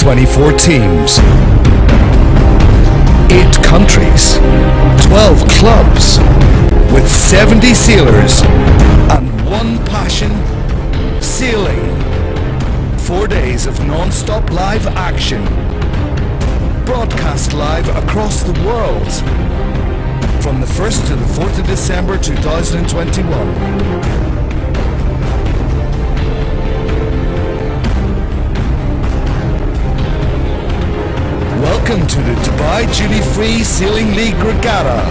24 teams, 8 countries, 12 clubs, with 70 sailors and one passion: sailing. 4 days of non-stop live action, broadcast live across the world from the 1st to the 4th of December 2021. Welcome to the Dubai Duty Free Sailing League Regatta.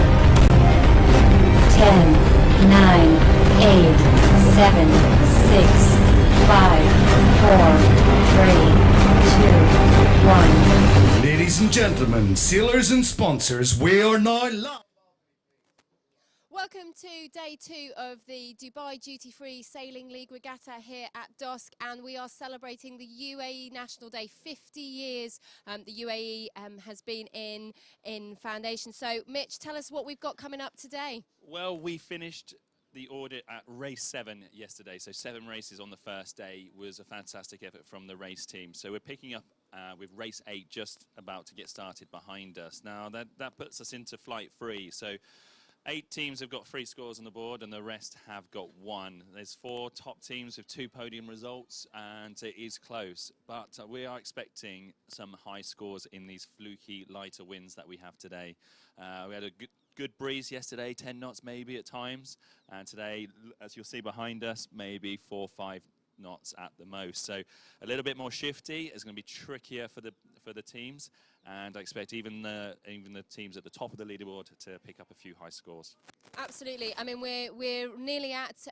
10, 9, 8, 7, 6, 5, 4, 3, 2, 1. Ladies and gentlemen, sailors and sponsors, we are now live. Welcome to day 2 of the Dubai Duty Free Sailing League Regatta here at dosc, and we are celebrating the UAE National Day. 50 years the UAE has been in foundation. So Mitch, tell us what we've got coming up today. Well, we finished the audit at race 7 yesterday, so 7 races on the first day. Was a fantastic effort from the race team. So we're picking up with race 8 just about to get started behind us. Now that puts us into flight 3. So 8 teams have got 3 scores on the board and the rest have got 1. There's 4 top teams with 2 podium results, and it is close. But we are expecting some high scores in these fluky, lighter winds that we have today. We had a good breeze yesterday, 10 knots maybe at times. And today, as you'll see behind us, maybe 4 or 5 knots at the most. So a little bit more shifty. It's going to be trickier for the teams. And I expect even the teams at the top of the leaderboard to pick up a few high scores. Absolutely. I mean, we're nearly at,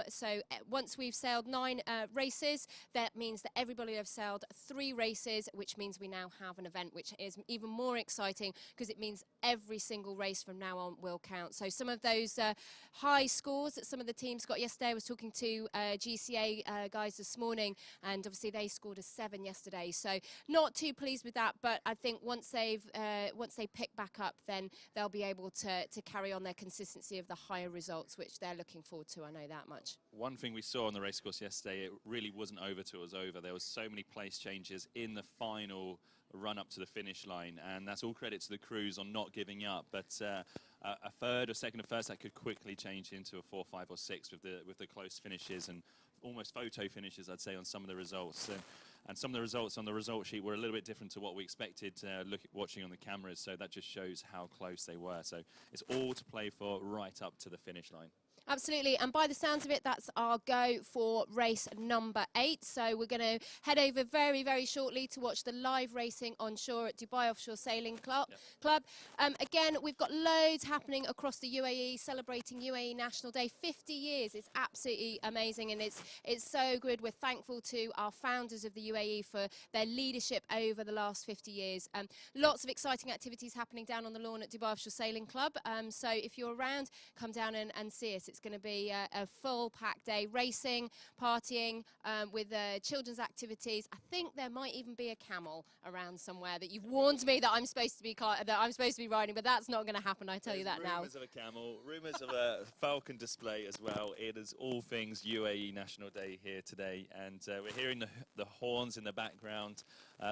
so once we've sailed 9 races, that means that everybody have sailed 3 races, which means we now have an event, which is even more exciting because it means every single race from now on will count. So some of those high scores that some of the teams got yesterday, I was talking to GCA guys this morning, and obviously they scored a 7 yesterday. So not too pleased with that, but I think once they pick back up, then they'll be able to carry on their consistency of the higher results, which they're looking forward to. I know that much. One thing we saw on the race course yesterday, it really wasn't over till it was over. There was so many place changes in the final run up to the finish line, and that's all credit to the crews on not giving up. But a third, a second, a first, that could quickly change into a 4, 5, or 6 with the close finishes and almost photo finishes, I'd say, on some of the results. And some of the results on the result sheet were a little bit different to what we expected watching on the cameras, so that just shows how close they were. So it's all to play for right up to the finish line. Absolutely, and by the sounds of it, that's our go for race number 8. So we're going to head over very, very shortly to watch the live racing on shore at Dubai Offshore Sailing Club. Again, we've got loads happening across the UAE, celebrating UAE National Day. 50 years, it's absolutely amazing, and it's so good. We're thankful to our founders of the UAE for their leadership over the last 50 years. Lots of exciting activities happening down on the lawn at Dubai Offshore Sailing Club. So if you're around, come down and see us. It's going to be a full packed day, racing, partying, with children's activities. I think there might even be a camel around somewhere that you've warned me that I'm supposed to be riding, but that's not going to happen. I tell you that now. Rumours of a camel, rumours of a falcon display as well. It is all things UAE National Day here today, and we're hearing the horns in the background.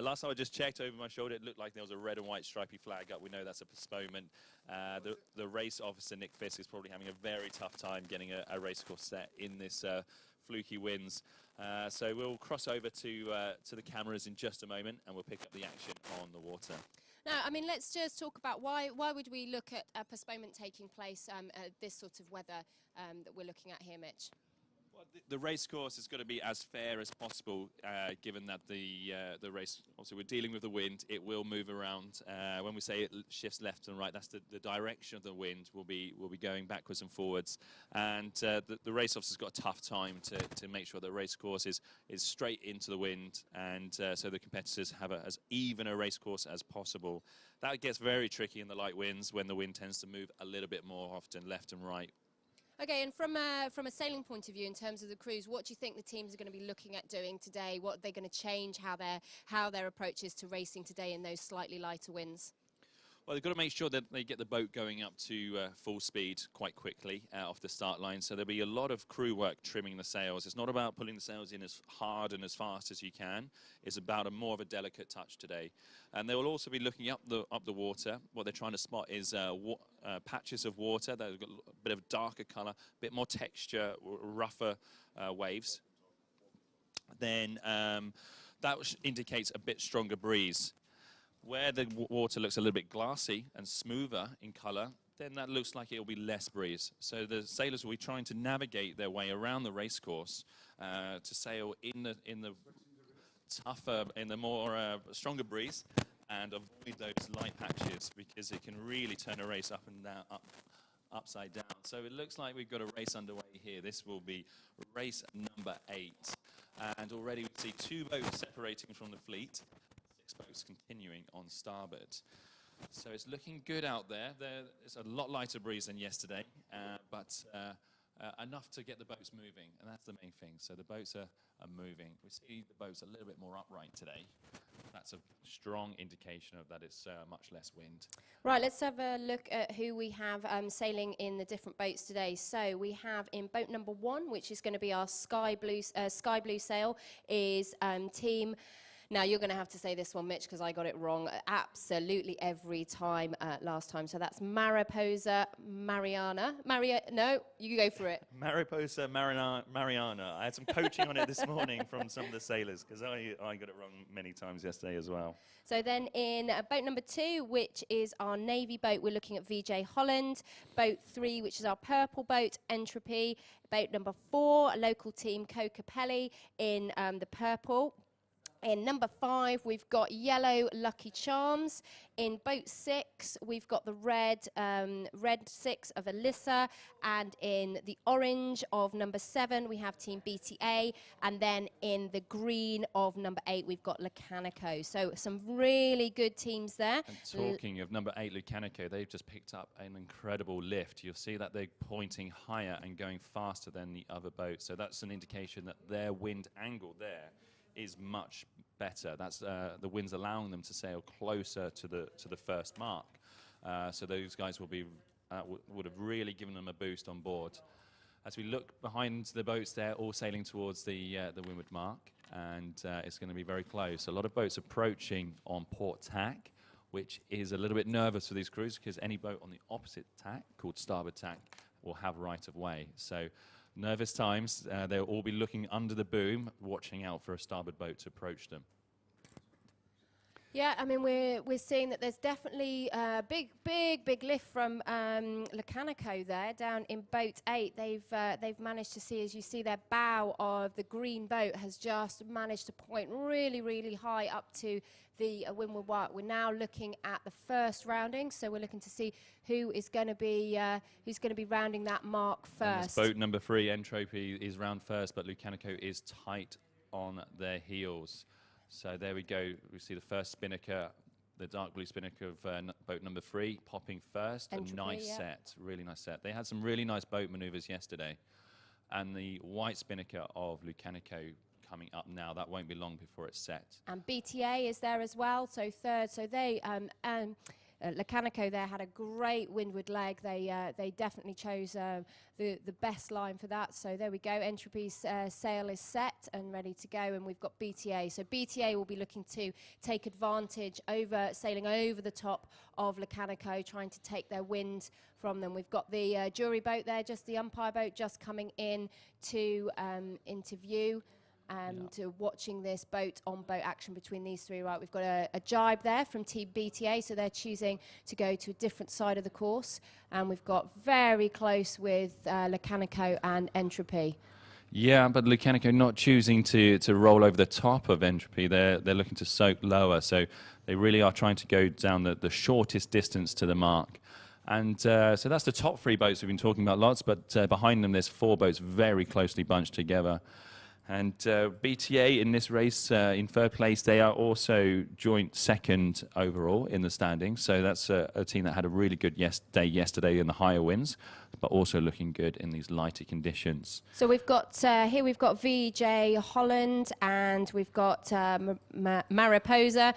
Last time I just checked over my shoulder, it looked like there was a red and white stripy flag up. We know that's a postponement. The race officer, Nick Fisk, is probably having a very tough time getting a race course set in this fluky winds. So we'll cross over to the cameras in just a moment, and we'll pick up the action on the water. Now, I mean, let's just talk about why would we look at a postponement taking place at this sort of weather that we're looking at here, Mitch? Well, the race course is going to be as fair as possible, given that the race, obviously we're dealing with the wind, it will move around. When we say it shifts left and right, that's the direction of the wind will be going backwards and forwards. And the race officer's got a tough time to make sure the race course is straight into the wind, and so the competitors have as even a race course as possible. That gets very tricky in the light winds when the wind tends to move a little bit more often left and right. Okay, and from a sailing point of view, in terms of the crews, what do you think the teams are going to be looking at doing today? What are they going to change how their approach is to racing today in those slightly lighter winds? Well, they've got to make sure that they get the boat going up to full speed quite quickly off the start line. So there'll be a lot of crew work trimming the sails. It's not about pulling the sails in as hard and as fast as you can. It's about more of a delicate touch today. And they will also be looking up the water. What they're trying to spot is patches of water that have got a bit of darker color, a bit more texture, rougher waves. Then that indicates a bit stronger breeze. Where the water looks a little bit glassy and smoother in color, then that looks like it will be less breeze. So the sailors will be trying to navigate their way around the race course to sail in the tougher, in the more stronger breeze, and avoid those light patches, because it can really turn a race up and down, upside down. So it looks like we've got a race underway here. This will be race number 8, and already we see 2 boats separating from the fleet. 6 boats continuing on starboard. So it's looking good out there. It's a lot lighter breeze than yesterday, but enough to get the boats moving, and that's the main thing. So the boats are moving. We see the boats a little bit more upright today. That's a strong indication of that it's much less wind. Right, let's have a look at who we have sailing in the different boats today. So we have in boat number 1, which is going to be our sky blue sail, is team. Now, you're going to have to say this one, Mitch, because I got it wrong absolutely every time last time. So that's Mariposa Mariana. No, you go for it. Mariposa Mariana. I had some coaching on it this morning from some of the sailors, because I got it wrong many times yesterday as well. So then in boat number 2, which is our navy boat, we're looking at VJ Holland. Boat 3, which is our purple boat, Entropy. Boat number 4, local team Co Capelli in the purple. In number 5, we've got yellow Lucky Charms. In boat 6, we've got the red 6 of Alyssa. And in the orange of number 7, we have Team BTA. And then in the green of number 8, we've got Lucanico. So some really good teams there. And talking of number 8, Lucanico, they've just picked up an incredible lift. You'll see that they're pointing higher and going faster than the other boats. So that's an indication that their wind angle there is much better. That's the wind's allowing them to sail closer to the first mark. So those guys will be would have really given them a boost on board. As we look behind the boats, they're all sailing towards the windward mark, and it's going to be very close. A lot of boats approaching on port tack, which is a little bit nervous for these crews, because any boat on the opposite tack, called starboard tack, will have right of way. So nervous times. They'll all be looking under the boom, watching out for a starboard boat to approach them. Yeah, I mean, we're seeing that there's definitely a big lift from Lucanico there down in boat 8. They've managed to see, as you see, their bow of the green boat has just managed to point really high up to the windward mark. We're now looking at the first rounding, so we're looking to see who is going to be rounding that mark first. Boat number 3, Entropy, is round first, but Lucanico is tight on their heels. So there we go. We see the first Spinnaker, the dark blue Spinnaker of boat number 3, popping first. Entropy, a nice set, really nice set. They had some really nice boat maneuvers yesterday. And the white Spinnaker of Lucanico coming up now. That won't be long before it's set. And BTA is there as well, so third. So they Lucanico there had a great windward leg. They definitely chose the best line for that. So there we go. Entropy's sail is set and ready to go, and we've got BTA. So BTA will be looking to take advantage sailing over the top of Lucanico, trying to take their wind from them. We've got the jury boat there, just the umpire boat, just coming in to view. And watching this boat-on-boat action between these 3, right, we've got a jibe there from Team BTA, so they're choosing to go to a different side of the course. And we've got very close with Lucanico and Entropy. Yeah, but Lucanico not choosing to roll over the top of Entropy. They're looking to soak lower, so they really are trying to go down the shortest distance to the mark. And so that's the top 3 boats we've been talking about lots, but behind them there's 4 boats very closely bunched together. And BTA in this race, in third place, they are also joint second overall in the standings. So that's a team that had a really good day yesterday in the higher winds, but also looking good in these lighter conditions. So we've got here we've got VJ Holland, and we've got Mariposa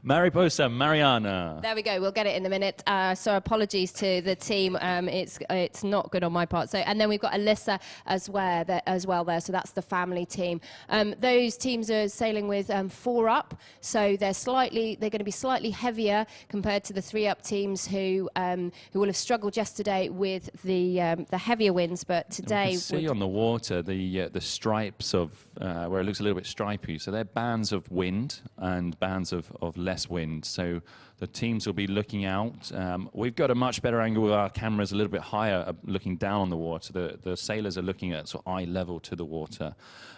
Mariposa Mariana. There we go. We'll get it in a minute. So apologies to the team. It's not good on my part. So and then we've got Alyssa as well there. So that's the family team. Those teams are sailing with 4 up. So they're going to be slightly heavier compared to the 3 up teams who will have struggled yesterday with the heavier winds. But today you can see on the water the stripes of where it looks a little bit stripy. So they're bands of wind and bands of less wind. So the teams will be looking out. We've got a much better angle with our cameras a little bit higher, looking down on the water. The sailors are looking at sort of eye level to the water.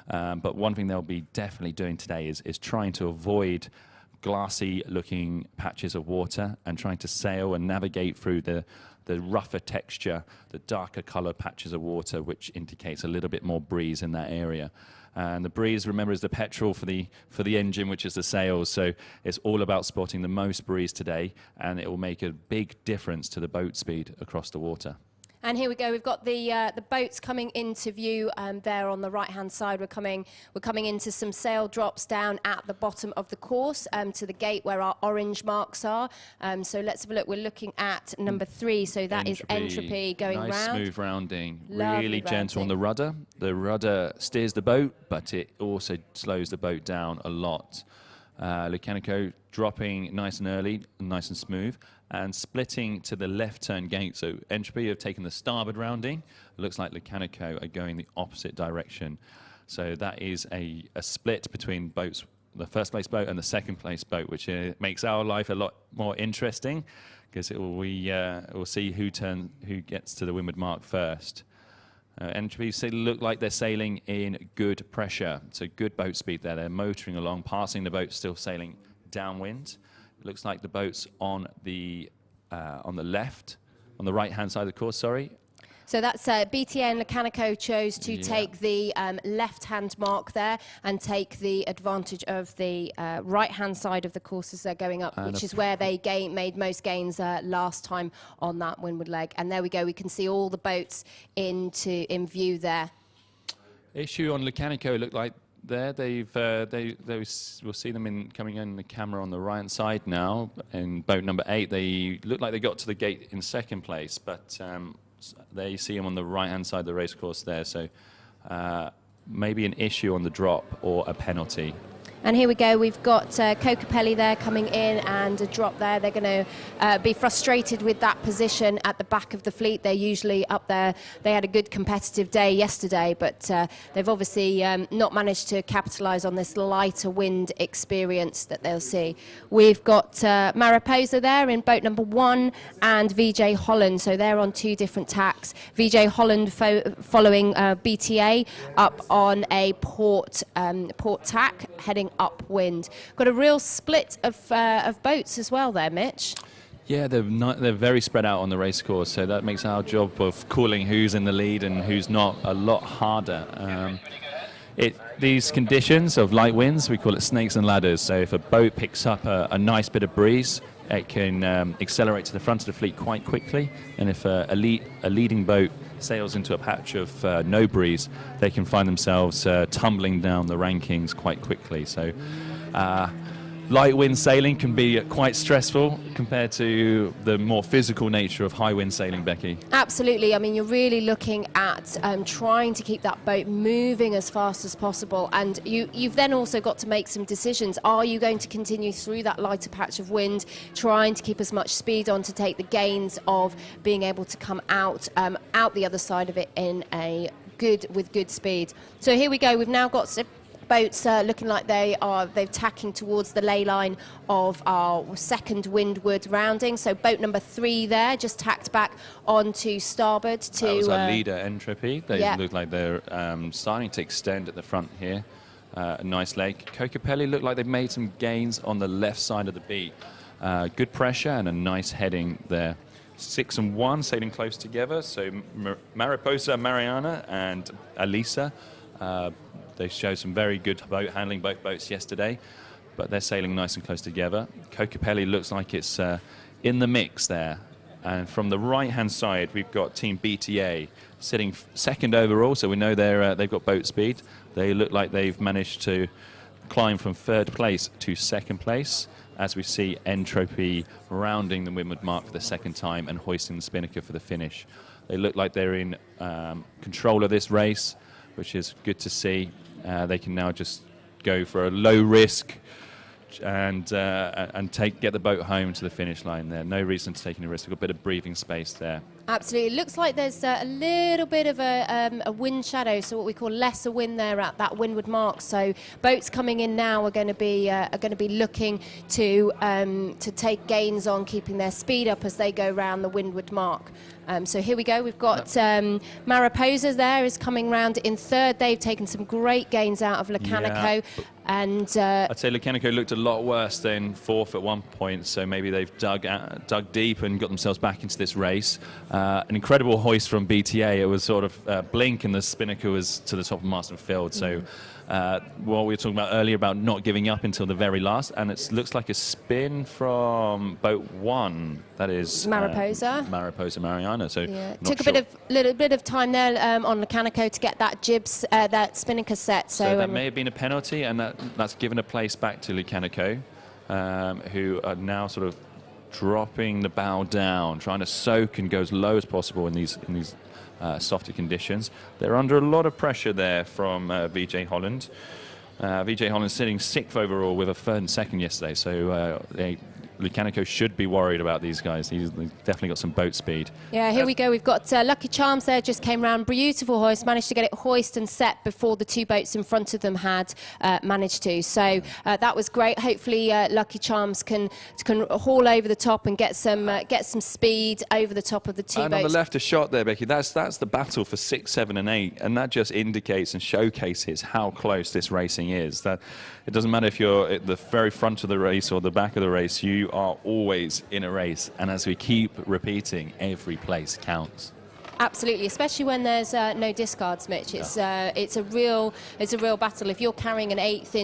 But one thing they'll be definitely doing today is trying to avoid glassy looking patches of water and trying to sail and navigate through the rougher texture, the darker color patches of water, which indicates a little bit more breeze in that area. And the breeze, remember, is the petrol for the engine, which is the sails. So it's all about spotting the most breeze today, and it will make a big difference to the boat speed across the water. And here we go. We've got the boats coming into view there on the right-hand side. We're coming into some sail drops down at the bottom of the course to the gate where our orange marks are. So let's have a look. We're looking at number 3. So that is Entropy going round. Nice smooth rounding. Lovely really gentle on the rounding. rudder. The rudder steers the boat, but it also slows the boat down a lot. Lucanico dropping nice and early, nice and smooth, and splitting to the left turn gate. So Entropy have taken the starboard rounding. It looks like Lucanico are going the opposite direction. So that is a split between boats, the first place boat and the second place boat, which makes our life a lot more interesting because we'll see who gets to the windward mark first. Entropy look like they're sailing in good pressure, so good boat speed there. They're motoring along, passing the boat, still sailing downwind. It looks like the boat's on the left, on the right-hand side of the course, sorry. So that's BTA and Lucanico chose to take the left-hand mark there and take the advantage of the right-hand side of the course as they're going up, which is where they made most gains last time on that windward leg. And there we go. We can see all the boats in view there. Issue on Lucanico look like there. We'll see them coming in the camera on the right side now. In boat number 8, they look like they got to the gate in second place, but there you see them on the right-hand side of the race course there. So maybe an issue on the drop or a penalty. And here we go. We've got Cocapelli there coming in and a drop there. They're going to be frustrated with that position at the back of the fleet. They're usually up there. They had a good competitive day yesterday, but they've obviously not managed to capitalise on this lighter wind experience that they'll see. We've got Mariposa there in boat number 1 and VJ Holland. So they're on 2 different tacks. VJ Holland following BTA up on a port tack, heading upwind. Got a real split of boats as well there, Mitch. Yeah, they're very spread out on the race course, so that makes our job of calling who's in the lead and who's not a lot harder. These conditions of light winds, we call it snakes and ladders. So if a boat picks up a nice bit of breeze, it can accelerate to the front of the fleet quite quickly. And if a leading boat sails into a patch of no breeze, they can find themselves tumbling down the rankings quite quickly. So light wind sailing can be quite stressful compared to the more physical nature of high wind sailing, Becky. Absolutely. I mean, you're really looking at trying to keep that boat moving as fast as possible, and you've then also got to make some decisions. Are you going to continue through that lighter patch of wind, trying to keep as much speed on to take the gains of being able to come out the other side of it with good speed? So here we go. We've now got boats looking like they're tacking towards the ley line of our second windward rounding. So boat number 3 there just tacked back onto starboard to that was our leader, Entropy. They look like they're starting to extend at the front here. A nice leg. Cocapelli look like they've made some gains on the left side of the beat. Good pressure and a nice heading there. 6 and 1 sailing close together. So Mariposa, Mariana and Alisa. They showed some very good boat handling, both boats yesterday, but they're sailing nice and close together. Cocapelli looks like it's in the mix there. And from the right-hand side, we've got Team BTA sitting second overall, so we know they've got boat speed. They look like they've managed to climb from 3rd place to 2nd place, as we see Entropy rounding the windward mark for the 2nd time and hoisting the Spinnaker for the finish. They look like they're in control of this race, which is good to see. They can now just go for a low risk and get the boat home to the finish line there. No reason to take any risk. We've got a bit of breathing space there. Absolutely. It looks like there's a little bit of a wind shadow, so what we call lesser wind there at that windward mark. So boats coming in now are going to be looking to take gains on keeping their speed up as they go round the windward mark. So here we go. We've got Mariposa there is coming round in 3rd. They've taken some great gains out of Lecanico. Yeah. And I'd say Lecanico looked a lot worse than 4th at one point, so maybe they've dug deep and got themselves back into this race. An incredible hoist from BTA. It was sort of blink and the Spinnaker was to the top of Marston Field. So what we were talking about earlier about not giving up until the very last, and it looks like a spin from boat 1. That is Mariposa. Mariposa Mariana. So took a little bit of time there on Lecanico to get that jibs, that Spinnaker set. So that may have been a penalty, and that's given a place back to Lecanico, who are now sort of dropping the bow down, trying to soak and go as low as possible in these softer conditions. They're under a lot of pressure there from VJ Holland. VJ Holland sitting 6th overall with a 3rd and 2nd yesterday, so Lecanico should be worried about these guys. He's definitely got some boat speed. Yeah, here we go. We've got Lucky Charms there, just came round. Beautiful hoist, managed to get it hoist and set before the 2 boats in front of them had managed to. So that was great. Hopefully Lucky Charms can haul over the top and get some speed over the top of the 2 boats. And on the left, a shot there, Becky. That's the battle for 6, 7 and 8, and that just indicates and showcases how close this racing is. That it doesn't matter if you're at the very front of the race or the back of the race, you are always in a race, and as we keep repeating, every place counts. Absolutely, especially when there's no discards, Mitch. It's a real battle. If you're carrying an 8th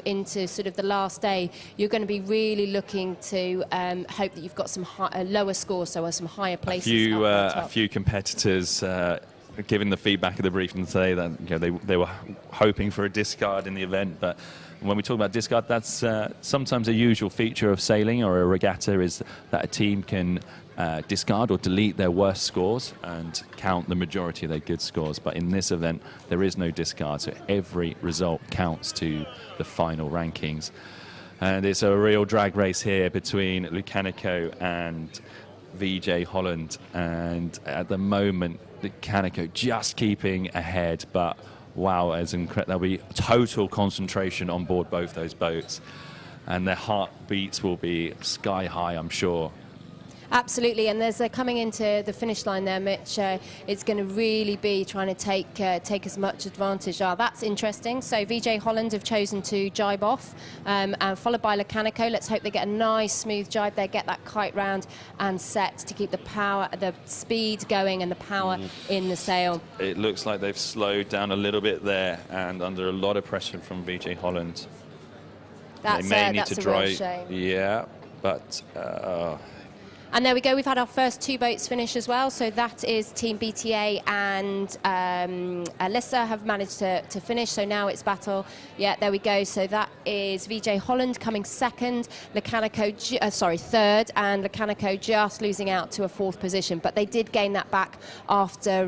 into sort of the last day, you're going to be really looking to hope that you've got some lower scores, so some higher places. A few competitors. Given the feedback of the briefing today, that they were hoping for a discard in the event, but when we talk about discard, that's sometimes a usual feature of sailing or a regatta, is that a team can discard or delete their worst scores and count the majority of their good scores. But in this event, there is no discard, so every result counts to the final rankings. And it's a real drag race here between Lecanico and VJ Holland, and at the moment Lecanico just keeping ahead, but wow, there'll be total concentration on board both those boats, and their heartbeats will be sky high, I'm sure. Absolutely, and there's coming into the finish line there, Mitch. It's going to really be trying to take as much advantage. That's interesting. So VJ Holland have chosen to jibe off, and followed by Lecanico. Let's hope they get a nice smooth jibe there, get that kite round and set to keep the speed going and the power in the sail. It looks like they've slowed down a little bit there, and under a lot of pressure from VJ Holland. They may need to drive. Real shame. Yeah, but. And there we go, we've had our first 2 boats finish as well, so that is Team BTA and Alyssa have managed to finish, so now it's battle. Yeah, there we go, so that is VJ Holland coming 2nd, Lecanico, 3rd, and Lecanico just losing out to a 4th position, but they did gain that back after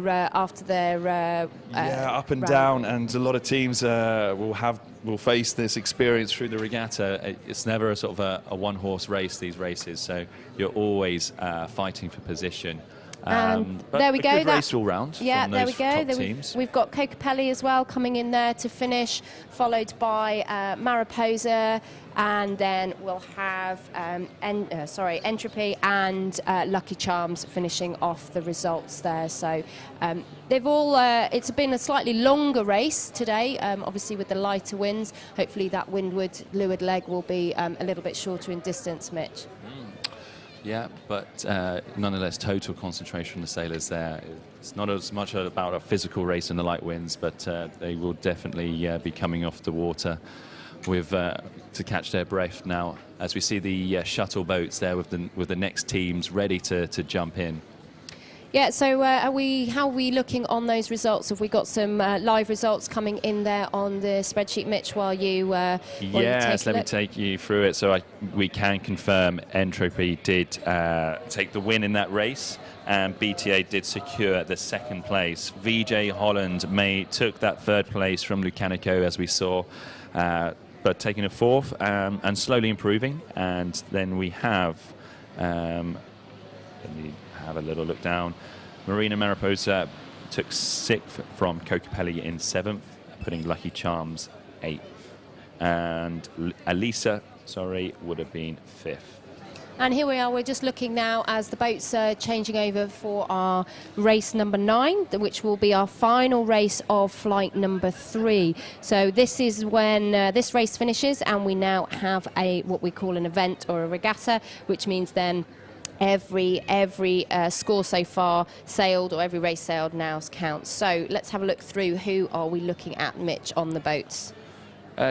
their up and down, and a lot of teams will face this experience through the regatta. It's never a sort of a one-horse race, these races, so you're always fighting for position. But there we go. Good race all round. Yeah, from there those we go. Top teams. We've got Cocapelli as well coming in there to finish, followed by Mariposa, and then we'll have Entropy and Lucky Charms finishing off the results there. So they've all. It's been a slightly longer race today, obviously with the lighter winds. Hopefully that windward leeward leg will be a little bit shorter in distance, Mitch. Yeah, but nonetheless, total concentration of the sailors there. It's not as much about a physical race in the light winds, but they will definitely be coming off the water with to catch their breath now, as we see the shuttle boats there with the next teams ready to jump in. Yeah, so how are we looking on those results? Have we got some live results coming in there on the spreadsheet, Mitch, while you Yes, let me take you through it. So we can confirm Entropy did take the win in that race, and BTA did secure the second place. VJ Holland took that third place from Lucanico, as we saw, but taking a fourth and slowly improving. And then we have, let me have a little look down. Marina Mariposa took 6th from Cocopelli in 7th, putting Lucky Charms 8th. And Alisa, would have been 5th. And here we are, we're just looking now as the boats are changing over for our race number 9, which will be our final race of flight number 3. So this is when this race finishes, and we now have what we call an event or a regatta, which means then every score so far sailed, or every race sailed, now counts. So let's have a look through who are we looking at, Mitch, on the boats.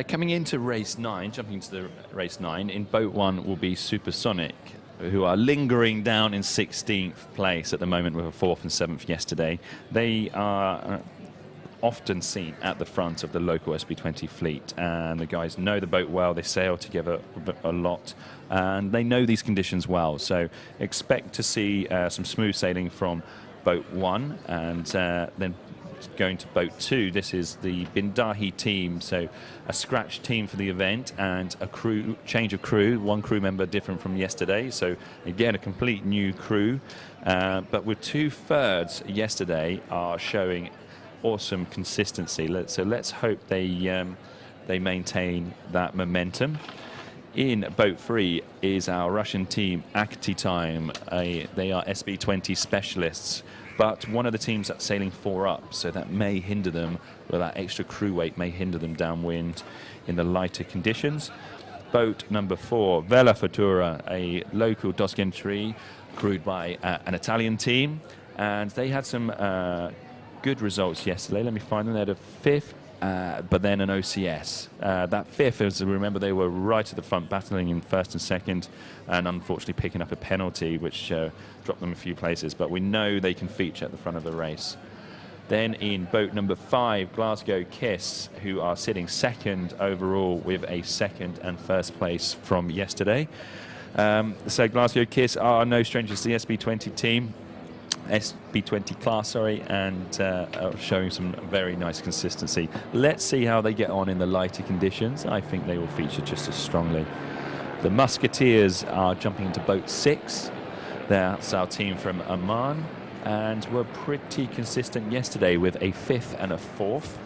Coming into race 9, jumping into the race 9, in boat 1 will be Supersonic, who are lingering down in 16th place at the moment with a 4th and 7th yesterday. They are often seen at the front of the local SB20 fleet, and the guys know the boat well. They sail together a lot, and they know these conditions well. So expect to see some smooth sailing from boat 1, and then going to boat 2. This is the Bindahi team, so a scratch team for the event, and a change of crew, 1 crew member different from yesterday, so again a complete new crew, but with 2/3 yesterday are showing awesome consistency. So let's hope they maintain that momentum. In boat 3 is our Russian team, Akti Time. They are SB20 specialists, but one of the teams that's sailing 4 up, so that may hinder them, or that extra crew weight may hinder them downwind in the lighter conditions. Boat number 4, Vela Futura, a local dosc entry crewed by an Italian team, and they had some good results yesterday. Let me find them. They had a 5th, but then an OCS. That 5th, as remember, they were right at the front, battling in 1st and 2nd, and unfortunately picking up a penalty, which dropped them a few places. But we know they can feature at the front of the race. Then in boat number 5, Glasgow Kiss, who are sitting 2nd overall with a 2nd and 1st place from yesterday. So Glasgow Kiss are no strangers to the SB20 team. SB20 class, and showing some very nice consistency. Let's see how they get on in the lighter conditions. I think they will feature just as strongly. The Musketeers are jumping into boat 6. That's our team from Oman, and were pretty consistent yesterday with a 5th and a 4th.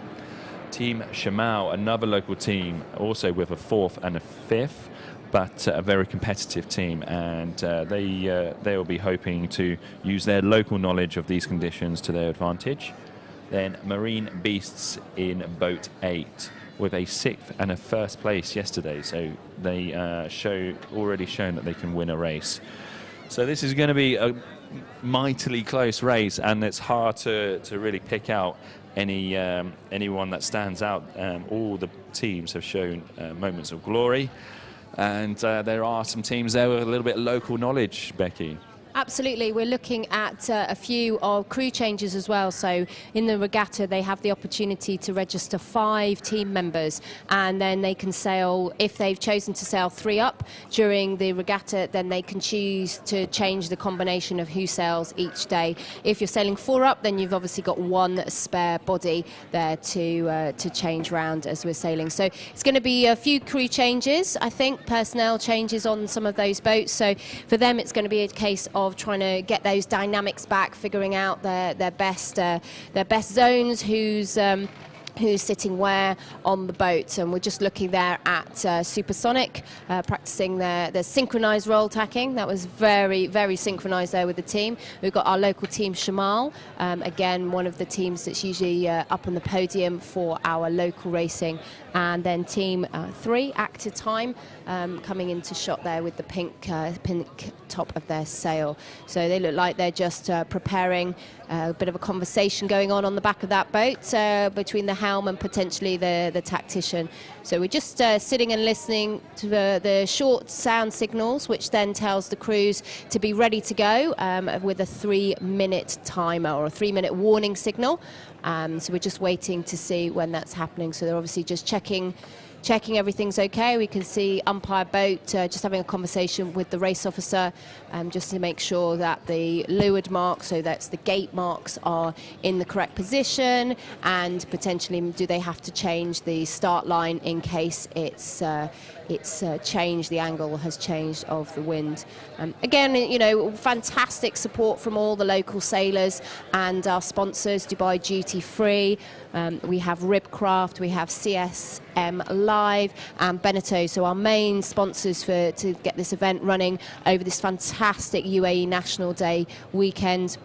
Team Shamao, another local team, also with a 4th and a 5th, but a very competitive team, and they will be hoping to use their local knowledge of these conditions to their advantage. Then Marine Beasts in boat 8 with a 6th and a 1st place yesterday, so they already shown that they can win a race. So this is going to be a mightily close race, and it's hard to really pick out anyone that stands out. All the teams have shown moments of glory. And there are some teams there with a little bit of local knowledge, Becky. Absolutely. We're looking at a few of crew changes as well. So in the regatta, they have the opportunity to register 5 team members, and then they can sail, if they've chosen to sail 3 up during the regatta, then they can choose to change the combination of who sails each day. If you're sailing 4 up, then you've obviously got 1 spare body there to change round as we're sailing. So it's going to be a few crew changes, I think, personnel changes on some of those boats. So for them, it's going to be a case of trying to get those dynamics back, figuring out their best zones, who's sitting where on the boat. And we're just looking there at Supersonic, practicing their synchronized roll tacking. That was very, very synchronized there with the team. We've got our local team, Shamal, again, one of the teams that's usually up on the podium for our local racing. And then team 3, Active Time, coming into shot there with the pink top of their sail. So they look like they're just preparing, a bit of a conversation going on the back of that boat between the helm and potentially the tactician. So we're just sitting and listening to the short sound signals, which then tells the crews to be ready to go with a 3-minute timer or a 3-minute warning signal. So we're just waiting to see when that's happening. So they're obviously just checking everything's okay. We can see umpire boat just having a conversation with the race officer just to make sure that the leeward marks, so that's the gate marks, are in the correct position, and potentially do they have to change the start line in case it's changed, the angle has changed of the wind. Again, you know, fantastic support from all the local sailors and our sponsors, Dubai Duty Free. We have Ribcraft, we have CSM Live and Beneteau, so our main sponsors to get this event running over this fantastic UAE National Day weekend,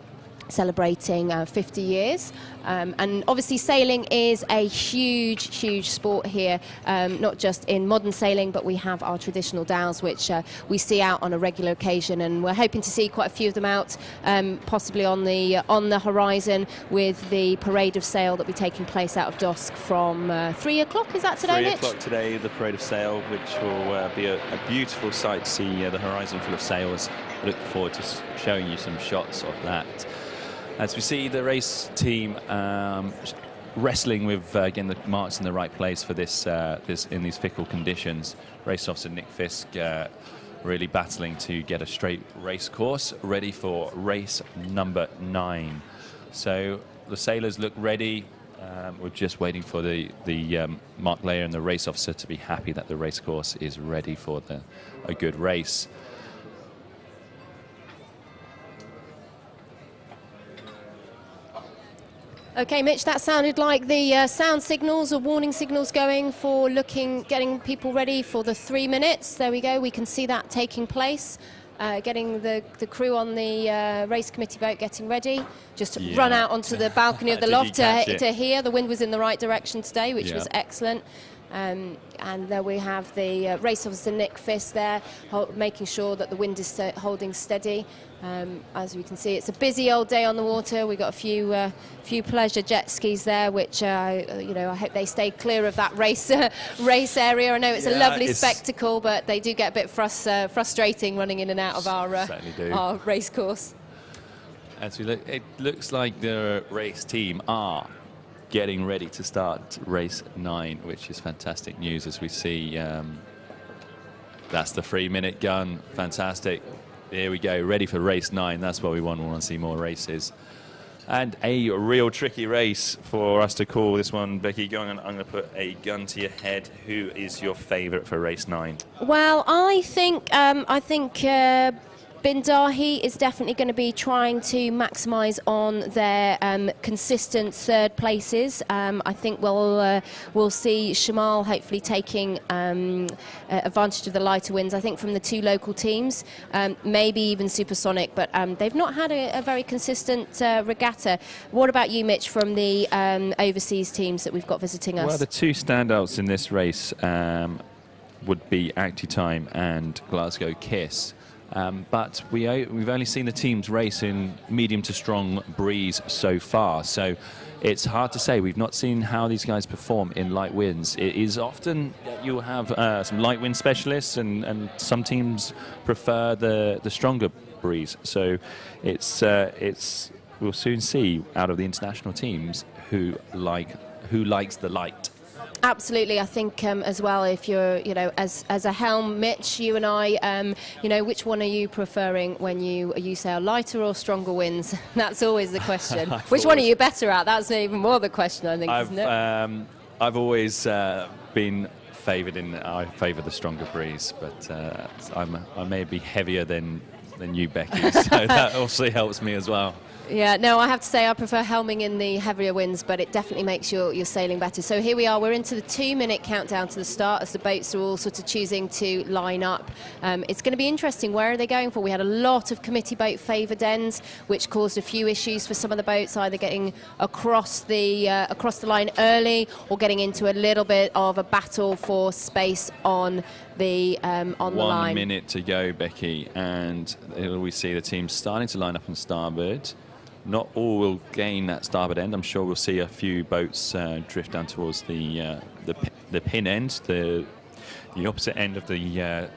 celebrating 50 years. And obviously sailing is a huge sport here, not just in modern sailing, but we have our traditional dhows, which we see out on a regular occasion, and we're hoping to see quite a few of them out, possibly on the horizon, with the parade of sail that will be taking place out of dosc from 3 o'clock. Is that today, Mitch? 3 o'clock today, the parade of sail, which will be a beautiful sight to see the horizon full of sails. I look forward to showing you some shots of that. As we see the race team wrestling with getting the marks in the right place for this in these fickle conditions. Race officer Nick Fisk really battling to get a straight race course ready for race number 9. So the sailors look ready. We're just waiting for the mark layer and the race officer to be happy that the race course is ready for a good race. Okay, Mitch, that sounded like the sound signals or warning signals going for getting people ready for the 3 minutes. There we go, we can see that taking place. Getting the crew on the race committee boat getting ready. Just run out onto the balcony of the loft to hear. The wind was in the right direction today, which was excellent. And there we have the race officer Nick Fisk there, making sure that the wind is holding steady. As we can see, it's a busy old day on the water. We've got a few pleasure jet skis there, which I hope they stay clear of that race area. I know it's a lovely spectacle, but they do get a bit frustrating running in and out of our race course. As we look, it looks like the race team are getting ready to start race 9, which is fantastic news. As we see, that's the 3-minute gun. Fantastic. Here we go, ready for race 9. That's what we want. We want to see more races. And a real tricky race for us to call this one. Becky, I'm going to put a gun to your head. Who is your favourite for race 9? Well, I think Bin Dahi is definitely going to be trying to maximise on their consistent third places. I think we'll see Shamal hopefully taking advantage of the lighter winds, I think, from the 2 local teams, maybe even Supersonic, but they've not had a very consistent regatta. What about you, Mitch, from the overseas teams that we've got visiting us? Well, the 2 standouts in this race would be Actitime and Glasgow Kiss. But we've only seen the teams race in medium to strong breeze so far, so it's hard to say. We've not seen how these guys perform in light winds. It is often that you'll have some light wind specialists, and some teams prefer the stronger breeze. So we'll soon see out of the international teams who likes the light. Absolutely, I think as well, if you're, as a helm, Mitch, you and I, which one are you preferring when you sail, lighter or stronger winds? That's always the question. Which one are you better at? That's even more the question, I think, isn't it? I've always been favoured I favour the stronger breeze, but I may be heavier than you, Becky, so that also helps me as well. Yeah, no, I have to say I prefer helming in the heavier winds, but it definitely makes your sailing better. So here we are, we're into the 2-minute countdown to the start as the boats are all sort of choosing to line up. It's going to be interesting. Where are they going for? We had a lot of committee boat favoured ends, which caused a few issues for some of the boats, either getting across the line early or getting into a little bit of a battle for space on the line. 1 minute to go, Becky, and we see the team starting to line up on starboard. not all will gain that starboard end. I'm sure we'll see a few boats drift down towards the pin end, the opposite end of the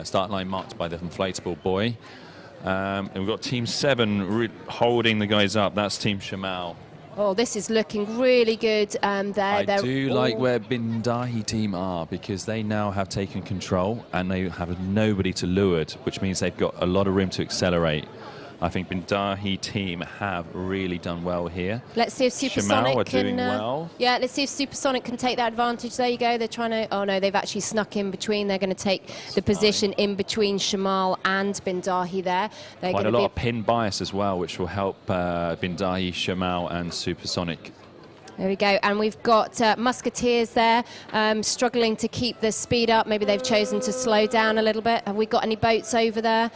start line marked by the inflatable buoy. And we've got Team 7 holding the guys up. That's Team Shamal. Oh, this is looking really good there. I do like where Bindahi team are, because they now have taken control and they have nobody to leeward, which means they've got a lot of room to accelerate. I think Bindahi team have really done well here. Let's see if Supersonic Shamal are can. doing well. Yeah, let's see if Supersonic can take that advantage. There you go. They're trying to. Oh no, they've actually snuck in between. They're going to take the position in between Shamal and Bindahi there. They're Quite a going to lot of pin bias as well, which will help Bindahi, Shamal, and Supersonic. There we go, and we've got Musketeers there, struggling to keep the speed up. Maybe they've chosen to slow down a little bit. Have we got any boats over there?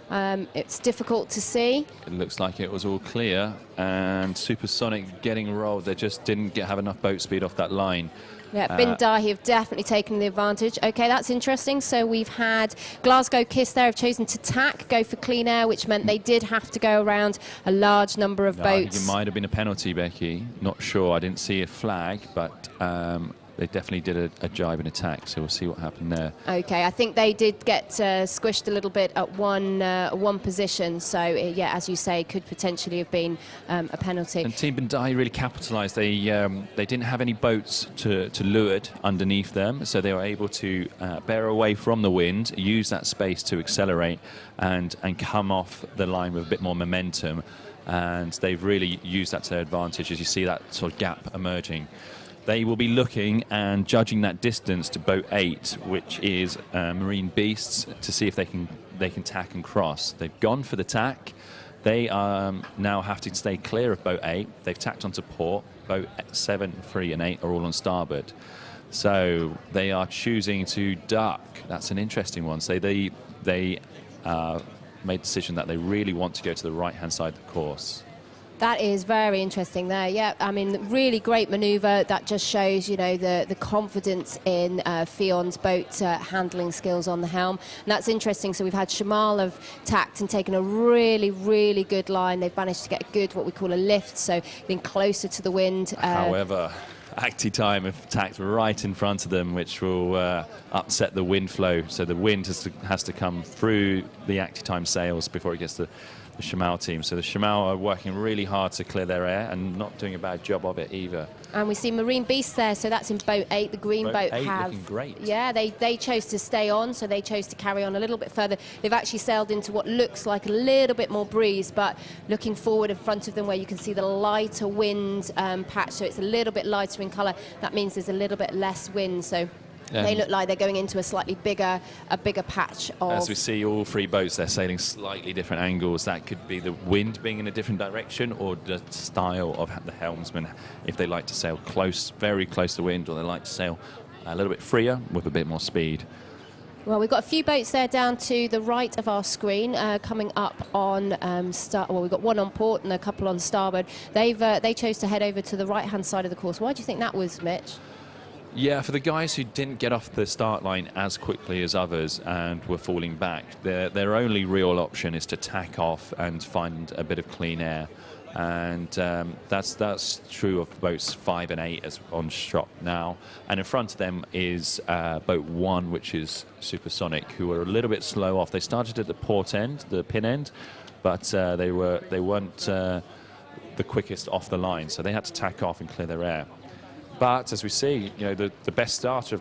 It's difficult to see. It looks like it was all clear, and Supersonic getting rolled. They just didn't have enough boat speed off that line. Yeah, Bindahi have definitely taken the advantage. Okay, that's interesting. So we've had Glasgow Kiss there have chosen to tack, go for clean air, which meant they did have to go around a large number of boats. I think it might have been a penalty, Becky. Not sure. I didn't see a flag, but they definitely did a jibe and attack, so we'll see what happened there. Okay, I think they did get squished a little bit at one position, so yeah, as you say, could potentially have been a penalty. And Team Bindahi really capitalised. They didn't have any boats to leeward underneath them, so they were able to bear away from the wind, use that space to accelerate and come off the line with a bit more momentum, and they've really used that to their advantage, as you see that sort of gap emerging. They will be looking and judging that distance to boat 8, which is Marine Beasts, to see if they can tack and cross. They've gone for the tack. They now have to stay clear of boat 8. They've tacked onto port. Boat 7, 3 and 8 are all on starboard. So they are choosing to duck. That's an interesting one. So they made the decision that they really want to go to the right-hand side of the course. That is very interesting there. Yeah, I mean, really great manoeuvre. That just shows, you know, the confidence in Fion's boat handling skills on the helm. And that's interesting. So we've had Shamal have tacked and taken a really, really good line. They've managed to get a good, what we call a lift, so been closer to the wind. However, Acti Time have tacked right in front of them, which will upset the wind flow. So the wind has to come through the Acti Time sails before it gets to the Shamal team. So the Shamal are working really hard to clear their air and not doing a bad job of it either. And we see Marine Beasts there, so that's in boat 8. The green boat 8 have looking great. Yeah, they chose to stay on, so they chose to carry on a little bit further. They've actually sailed into what looks like a little bit more breeze, but looking forward in front of them where you can see the lighter wind patch, so it's a little bit lighter in colour. That means there's a little bit less wind, so they look like they're going into a slightly bigger patch of... As we see all 3 boats, they're sailing slightly different angles. That could be the wind being in a different direction, or the style of the helmsman, if they like to sail close, very close to the wind, or they like to sail a little bit freer with a bit more speed. Well, we've got a few boats there down to the right of our screen, coming up on well, we've got one on port and a couple on starboard. They chose to head over to the right-hand side of the course. Why do you think that was, Mitch? Yeah, for the guys who didn't get off the start line as quickly as others and were falling back, their only real option is to tack off and find a bit of clean air. And that's true of boats 5 and 8 as on shot now. And in front of them is boat 1, which is Supersonic, who were a little bit slow off. They started at the port end, the pin end, but they weren't the quickest off the line, so they had to tack off and clear their air. But as we see, you know, the best starter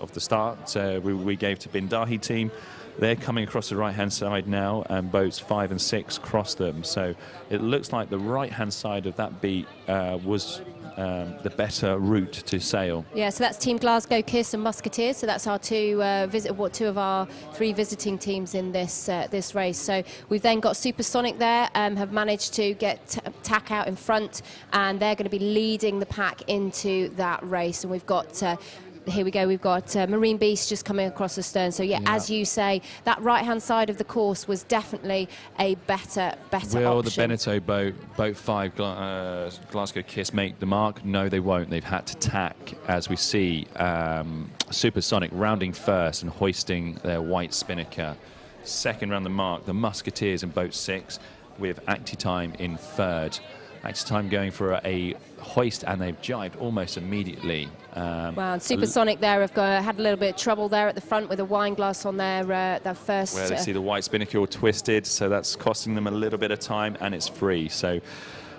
of the start we gave to Bindahi team. They're coming across the right-hand side now, and boats 5 and 6 cross them. So it looks like the right-hand side of that beat was the better route to sail. Yeah, so that's Team Glasgow Kiss and Musketeers. So that's our two of our 3 visiting teams in this race. So we've then got Supersonic there, have managed to get tack out in front, and they're going to be leading the pack into that race. And we've got here we go, we've got Marine Beast just coming across the stern. So yeah, as you say, that right-hand side of the course was definitely a better Will option. the Beneteau boat 5 Glasgow Kiss make the mark? No, they won't. They've had to tack, as we see Supersonic rounding first and hoisting their white Spinnaker. Second round the mark, the Musketeers in boat 6. with Actitime in third. Actitime going for a hoist, and they've jibed almost immediately. Wow, and Supersonic there have had a little bit of trouble there at the front with a wine glass on their first... Where they see the white Spinnaker all twisted, so that's costing them a little bit of time, and it's free. So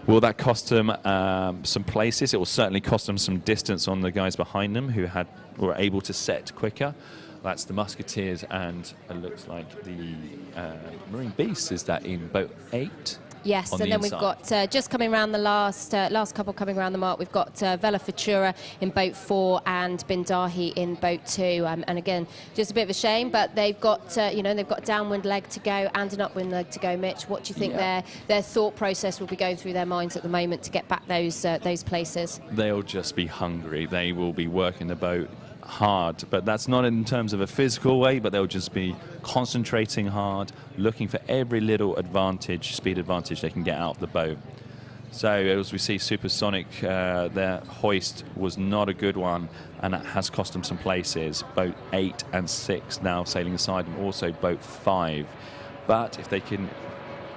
will that cost them some places? It will certainly cost them some distance on the guys behind them who were able to set quicker. That's the Musketeers, and it looks like the Marine Beast. Is that in boat 8? Yes, and then we've got just coming around the last couple coming around the mark. We've got Vela Futura in boat 4 and Bindahi in boat 2. And again, just a bit of a shame, but they've got they've got a downwind leg to go and an upwind leg to go. Mitch, what do you think their thought process will be going through their minds at the moment to get back those places? They'll just be hungry. They will be working the boat hard, but that's not in terms of a physical way, but they'll just be concentrating hard, looking for every little speed advantage they can get out of the boat. So as we see, Supersonic, their hoist was not a good one, and it has cost them some places. Boat 8 and 6 now sailing aside, and also boat 5. But if they can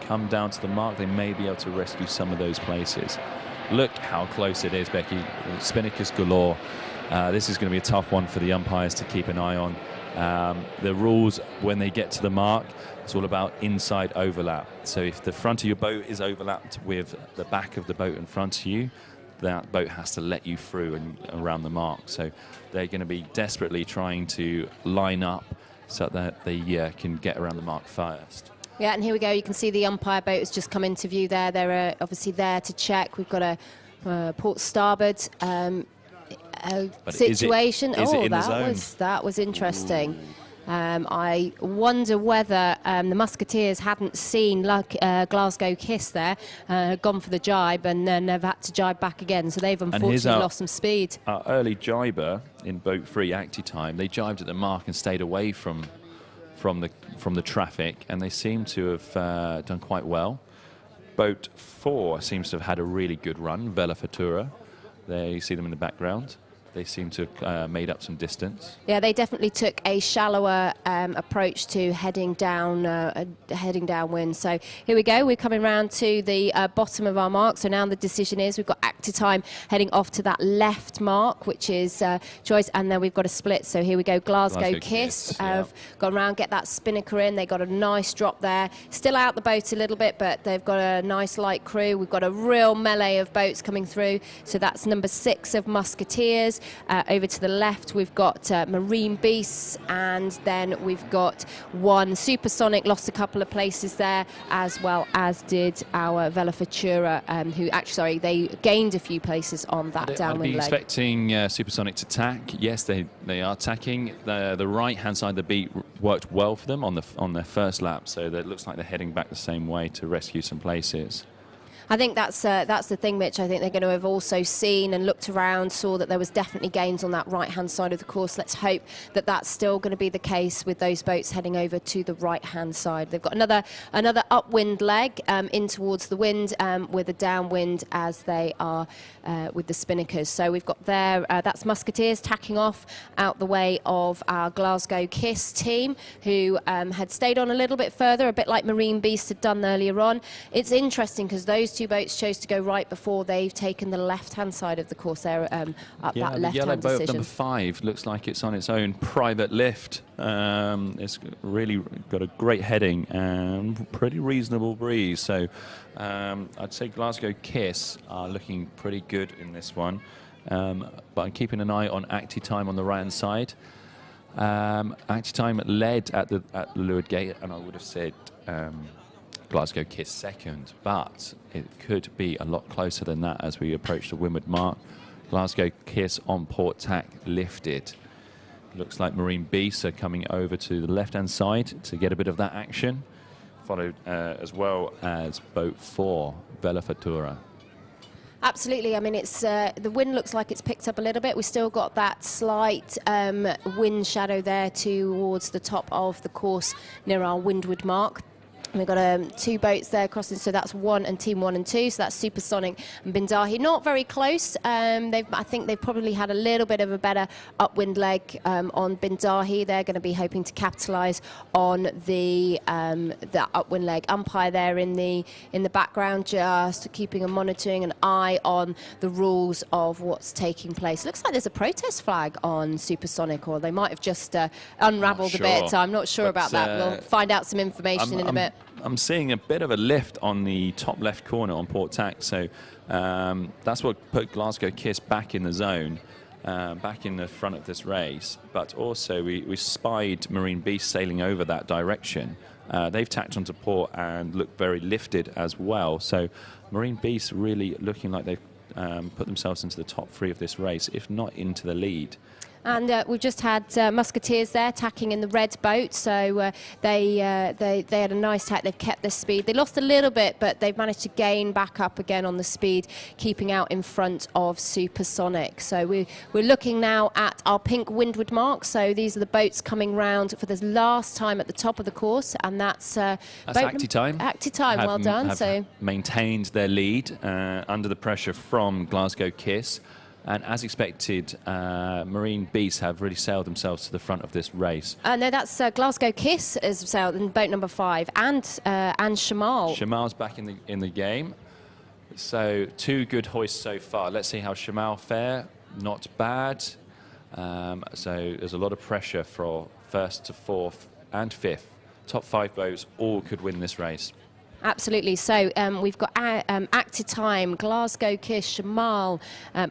come down to the mark, they may be able to rescue some of those places. Look how close it is, Becky. Spinnakers galore. This is going to be a tough one for the umpires to keep an eye on. The rules, when they get to the mark, it's all about inside overlap. So if the front of your boat is overlapped with the back of the boat in front of you, that boat has to let you through and around the mark. So they're going to be desperately trying to line up so that they can get around the mark first. Yeah, and here we go. You can see the umpire boat has just come into view there. They're obviously there to check. We've got a port starboard situation. That was interesting. I wonder whether the Musketeers hadn't seen Glasgow Kiss there, gone for the jibe, and then they've had to jibe back again. So they've unfortunately lost some speed. Our early jiber in boat 3, Actitime, they jibed at the mark and stayed away from the traffic, and they seem to have done quite well. Boat 4 seems to have had a really good run, Vela Futura. There you see them in the background. They seem to have made up some distance. Yeah, they definitely took a shallower approach to heading downwind. So here we go. We're coming round to the bottom of our mark. So now the decision is we've got Actitime heading off to that left mark, which is choice, and then we've got a split. So here we go. Glasgow Kiss have gone round, get that Spinnaker in. They got a nice drop there. Still out the boat a little bit, but they've got a nice light crew. We've got a real melee of boats coming through. So that's number 6 of Musketeers. Over to the left, we've got Marine Beasts, and then we've got one Supersonic, lost a couple of places there, as well as did our Vela Futura, who actually, they gained a few places on that downwind leg. I'd be expecting Supersonic to tack. Yes, they are tacking. The right-hand side of the beat worked well for them on their first lap, so it looks like they're heading back the same way to rescue some places. I think that's the thing, Mitch. I think they're going to have also seen and looked around, saw that there was definitely gains on that right-hand side of the course. Let's hope that that's still going to be the case with those boats heading over to the right-hand side. They've got another upwind leg in towards the wind with a downwind as they are with the Spinnakers. So we've got there, that's Musketeers tacking off out the way of our Glasgow Kiss team, who had stayed on a little bit further, a bit like Marine Beast had done earlier on. It's interesting because those two boats chose to go right before they've taken the left-hand side of the course there, up that left-hand decision. Yellow boat number 5 looks like it's on its own private lift. It's really got a great heading and pretty reasonable breeze. So I'd say Glasgow Kiss are looking pretty good in this one. But I'm keeping an eye on Actitime on the right-hand side. Actitime led at the leeward gate, and I would have said Glasgow Kiss second, but it could be a lot closer than that as we approach the windward mark. Glasgow Kiss on port tack lifted. Looks like Marine Beasts are coming over to the left-hand side to get a bit of that action, followed as well as boat 4, Vela Futura. Absolutely. I mean, it's the wind looks like it's picked up a little bit. We've still got that slight wind shadow there towards the top of the course near our windward mark. We've got 2 boats there crossing, so that's 1 and Team 1 and 2, so that's Supersonic and Bindahi. Not very close. I think they've probably had a little bit of a better upwind leg on Bindahi. They're going to be hoping to capitalise on the upwind leg. Umpire there in the background, just keeping and monitoring an eye on the rules of what's taking place. Looks like there's a protest flag on Supersonic, or they might have just unravelled a bit. So I'm not sure about that. We'll find out some information in a bit. I'm seeing a bit of a lift on the top left corner on port tack, so that's what put Glasgow Kiss back in the zone, back in the front of this race. But also we spied Marine Beast sailing over that direction. They've tacked onto port and look very lifted as well. So Marine Beast really looking like they've put themselves into the top 3 of this race, if not into the lead. And we've just had Musketeers there tacking in the red boat, so they had a nice tack. They've kept their speed. They lost a little bit, but they've managed to gain back up again on the speed, keeping out in front of Supersonic. So we're looking now at our pink windward mark. So these are the boats coming round for the last time at the top of the course, and that's Acti Time. Acti Time, well done. Have maintained their lead under the pressure from Glasgow Kiss. And as expected, Marine Beasts have really sailed themselves to the front of this race. No, that's Glasgow Kiss has sailed in boat number 5, and Shamal. Shamal's back in the game. So 2 good hoists so far. Let's see how Shamal fare. Not bad. So there's a lot of pressure for 1st to 4th and 5th. Top 5 boats all could win this race. Absolutely. So we've got Acti Time, Glasgow Kiss, Shamal,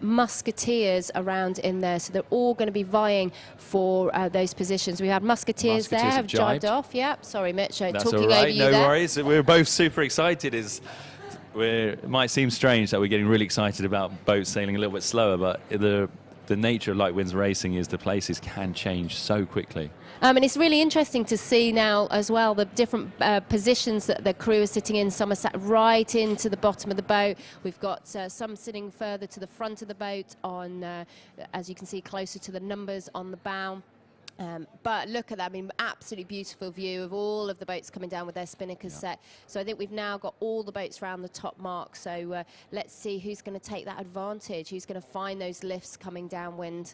Musketeers around in there. So they're all going to be vying for those positions. We had Musketeers there, have jibed off. Yep. Sorry, Mitch. That's talking all right. over you no there. worries. We're both super excited. It might seem strange that we're getting really excited about boats sailing a little bit slower, but the nature of light winds racing is the places can change so quickly. And it's really interesting to see now as well the different positions that the crew is sitting in. Some are sat right into the bottom of the boat. We've got some sitting further to the front of the boat on, as you can see, closer to the numbers on the bow. But look at that, I mean, absolutely beautiful view of all of the boats coming down with their Spinnakers set. So I think we've now got all the boats around the top mark. So let's see who's going to take that advantage, who's going to find those lifts coming downwind.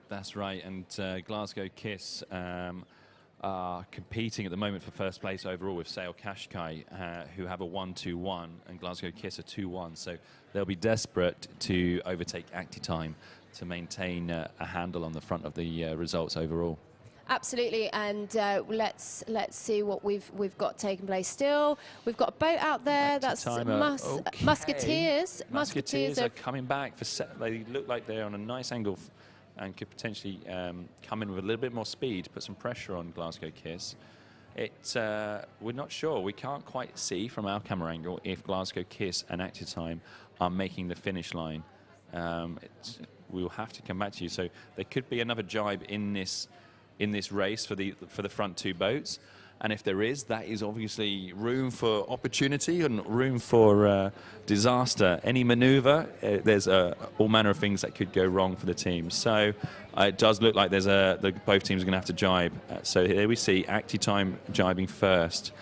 That's right, and Glasgow Kiss are competing at the moment for first place overall with Sail Qashqai, who have a 1-2-1, and Glasgow Kiss a 2-1. So they'll be desperate to overtake Acti Time to maintain a handle on the front of the results overall. Absolutely, and let's see what we've got taking place. Still, we've got a boat out there. That's Musketeers. Musketeers are coming back for they look like they're on a nice angle and could potentially come in with a little bit more speed, put some pressure on Glasgow Kiss. We're not sure. We can't quite see from our camera angle if Glasgow Kiss and Acti Time are making the finish line. We'll have to come back to you. So there could be another jibe in this race for the front 2 boats, and if there is, that is obviously room for opportunity and room for disaster. Any manoeuvre, there's all manner of things that could go wrong for the team. So it does look like there's both teams are going to have to jibe. So here we see Acti Time jibing first,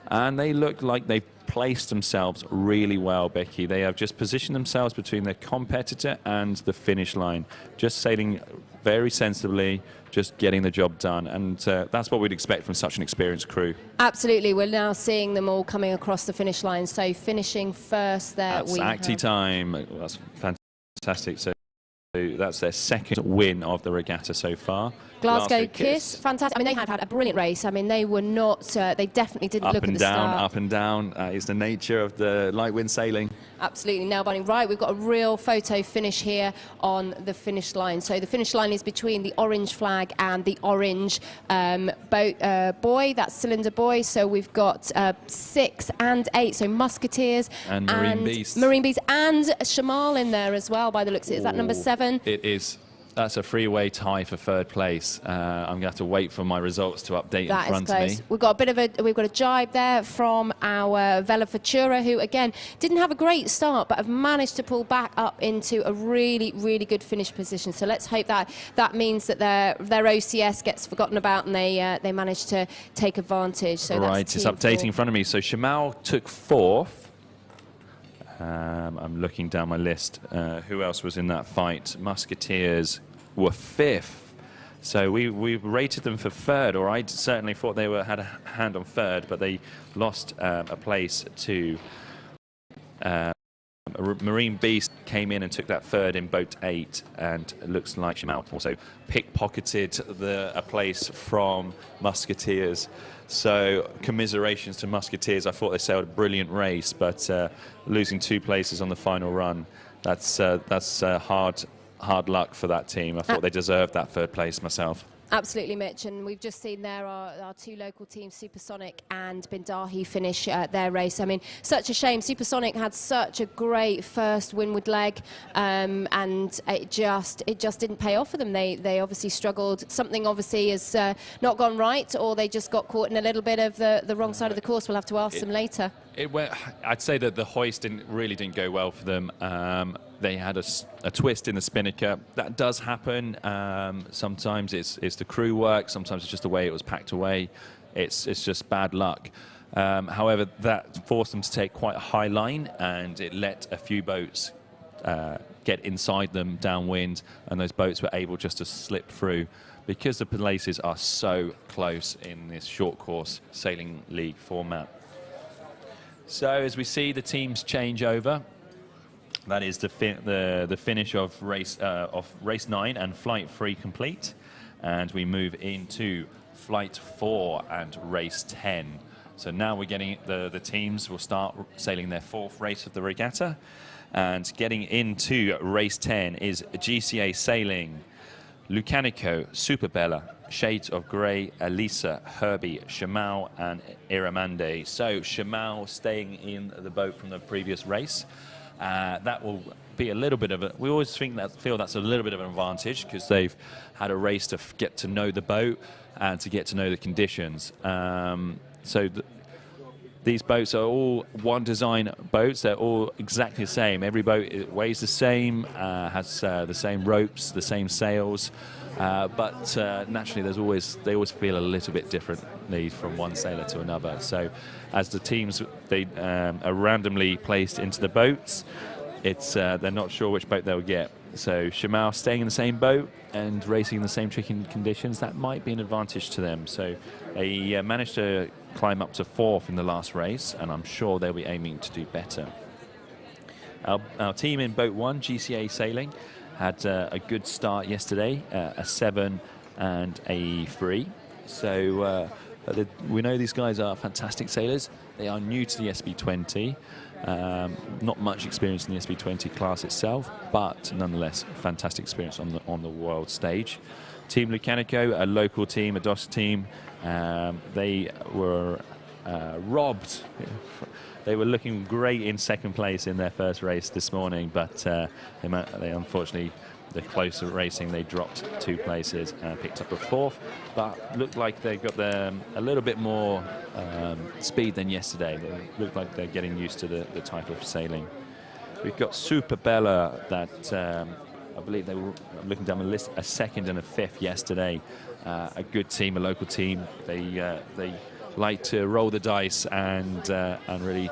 and they look like they've placed themselves really well, Becky. They have just positioned themselves between their competitor and the finish line, just sailing very sensibly, just getting the job done, and that's what we'd expect from such an experienced crew. Absolutely, we're now seeing them all coming across the finish line. So finishing first there, that's Acti Time. That's fantastic. So that's their 2nd win of the regatta so far. Glasgow Kiss, fantastic. I mean, they have had a brilliant race. I mean, they were not, they definitely didn't look at the start. Up and down is the nature of the light wind sailing. Absolutely, nail biting. Right, we've got a real photo finish here on the finish line. So the finish line is between the orange flag and the orange boat buoy, that's cylinder buoy. So we've got 6 and 8, so Musketeers and Marine Beast. Marine Beast and Shamal in there as well, by the looks of it. Is that number 7? It is. That's a three-way tie for third place. I'm going to have to wait for my results to update That in front is of close. me. We've got a jibe there from our Vela Futura, who again didn't have a great start, but have managed to pull back up into a really, really good finish position. So let's hope that means that their OCS gets forgotten about and they manage to take advantage. So Right, that's it's team updating 4. in front of me. So Shamal took 4th. I'm looking down my list. Who else was in that fight? Musketeers were 5th. So we rated them for 3rd, or I certainly thought they had a hand on 3rd, but they lost a place to Marine Beast. Came in and took that 3rd in boat 8, and it looks like Shamal also pickpocketed a place from Musketeers. So commiserations to Musketeers. I thought they sailed a brilliant race, but losing 2 places on the final run, that's hard luck for that team. I thought they deserved that 3rd place myself. Absolutely, Mitch, and we've just seen there our 2 local teams, Supersonic and Bindahi, finish their race. I mean, such a shame. Supersonic had such a great first windward leg, and it just didn't pay off for them. They obviously struggled. Something obviously has not gone right, or they just got caught in a little bit of the wrong side of the course. We'll have to ask them later. I'd say that the hoist really didn't go well for them. They had a twist in the Spinnaker. That does happen. Sometimes it's the crew work. Sometimes it's just the way it was packed away. It's just bad luck. However, that forced them to take quite a high line, and it let a few boats get inside them downwind, and those boats were able just to slip through because the places are so close in this short course sailing league format. So as we see the teams change over, that is the finish of race 9 and flight 3 complete, and we move into flight 4 and race 10. So now we're getting the teams will start sailing their 4th race of the regatta, and getting into race 10 is GCA Sailing, Lucanico, Superbella, Shades of Grey, Elisa, Herbie, Shamal, and Iramande. So Shamal staying in the boat from the previous race. That will be a little bit of a... We always feel that's a little bit of an advantage because they've had a race to get to know the boat and to get to know the conditions. These boats are all one design boats. They're all exactly the same. Every boat weighs the same, has the same ropes, the same sails. But naturally, they always feel a little bit differently from one sailor to another. So, as the teams are randomly placed into the boats, they're not sure which boat they'll get. So, Shamal staying in the same boat and racing in the same tricky conditions, that might be an advantage to them. So, they managed to climb up to 4th in the last race, and I'm sure they'll be aiming to do better. Our team in boat 1, GCA Sailing, had a good start yesterday, a 7 and a 3. So we know these guys are fantastic sailors. They are new to the SB20, not much experience in the SB20 class itself, but nonetheless, fantastic experience on the world stage. Team Lucanico, a local team, a dosc team, they were robbed. They were looking great in 2nd place in their first race this morning, but they unfortunately, the closer racing, they dropped 2 places and picked up a 4th, but looked like they got a little bit more speed than yesterday. They look like they're getting used to the type of sailing. We've got Superbella that I believe they were, looking down the list, a 2nd and a 5th yesterday. A good team, a local team. They like to roll the dice and really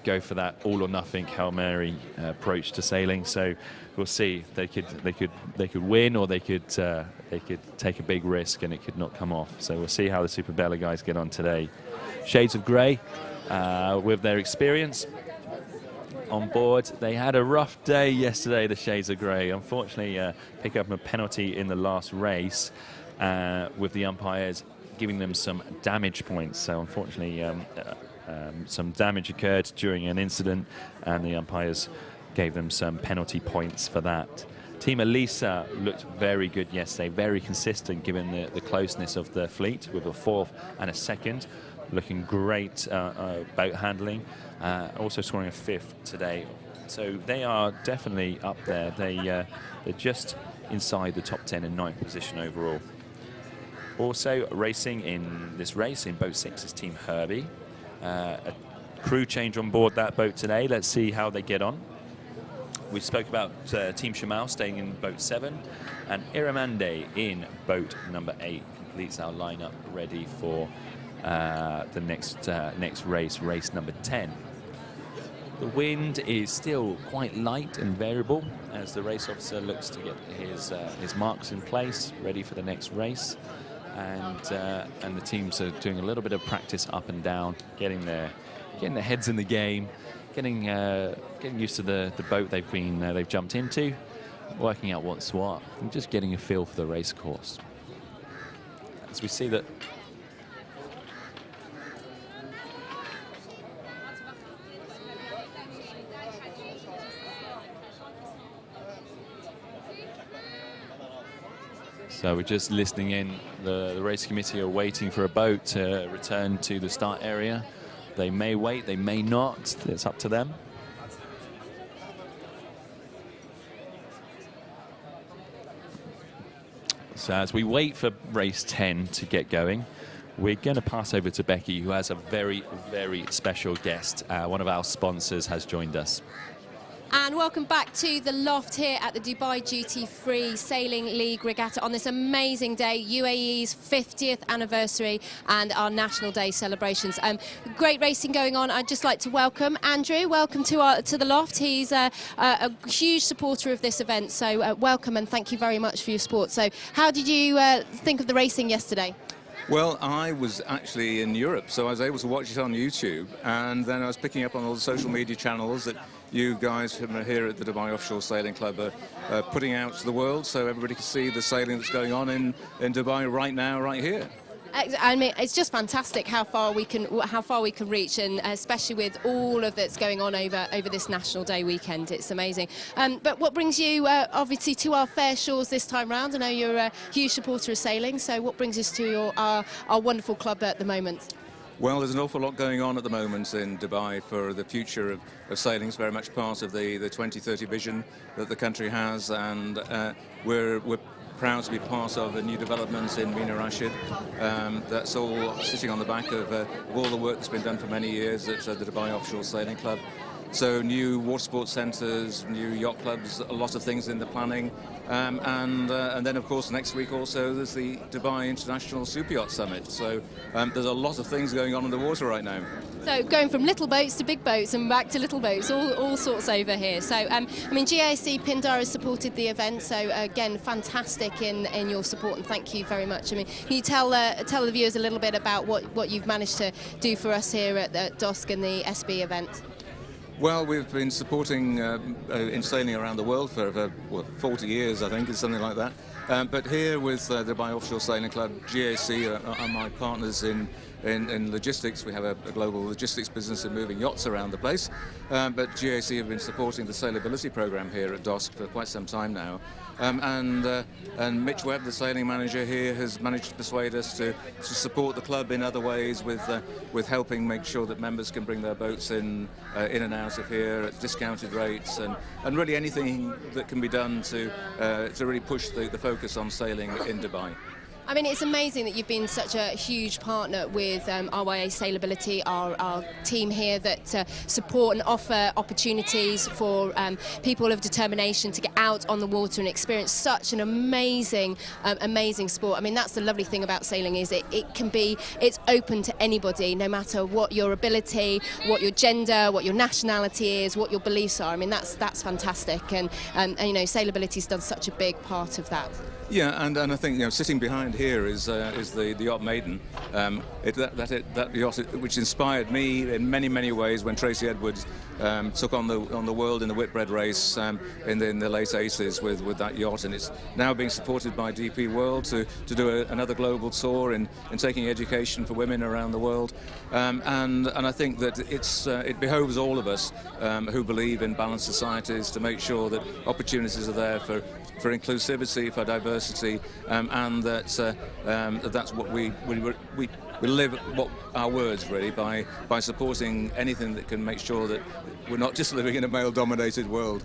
go for that all or nothing Hail Mary approach to sailing. So we'll see. They could win, or they could take a big risk and it could not come off. So we'll see how the Superbella guys get on today. Shades of Grey, with their experience on board, they had a rough day yesterday. The Shades of Grey, unfortunately, pick up a penalty in the last race, with the umpires giving them some damage points. So unfortunately, some damage occurred during an incident, and the umpires gave them some penalty points for that. Team Elisa looked very good yesterday, very consistent given the closeness of the fleet, with a 4th and a 2nd. Looking great boat handling, also scoring a 5th today. So they are definitely up there. They're just inside the top 10 and 9th position overall. Also racing in this race in boat 6 is Team Herbie. A crew change on board that boat today. Let's see how they get on. We spoke about Team Shamal staying in boat 7, and Iramande in boat number 8 completes our lineup ready for the next race, race number 10. The wind is still quite light and variable as the race officer looks to get his marks in place, ready for the next race. And the teams are doing a little bit of practice up and down, getting their heads in the game, getting used to the boat they've jumped into, working out what's what, and just getting a feel for the race course. As we see that. So we're just listening in. The race committee are waiting for a boat to return to the start area. They may wait, they may not. It's up to them. So as we wait for race 10 to get going, we're going to pass over to Becky, who has a very, very special guest. One of our sponsors has joined us. And welcome back to the loft here at the Dubai Duty Free Sailing League Regatta on this amazing day, UAE's 50th anniversary and our National Day celebrations. Great racing going on. I'd just like to welcome Andrew. Welcome to the loft. He's a huge supporter of this event, so welcome and thank you very much for your support. So how did you think of the racing yesterday? Well, I was actually in Europe, so I was able to watch it on YouTube, and then I was picking up on all the social media channels that you guys from here at the Dubai Offshore Sailing Club are putting out to the world, so everybody can see the sailing that's going on in Dubai right now, right here. I mean, it's just fantastic how far we can reach, and especially with all of that's going on over this National Day weekend. It's amazing. But what brings you obviously to our fair shores this time round? I know you're a huge supporter of sailing, so what brings us to our wonderful club at the moment? Well, there's an awful lot going on at the moment in Dubai for the future of sailing. It's very much part of the 2030 vision that the country has, and we're proud to be part of a new development in Mina Rashid. That's all sitting on the back of all the work that's been done for many years at the Dubai Offshore Sailing Club. So new water sports centres, new yacht clubs, a lot of things in the planning. And then, of course, next week also there's the Dubai International Super Yacht Summit. So there's a lot of things going on in the water right now. So going from little boats to big boats and back to little boats, all sorts over here. So, I mean, GAC Pindar has supported the event, so again, fantastic in your support, and thank you very much. I mean, can you tell the viewers a little bit about what you've managed to do for us here at the DOSC and the SB event? Well, we've been supporting in sailing around the world for 40 years, I think, it's something like that. But here with the Dubai Offshore Sailing Club, GAC are my partners in logistics. We have a global logistics business in moving yachts around the place. But GAC have been supporting the sailability program here at DOSC for quite some time now. And Mitch Webb, the sailing manager here, has managed to persuade us to support the club in other ways with helping make sure that members can bring their boats in and out of here at discounted rates, and really anything that can be done to really push the focus on sailing in Dubai. I mean, it's amazing that you've been such a huge partner with RYA Sailability, our team here that support and offer opportunities for people of determination to get out on the water and experience such an amazing sport. I mean, that's the lovely thing about sailing, is it's open to anybody, no matter what your ability, what your gender, what your nationality is, what your beliefs are. I mean, that's fantastic, and you know, Sailability's done such a big part of that. Yeah, and I think, you know, sitting behind here is the yacht Maiden, that yacht which inspired me in many ways when Tracy Edwards took on the world in the Whitbread race in the late 80s with that yacht, and it's now being supported by DP World to do another global tour in taking education for women around the world, and I think that it behoves all of us who believe in balanced societies to make sure that opportunities are there for inclusivity, for diversity, and that's what we live what our words really by supporting anything that can make sure that we're not just living in a male-dominated world.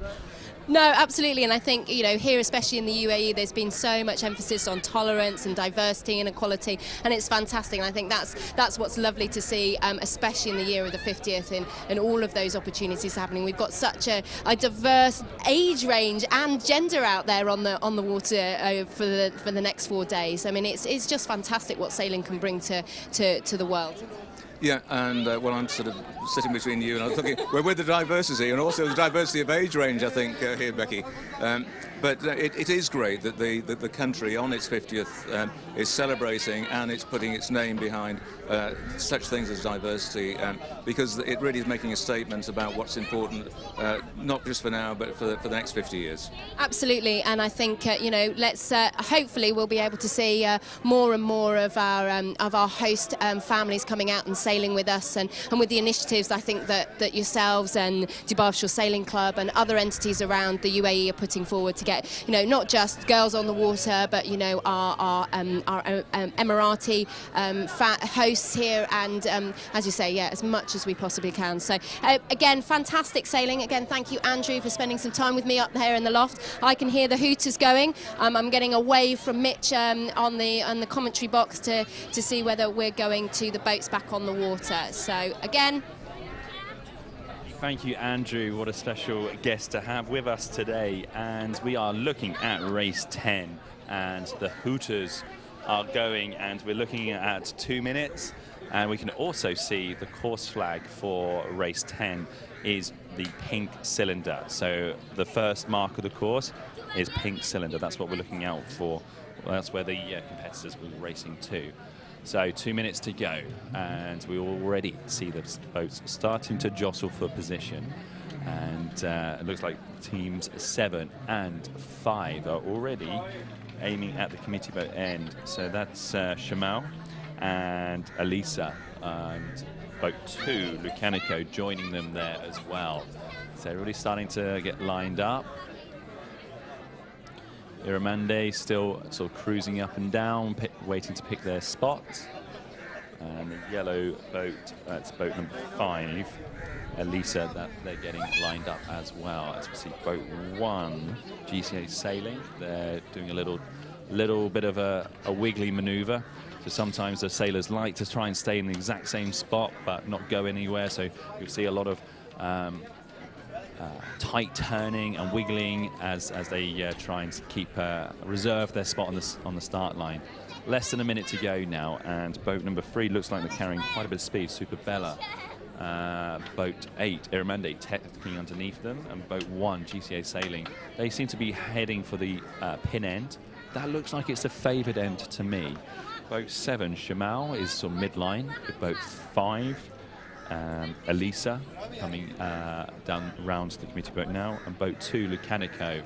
No, absolutely, and I think, you know, here, especially in the UAE, there's been so much emphasis on tolerance and diversity and equality, and it's fantastic. And I think that's what's lovely to see, especially in the year of the 50th, and all of those opportunities happening. We've got such a diverse age range and gender out there on the water for the next 4 days. I mean, it's just fantastic what sailing can bring to the world. Yeah, and well, I'm sort of sitting between you and I'm thinking, we're with the diversity and also the diversity of age range, I think, here, Becky. But it is great that the country on its 50th is celebrating and it's putting its name behind such things as diversity, because it really is making a statement about what's important, not just for now, but for the next 50 years. Absolutely, and I think you know, let's hopefully we'll be able to see more and more of our host families coming out and sailing with us, and with the initiatives I think that yourselves and Dubai Offshore Sailing Club and other entities around the UAE are putting forward to get, you know, not just girls on the water, but you know, our Emirati hosts here, and as you say, yeah, as much as we possibly can. So again, fantastic sailing. Again, thank you, Andrew, for spending some time with me up there in the loft. I can hear the hooters going. I'm getting a wave from Mitch on the commentary box to see whether we're going to the boats back on the water. So again, thank you, Andrew. What a special guest to have with us today. And we are looking at race 10, and the hooters are going, and we're looking at 2 minutes. And we can also see the course flag for race 10 is the pink cylinder. So the first mark of the course is pink cylinder. That's what we're looking out for. Well, that's where the competitors will be racing to. So 2 minutes to go, and we already see the boats starting to jostle for position. And it looks like teams 7 and 5 are already aiming at the committee boat end. So that's Shamal and Elisa, and boat 2, Lucanico, joining them there as well. So really starting to get lined up. Iramande still sort of cruising up and down, waiting to pick their spot. And the yellow boat, that's boat number 5, Elisa, that they're getting lined up as well. As we see boat 1, GCA Sailing, they're doing a little bit of a wiggly maneuver. So sometimes the sailors like to try and stay in the exact same spot but not go anywhere. So you'll see a lot of tight turning and wiggling as they try and keep reserve their spot on the start line. Less than a minute to go now, and boat number 3 looks like they're carrying quite a bit of speed. Super Bella, boat 8, Iramande, technically underneath them, and boat 1, GCA Sailing. They seem to be heading for the pin end. That looks like it's the favoured end to me. Boat 7, Shamal, is sort of midline. With boat 5, Elisa, coming down round the committee boat now, and boat 2, Lucanico.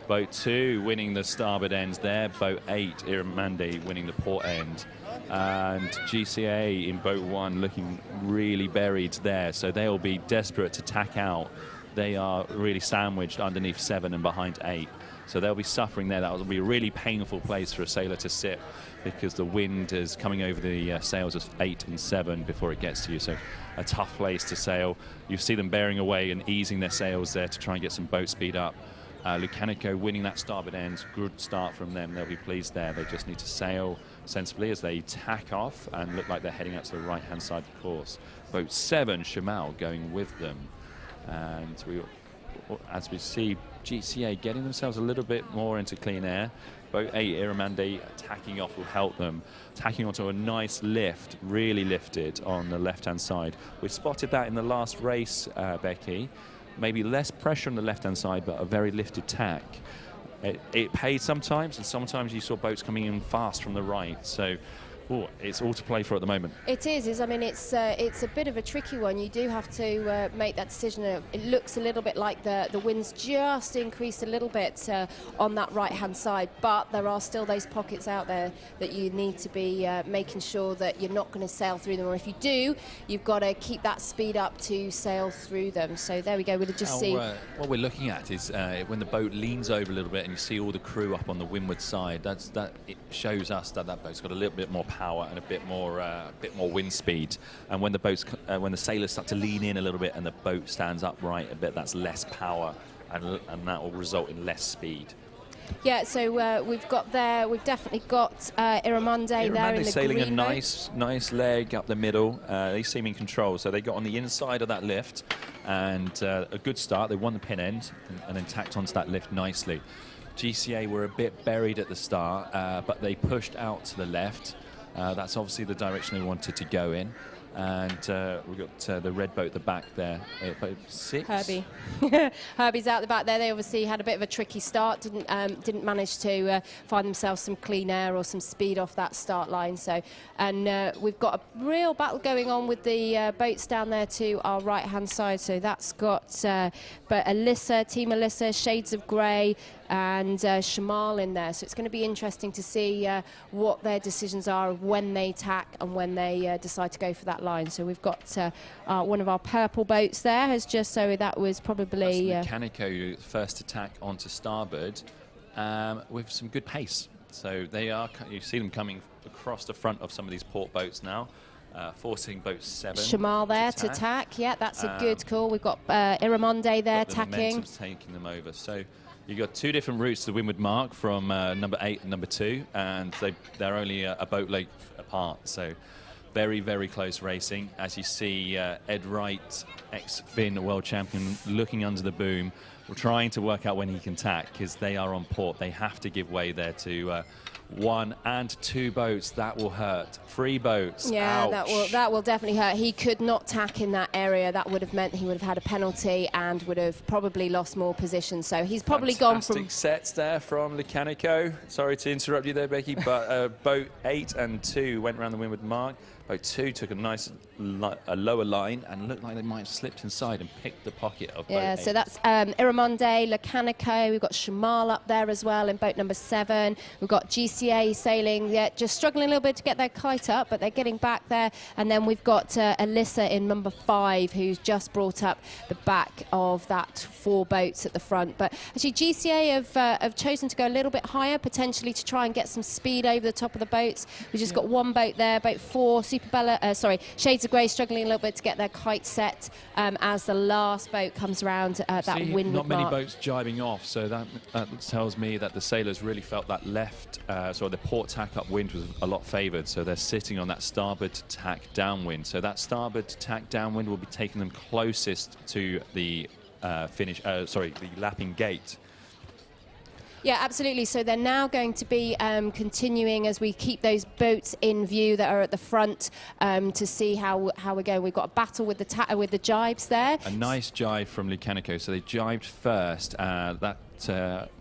Boat 2 winning the starboard ends there. Boat 8, Iramande, winning the port end. And GCA in boat 1 looking really buried there, so they'll be desperate to tack out. They are really sandwiched underneath 7 and behind 8. So they'll be suffering there. That will be a really painful place for a sailor to sit, because the wind is coming over the sails of 8 and 7 before it gets to you. So a tough place to sail. You see them bearing away and easing their sails there to try and get some boat speed up. Lucanico winning that starboard end. Good start from them. They'll be pleased there. They just need to sail sensibly as they tack off and look like they're heading out to the right-hand side of the course. Boat 7, Shamal, going with them. And as we see GCA getting themselves a little bit more into clean air. Boat 8, Iramande, tacking off will help them. Tacking onto a nice lift, really lifted on the left-hand side. We spotted that in the last race, Becky. Maybe less pressure on the left-hand side, but a very lifted tack. It paid sometimes, and sometimes you saw boats coming in fast from the right. So it's all to play for at the moment. It is. I mean, it's a bit of a tricky one. You do have to make that decision. It looks a little bit like the wind's just increased a little bit on that right-hand side, but there are still those pockets out there that you need to be making sure that you're not going to sail through them, or if you do, you've got to keep that speed up to sail through them. So there we go. We'll just see. What we're looking at is when the boat leans over a little bit and you see all the crew up on the windward side. It shows us that boat's got a little bit more power and a bit more wind speed. And when the sailors start to lean in a little bit and the boat stands upright a bit, that's less power and that will result in less speed. Yeah, so we've definitely got Iramonde there in the sailing green a boat. nice leg up the middle. They seem in control, so they got on the inside of that lift, and a good start. They won the pin end and then tacked onto that lift nicely. GCA were a bit buried at the start, but they pushed out to the left. That's obviously the direction they wanted to go in. And we've got the red boat at the back there, boat 6. Herbie. Herbie's out the back there. They obviously had a bit of a tricky start, didn't manage to find themselves some clean air or some speed off that start line. So, and we've got a real battle going on with the boats down there to our right-hand side. So that's got but Alyssa, Team Alyssa, Shades of Grey, and Shamal in there. So it's going to be interesting to see what their decisions are when they tack and when they decide to go for that line. So we've got one of our purple boats there has just, so that was probably... That's Mechanico, first attack onto starboard with some good pace. So they are, you see them coming across the front of some of these port boats now. Forcing boat 7. Shamal there to tack. Yeah, that's a good call. We've got Iramonde there the tacking. Momentum's taking them over. So you've got 2 different routes to the windward mark from number 8 and number 2, and they're only a boat length apart. So very, very close racing. As you see, Ed Wright, ex-Finn world champion, looking under the boom. We're trying to work out when he can tack, because they are on port. They have to give way there to 1 and 2 boats. That will hurt. 3 boats. Yeah, ouch. that will definitely hurt. He could not tack in that area. That would have meant he would have had a penalty and would have probably lost more position. So he's probably gone from... Fantastic sets there from Lecanico. Sorry to interrupt you there, Becky, but boat 8 and 2 went around the windward mark. Boat 2 took a nice lower line and looked like they might have slipped inside and picked the pocket of boat 8. So that's Iramonde, Lecanico. We've got Shamal up there as well in boat number 7. We've got GCA sailing, just struggling a little bit to get their kite up, but they're getting back there. And then we've got Alyssa in number 5, who's just brought up the back of that 4 boats at the front. But actually GCA have chosen to go a little bit higher, potentially to try and get some speed over the top of the boats. We've just got 1 boat there, boat 4, Shades of Grey struggling a little bit to get their kite set as the last boat comes around that windward not many mark. boats jibing off, so that tells me that the sailors really felt that left, the port tack upwind was a lot favoured, so they're sitting on that starboard tack downwind. So that starboard tack downwind will be taking them closest to the the lapping gate. Yeah, absolutely. So they're now going to be continuing as we keep those boats in view that are at the front to see how we're going. We've got a battle with the jibes there. A nice jibe from Lecanico. So they jibed first. That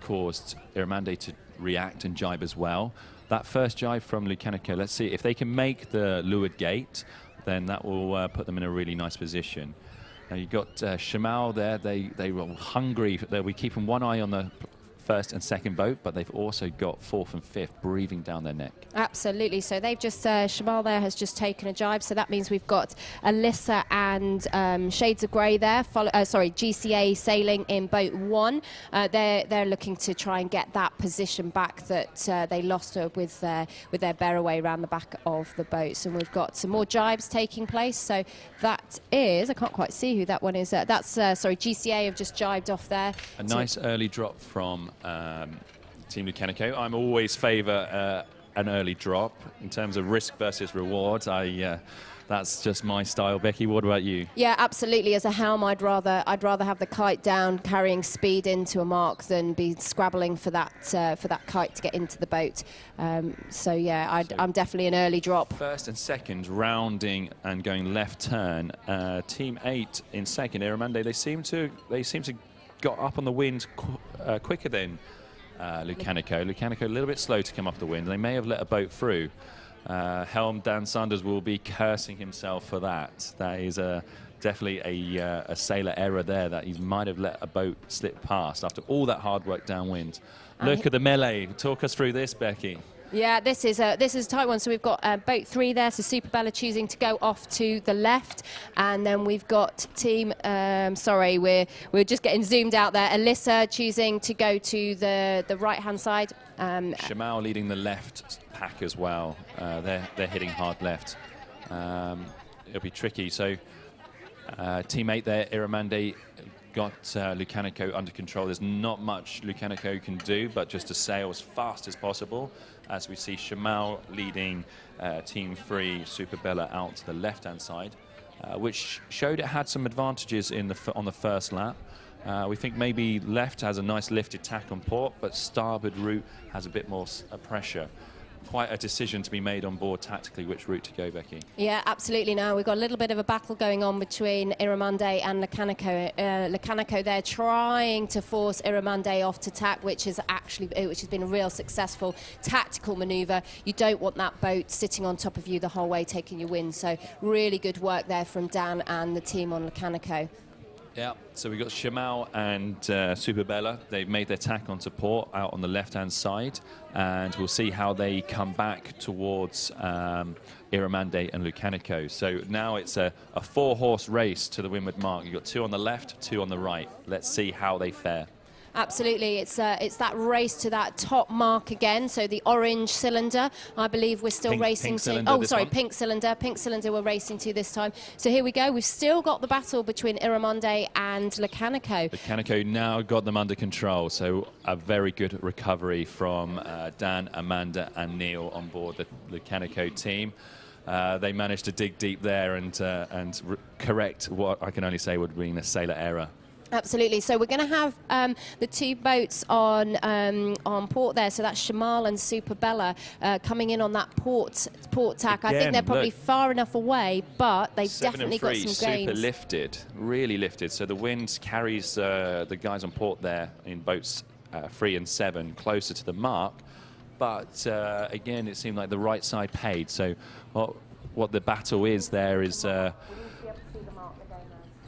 caused Iramonde to react and jibe as well. That first jibe from Lecanico, let's see if they can make the leeward gate, then that will put them in a really nice position. Now you've got Shamal there. They were hungry. They'll be keeping one eye on the first and second boat, but they've also got 4th and 5th breathing down their neck. Absolutely. So they've just Shamal there has just taken a jibe. So that means we've got Alyssa and Shades of Grey there. GCA sailing in boat 1. They're looking to try and get that position back that they lost with their bearaway around the back of the boats. And we've got some more jibes taking place. So that is, I can't quite see who that one is. That's GCA have just jibed off there. A nice early drop from Team Lecanico. I'm always favour an early drop in terms of risk versus reward. That's just my style. Becky, what about you? Yeah, absolutely. As a helm, I'd rather have the kite down, carrying speed into a mark, than be scrabbling for that kite to get into the boat. I'm definitely an early drop. First and second, rounding and going left turn. Team 8 in second. Iramonde, they seem to got up on the wind quicker than Lecanico. Lecanico a little bit slow to come up the wind. They may have let a boat through. Helm Dan Sanders will be cursing himself for that. That is definitely a sailor error there, that he might have let a boat slip past after all that hard work downwind. Look at the melee. Talk us through this, Becky. Yeah, this is a tight one. So we've got boat 3 there. So Super Bella choosing to go off to the left, and then we've got team. We're just getting zoomed out there. Alyssa choosing to go to the right-hand side. Shamal leading the left pack as well. They're hitting hard left. It'll be tricky. So team 8 there, Iramonde got Lucanico under control. There's not much Lucanico can do, but just to sail as fast as possible. As we see Shamal leading Team 3 Superbella out to the left-hand side, which showed it had some advantages on the first lap. We think maybe left has a nice lifted tack on port, but starboard route has a bit more pressure. Quite a decision to be made on board tactically which route to go, Becky. Yeah, absolutely. Now we've got a little bit of a battle going on between Iramonde and Lucanico. Lucanico, they're trying to force Iramonde off to tack, which has been a real successful tactical manoeuvre. You don't want that boat sitting on top of you the whole way, taking your wind. So really good work there from Dan and the team on Lucanico. Yeah, so we've got Shamal and Superbella. They've made their tack onto port out on the left-hand side, and we'll see how they come back towards Iramonde and Lucanico. So now it's a 4-horse race to the windward mark. You've got 2 on the left, 2 on the right. Let's see how they fare. Absolutely, it's that race to that top mark again. So the orange cylinder, I believe we're still racing to. Oh, sorry, pink cylinder we're racing to this time. So here we go. We've still got the battle between Iramonde and Lucanico. Lucanico now got them under control. So a very good recovery from Dan, Amanda, and Neil on board the Lucanico team. They managed to dig deep there and correct what I can only say would be a sailor error. Absolutely. So we're going to have the 2 boats on port there. So that's Shamal and Superbella coming in on that port tack. Again, I think they're probably far enough away, but they've 7 definitely and 3, got some gains. super lifted, really lifted. So the wind carries the guys on port there in boats 3 and 7 closer to the mark. But again, it seemed like the right side paid. So what the battle is there is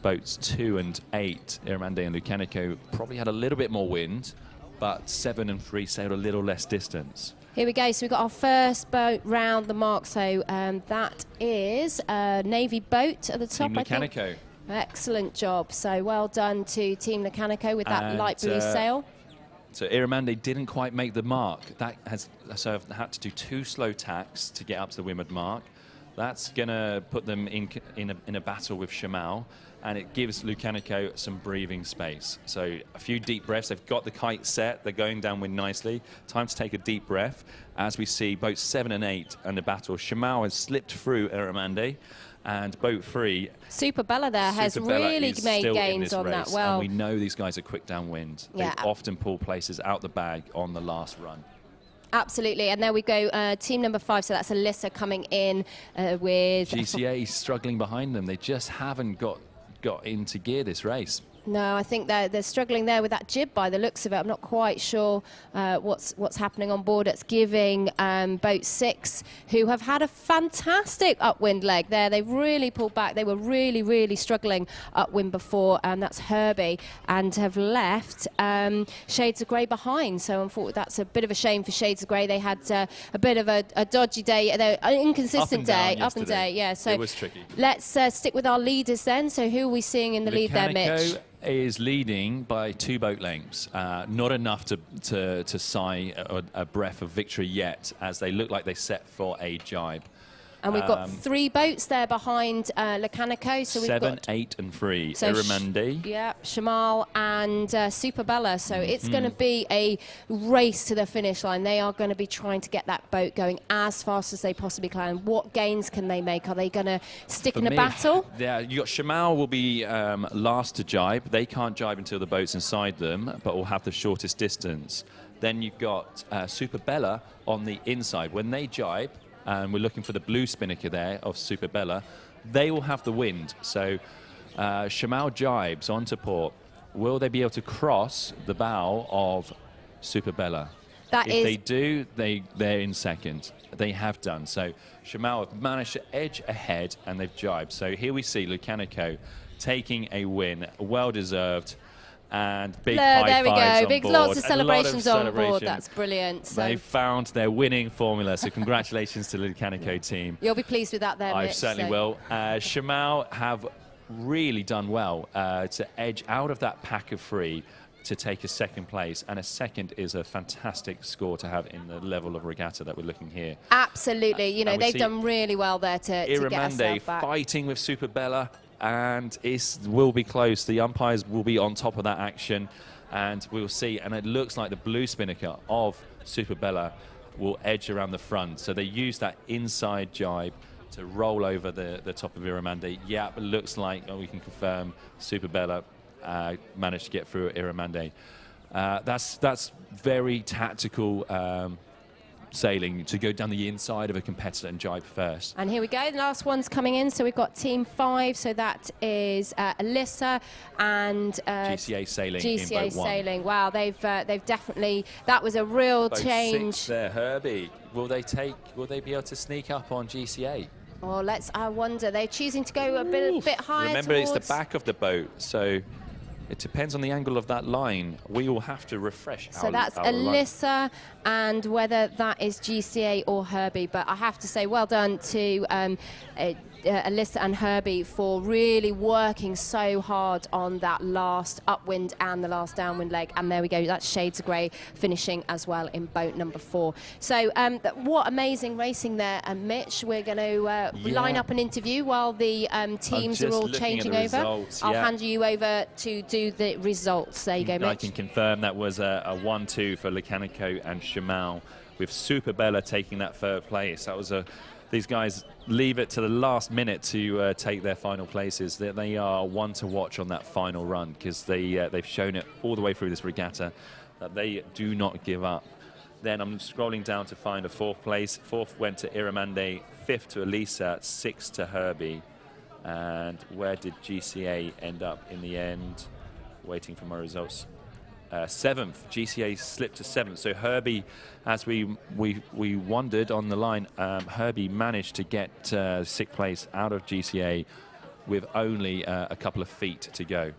boats 2 and 8, Iramonde and Lucanico, probably had a little bit more wind, but 7 and 3 sailed a little less distance. Here we go. So we've got our first boat round the mark. So that is a Navy boat at the top, Team Lucanico. I think. Excellent job. So well done to Team Lucanico with that light blue sail. So Iramonde didn't quite make the mark. So I've had to do 2 slow tacks to get up to the windward mark. That's going to put them in a battle with Shamal, and it gives Lucanico some breathing space. So a few deep breaths. They've got the kite set. They're going downwind nicely. Time to take a deep breath as we see boats 7 and 8 under battle. Shamal has slipped through Iramonde, and boat 3. Superbella there has really made gains on that. Well, and we know these guys are quick downwind. Yeah. They often pull places out the bag on the last run. Absolutely, and there we go, team number 5, so that's Alyssa coming in with... GCA struggling behind them. They just haven't got into gear this race. No, I think they're struggling there with that jib by the looks of it. I'm not quite sure what's happening on board. It's giving boat 6, who have had a fantastic upwind leg there. They've really pulled back. They were really, really struggling upwind before, and that's Herbie, and have left Shades of Grey behind. So unfortunately, that's a bit of a shame for Shades of Grey. They had a bit of a dodgy day, an inconsistent day. Up and down, yeah. So it was tricky. Let's stick with our leaders then. So who are we seeing in the lead there, Mitch? Is leading by 2 boat lengths, not enough to sigh a breath of victory yet, as they look like they set for a jibe. And we've got 3 boats there behind Lucanico. So we've 7, got 8 and 3. So Iramonde. Yeah, Shamal and Superbella. So it's going to be a race to the finish line. They are going to be trying to get that boat going as fast as they possibly can. What gains can they make? Are they going to stick in a battle? Yeah, you got Shamal will be last to jibe. They can't jibe until the boat's inside them, but will have the shortest distance. Then you've got Superbella on the inside. When they jibe, and we're looking for the blue Spinnaker there of Superbella, they will have the wind. So Shamal jibes onto port. Will they be able to cross the bow of Superbella? If they do, they're in second. They have done. So Shamal have managed to edge ahead, and they've jibed. So here we see Lucanico taking a win, well-deserved. And big high there we fives go. on Big board. lots of celebrations on board. Celebration. That's brilliant. So They found their winning formula. So congratulations to the Lucanico team. you'll be pleased with that there, I Mitch, certainly will. Shamal have really done well to edge out of that pack of 3 to take a second place, and a second is a fantastic score to have in the level of regatta that we're looking here. Absolutely. You know, they've done really well there to get ourselves back. Fighting with Superbella. and it will be close. The umpires will be on top of that action, and we'll see. And it looks like the blue Spinnaker of Super Bella will edge around the front. So they use that inside jibe to roll over the top of Irramande. Yeah, it looks like, we can confirm, Super Bella managed to get through Irramande. That's very tactical sailing, to go down the inside of a competitor and jibe first. And here we go, the last one's coming in. So we've got Team 5, so that is Alyssa and GCA Sailing GCA in boat 1. Sailing. Wow, they've definitely, that was a real Boat change. 6 there, Herbie. Will they be able to sneak up on GCA? Oh, I wonder, they're choosing to go a bit higher. Remember, towards... it's the back of the boat, so it depends on the angle of that line. We will have to refresh So our that's our Alyssa, line. and whether that is GCA or Herbie. But I have to say, well done to Alyssa and Herbie for really working so hard on that last upwind and the last downwind leg. And there we go, that's shades of grey finishing as well in boat number 4. So what amazing racing there, Mitch. We're going to line up an interview while the teams are all changing over. Results, I'll hand you over to do the results. There you go, Mitch. I can confirm that was a 1-2 for Lecanico and Shamal, with Super Bella taking that 3rd place. That was these guys leave it to the last minute to take their final places. They are one to watch on that final run, because they've shown it all the way through this regatta that they do not give up. Then I'm scrolling down to find a 4th place. 4th went to Irramande, 5th to Elisa, 6th to Herbie. And where did GCA end up in the end? Waiting for my results. 7th, GCA slipped to 7th. So Herbie, as we wondered on the line, Herbie managed to get 6th place out of GCA with only a couple of feet to go.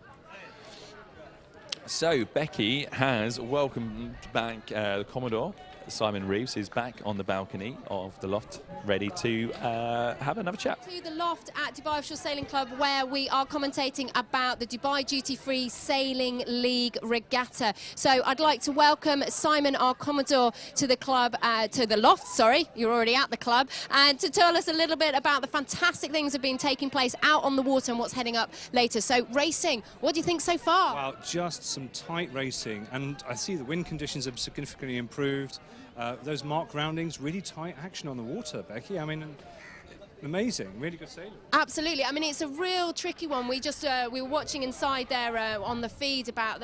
So Becky has welcomed back the Commodore. Simon Reeves is back on the balcony of the loft, ready to have another chat. To the loft at Dubai Offshore Sailing Club, where we are commentating about the Dubai Duty Free Sailing League Regatta. So I'd like to welcome Simon, our Commodore, to the club, to the loft, sorry, you're already at the club, and to tell us a little bit about the fantastic things that have been taking place out on the water and what's heading up later. So racing, what do you think so far? Well, just some tight racing, and I see the wind conditions have significantly improved. Those mark roundings, really tight action on the water, Becky. I mean, amazing, really good sailing. Absolutely. I mean, it's a real tricky one. We were watching inside there on the feed about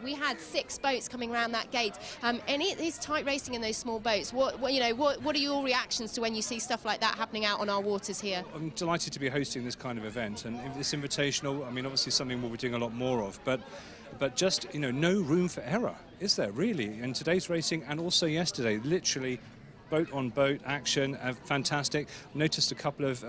we had 6 boats coming around that gate, and it is tight racing in those small boats. What are your reactions to when you see stuff like that happening out on our waters here? I'm delighted to be hosting this kind of event, and this invitational, I mean, obviously something we'll be doing a lot more of, but just, no room for error, is there, really, in today's racing and also yesterday? Literally boat-on-boat action, fantastic. Noticed a couple of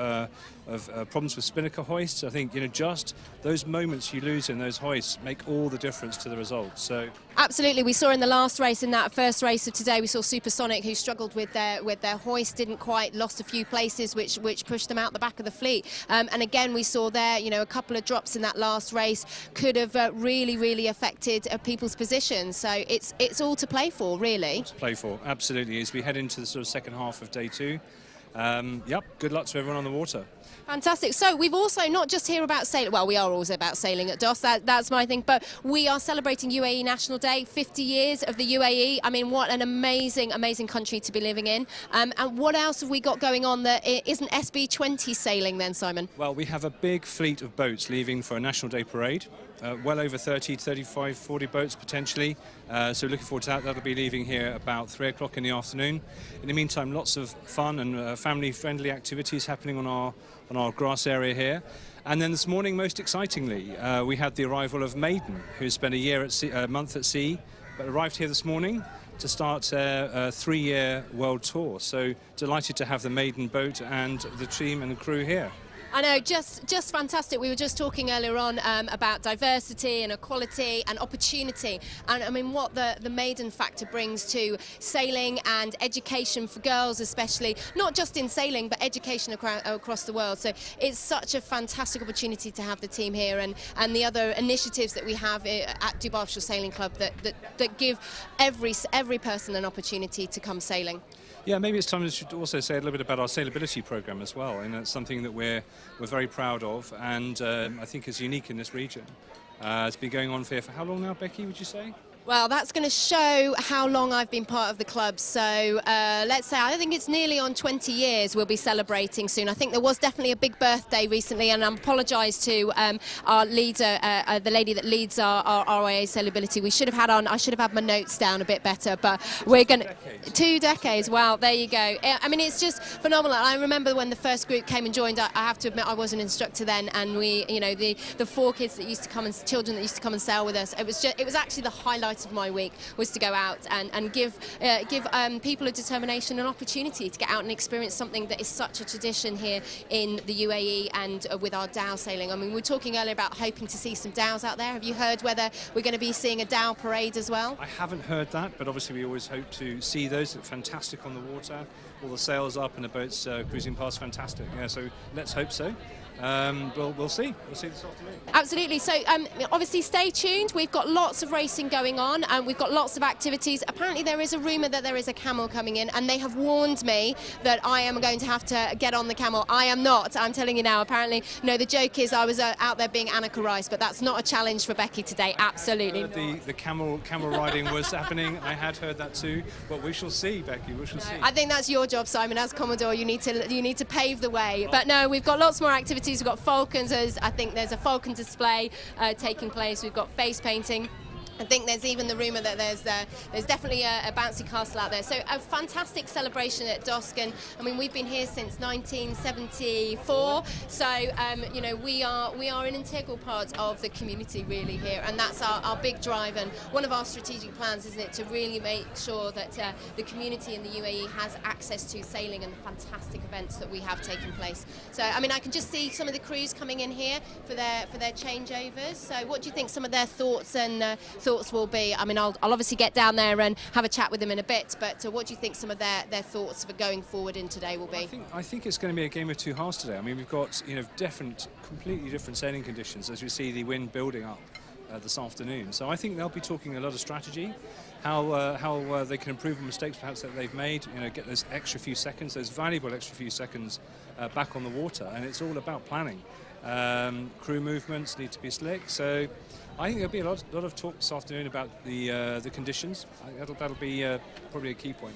problems with Spinnaker hoists. I think, just those moments you lose in those hoists make all the difference to the results. So absolutely, we saw in the last race, in that first race of today, we saw Supersonic, who struggled with their hoist, didn't quite, lost a few places, which pushed them out the back of the fleet. And again, we saw there, a couple of drops in that last race could have really affected people's positions. So it's all to play for, really. All to play for, absolutely. As we head into the sort of second half of day 2, yep, good luck to everyone on the water. Fantastic. So we've also not just here about sailing, well, we are also about sailing at DOS, that's my thing, but we are celebrating UAE National Day, 50 years of the UAE. I mean, what an amazing country to be living in. And what else have we got going on that isn't SB20 sailing then, Simon? Well, we have a big fleet of boats leaving for a National Day parade. Well over 30, 35, 40 boats potentially. So looking forward to that. That'll be leaving here about 3 o'clock in the afternoon. In the meantime, lots of fun and family-friendly activities happening on our grass area here. And then this morning, most excitingly, we had the arrival of Maiden, who spent a month at sea, but arrived here this morning to start a 3-year world tour. So delighted to have the Maiden boat and the team and the crew here. I know, just fantastic. We were just talking earlier on about diversity and equality and opportunity, and I mean what the Maiden factor brings to sailing and education for girls, especially, not just in sailing but education across the world. So it's such a fantastic opportunity to have the team here and the other initiatives that we have at Dubai Offshore Sailing Club that give every person an opportunity to come sailing. Yeah, maybe it's time we should also say a little bit about our sailability program as well, and it's something that we're very proud of, and I think is unique in this region. It's been going on for how long now, Becky, would you say? Well, that's going to show how long I've been part of the club. So let's say, I think it's nearly on 20 years we'll be celebrating soon. I think there was definitely a big birthday recently, and I apologise to our leader, the lady that leads our RIA sailability. I should have had my notes down a bit better, but we're going to... 2 decades, wow, there you go. I mean, it's just phenomenal. I remember when the first group came and joined, I have to admit I was an instructor then, and we, you know, the 4 kids that used to come and, children that used to come and sail with us, it was actually the highlight of my week, was to go out and give people of determination an opportunity to get out and experience something that is such a tradition here in the UAE and with our dhow sailing. I mean, we were talking earlier about hoping to see some dhows out there. Have you heard whether we're going to be seeing a dhow parade as well? I haven't heard that, but obviously we always hope to see those. They're fantastic on the water, all the sails up and the boats cruising past, fantastic. Yeah, so let's hope so. We'll see. We'll see this afternoon. Absolutely. So obviously stay tuned. We've got lots of racing going on and we've got lots of activities. Apparently there is a rumour that there is a camel coming in, and they have warned me that I am going to have to get on the camel. I am not. I'm telling you now. Apparently, no, the joke is I was out there being Annika Rice, but that's not a challenge for Becky today. Absolutely not. The camel riding was happening. I had heard that too. But we shall see, Becky. We shall see. I think that's your job, Simon, as Commodore. You need to pave the way. But no, we've got lots more activities. We've got falcons. I think there's a falcon display taking place. We've got face painting. I think there's even the rumour that there's definitely a bouncy castle out there. So a fantastic celebration at dosc, and I mean we've been here since 1974. So you know, we are an integral part of the community really here, and that's our big drive and one of our strategic plans, isn't it, to really make sure that the community in the UAE has access to sailing and the fantastic events that we have taking place. So I mean, I can just see some of the crews coming in here for their changeovers. So what do you think some of their thoughts will be? I mean, I'll obviously get down there and have a chat with them in a bit, but what do you think some of their thoughts for going forward in today will be? I think it's going to be a game of two halves today. I mean, we've got, you know, completely different sailing conditions as we see the wind building up this afternoon. So I think they'll be talking a lot of strategy, how they can improve on mistakes perhaps that they've made, you know, get those extra few seconds, those valuable extra few seconds back on the water, and it's all about planning. Crew movements need to be slick, so I think there'll be a lot of talk this afternoon about the conditions. That'll be probably a key point.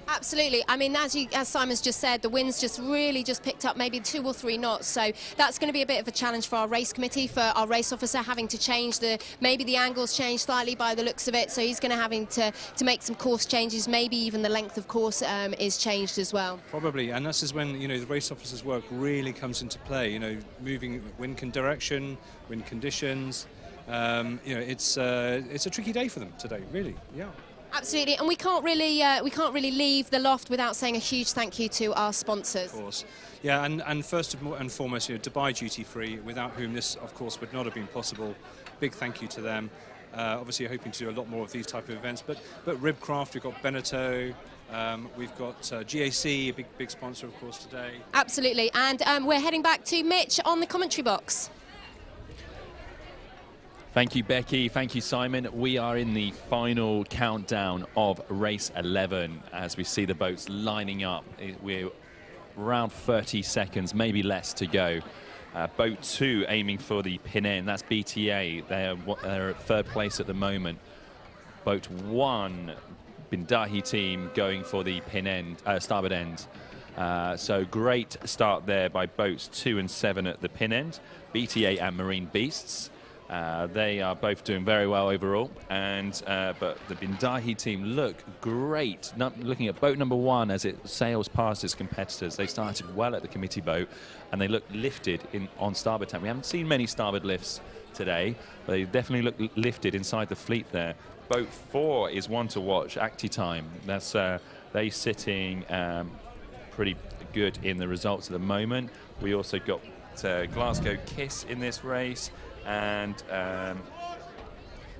Absolutely. I mean, as Simon's just said, the wind's really picked up maybe 2 or 3 knots. So that's going to be a bit of a challenge for our race committee, for our race officer, having to change maybe the angles change slightly by the looks of it. So he's going to having to make some course changes. Maybe even the length of course is changed as well. Probably, and this is when, you know, the race officer's work really comes into play. You know, moving wind direction, wind conditions. You know, it's a tricky day for them today, really. Yeah. Absolutely, and we can't really leave the loft without saying a huge thank you to our sponsors. Of course, yeah, and first and foremost, you know, Dubai Duty Free, without whom this, of course, would not have been possible. Big thank you to them. Obviously, hoping to do a lot more of these type of events. But Ribcraft, we've got Beneteau, we've got GAC, a big sponsor, of course, today. Absolutely, and we're heading back to Mitch on the commentary box. Thank you, Becky. Thank you, Simon. We are in the final countdown of race 11 as we see the boats lining up. We're around 30 seconds, maybe less to go. Boat 2 aiming for the pin end. That's BTA. They're at 3rd place at the moment. Boat 1, Bindahi team, going for the pin end, starboard end. So great start there by boats 2 and 7 at the pin end. BTA and Marine Beasts. They are both doing very well overall, and but the Bindahi team look great. Looking at boat number 1 as it sails past its competitors, they started well at the committee boat, and they look lifted on starboard time. We haven't seen many starboard lifts today, but they definitely look lifted inside the fleet there. Boat 4 is one to watch. Acti Time. That's they sitting pretty good in the results at the moment. We also got Glasgow Kiss in this race. And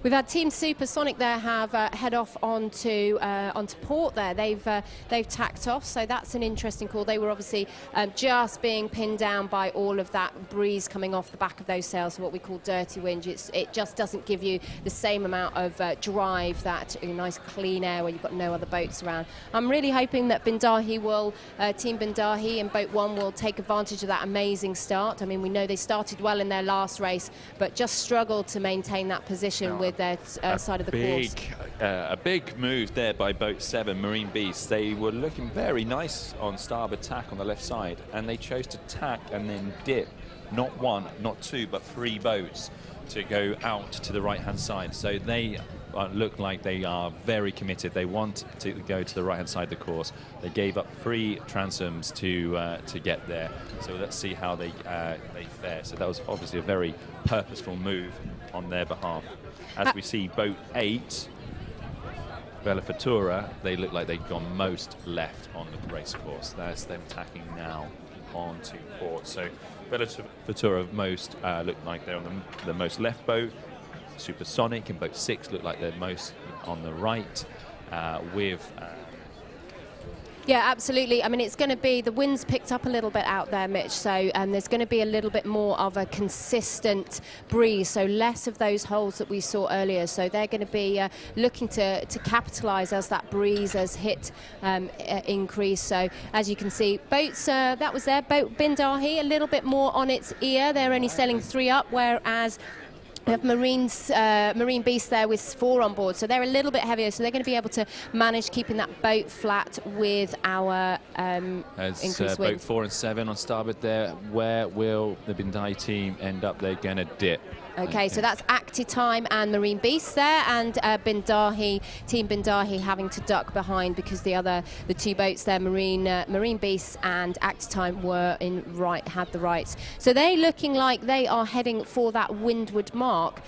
We've had Team Supersonic there have head off onto port there. They've tacked off, so that's an interesting call. They were obviously just being pinned down by all of that breeze coming off the back of those sails, so what we call dirty wind. It just doesn't give you the same amount of drive, that nice clean air where you've got no other boats around. I'm really hoping that Bindahi will, Team Bindahi in Boat 1 will take advantage of that amazing start. I mean, we know they started well in their last race, but just struggled to maintain that position with their side of the course. A big move there by Boat 7, Marine Beast. They were looking very nice on starboard tack on the left side, and they chose to tack and then dip, not one, not two, but 3 boats to go out to the right-hand side. So they look like they are very committed. They want to go to the right-hand side of the course. They gave up 3 transoms to get there. So let's see how they fare. So that was obviously a very purposeful move on their behalf. As we see Boat 8, Vela Futura, they look like they've gone most left on the race course. That's them tacking now onto port. So Vela Futura most look like they're on the most left boat. Supersonic and Boat 6 look like they're most on the right with... Yeah, absolutely. I mean, it's going to be, the wind's picked up a little bit out there, Mitch, so there's going to be a little bit more of a consistent breeze, so less of those holes that we saw earlier. So they're going to be looking to capitalise as that breeze has hit increase. So as you can see, boats, that was their Boat Bindahi, a little bit more on its ear. They're only sailing 3 up, whereas we have Marine Beast there with 4 on board, so they're a little bit heavier, so they're going to be able to manage keeping that boat flat with our increased wind. Boat 4 and 7 on starboard there. Where will the Bindahi team end up? They're going to dip. Okay, so that's Active Time and Marine Beast there, and Bindahi, Team Bindahi having to duck behind because the 2 boats there, Marine Beast and Active Time, were had the rights. So they looking like they are heading for that windward mark,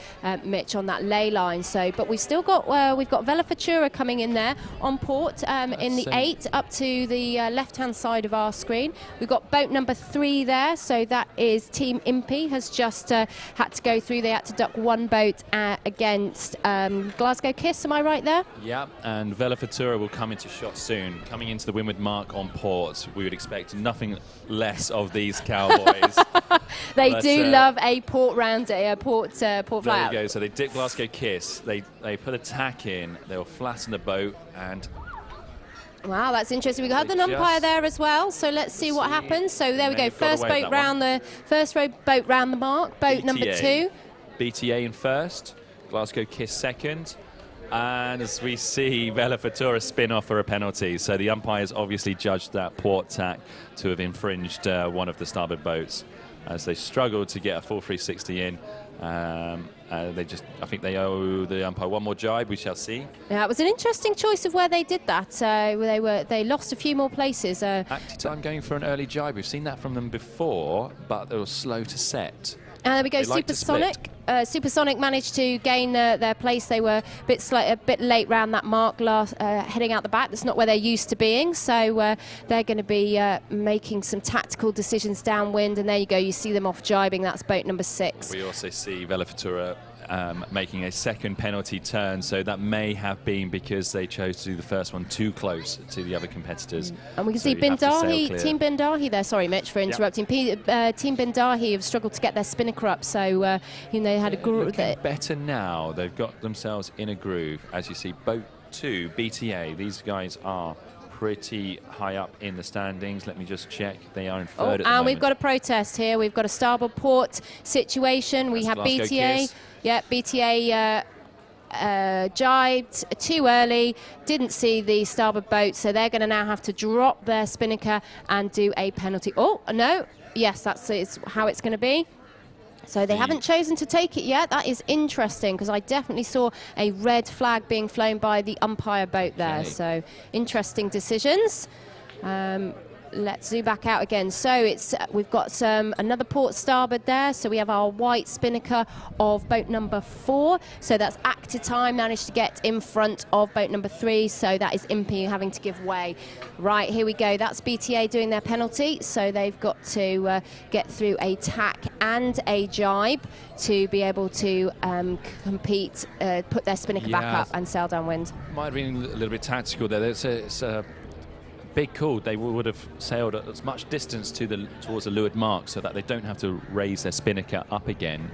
Mitch, on that ley line. So, but we've still got we've got Vela Futura coming in there on port in the 8 up to the left-hand side of our screen. We've got boat number 3 there, so that is Team Impy has just had to go through. They had to duck 1 boat against Glasgow Kiss, am I right there? Yeah, and Vela Futura will come into shot soon. Coming into the windward mark on port, we would expect nothing less of these cowboys. They do love a port round, a port fly. There you go, so they dip Glasgow Kiss, they put a tack in, they'll flatten the boat, and... Wow, that's interesting. We got an umpire there as well, so let's see what happens. So there we go, first boat round the mark, boat number 2. BTA in first, Glasgow Kiss second, and as we see Vela Futura spin off for a penalty. So the umpires obviously judged that port tack to have infringed one of the starboard boats as they struggled to get a full 360 in. I think they owe the umpire 1 more jibe. We shall see. Yeah, it was an interesting choice of where they did that. They lost a few more places. Active Time going for an early jibe. We've seen that from them before, but they were slow to set. There we go, Supersonic. Supersonic managed to gain their place. They were a bit late round that mark, heading out the back. That's not where they're used to being. So they're going to be making some tactical decisions downwind. And there you go, you see them off jibing. That's boat number 6. We also see Vela Futura making a second penalty turn, so that may have been because they chose to do the first one too close to the other competitors. And we can see Bindahi, Team Bindahi there. Sorry, Mitch, for interrupting. Team Bindahi have struggled to get their Spinnaker up, so they had a groove. Better now. They've got themselves in a groove. As you see, boat 2, BTA. These guys are pretty high up in the standings. Let me just check. They are in third at the moment. We've got a protest here. We've got a starboard port situation. We have Glasgow BTA. Kiss. Yeah, BTA jibed too early, didn't see the starboard boat, so they're going to now have to drop their Spinnaker and do a penalty. Oh, no. Yes, that's how it's going to be. So they haven't chosen to take it yet. That is interesting because I definitely saw a red flag being flown by the umpire boat there. Okay. So interesting decisions. let's zoom back out again. So it's we've got another port starboard there. So we have our white Spinnaker of boat number 4. So that's active time, managed to get in front of boat number 3. So that is Impey having to give way. Right, here we go. That's BTA doing their penalty. So they've got to get through a tack and a jibe to be able to compete, put their Spinnaker back up and sail downwind. Might have been a little bit tactical there. It's a big call. They would have sailed at as much distance towards the leeward mark so that they don't have to raise their Spinnaker up again.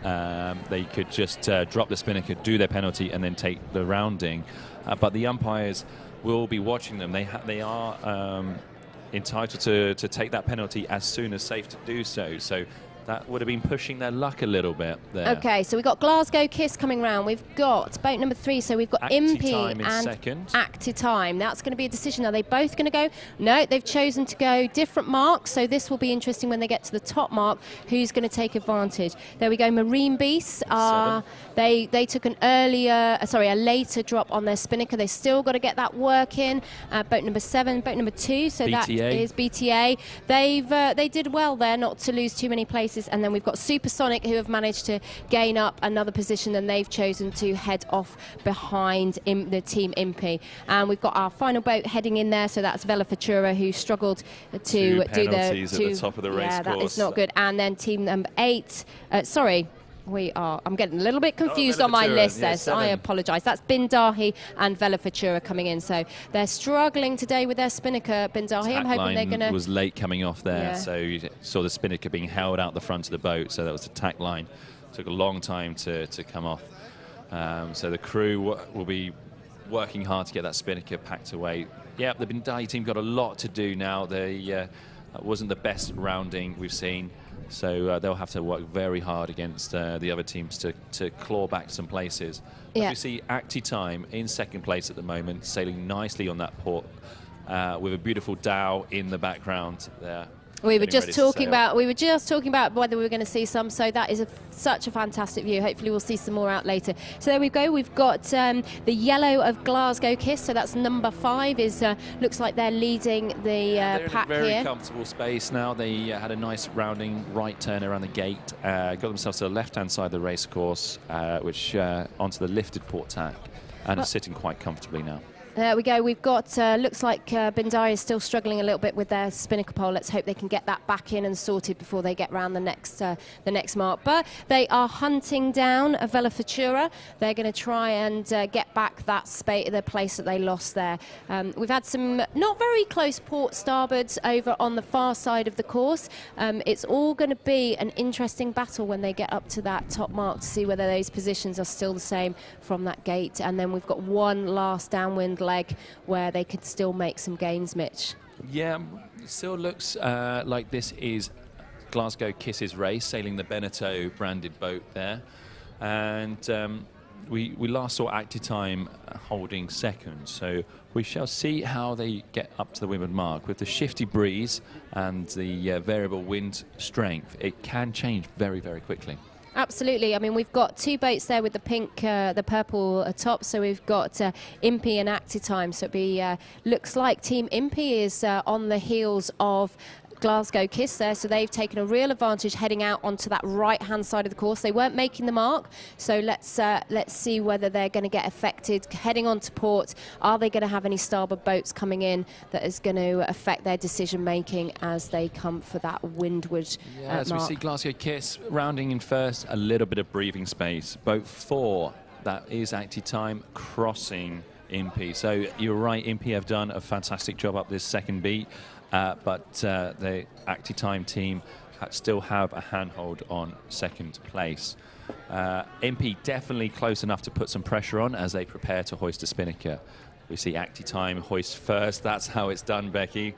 They could just drop the Spinnaker, do their penalty, and then take the rounding. But the umpires will be watching them. They are entitled to take that penalty as soon as safe to do so. So that would have been pushing their luck a little bit there. Okay, so we've got Glasgow Kiss coming round. We've got boat number 3, so we've got Impey and Active Time. That's going to be a decision. Are they both going to go? No, they've chosen to go different marks, so this will be interesting when they get to the top mark, who's going to take advantage. There we go, Marine Beasts. They took an a later drop on their Spinnaker. They still got to get that work in. Boat number 7, boat number 2, so BTA. That is BTA. They did well there not to lose too many places. And then we've got Supersonic, who have managed to gain up another position, and they've chosen to head off behind the team Impey. And we've got our final boat heading in there, so that's Vela Futura, who struggled to do penalties at the top of the race course. That is not good. And then team number 8, I'm getting a little bit confused on my list there, so I apologise. That's Bindahi and Vela Futura coming in. So they're struggling today with their Spinnaker, Bindahi. I'm hoping they're going to... was late coming off there, so you saw the Spinnaker being held out the front of the boat, so that was the tack line. Took a long time to come off. So the crew will be working hard to get that Spinnaker packed away. Yeah, the Bindahi team got a lot to do now. They wasn't the best rounding we've seen. So they'll have to work very hard against the other teams to claw back some places. As we see Acti Time in second place at the moment, sailing nicely on that port with a beautiful Dow in the background there. We were just talking about whether we were going to see some, so that is such a fantastic view. Hopefully we'll see some more out later. So there we go. We've got the yellow of Glasgow Kiss, so that's number 5. Looks like they're leading the pack here. They're in a very comfortable space now. They had a nice rounding right turn around the gate, got themselves to the left-hand side of the race course, which onto the lifted port tack, and are sitting quite comfortably now. There we go. We've got, looks like Bindari is still struggling a little bit with their Spinnaker pole. Let's hope they can get that back in and sorted before they get round the next mark. But they are hunting down a Vela Futura. They're going to try and get back the place that they lost there. We've had some not very close port starboards over on the far side of the course. It's all going to be an interesting battle when they get up to that top mark to see whether those positions are still the same from that gate. And then we've got one last downwind leg where they could still make some gains, Mitch. Yeah, it still looks like this is Glasgow Kiss's race, sailing the Beneteau branded boat there. And we last saw Active Time holding second, so we shall see how they get up to the windward mark. With the shifty breeze and the variable wind strength, it can change very, very quickly. Absolutely. I mean, we've got 2 boats there with the purple top. So we've got Impey and Active Time. So it looks like Team Impey is on the heels of Glasgow Kiss there, so they've taken a real advantage heading out onto that right-hand side of the course. They weren't making the mark, so let's see whether they're going to get affected heading on to port. Are they going to have any starboard boats coming in that is going to affect their decision-making as they come for that windward as mark? We see Glasgow Kiss rounding in first, a little bit of breathing space. Boat 4, that is Active Time, crossing Impey. So you're right, Impey have done a fantastic job up this second beat. But the Active Time team still have a handhold on second place. Impey definitely close enough to put some pressure on as they prepare to hoist a Spinnaker. We see Active Time hoist first. That's how it's done, Becky.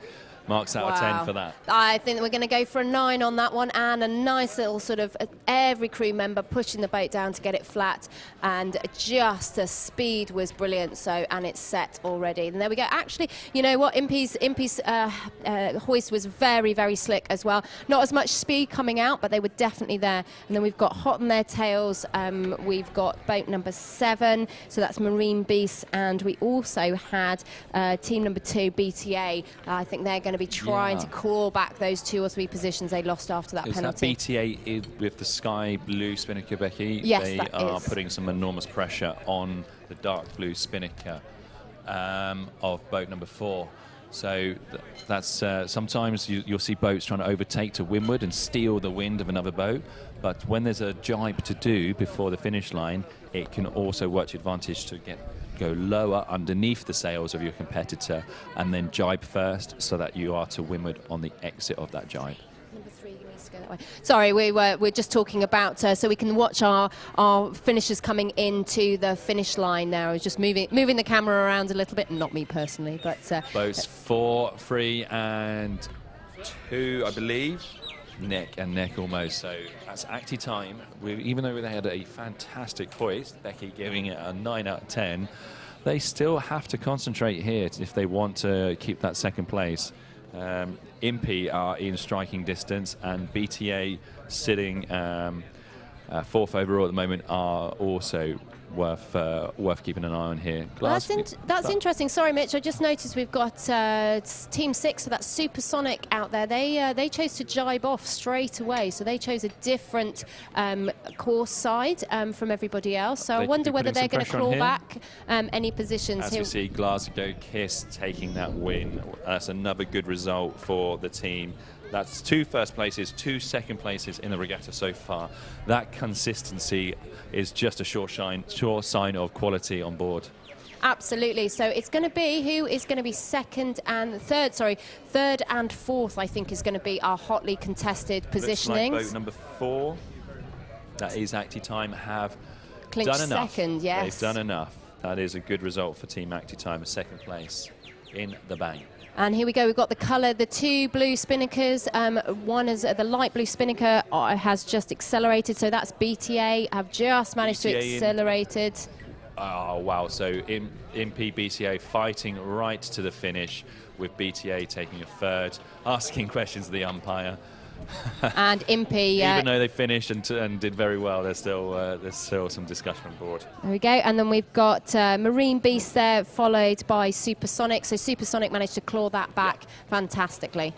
Marks out of 10 for that. I think we're going to go for a 9 on that one, and a nice little sort of every crew member pushing the boat down to get it flat, and just the speed was brilliant. So, and it's set already. And there we go. Actually, you know what? Impey's hoist was very, very slick as well. Not as much speed coming out, but they were definitely there. And then we've got hot on their tails. We've got boat number 7, so that's Marine Beast, and we also had team number 2, BTA. I think they're going to to be trying to claw back those 2 or 3 positions they lost after that penalty. Is that BTA with the sky blue Spinnaker, Becky? Yes, they that are is. putting some enormous pressure on the dark blue Spinnaker of boat number 4. So that's sometimes you'll see boats trying to overtake to windward and steal the wind of another boat. But when there's a jibe to do before the finish line, it can also work to your advantage to go lower underneath the sails of your competitor and then jibe first so that you are to windward on the exit of that jibe. Number 3 needs to go that way. Sorry, we're just talking about so we can watch our finishers coming into the finish line now. It's just moving the camera around a little bit. Not me personally, but boats 4, 3, and 2, I believe. Neck and neck almost. So that's active time. Even though they had a fantastic hoist, Becky giving it a 9 out of 10, they still have to concentrate here if they want to keep that second place. Impy are in striking distance, and BTA sitting 4th overall at the moment are also worth keeping an eye on here. That's interesting. Sorry, Mitch. I just noticed we've got Team 6, so that's Supersonic out there. They chose to jibe off straight away, so they chose a different course side from everybody else. So I wonder whether they're going to claw back any positions. As we see Glasgow Kiss taking that win. That's another good result for the team. That's 2 first places, 2 second places in the regatta so far. That consistency is just a sure sign of quality on board. Absolutely. So it's going to be who is going to be second and third. Sorry, third and fourth. I think is going to be our hotly contested positionings. Looks like boat number 4. That is Active Time have clinched done enough. Second, yes. They've done enough. That is a good result for Team Active Time, a second place in the bank. And here we go. We've got the colour, the 2 blue Spinnakers. One is the light blue Spinnaker has just accelerated, so that's BTA. Have just managed to accelerate it. Oh wow! So Impy BTA fighting right to the finish, with BTA taking a third, asking questions of the umpire. And Impy, even though they finished and did very well, there's still some discussion on board. There we go. And then we've got Marine Beast there, followed by Supersonic. So Supersonic managed to claw that back fantastically.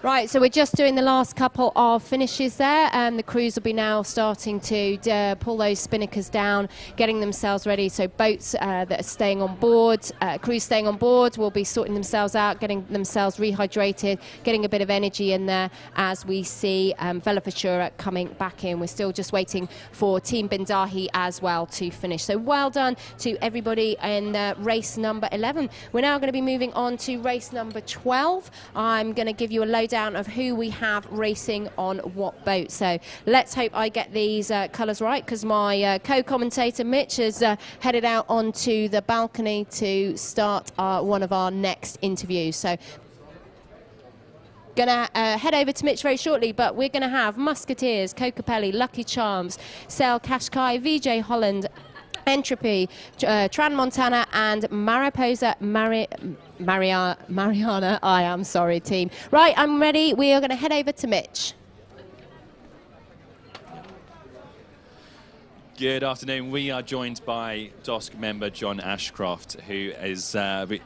Right, so we're just doing the last couple of finishes there. The crews will be now starting to pull those Spinnakers down, getting themselves ready. So boats that are staying on board, crews staying on board will be sorting themselves out, getting themselves rehydrated, getting a bit of energy in there as we see Vela Futura coming back in. We're still just waiting for Team Bindahi as well to finish. So well done to everybody in race number 11. We're now going to be moving on to race number 12. I'm going to give you a lowdown of who we have racing on what boat. So let's hope I get these colours right, because my co-commentator Mitch has headed out onto the balcony to start one of our next interviews. So gonna head over to Mitch very shortly, but we're gonna have Musketeers, Kokapelli, Lucky Charms, Sail Qashqai, VJ Holland, Entropy, Tran Montana, and Mariposa Mariana. I am sorry, team. Right, I'm ready. We are going to head over to Mitch. Good afternoon. We are joined by dosc member John Ashcroft, who is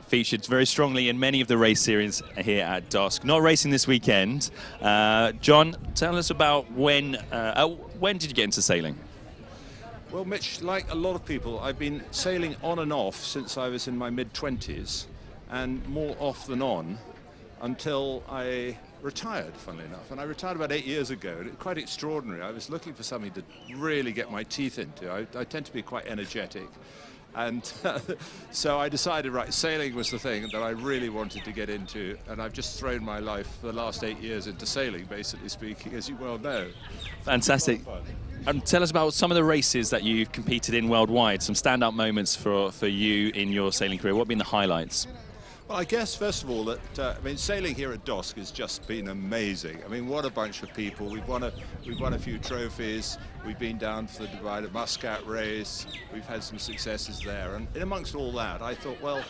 featured very strongly in many of the race series here at dosc. Not racing this weekend. John, tell us about when did you get into sailing? Well, Mitch, like a lot of people, I've been sailing on and off since I was in my mid-20s, and more off than on, until I retired, funnily enough. And I retired about 8 years ago, and it was quite extraordinary. I was looking for something to really get my teeth into. I tend to be quite energetic. And so I decided, right, sailing was the thing that I really wanted to get into, and I've just thrown my life for the last 8 years into sailing, basically speaking, as you well know. Fantastic. Tell us about some of the races that you've competed in worldwide, some standout moments for you in your sailing career. What have been the highlights? Well, I guess, first of all, that I mean, sailing here at dosc has just been amazing. I mean, what a bunch of people. We've won a few trophies. We've been down for the Dubai Muscat race. We've had some successes there. And in amongst all that, I thought, well,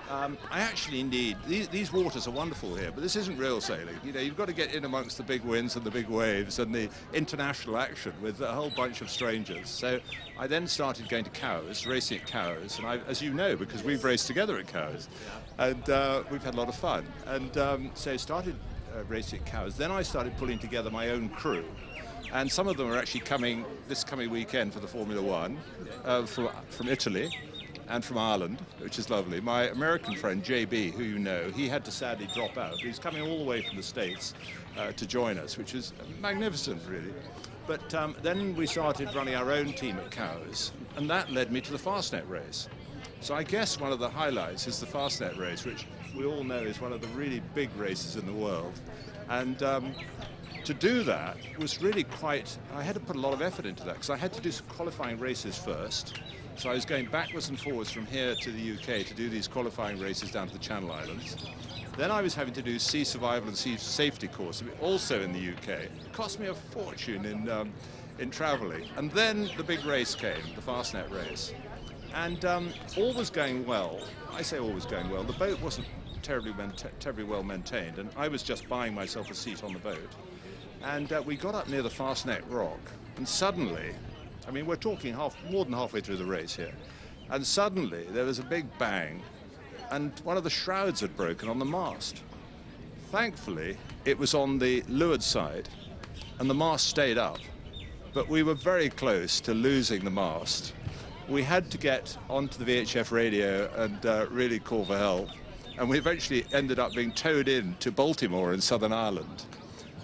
I actually need, these waters are wonderful here, but this isn't real sailing. You know, you've got to get in amongst the big winds and the big waves and the international action with a whole bunch of strangers. So I then started going to Cowes, racing at Cowes, and as you know, because we've raced together at Cowes, And we've had a lot of fun. And so I started racing at Cowes. Then I started pulling together my own crew. And some of them are actually coming this coming weekend for the Formula One from Italy and from Ireland, which is lovely. My American friend, JB, who you know, he had to sadly drop out. He's coming all the way from the States to join us, which is magnificent, really. But then we started running our own team at Cowes, and that led me to the Fastnet race. So I guess one of the highlights is the Fastnet race, which we all know is one of the really big races in the world. And to do that was really quite, I had to put a lot of effort into that, because I had to do some qualifying races first. So I was going backwards and forwards from here to the UK to do these qualifying races down to the Channel Islands. Then I was having to do sea survival and sea safety course, also in the UK. It cost me a fortune in travelling. And then the big race came, the Fastnet race. And all was going well. I say all was going well. The boat wasn't terribly well maintained, and I was just buying myself a seat on the boat. And we got up near the Fastnet Rock, and suddenly, I mean, we're talking more than halfway through the race here, and suddenly there was a big bang, and one of the shrouds had broken on the mast. Thankfully, it was on the leeward side, and the mast stayed up, but we were very close to losing the mast. We had to get onto the VHF radio and really call for help, and we eventually ended up being towed in to Baltimore in Southern Ireland.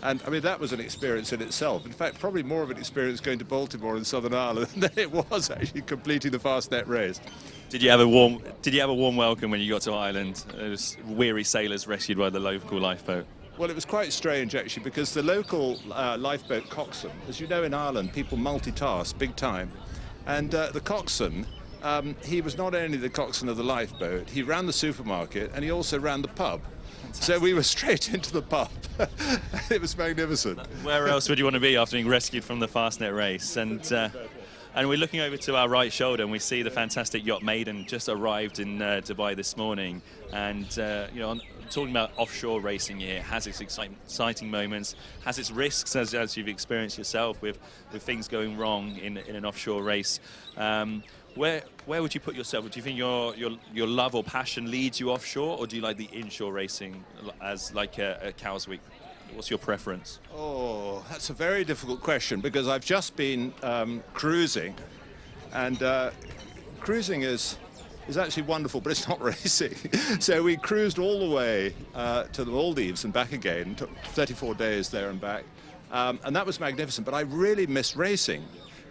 And I mean, that was an experience in itself. In fact, probably more of an experience going to Baltimore in Southern Ireland than it was actually completing the Fastnet race. Did you have a warm welcome when you got to Ireland? Those weary sailors rescued by the local lifeboat. Well, it was quite strange actually, because the local lifeboat coxswain, as you know, in Ireland, people multitask big time, and the coxswain. He was not only the coxswain of the lifeboat, he ran the supermarket and he also ran the pub. Fantastic. So we were straight into the pub. It was magnificent. Where else would you want to be after being rescued from the Fastnet race? And we're looking over to our right shoulder and we see the fantastic yacht Maiden just arrived in Dubai this morning. And you know, talking about offshore racing here, has its exciting moments, has its risks, as you've experienced yourself with things going wrong in an offshore race. Where would you put yourself? Do you think your love or passion leads you offshore, or do you like the inshore racing as like a Cowes Week? What's your preference? Oh, that's a very difficult question, because I've just been cruising, and cruising is actually wonderful, but it's not racing. So we cruised all the way to the Maldives and back again. It took 34 days there and back, and that was magnificent. But I really miss racing.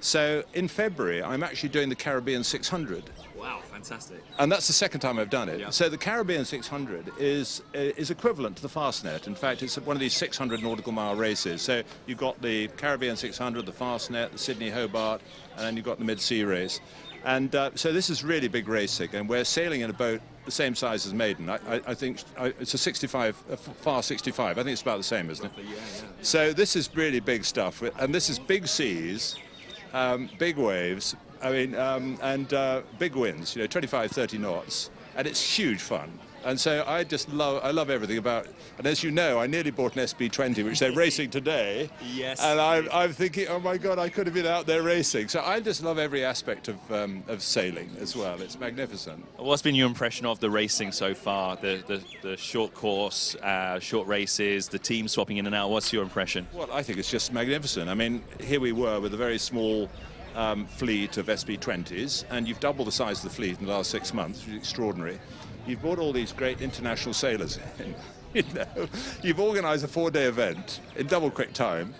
So in February, I'm actually doing the Caribbean 600. Wow, fantastic. And that's the second time I've done it. Yeah. So the Caribbean 600 is equivalent to the Fastnet. In fact, it's one of these 600 nautical mile races. So you've got the Caribbean 600, the Fastnet, the Sydney Hobart, and then you've got the mid-sea race. And so this is really big racing, and we're sailing in a boat the same size as Maiden. I think it's a 65, a FAR 65. I think it's about the same, isn't it? Yeah. So this is really big stuff, and this is big seas. Big waves, I mean, and big winds, you know, 25, 30 knots, and it's huge fun. And so I love everything about it. And as you know, I nearly bought an SB20, which they're racing today. Yes. And I'm thinking, oh my God, I could have been out there racing. So I just love every aspect of sailing as well. It's magnificent. What's been your impression of the racing so far? The short course, short races, the team swapping in and out. What's your impression? Well, I think it's just magnificent. I mean, here we were with a very small fleet of SB20s, and you've doubled the size of the fleet in the last 6 months, which is extraordinary. You've brought all these great international sailors in. You know, you've organised a 4-day event in double quick time.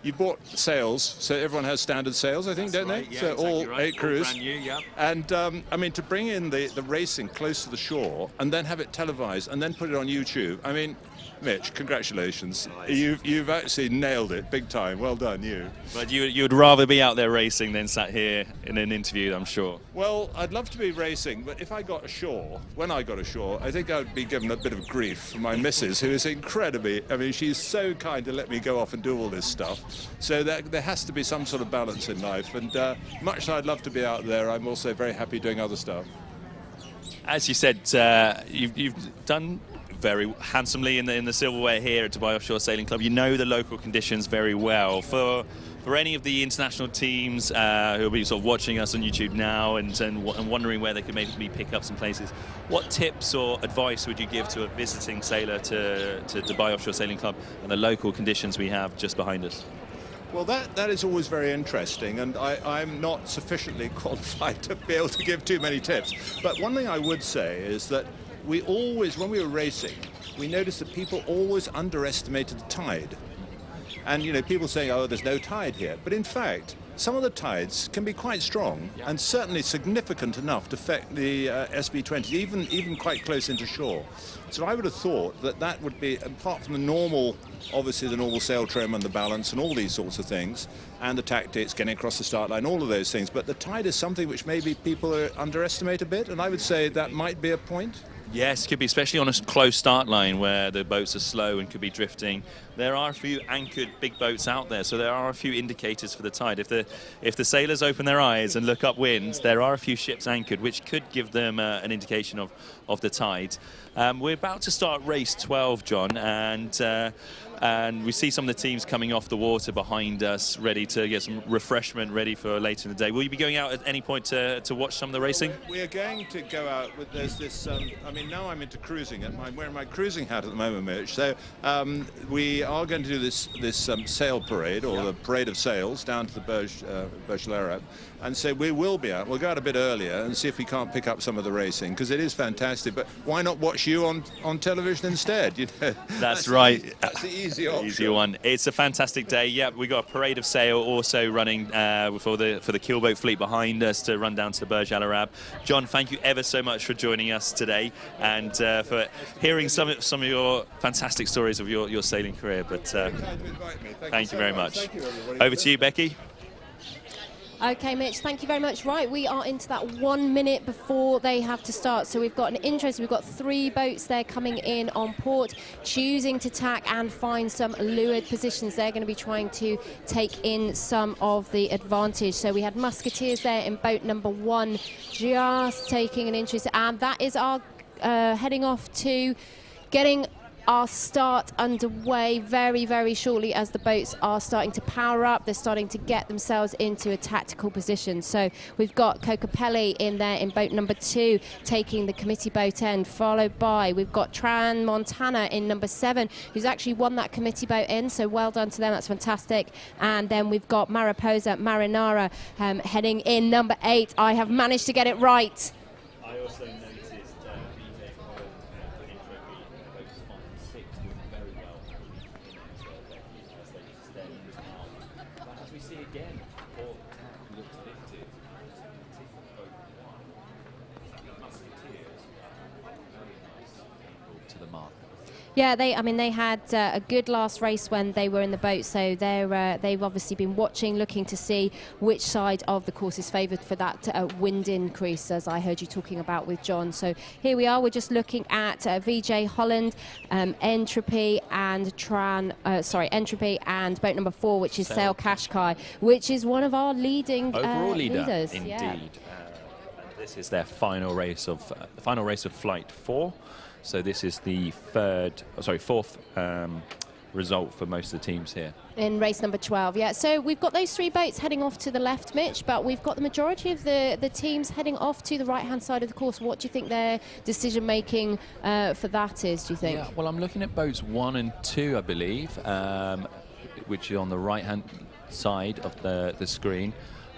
You bought sails, so everyone has standard sails, I think, don't they? Yeah, so exactly all right. 8 crews. All brand new, yeah. And I mean, to bring in the racing close to the shore and then have it televised and then put it on YouTube. I mean, Mitch, congratulations. Nice. You've actually nailed it big time. Well done, you. But you'd rather be out there racing than sat here in an interview, I'm sure. Well, I'd love to be racing, but if I got ashore, when I got ashore, I think I'd be given a bit of grief from my missus, who is incredibly, I mean, she's so kind to let me go off and do all this stuff. So there has to be some sort of balance in life, and much as I'd love to be out there, I'm also very happy doing other stuff. As you said, you've done very handsomely in the silverware here at Dubai Offshore Sailing Club. You know the local conditions very well. For For any of the international teams who will be sort of watching us on YouTube now and wondering where they could maybe pick up some places, what tips or advice would you give to a visiting sailor to Dubai Offshore Sailing Club and the local conditions we have just behind us? Well, that is always very interesting, and I'm not sufficiently qualified to be able to give too many tips. But one thing I would say is that we always, when we were racing, we noticed that people always underestimated the tide. And, you know, people saying, oh, there's no tide here. But in fact, some of the tides can be quite strong and certainly significant enough to affect the SB20, even quite close into shore. So I would have thought that would be, apart from the normal, obviously the normal sail trim and the balance and all these sorts of things, and the tactics, getting across the start line, all of those things. But the tide is something which maybe people underestimate a bit, and I would say that might be a point. Yes, could be, especially on a close start line where the boats are slow and could be drifting. There are a few anchored big boats out there, so there are a few indicators for the tide. If the sailors open their eyes and look upwind, there are a few ships anchored, which could give them an indication of the tide. We're about to start race 12, John, and we see some of the teams coming off the water behind us, ready to get some refreshment ready for later in the day. Will you be going out at any point to watch some of the racing? We are going to go out with, there's this, I mean, now I'm into cruising, and I'm wearing my cruising hat at the moment, Mitch. So we are going to do this sail parade, or the parade of sails, down to the Burj Al Arab. And so we will be out. We'll go out a bit earlier and see if we can't pick up some of the racing, because it is fantastic. But why not watch you on television instead? You know, that's right. That's the easy option. Easier one. It's a fantastic day. Yeah, we got a parade of sail also running for the keelboat fleet behind us to run down to the Burj Al Arab. John, thank you ever so much for joining us today and for hearing some of your fantastic stories of your sailing career. But thank you very much. Over to you, Becky. Okay, Mitch, thank you very much. Right, we are into that 1 minute before they have to start. So we've got an interest. We've got 3 boats there coming in on port, choosing to tack and find some leeward positions. They're going to be trying to take in some of the advantage. So we had Musketeers there in boat number 1, just taking an interest. And that is our heading off to getting our start underway very, very shortly as the boats are starting to power up. They're starting to get themselves into a tactical position. So we've got Cocopelli in there in boat number 2, taking the committee boat end, followed by, we've got Tran Montana in number 7, who's actually won that committee boat end. So well done to them, that's fantastic. And then we've got Mariposa Marinara heading in number 8. I have managed to get it right. I also noticed as we see again, Port Tack looks lifted. To the mark. Yeah, they had a good last race when they were in the boat, so they've obviously been watching, looking to see which side of the course is favoured for that wind increase, as I heard you talking about with John. So here we are, we're just looking at VJ Holland, Entropy and Entropy and boat number 4, which is Sail Qashqai, which is one of our leading overall leaders. Indeed. Yeah. And this is their final race of flight 4. So this is the fourth result for most of the teams here. In race number 12, yeah. So we've got those 3 boats heading off to the left, Mitch, but we've got the majority of the teams heading off to the right-hand side of the course. What do you think their decision-making for that is, do you think? Yeah, well, I'm looking at boats 1 and 2, I believe, which are on the right-hand side of the screen.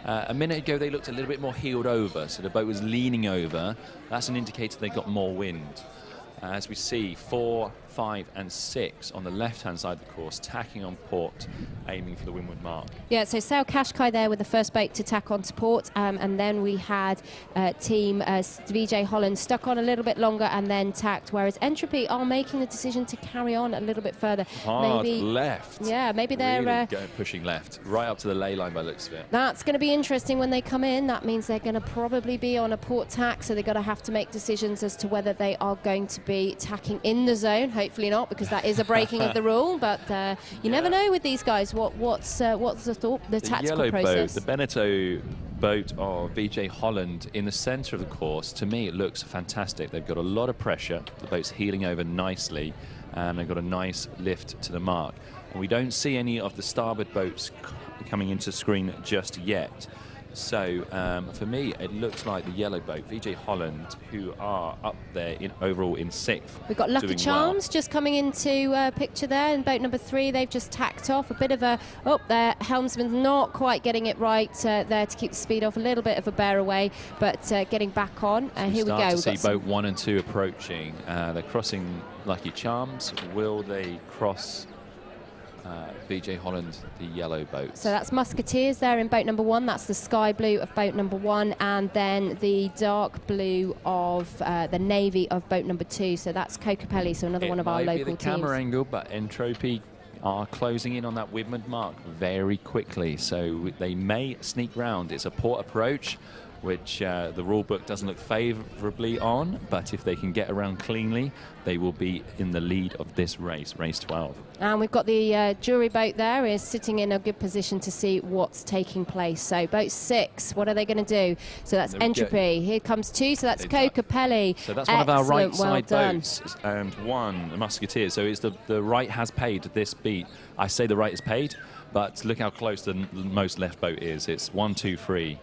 A minute ago, they looked a little bit more heeled over, so the boat was leaning over. That's an indicator they got more wind. As we see, 4, 5 and 6 on the left-hand side of the course, tacking on port, aiming for the windward mark. Yeah, so Sail Qashqai there with the first boat to tack onto port, and then we had team VJ Holland stuck on a little bit longer and then tacked, whereas Entropy are making the decision to carry on a little bit further. Hard left. Yeah, maybe they're really pushing left, right up to the ley line by the looks of it. That's going to be interesting when they come in. That means they're going to probably be on a port tack, so they're going to have to make decisions as to whether they are going to be tacking in the zone. Hopefully not, because that is a breaking of the rule. But you never know with these guys. What's the thought, the tactical yellow process? Boat, the Beneteau boat of VJ Holland in the centre of the course. To me, it looks fantastic. They've got a lot of pressure. The boat's heeling over nicely, and they've got a nice lift to the mark. And we don't see any of the starboard boats coming into screen just yet. So for me, it looks like the yellow boat, VJ Holland, who are up there overall in 6th. We've got Lucky Charms just coming into picture there in boat number 3. They've just tacked off a bit of a, their helmsman's not quite getting it right there to keep the speed off, a little bit of a bear away, but getting back on. So here we go. We've see boat 1 and 2 approaching. They're crossing Lucky Charms. Will they cross VJ Holland, the yellow boat? So that's Musketeers there in boat number 1. That's the sky blue of boat number 1, and then the dark blue of the navy of boat number 2. So that's Kokopelli, so another one of our local teams. It might be the camera angle, but Entropy are closing in on that Widman mark very quickly. So they may sneak round. It's a port approach, which the rule book doesn't look favourably on, but if they can get around cleanly, they will be in the lead of this race, race 12. And we've got the jury boat there is sitting in a good position to see what's taking place. So boat 6, what are they going to do? So that's Entropy. Here comes 2, so that's Kokopelli. So that's one of our right side done. boats, and 1, the Musketeers. So it's the right has paid this beat. I say the right is paid, but look how close the most left boat is. It's 1, 2, 3.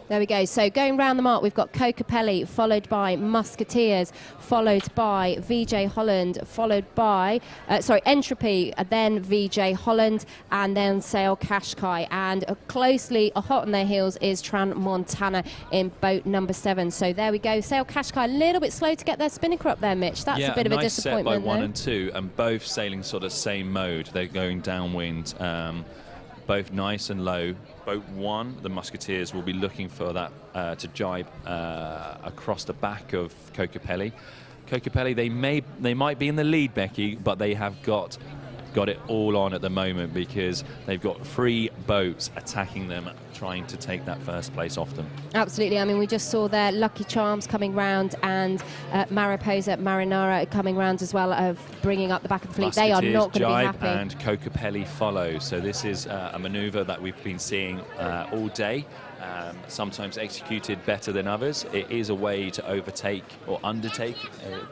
There we go. So going round the mark, we've got Kokopelli, followed by Musketeers, followed by VJ Holland, followed by, Entropy, then VJ Holland, and then Sail Qashqai. And closely hot on their heels is Tran Montana in boat number 7. So there we go. Sail Qashqai a little bit slow to get their Spinnaker up there, Mitch. That's a bit of a disappointment. Set by 1 and 2, and both sailing sort of same mode. They're going downwind. Both nice and low. Boat 1, the Musketeers, will be looking for that to jibe across the back of Kokopelli. Kokopelli, they might be in the lead, Becky, but they have got it all on at the moment because they've got 3 boats attacking them, trying to take that first place off them. Absolutely. I mean, we just saw their Lucky Charms coming round and Mariposa Marinara coming round as well, of bringing up the back of the fleet. Musketeers, they are not going to be happy. And Kokopelli follow. So this is a manoeuvre that we've been seeing all day. Sometimes executed better than others. It is a way to overtake or undertake,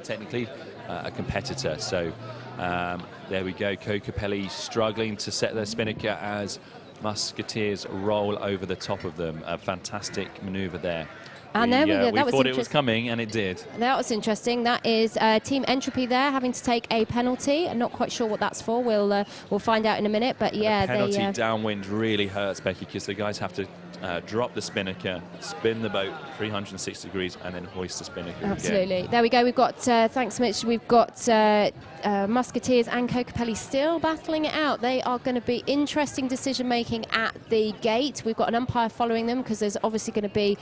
technically, a competitor. So there we go. Kokopelli struggling to set their Spinnaker as Musketeers roll over the top of them. A fantastic manoeuvre there. And there we go. We thought it was coming, and it did. That was interesting. That is Team Entropy there having to take a penalty. I'm not quite sure what that's for. We'll find out in a minute. But yeah, the penalty downwind really hurts, Becky, because the guys have to drop the Spinnaker, spin the boat 360 degrees, and then hoist the Spinnaker. Absolutely. Again. There we go. We've got, thanks Mitch, we've got Musketeers and Kokopelli still battling it out. They are going to be interesting decision-making at the gate. We've got an umpire following them because there's obviously going to be,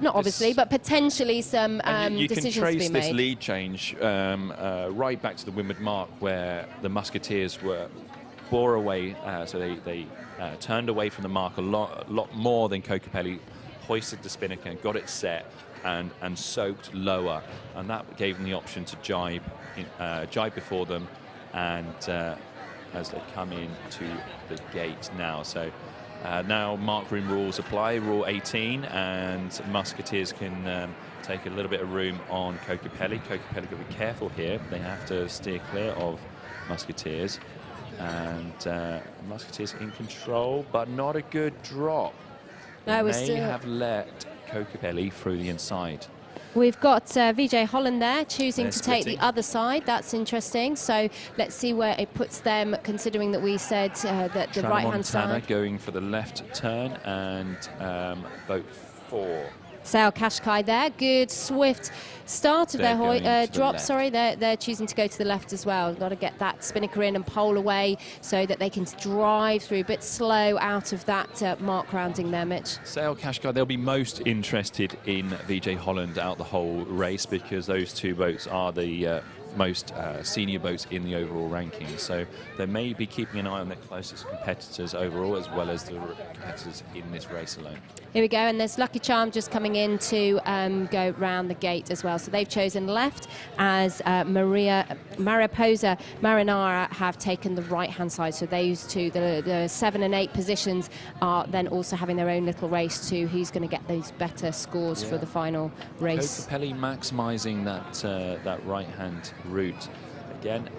not obviously, but potentially some decisions to be made. You can trace this lead change right back to the windward mark where the Musketeers bore away, so they turned away from the mark a lot more than Kokopelli, hoisted the Spinnaker and got it set and soaked lower, and that gave them the option to jibe before them, and as they come into the gate now. So now mark room rules apply, rule 18, and Musketeers can take a little bit of room on Kokopelli. Kokopelli got to be careful here. They have to steer clear of Musketeers. And Musketeers in control, but not a good drop. No, they have let Kokopelli through the inside. We've got VJ Holland there choosing to take the other side. That's interesting. So let's see where it puts them, considering that we said that the right-hand side. Going for the left turn, and boat 4. Sail Qashqai there. Good, swift start of their drop. Sorry, they're choosing to go to the left as well. Got to get that Spinnaker in and pole away so that they can drive through a bit slow out of that mark rounding there, Mitch. Sail Qashqai, they'll be most interested in VJ Holland out the whole race because those 2 boats are the most senior boats in the overall ranking. So they may be keeping an eye on their closest competitors overall, as well as the competitors in this race alone. Here we go, and there's Lucky Charm just coming in to go round the gate as well. So they've chosen left, as Mariposa Marinara have taken the right-hand side. So those 2, the 7 and 8 positions, are then also having their own little race to who's going to get those better scores for the final race. Kokopelli maximising that right-hand route. Again,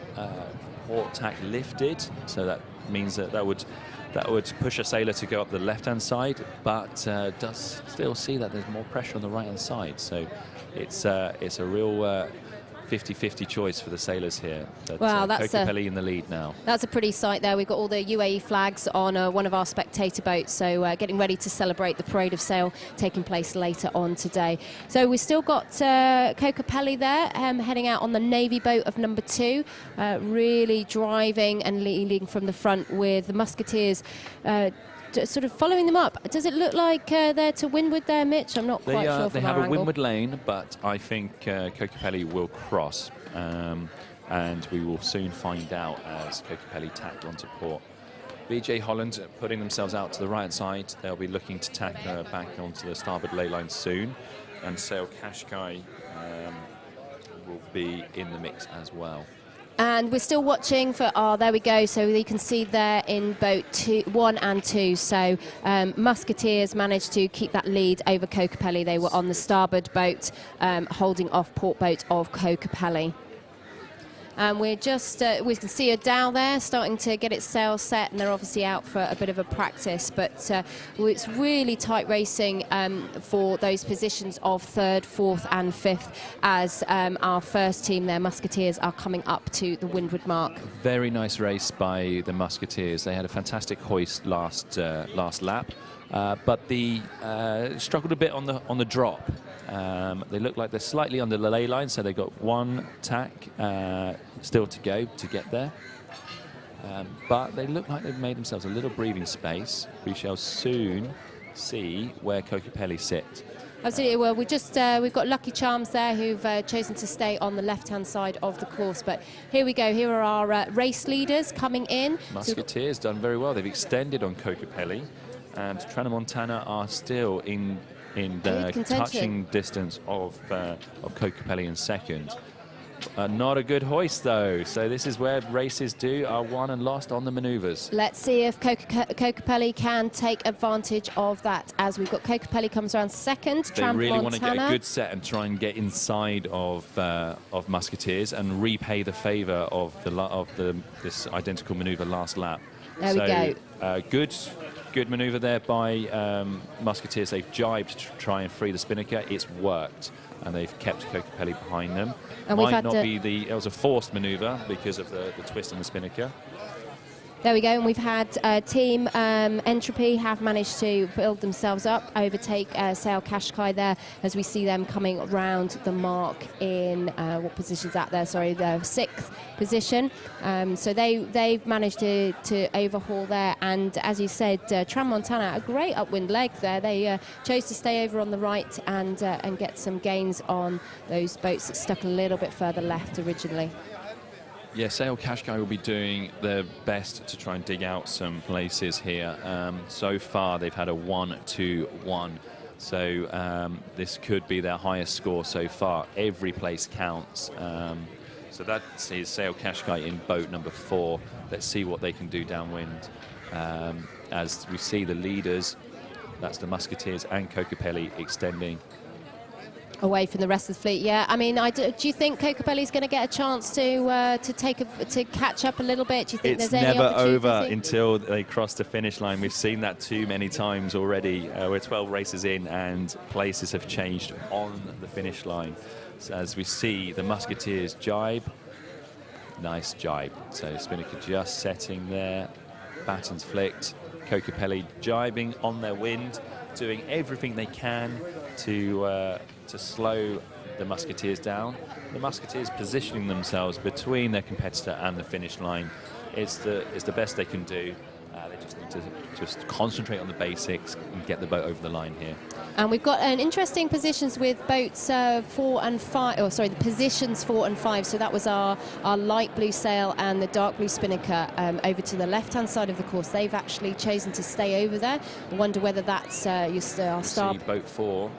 port tack lifted, so that means that would push a sailor to go up the left-hand side, but does still see that there's more pressure on the right-hand side. So it's a real 50-50 choice for the sailors here. But, wow, that's Kokopelli in the lead now. That's a pretty sight there. We've got all the UAE flags on one of our spectator boats, so getting ready to celebrate the parade of sail taking place later on today. So we've still got Kokopelli there, heading out on the Navy boat of number 2, really driving and leading from the front, with the Musketeers sort of following them up. Does it look like they're to windward there, Mitch? I'm not quite sure from They have our a angle. windward lane, but I think Kokopelli will cross, and we will soon find out as Kokopelli tack onto port. BJ Holland putting themselves out to the right side. They'll be looking to tack back onto the starboard ley line soon, and Sail Qashqai will be in the mix as well. And we're still watching for, there we go, so you can see there in boat 1 and 2. So Musketeers managed to keep that lead over Kokopelli. They were on the starboard boat, holding off port boat of Kokopelli. And we're just, we can see a dhow there starting to get its sail set, and they're obviously out for a bit of a practice. But it's really tight racing for those positions of 3rd, 4th and 5th, as our first team there, Musketeers, are coming up to the windward mark. Very nice race by the Musketeers. They had a fantastic hoist last lap, but they struggled a bit on the drop. They look like they're slightly under the ley line, so they've got one tack still to go to get there. But they look like they've made themselves a little breathing space. We shall soon see where Kokopelli sit. Absolutely. Well, we've got Lucky Charms there who've chosen to stay on the left-hand side of the course. But here we go. Here are our race leaders coming in. Musketeers done very well. They've extended on Kokopelli, and Tramontana are still in the touching distance of Kokopelli in second. Not a good hoist though, so this is where races are won and lost on the manoeuvres. Let's see if Kokopelli can take advantage of that, as we've got Kokopelli comes around second. They really want to get a good set and try and get inside of Musketeers and repay the favour of this identical manoeuvre last lap. There we go. Good manoeuvre there by Musketeers. They've jibed to try and free the Spinnaker. It's worked, and they've kept Kokopelli behind them. And it was a forced manoeuvre because of the twist on the Spinnaker. There we go, and we've had Team Entropy have managed to build themselves up, overtake Sail Qashqai there, as we see them coming round the mark in, what position's that there? Sorry, the 6th position. So they've managed to overhaul there, and as you said, Tramontana, a great upwind leg there. They chose to stay over on the right and get some gains on those boats that stuck a little bit further left originally. Yeah, Sail Qashqai will be doing their best to try and dig out some places here. So far, they've had a 1-2-1. So this could be their highest score so far. Every place counts. So that is Sail Qashqai in boat number 4. Let's see what they can do downwind. As we see the leaders, that's the Musketeers and Kokopelli extending away from the rest of the fleet. Yeah, I mean, do you think Kokopelli's going to get a chance to catch up a little bit? Do you think it's there's any never over opportunity? until they cross the finish line? We've seen that too many times already. We're 12 races in and places have changed on the finish line. So as we see the Musketeers jibe, nice jibe. So Spinnaker just setting there, battens flicked. Kokopelli jibing on their wind, doing everything they can to slow the Musketeers down. The Musketeers positioning themselves between their competitor and the finish line. It's the best they can do. They just need to just concentrate on the basics and get the boat over the line here. And we've got an interesting positions with boats 4 and 5. Oh, sorry, the positions 4 and 5. So that was our light blue sail and the dark blue Spinnaker over to the left-hand side of the course. They've actually chosen to stay over there. I wonder whether that's our star. See boat 4,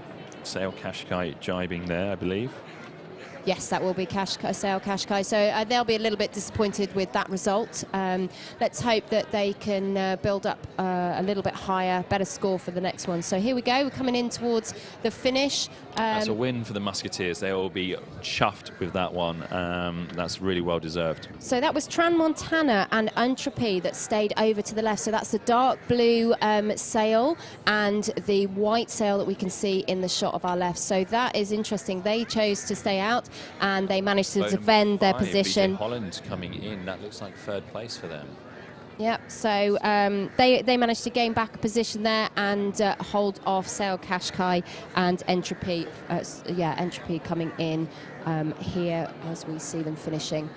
Sail Qashqai jibing there, I believe. Yes, that will be Sail Qashqai. So they'll be a little bit disappointed with that result. Let's hope that they can build up a little bit higher, better score for the next one. So here we go. We're coming in towards the finish. That's a win for the Musketeers. They will be chuffed with that one. That's really well deserved. So that was Montana and Entropy that stayed over to the left. So that's the dark blue sail and the white sail that we can see in the shot of our left. So that is interesting. They chose to stay out and they managed to defend their position. Holland coming in. That looks like third place for them. Yep, so they managed to gain back a position there and hold off Sail Qashqai and Entropy. Entropy coming in here as we see them finishing.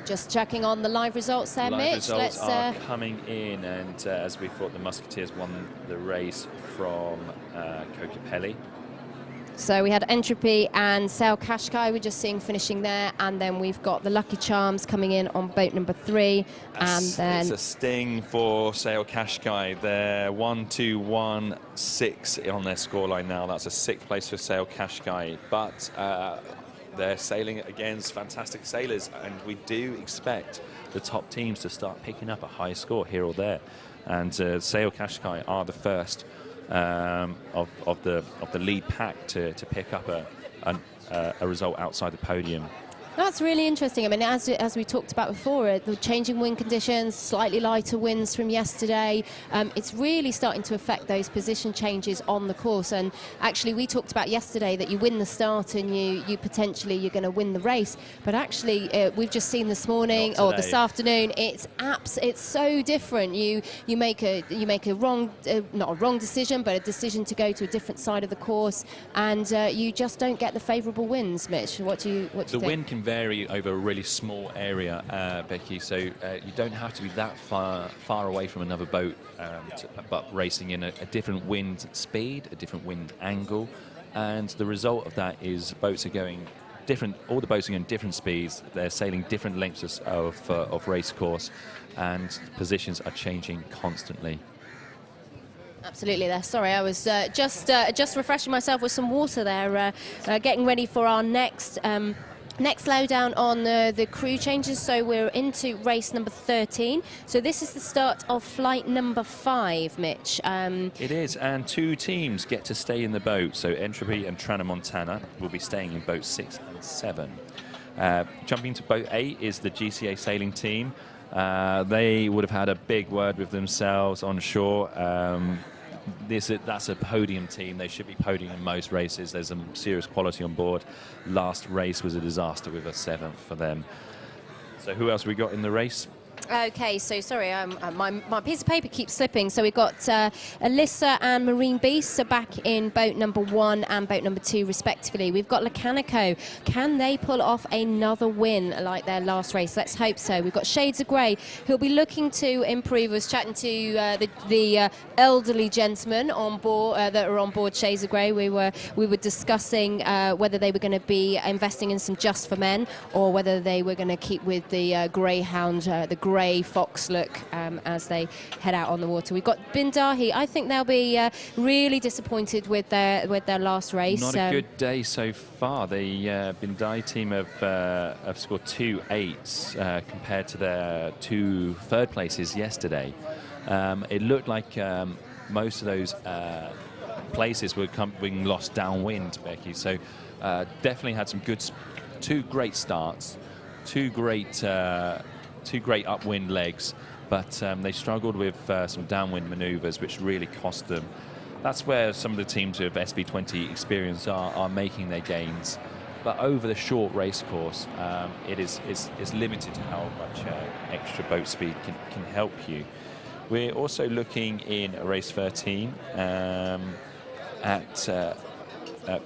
Just checking on the live results there, live Mitch. Results are coming in, and as we thought, the Musketeers won the race from Kokopelli. So we had Entropy and Sail Qashqai, we're just seeing finishing there, and then we've got the Lucky Charms coming in on boat number 3. And then it's a sting for Sail Qashqai. They're 1-2-1-6 on their scoreline now. That's a 6th place for Sail Qashqai, but they're sailing against fantastic sailors, and we do expect the top teams to start picking up a high score here or there. And Sail Qashqai are the first of the lead pack to pick up a result outside the podium. That's really interesting. I mean, as we talked about before, the changing wind conditions, slightly lighter winds from yesterday, it's really starting to affect those position changes on the course. And actually, we talked about yesterday that you win the start and you potentially you're going to win the race. But actually, we've just seen this morning or this afternoon, it's so different. You make a wrong, not a wrong decision, but a decision to go to a different side of the course, and you just don't get the favourable winds. Mitch, what do you think? The wind can vary over a really small area, Becky, so you don't have to be that far away from another boat, but racing in a different wind speed, a different wind angle, and the result of that is boats are going different. All the boats are going different speeds. They're sailing different lengths of race course, and positions are changing constantly. Absolutely there. Sorry, I was just refreshing myself with some water there, getting ready for our next lowdown on the crew changes. So we're into race number 13. So this is the start of flight number 5, Mitch. It is, and 2 teams get to stay in the boat. So Entropy and Montana will be staying in boats 6 and 7. Jumping to boat 8 is the GCA sailing team. They would have had a big word with themselves on shore. That's a podium team. They should be podium in most races. There's some serious quality on board. Last race was a disaster with a 7th for them. So who else we got in the race? Okay, so sorry, my piece of paper keeps slipping. So we've got Alyssa and Marine Beasts are back in boat number 1 and boat number 2 respectively. We've got Lacanico. Can they pull off another win like their last race? Let's hope so. We've got Shades of Grey, who'll be looking to improve. I was chatting to the elderly gentlemen on board that are on board Shades of Grey. We were discussing whether they were going to be investing in some Just for Men or whether they were going to keep with the Greyhound, the grey fox look as they head out on the water. We've got Bindahi. I think they'll be really disappointed with their last race. Not a good day so far. The Bindahi team have scored 2 8s compared to their 2 third places yesterday. It looked like most of those places were being lost downwind, Becky. So definitely had some good, 2 great starts, 2 great upwind legs, but they struggled with some downwind manoeuvres, which really cost them. That's where some of the teams with SB20 experience are making their gains. But over the short race course, it is limited how much extra boat speed can help you. We're also looking in race 13 at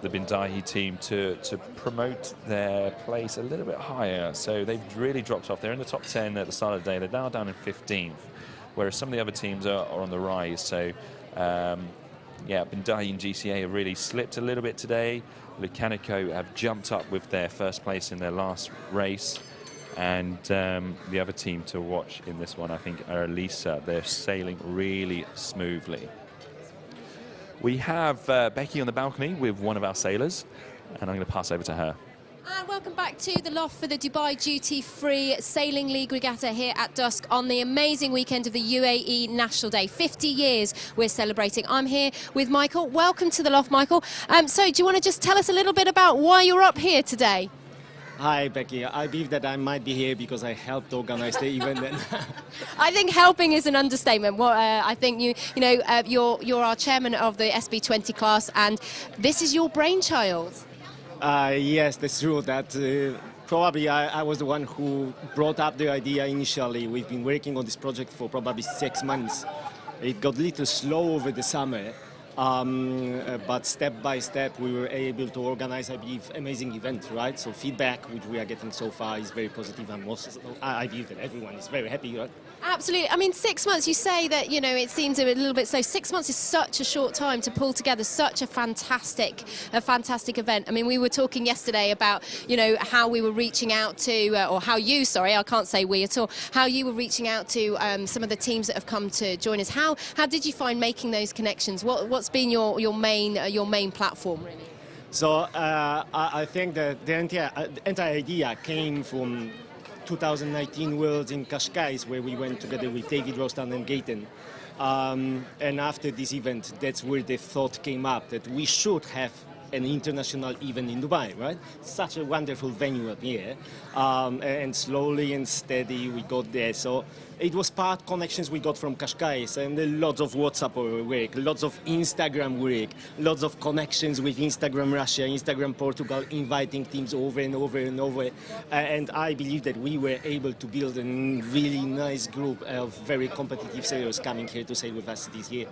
the Bindahi team to promote their place a little bit higher. So they've really dropped off. They're in the top 10 at the start of the day. They're now down in 15th, whereas some of the other teams are on the rise. So, Bindahi and GCA have really slipped a little bit today. Lacanico have jumped up with their first place in their last race. And the other team to watch in this one, I think, are Elisa. They're sailing really smoothly. We have Becky on the balcony with one of our sailors. And I'm going to pass over to her. And welcome back to the loft for the Dubai Duty Free Sailing League Regatta here at dusk on the amazing weekend of the UAE National Day. 50 years we're celebrating. I'm here with Michael. Welcome to the loft, Michael. So do you want to just tell us a little bit about why you're up here today? Hi, Becky. I believe that I might be here because I helped organize the event. I think helping is an understatement. Well, I think you're our chairman of the SB20 class, and this is your brainchild. Yes, that's true. That probably I was the one who brought up the idea initially. We've been working on this project for probably 6 months. It got a little slow over the summer, but step by step we were able to organize, I believe, amazing event, right? So feedback which we are getting so far is very positive, and I believe that everyone is very happy, right? Absolutely. I mean, 6 months, you say that, it seems a little bit slow. 6 months is such a short time to pull together such a fantastic event. I mean, we were talking yesterday about, how we were reaching out to, or how you, sorry, I can't say we at all, how you were reaching out to some of the teams that have come to join us. How did you find making those connections? What's been your main platform, really? So I think that the entire idea came from 2019 Worlds in Cascais, where we went together with David Rostan and Gaten. And after this event, that's where the thought came up that we should have an international event in Dubai, right? Such a wonderful venue up here. And slowly and steady we got there. So it was part connections we got from Cascais, and lots of WhatsApp work, lots of Instagram work, lots of connections with Instagram Russia, Instagram Portugal, inviting teams over and over and over. And I believe that we were able to build a really nice group of very competitive sailors coming here to sail with us this year.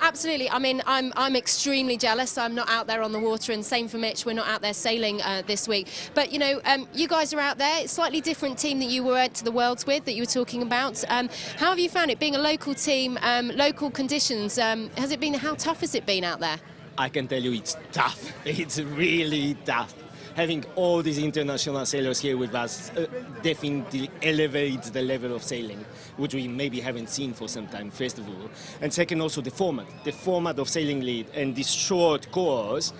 Absolutely. I mean, I'm extremely jealous. I'm not out there on the water, and same for Mitch. We're not out there sailing this week. But, you guys are out there. It's a slightly different team that you were to the Worlds with, that you were talking about. How have you found it being a local team, local conditions? How tough has it been out there? I can tell you it's tough. It's really tough. Having all these international sailors here with us definitely elevates the level of sailing, which we maybe haven't seen for some time, first of all. And second, also the format of Sailing Lead and this short course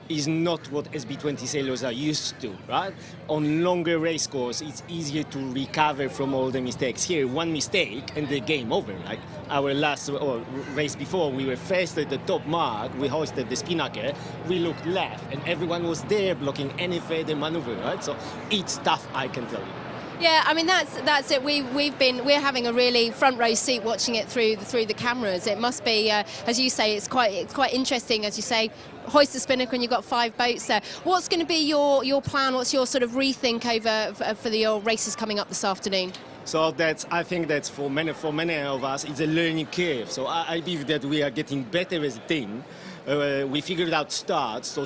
is not what SB20 sailors are used to, right? On longer race course, it's easier to recover from all the mistakes. Here, one mistake and the game over. Like our last race before, we were first at the top mark, we hoisted the Spinnaker, we looked left, and everyone was there blocking any further maneuver, right? So it's tough, I can tell you. Yeah, I mean that's it. We're having a really front row seat watching it through the cameras. It must be, as you say, it's quite interesting. As you say, hoist the Spinnaker and you've got 5 boats there. What's going to be your plan? What's your sort of rethink over for your races coming up this afternoon? So I think that's for many of us, it's a learning curve. So I believe that we are getting better as a team. We figured out starts, so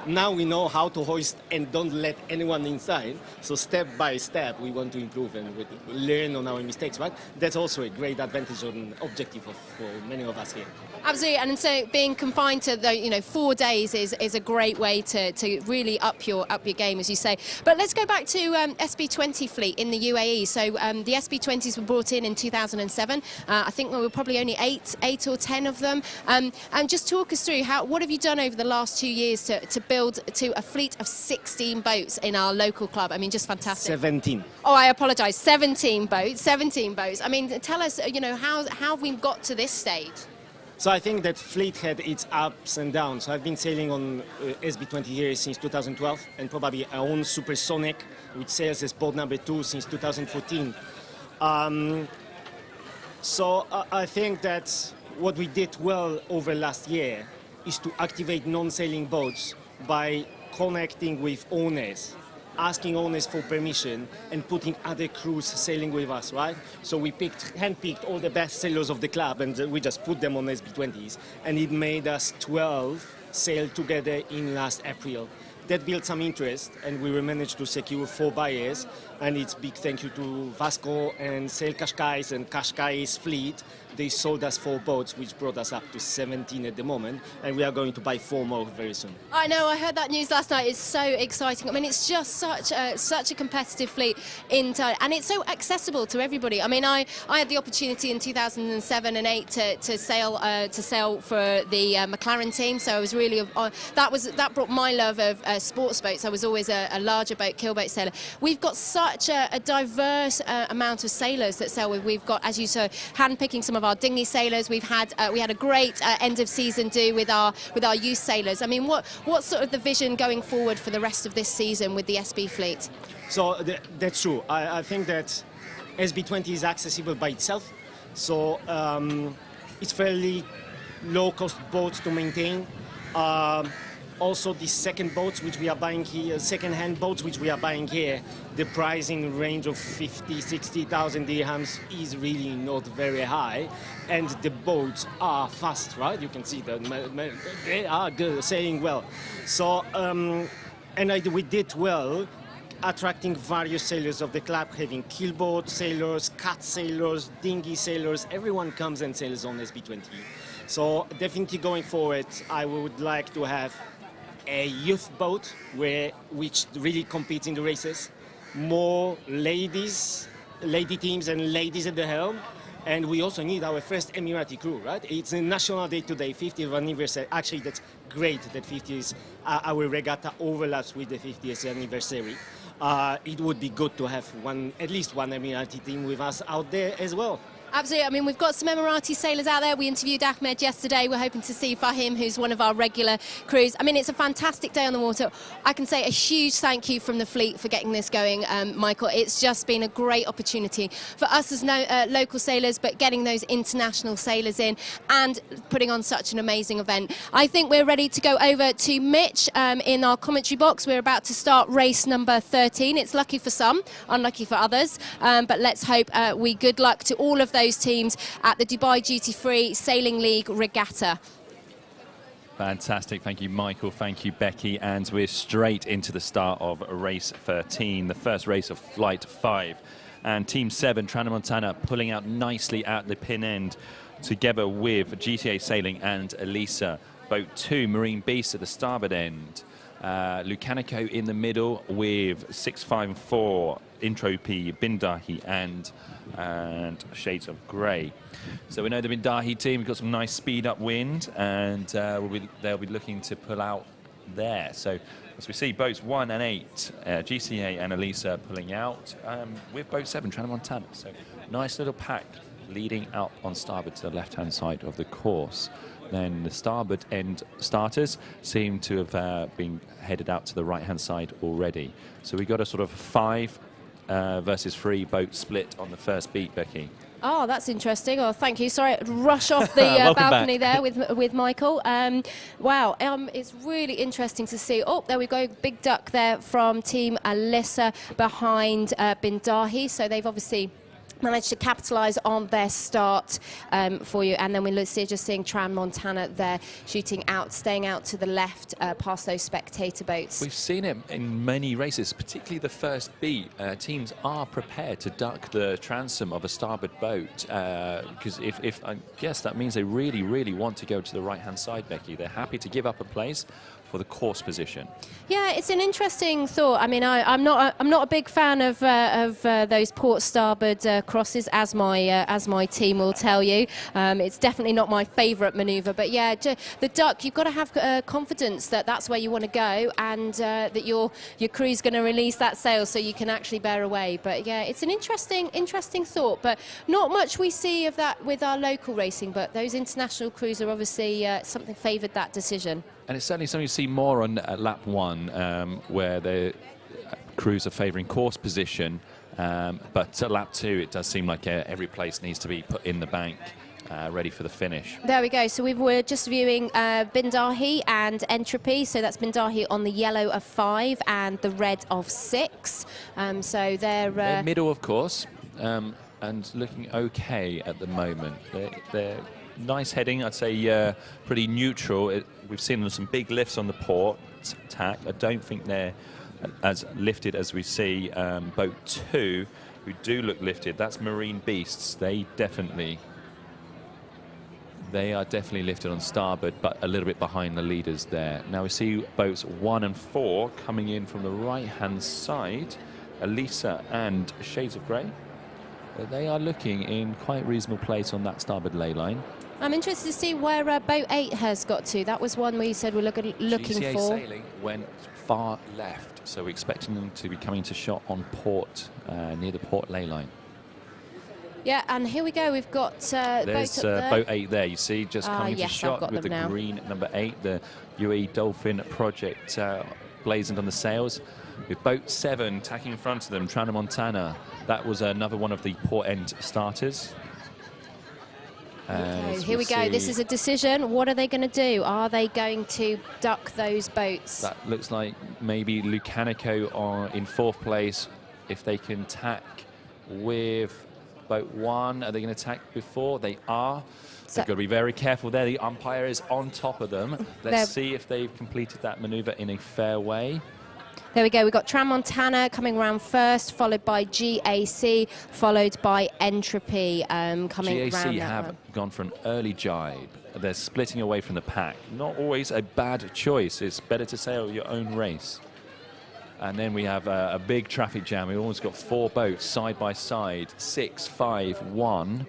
now we know how to hoist and don't let anyone inside. So step by step, we want to improve and learn on our mistakes, right? That's also a great advantage and objective for many of us here. Absolutely, and so being confined to 4 days is a great way to really up your game, as you say. But let's go back to SB20 fleet in the UAE. So the SB20s were brought in 2007. I think there were probably only 8 or 10 of them. And just talk us through what have you done over the last 2 years to build to a fleet of 16 boats in our local club? I mean, just fantastic. 17. Oh, I apologise. 17 boats. 17 boats. I mean, tell us, how have we got to this stage? So I think that fleet had its ups and downs. So I've been sailing on SB20 here since 2012, and probably I own Supersonic, which sails as boat number 2 since 2014. So I think that what we did well over last year is to activate non-sailing boats by connecting with owners, asking owners for permission and putting other crews sailing with us, right? So we handpicked all the best sailors of the club and we just put them on SB20s, and it made us 12 sail together in last April. That built some interest, and we managed to secure 4 buyers. and it's big thank you to Vasco and Sail Qashqai's and Qashqai's fleet. They sold us 4 boats, which brought us up to 17 at the moment, and we are going to buy 4 more very soon. I know, I heard that news last night. It's so exciting. I mean, it's just such a competitive fleet and it's so accessible to everybody. I mean, I had the opportunity in 2007 and 8 to sail for the McLaren team, so I was really that brought my love of sports boats. I was always a larger boat, keelboat sailor. We've got such a diverse amount of sailors that sail with. We've got, as you saw, handpicking some of our dinghy sailors. We had a great end of season do with our youth sailors. I mean, what's sort of the vision going forward for the rest of this season with the SB fleet? So that's true. I think that SB20 is accessible by itself, so it's fairly low-cost boats to maintain. Also, the second boats which we are buying here, second-hand boats which we are buying here, the pricing range of 50,000-60,000 dirhams is really not very high, and the boats are fast, right? You can see that they are good, sailing well. So, we did well, attracting various sailors of the club, having keelboat sailors, cat sailors, dinghy sailors. Everyone comes and sails on SB20. So definitely going forward, I would like to have a youth boat which really competes in the races, more lady teams and ladies at the helm, and we also need our first Emirati crew, right? It's a national day today, 50th anniversary. Actually, that's great that 50th, our regatta overlaps with the 50th anniversary. It would be good to have at least one Emirati team with us out there as well. Absolutely. I mean, we've got some Emirati sailors out there. We interviewed Ahmed yesterday. We're hoping to see Fahim, who's one of our regular crews. I mean, it's a fantastic day on the water. I can say a huge thank you from the fleet for getting this going, Michael. It's just been a great opportunity for us as local sailors, but getting those international sailors in and putting on such an amazing event. I think we're ready to go over to Mitch in our commentary box. We're about to start race number 13. It's lucky for some, unlucky for others, but let's hope good luck to all of those teams at the Dubai Duty Free Sailing League Regatta. Fantastic. Thank you, Michael. Thank you, Becky. And we're straight into the start of race 13, the first race of flight 5. And Team 7, Montana, pulling out nicely at the pin end together with GTA Sailing and Elisa. Boat 2, Marine Beast at the starboard end. Lucanico in the middle with 654, Entropy, Bindahi and Shades of Grey. So we know the Bindahi team have got some nice speed up wind, and they'll be looking to pull out there. So as we see, boats 1 and 8, GCA and Elisa pulling out with boat 7, Montana. So nice little pack leading out on starboard to the left-hand side of the course. Then the starboard end starters seem to have been headed out to the right-hand side already. So we got a sort of 5 versus 3 boat split on the first beat, Becky. Oh, that's interesting. Oh, thank you. Sorry, rush off the balcony there with Michael. Wow, it's really interesting to see. Oh, there we go. Big duck there from Team Alyssa behind Bindahi. So they've obviously managed to capitalise on their start for you. And then we're just seeing Montana there shooting out, staying out to the left past those spectator boats. We've seen it in many races, particularly the first beat. Teams are prepared to duck the transom of a starboard boat because if I guess that means they really, really want to go to the right-hand side, Becky. They're happy to give up a place for the course position. Yeah, it's an interesting thought. I mean, I'm not a big fan of those port starboard crosses, as my team will tell you. It's definitely not my favourite manoeuvre. But yeah, the duck, you've got to have confidence that that's where you want to go, and that your crew's going to release that sail so you can actually bear away. But yeah, it's an interesting thought. But not much we see of that with our local racing. But those international crews are obviously something favoured that decision. And it's certainly something you see more on lap 1, where the crews are favouring course position. But at lap 2, it does seem like every place needs to be put in the bank, ready for the finish. There we go. So we're just viewing Bindahi and Entropy. So that's Bindahi on the yellow of 5 and the red of 6. So they're middle, of course, and looking okay at the moment. They're nice heading, I'd say pretty neutral. We've seen some big lifts on the port tack. I don't think they're as lifted as we see. Boat 2, who do look lifted, that's Marine Beasts. They are definitely lifted on starboard, but a little bit behind the leaders there. Now we see boats 1 and 4 coming in from the right-hand side. Elisa and Shades of Grey. They are looking in quite reasonable place on that starboard ley line. I'm interested to see where boat 8 has got to. That was one where you said we're looking GCA for. Sailing went far left, so we're expecting them to be coming to shot on port, near the port ley line. Yeah, and here we go. We've got there's boat up there. boat 8 there. You see, just coming yes, to shot I've got with the them now. green number 8, the UAE Dolphin project blazoned on the sails. With boat 7 tacking in front of them, Tramontana. That was another one of the port end starters. Okay, here we go. This is a decision. What are they going to do? Are they going to duck those boats? That looks like maybe Lucanico are in 4th place. If they can tack with boat 1, are they going to tack before? They are. They've got to be very careful there. The umpire is on top of them. Let's see if they've completed that maneuver in a fair way. There we go. We've got Tramontana coming round first, followed by GAC, followed by Entropy coming round. GAC have gone for an early jibe. They're splitting away from the pack. Not always a bad choice. It's better to sail your own race. And then we have a big traffic jam. We've almost got 4 boats side by side. 6, 5, 1,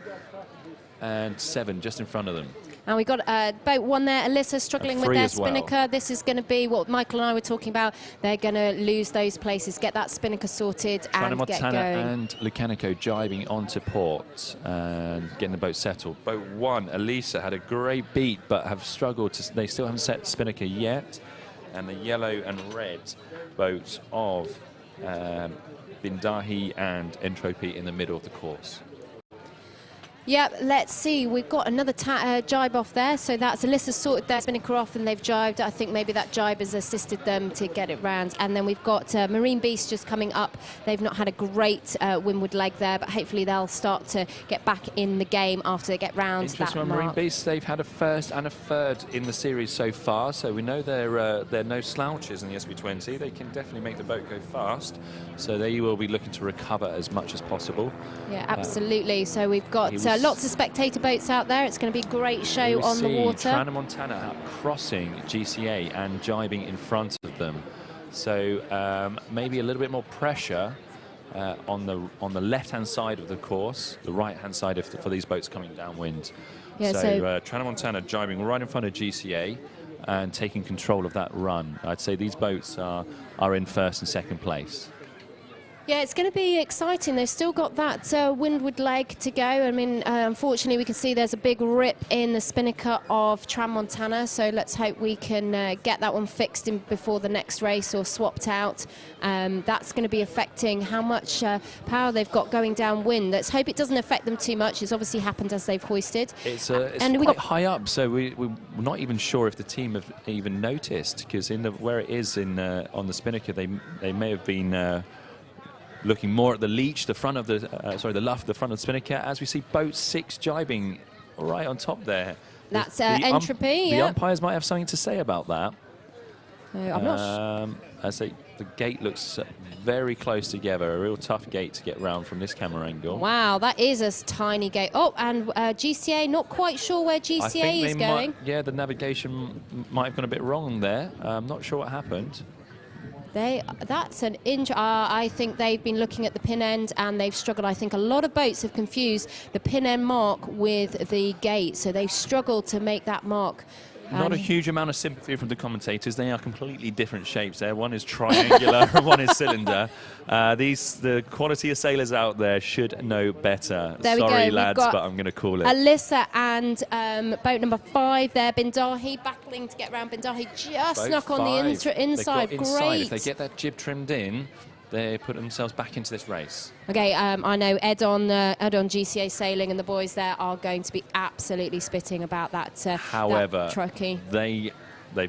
and 7 just in front of them. And we've got boat 1 there, Alyssa struggling with their Spinnaker. This is going to be what Michael and I were talking about. They're going to lose those places, get that Spinnaker sorted and get going. And Lucanico jibing onto port and getting the boat settled. Boat 1, Elisa, had a great beat but have struggled to, they still haven't set Spinnaker yet. And the yellow and red boats of Bindahi and Entropy in the middle of the course. Yep, let's see. We've got another jibe off there. So that's Alyssa sorted their Spinnaker off and they've jibed. I think maybe that jibe has assisted them to get it round. And then we've got Marine Beast just coming up. They've not had a great windward leg there, but hopefully they'll start to get back in the game after they get round that Interesting on mark. Marine Beast. They've had a 1st and a 3rd in the series so far, so we know they're no slouches in the SB20. They can definitely make the boat go fast, so they will be looking to recover as much as possible. Yeah, absolutely. So we've got lots of spectator boats out there. It's going to be a great show on the water. Tramontana crossing GCA and jibing in front of them. So maybe a little bit more pressure on the left-hand side of the course, the right-hand side for these boats coming downwind. Yeah, so Tramontana jibing right in front of GCA and taking control of that run. I'd say these boats are in 1st and 2nd place. Yeah, it's going to be exciting. They've still got that windward leg to go. I mean, unfortunately, we can see there's a big rip in the Spinnaker of Tramontana, so let's hope we can get that one fixed before the next race or swapped out. That's going to be affecting how much power they've got going downwind. Let's hope it doesn't affect them too much. It's obviously happened as they've hoisted. It's quite high up, so we're not even sure if the team have even noticed, because where it is on the Spinnaker, they may have been looking more at the leech, the front of the the luff, the front of the Spinnaker, as we see boat 6 jibing right on top there. That's Entropy. The umpires might have something to say about that. I'm not as the gate looks very close together, a real tough gate to get round from this camera angle. Wow, that is a tiny gate. Oh, and GCA, not quite sure where GCA is going. Yeah, the navigation might have gone a bit wrong there. I'm not sure what happened. That's an injury. I think they've been looking at the pin end and they've struggled. I think a lot of boats have confused the pin end mark with the gate, so they've struggled to make that mark. Not a huge amount of sympathy from the commentators. They are completely different shapes there. One is triangular and one is cylinder. The quality of sailors out there should know better. Sorry, lads, but I'm going to call it. Alyssa and boat number 5 there, Bindahi, battling to get round. Bindahi just snuck on the inside. Great. If they get that jib trimmed in, they put themselves back into this race. Okay, I know Ed on GCA Sailing and the boys there are going to be absolutely spitting about that. However, truckee. They've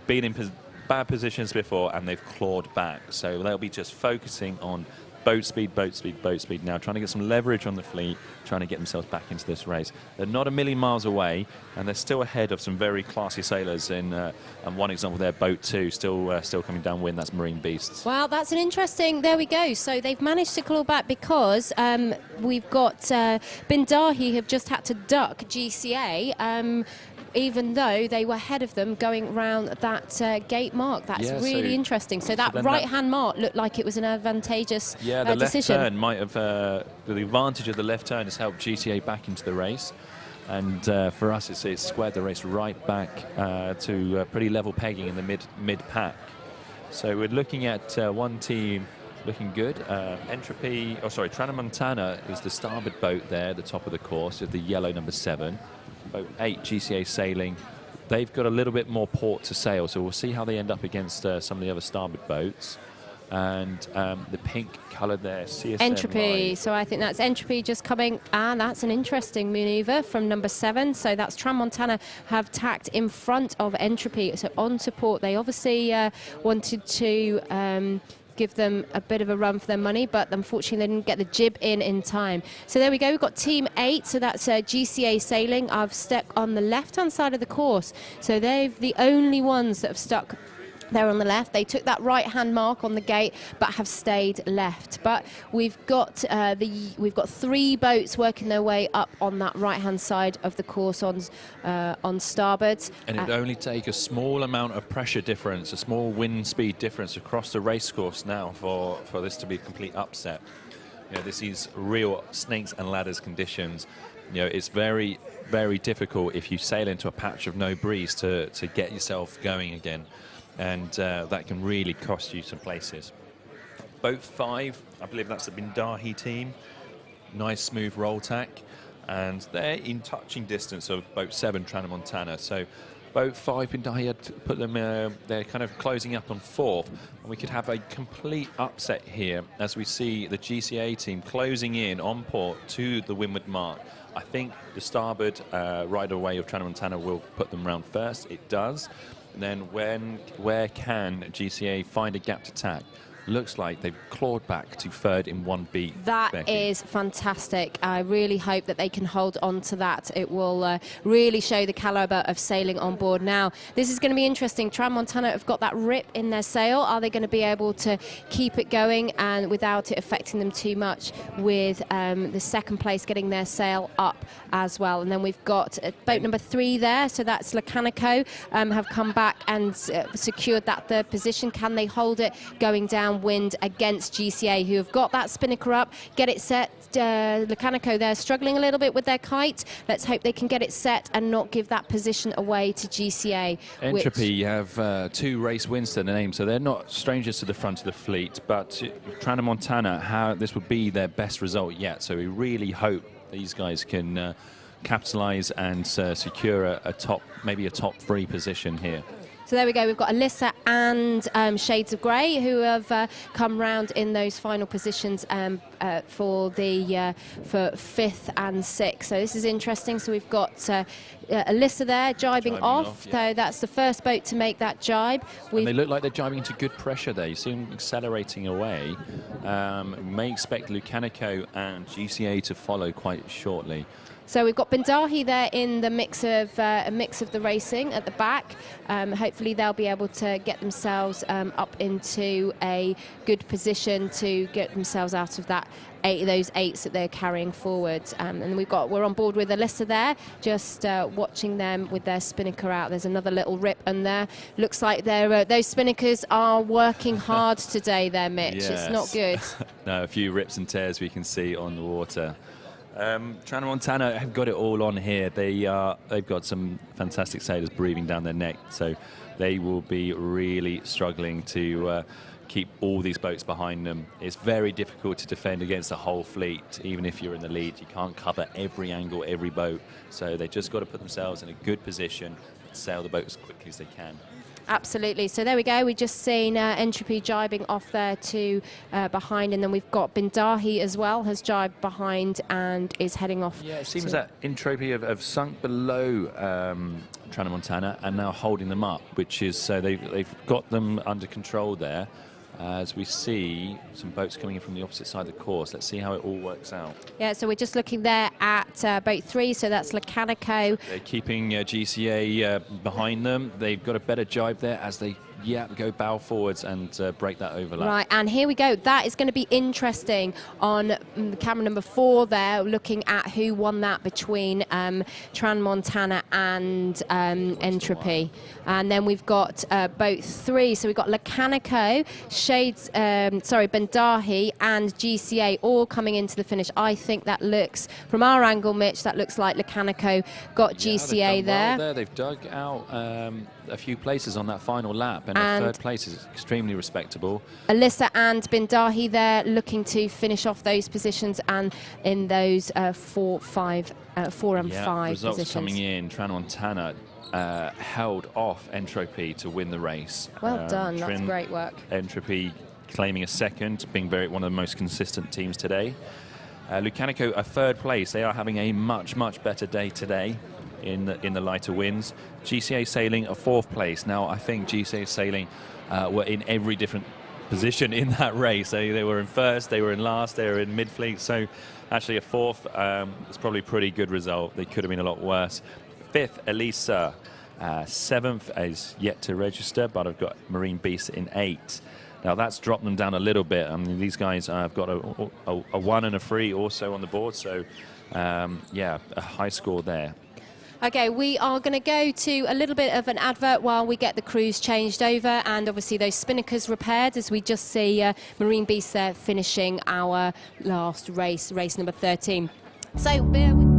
been in bad positions before and they've clawed back, so they'll be just focusing on boat speed, boat speed, boat speed now, trying to get some leverage on the fleet, trying to get themselves back into this race. They're not a million miles away, and they're still ahead of some very classy sailors. And one example there, Boat 2, still coming downwind. That's Marine Beasts. Well, that's an interesting. There we go. So they've managed to claw back because we've got Bindahi have just had to duck GCA. Even though they were ahead of them going round that gate mark. That's really interesting. So that right-hand mark looked like it was an advantageous the left decision. turn might have, the advantage of the left turn has helped GCA back into the race. And for us, it's squared the race right back to pretty level pegging in the mid-pack. So we're looking at one team looking good. Tramontana is the starboard boat there at the top of the course with the yellow number 7. Boat 8, GCA Sailing. They've got a little bit more port to sail, so we'll see how they end up against some of the other starboard boats. And the pink colour there, CSM Entropy. Live. So I think that's Entropy just coming, and that's an interesting manoeuvre from number 7. So that's Tramontana have tacked in front of Entropy, so onto port. They obviously wanted to give them a bit of a run for their money, but unfortunately they didn't get the jib in time. So there we go, we've got team 8, so that's GCA Sailing. I've stuck on the left-hand side of the course, so they're the only ones that have stuck there on the left. They took that right-hand mark on the gate, but have stayed left. But we've got 3 boats working their way up on that right-hand side of the course on starboard. And it'd only take a small amount of pressure difference, a small wind speed difference across the race course now for this to be a complete upset. You know, this is real snakes and ladders conditions. You know, it's very, very difficult if you sail into a patch of no breeze to get yourself going again. And that can really cost you some places. Boat 5, I believe that's the Bindahi team. Nice smooth roll tack, and they're in touching distance of Boat 7, Tramontana. So Boat 5, Bindahi had put them, they're kind of closing up on 4th, and we could have a complete upset here as we see the GCA team closing in on port to the windward mark. I think the starboard right away of Tramontana will put them round first. It does. And then where can GCA find a gap to tack? Looks like they've clawed back to 3rd in 1 beat. That Becky. is fantastic. I really hope that they can hold on to that. It will really show the calibre of sailing on board. Now, this is going to be interesting. Tramontana have got that rip in their sail. Are they going to be able to keep it going and without it affecting them too much with the 2nd place getting their sail up as well? And then we've got boat number 3 there. So that's Lacanico have come back and secured that 3rd position. Can they hold it going down wind against GCA, who have got that Spinnaker up, get it set. Lacanico, they're struggling a little bit with their kite. Let's hope they can get it set and not give that position away to GCA. Entropy have 2 race wins to their name, so they're not strangers to the front of the fleet, but Tramontana, this would be their best result yet, so we really hope these guys can capitalise and secure maybe a top 3 position here. So there we go, we've got Alyssa and Shades of Grey who have come round in those final positions for 5th and 6th. So this is interesting. So we've got Alyssa there jibing off. Yeah. So that's the first boat to make that jibe. And they look like they're jibing into good pressure there. You see them accelerating away. May expect Lacanico and GCA to follow quite shortly. So we've got Bindahi there in the mix of the racing at the back. Hopefully they'll be able to get themselves up into a good position to get themselves out of that those 8s that they're carrying forward. And we're on board with Alyssa there, just watching them with their Spinnaker out. There's another little rip, and there looks like those Spinnakers are working hard today there, Mitch. Yes. It's not good. No, a few rips and tears we can see on the water. Tramontana have got it all on here. They've got some fantastic sailors breathing down their neck, so they will be really struggling to keep all these boats behind them. It's very difficult to defend against the whole fleet, even if you're in the lead. You can't cover every angle, every boat, so they just got to put themselves in a good position and sail the boat as quickly as they can. Absolutely. So there we go. We've just seen Entropy jibing off there to behind, and then we've got Bindahi as well, has jibed behind and is heading off. Yeah, it seems that Entropy have sunk below Tramontana and now holding them up, which is so they've got them under control there. as we see some boats coming in from the opposite side of the course. Let's see how it all works out. Yeah, so we're just looking there at boat 3, so that's Lacanico. They're keeping GCA behind them. They've got a better jibe there as they go bow forwards and break that overlap. Right, and here we go. That is going to be interesting on camera number 4 there, looking at who won that between Transmontana and Entropy. And then we've got boat 3, so we've got Lacanico, Bendahi and GCA all coming into the finish. I think that looks, from our angle, Mitch, that looks like Lacanico got GCA there. Well, they've dug out a few places on that final lap, and a third place is extremely respectable. Alyssa and Bendahi there looking to finish off those positions and in those 4 and 5 results positions. Coming in, Transmontana held off Entropy to win the race. Well done, that's great work. Entropy claiming a second, being one of the most consistent teams today. Lacanico a third place. They are having a much better day today in the lighter winds. GCA Sailing a 4th place. Now I think GCA Sailing were in every different position in that race. They were in first, they were in last, they were in mid-fleet. So actually a 4th is probably a pretty good result. They could have been a lot worse. 5th, Elisa. 7th is yet to register, but I've got Marine Beast in 8th. Now that's dropped them down a little bit. I mean, these guys have got a 1 and a 3 also on the board. So yeah, a high score there. Okay, we are going to go to a little bit of an advert while we get the crews changed over and obviously those spinnakers repaired, as we just see Marine Beast there finishing our last race, race number 13. So bear with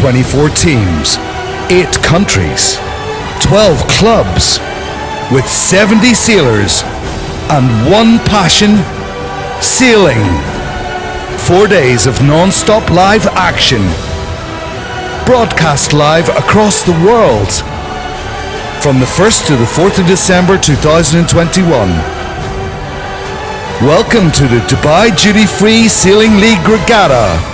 24 teams, 8 countries, 12 clubs, with 70 sailors and one passion: sailing. 4 days of non-stop live action, broadcast live across the world from the 1st to the 4th of December 2021. Welcome to the Dubai Duty Free Sailing League Regatta.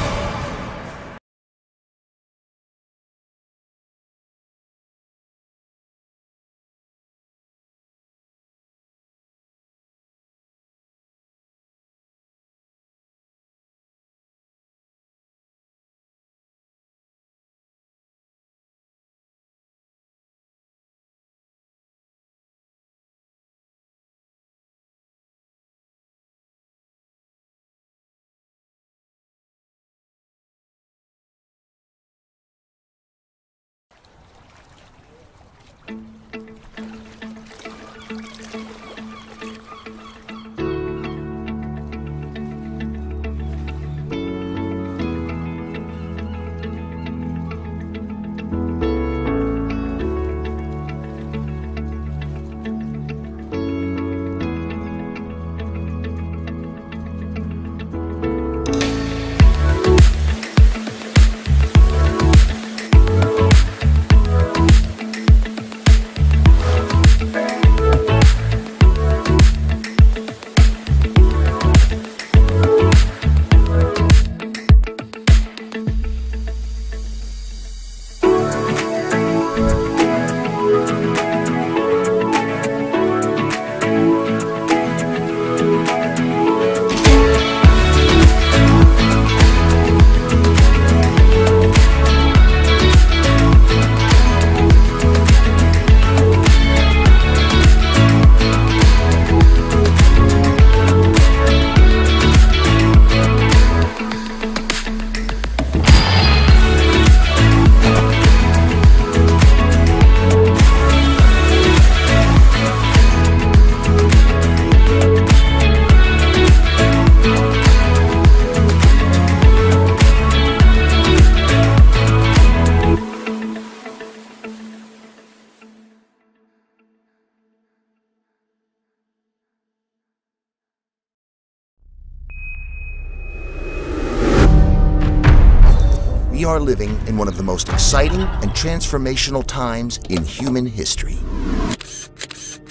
We are living in one of the most exciting and transformational times in human history.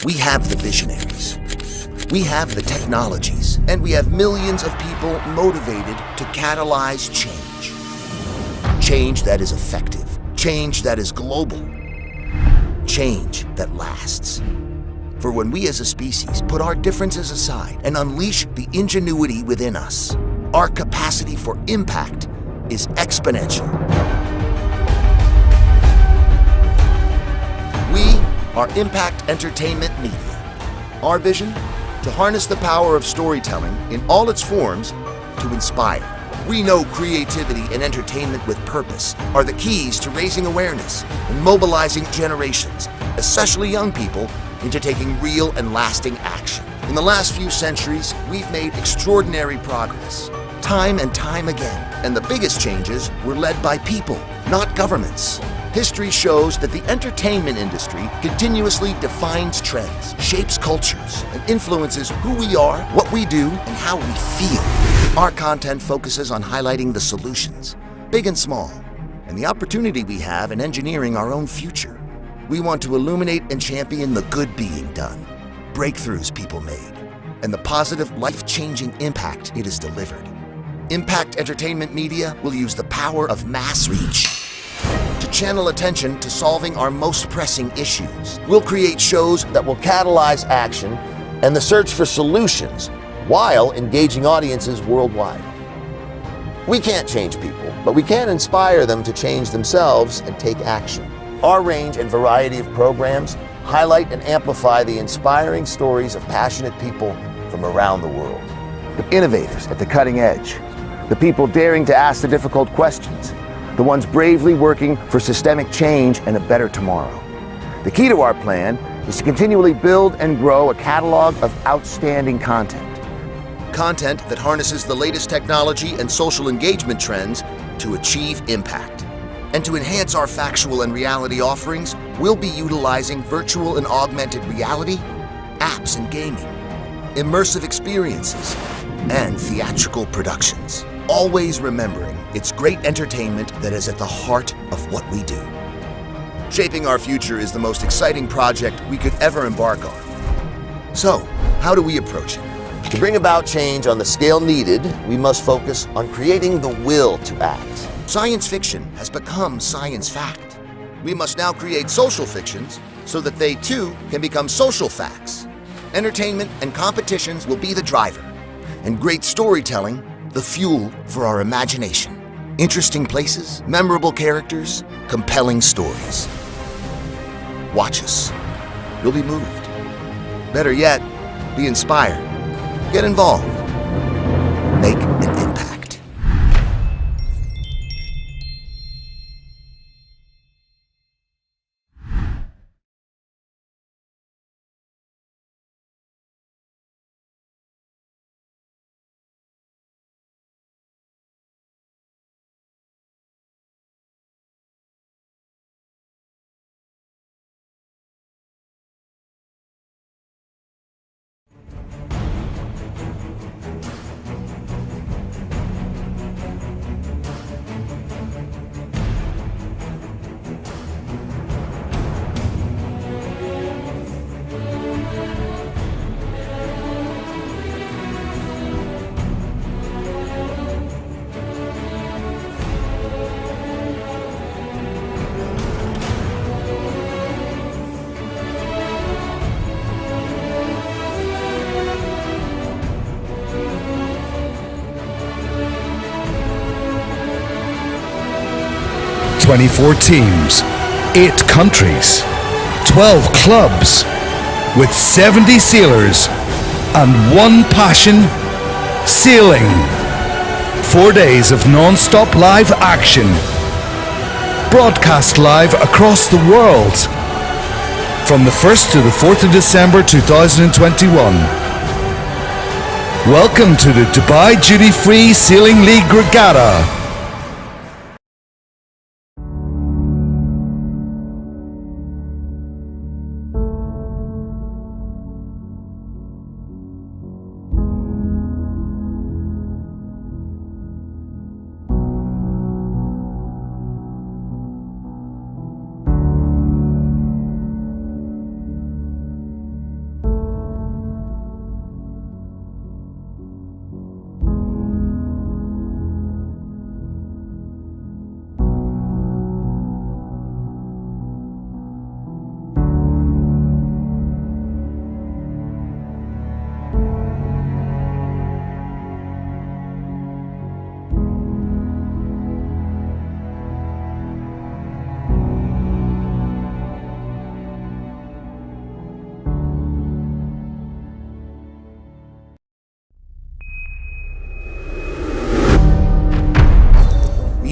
We have the visionaries. We have the technologies, and we have millions of people motivated to catalyze change. Change that is effective, change that is global, change that lasts. For when we as a species put our differences aside and unleash the ingenuity within us, our capacity for impact is exponential. We are Impact Entertainment Media. Our vision? To harness the power of storytelling in all its forms to inspire. We know creativity and entertainment with purpose are the keys to raising awareness and mobilizing generations, especially young people, into taking real and lasting action. In the last few centuries, we've made extraordinary progress, time and time again, and the biggest changes were led by people, not governments. History shows that the entertainment industry continuously defines trends, shapes cultures, and influences who we are, what we do, and how we feel. Our content focuses on highlighting the solutions, big and small, and the opportunity we have in engineering our own future. We want to illuminate and champion the good being done, breakthroughs people made, and the positive, life-changing impact it has delivered. Impact Entertainment Media will use the power of mass reach to channel attention to solving our most pressing issues. We'll create shows that will catalyze action and the search for solutions while engaging audiences worldwide. We can't change people, but we can inspire them to change themselves and take action. Our range and variety of programs highlight and amplify the inspiring stories of passionate people from around the world. The innovators at the cutting edge, the people daring to ask the difficult questions, the ones bravely working for systemic change and a better tomorrow. The key to our plan is to continually build and grow a catalog of outstanding content. Content that harnesses the latest technology and social engagement trends to achieve impact. And to enhance our factual and reality offerings, we'll be utilizing virtual and augmented reality, apps and gaming, immersive experiences, and theatrical productions. Always remembering it's great entertainment that is at the heart of what we do. Shaping our future is the most exciting project we could ever embark on. So, how do we approach it? To bring about change on the scale needed, we must focus on creating the will to act. Science fiction has become science fact. We must now create social fictions so that they too can become social facts. Entertainment and competitions will be the driver, and great storytelling the fuel for our imagination. Interesting places, memorable characters, compelling stories. Watch us. You'll be moved. Better yet, be inspired. Get involved. Make an impact. "24 teams, 8 countries, 12 clubs, with 70 sailors and one passion: sailing. 4 days of non-stop live action, broadcast live across the world from the 1st to the 4th of December 2021. Welcome to the Dubai Duty Free Sailing League Regatta.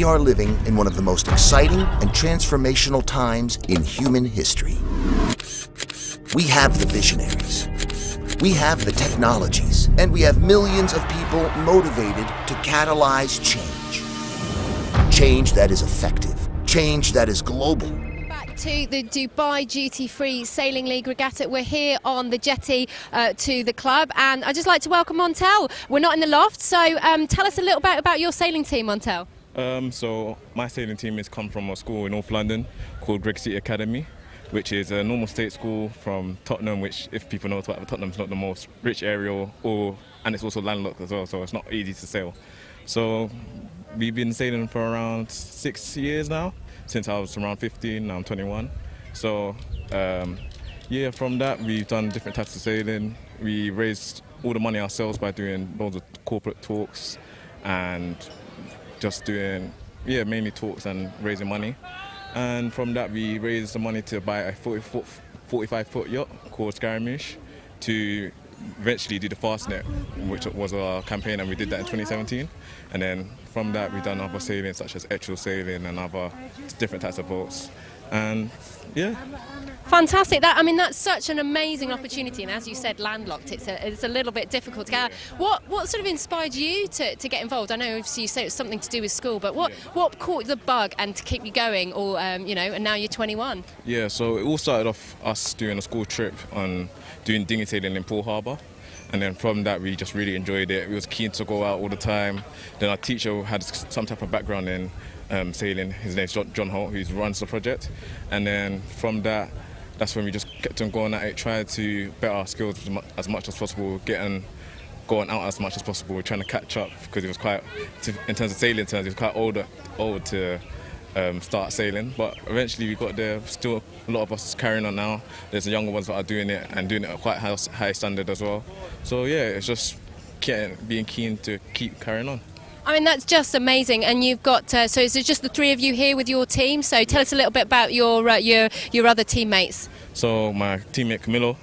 are living in one of the most exciting and transformational times in human history. We have the visionaries, we have the technologies, and we have millions of people motivated to catalyze change. Change that is effective, change that is global. To the Dubai Duty-Free Sailing League Regatta. We're here on the jetty to the club, and I'd just like to welcome Montel. We're not in the loft, so tell us a little bit about your sailing team, Montel. So my sailing team has come from a school in North London called Regatta Academy, which is a normal state school from Tottenham, which, if people know Tottenham's not the most rich area, and it's also landlocked as well, so it's not easy to sail. So we've been sailing for around 6 years now. Since I was around 15, now I'm 21. So yeah, from that we've done different types of sailing. We raised all the money ourselves by doing loads of corporate talks and just doing, mainly talks and raising money. And from that we raised the money to buy a 45-foot yacht called Scaramouche to eventually do the Fastnet, which was our campaign, and we did that in 2017. And then from that we've done other sailing such as etrial sailing and other different types of boats. And yeah. Fantastic. That's such an amazing opportunity, and as you said, landlocked, it's a little bit difficult to get. What sort of inspired you to get involved? I know obviously you said it's something to do with school, but what caught the bug and to keep you going, or and now you're 21? Yeah, so it all started off us doing a school trip on doing dinghy sailing in Poole Harbour. And then from that we just really enjoyed it. We was keen to go out all the time. Then our teacher had some type of background in sailing. His name's John Holt, who runs the project. And then from that's when we just kept on going at it, tried to better our skills as much as possible, going out as much as possible. We're trying to catch up because it was quite, in terms of sailing terms, it was quite old to start sailing. But eventually we got there. Still a lot of us carrying on now. There's the younger ones that are doing it and doing it at quite high standard as well. So yeah, it's just being keen to keep carrying on. That's just amazing. And you've got so is it just the three of you here with your team? So tell us a little bit about your other teammates. So my teammate Camilo,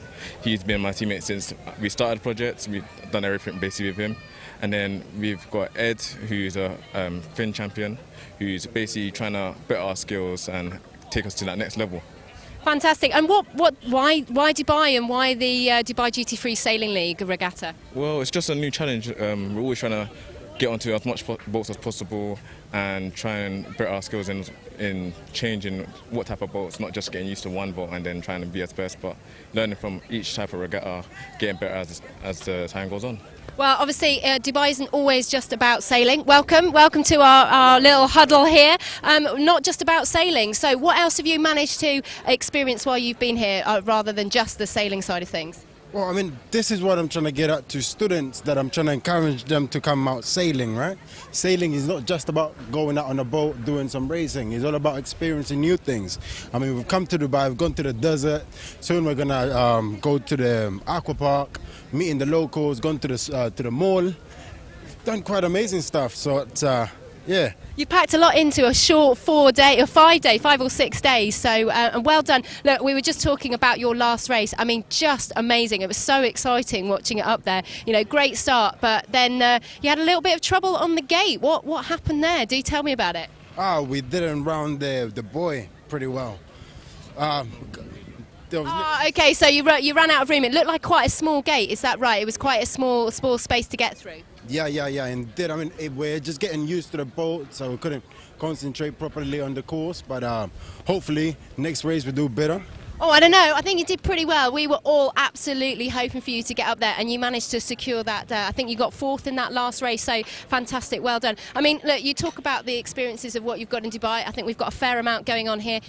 he's been my teammate since we started the project. We've done everything basically with him. And then we've got Ed, who's a Finn champion, who's basically trying to better our skills and take us to that next level. Fantastic. And why Dubai, and why the Dubai Duty-Free Sailing League Regatta? Well, it's just a new challenge. We're always trying to get onto as much boats as possible and try and better our skills in changing what type of boats, not just getting used to one boat and then trying to be as best, but learning from each type of regatta, getting better as the time goes on. Well, obviously, Dubai isn't always just about sailing. Welcome to our little huddle here. Not just about sailing. So what else have you managed to experience while you've been here, rather than just the sailing side of things? Well, this is what I'm trying to get at to students, that I'm trying to encourage them to come out sailing, right? Sailing is not just about going out on a boat, doing some racing. It's all about experiencing new things. We've come to Dubai, we've gone to the desert. Soon we're going to go to the aqua park, meeting the locals, gone to the mall. Done quite amazing stuff, so it's, yeah. You packed a lot into a short 5 or 6 days, so and well done. Look, we were just talking about your last race. Just amazing. It was so exciting watching it up there. Great start, but then you had a little bit of trouble on the gate. What happened there? Do tell me about it. We didn't round the buoy pretty well. Okay, so you ran out of room. It looked like quite a small gate, is that right? It was quite a small space to get through. Yeah, indeed. We're just getting used to the boat, so we couldn't concentrate properly on the course, but hopefully next race we'll do better. Oh, I don't know. I think you did pretty well. We were all absolutely hoping for you to get up there, and you managed to secure that. I think you got 4th in that last race, so fantastic. Well done. Look, you talk about the experiences of what you've got in Dubai. I think we've got a fair amount going on here.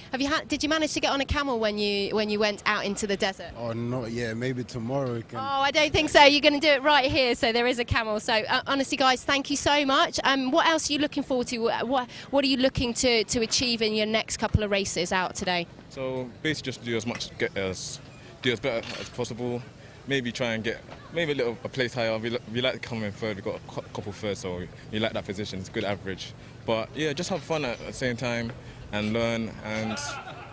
Did you manage to get on a camel when you went out into the desert? Oh, not yet. Maybe tomorrow we can. Oh, I don't think so. You're going to do it right here, so there is a camel. So honestly, guys, thank you so much. What else are you looking forward to? What are you looking to achieve in your next couple of races out today? So basically just do as better as possible. Maybe try and get a place higher. We like to come in third. We've got a couple thirds, so we like that position. It's a good average. But yeah, just have fun at the same time and learn and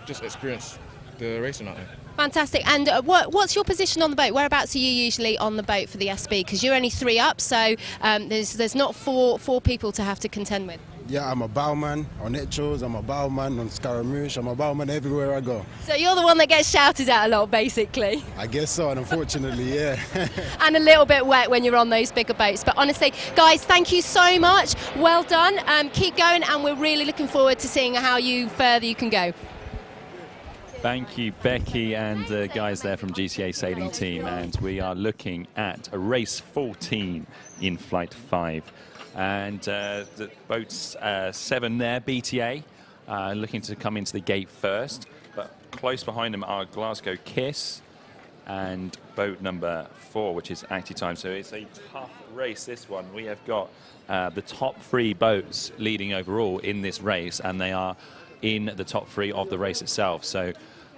just experience the racing out there. Fantastic. And what's your position on the boat? Whereabouts are you usually on the boat for the SB? Because you're only 3 up, so there's not four people to have to contend with. Yeah, I'm a bowman on Etchos, I'm a bowman on Scaramouche, I'm a bowman everywhere I go. So you're the one that gets shouted at a lot, basically. I guess so, and unfortunately, yeah. And a little bit wet when you're on those bigger boats. But honestly, guys, thank you so much. Well done. Keep going, and we're really looking forward to seeing how further you can go. Thank you, Becky, and the guys there from GCA Sailing Team. And we are looking at race 14 in Flight 5. And the boats 7 there, BTA, looking to come into the gate first. But close behind them are Glasgow Kiss and boat number 4, which is Active Time. So it's a tough race, this one. We have got the top 3 boats leading overall in this race, and they are in the top 3 of the race itself. So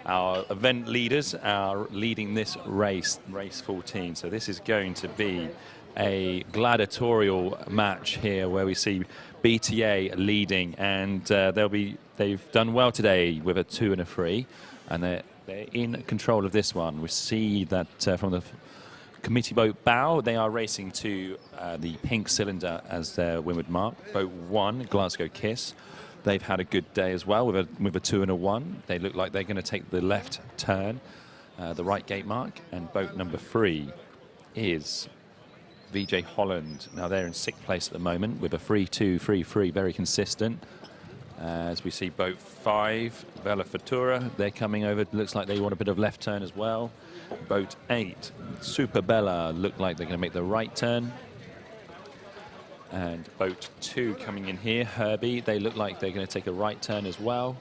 our event leaders are leading this race, race 14. So this is going to be a gladiatorial match here, where we see BTA leading, and they've done well today with a 2 and a 3, and they're in control of this one. We see that from the committee boat bow, they are racing to the pink cylinder as their windward mark. Boat 1, Glasgow Kiss. They've had a good day as well with a 2 and a 1. They look like they're going to take the left turn, the right gate mark. And boat number 3 is VJ Holland. Now they're in 6th place at the moment with a 3-2, 3-3, very consistent. As we see boat 5, Vela Futura, they're coming over. Looks like they want a bit of left turn as well. Boat 8, Super Bella, look like they're going to make the right turn. And boat 2 coming in here, Herbie, they look like they're going to take a right turn as well.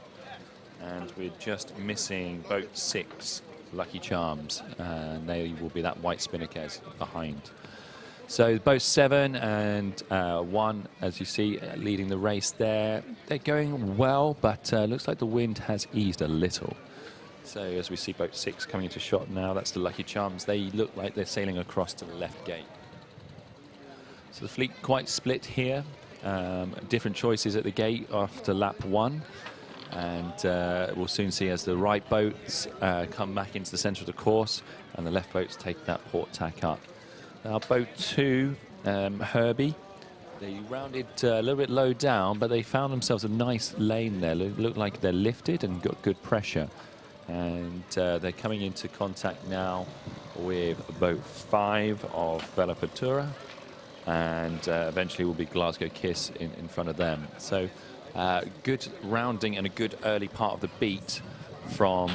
And we're just missing boat 6, Lucky Charms, and they will be that white Spinnaker behind. So both 7 and 1, as you see, leading the race there. They're going well, but looks like the wind has eased a little. So as we see boat 6 coming into shot now, that's the Lucky Charms. They look like they're sailing across to the left gate. So the fleet quite split here. Different choices at the gate after lap 1. And we'll soon see as the right boats come back into the centre of the course and the left boats take that port tack up. Now boat 2, Herbie, they rounded a little bit low down, but they found themselves a nice lane there. Look like they're lifted and got good pressure. And they're coming into contact now with boat 5 of Vela Futura. And eventually will be Glasgow Kiss in front of them. So good rounding and a good early part of the beat from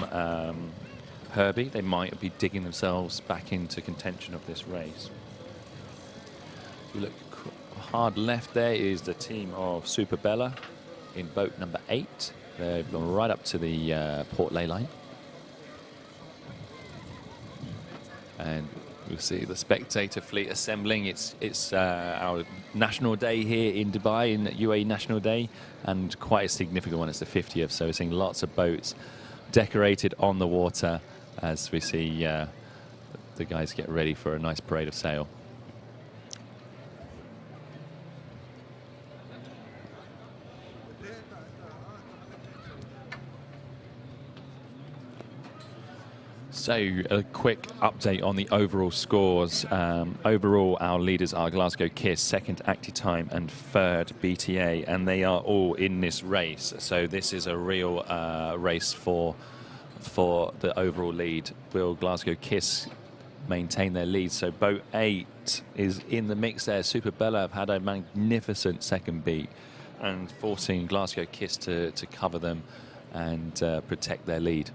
Herbie. They might be digging themselves back into contention of this race. If you look hard left, there is the team of Super Bella in boat number 8. They've gone right up to the port lay line. And we'll see the spectator fleet assembling. It's our national day here in Dubai, in UAE National Day, and quite a significant one. It's the 50th, so we're seeing lots of boats decorated on the water as we see the guys get ready for a nice parade of sail. So a quick update on the overall scores. Overall, our leaders are Glasgow Kiss, 2nd Active Time, and 3rd BTA, and they are all in this race. So this is a real race for the overall lead. Will Glasgow Kiss maintain their lead? So boat 8 is in the mix there. Super Bella have had a magnificent second beat and forcing Glasgow Kiss to cover them and protect their lead.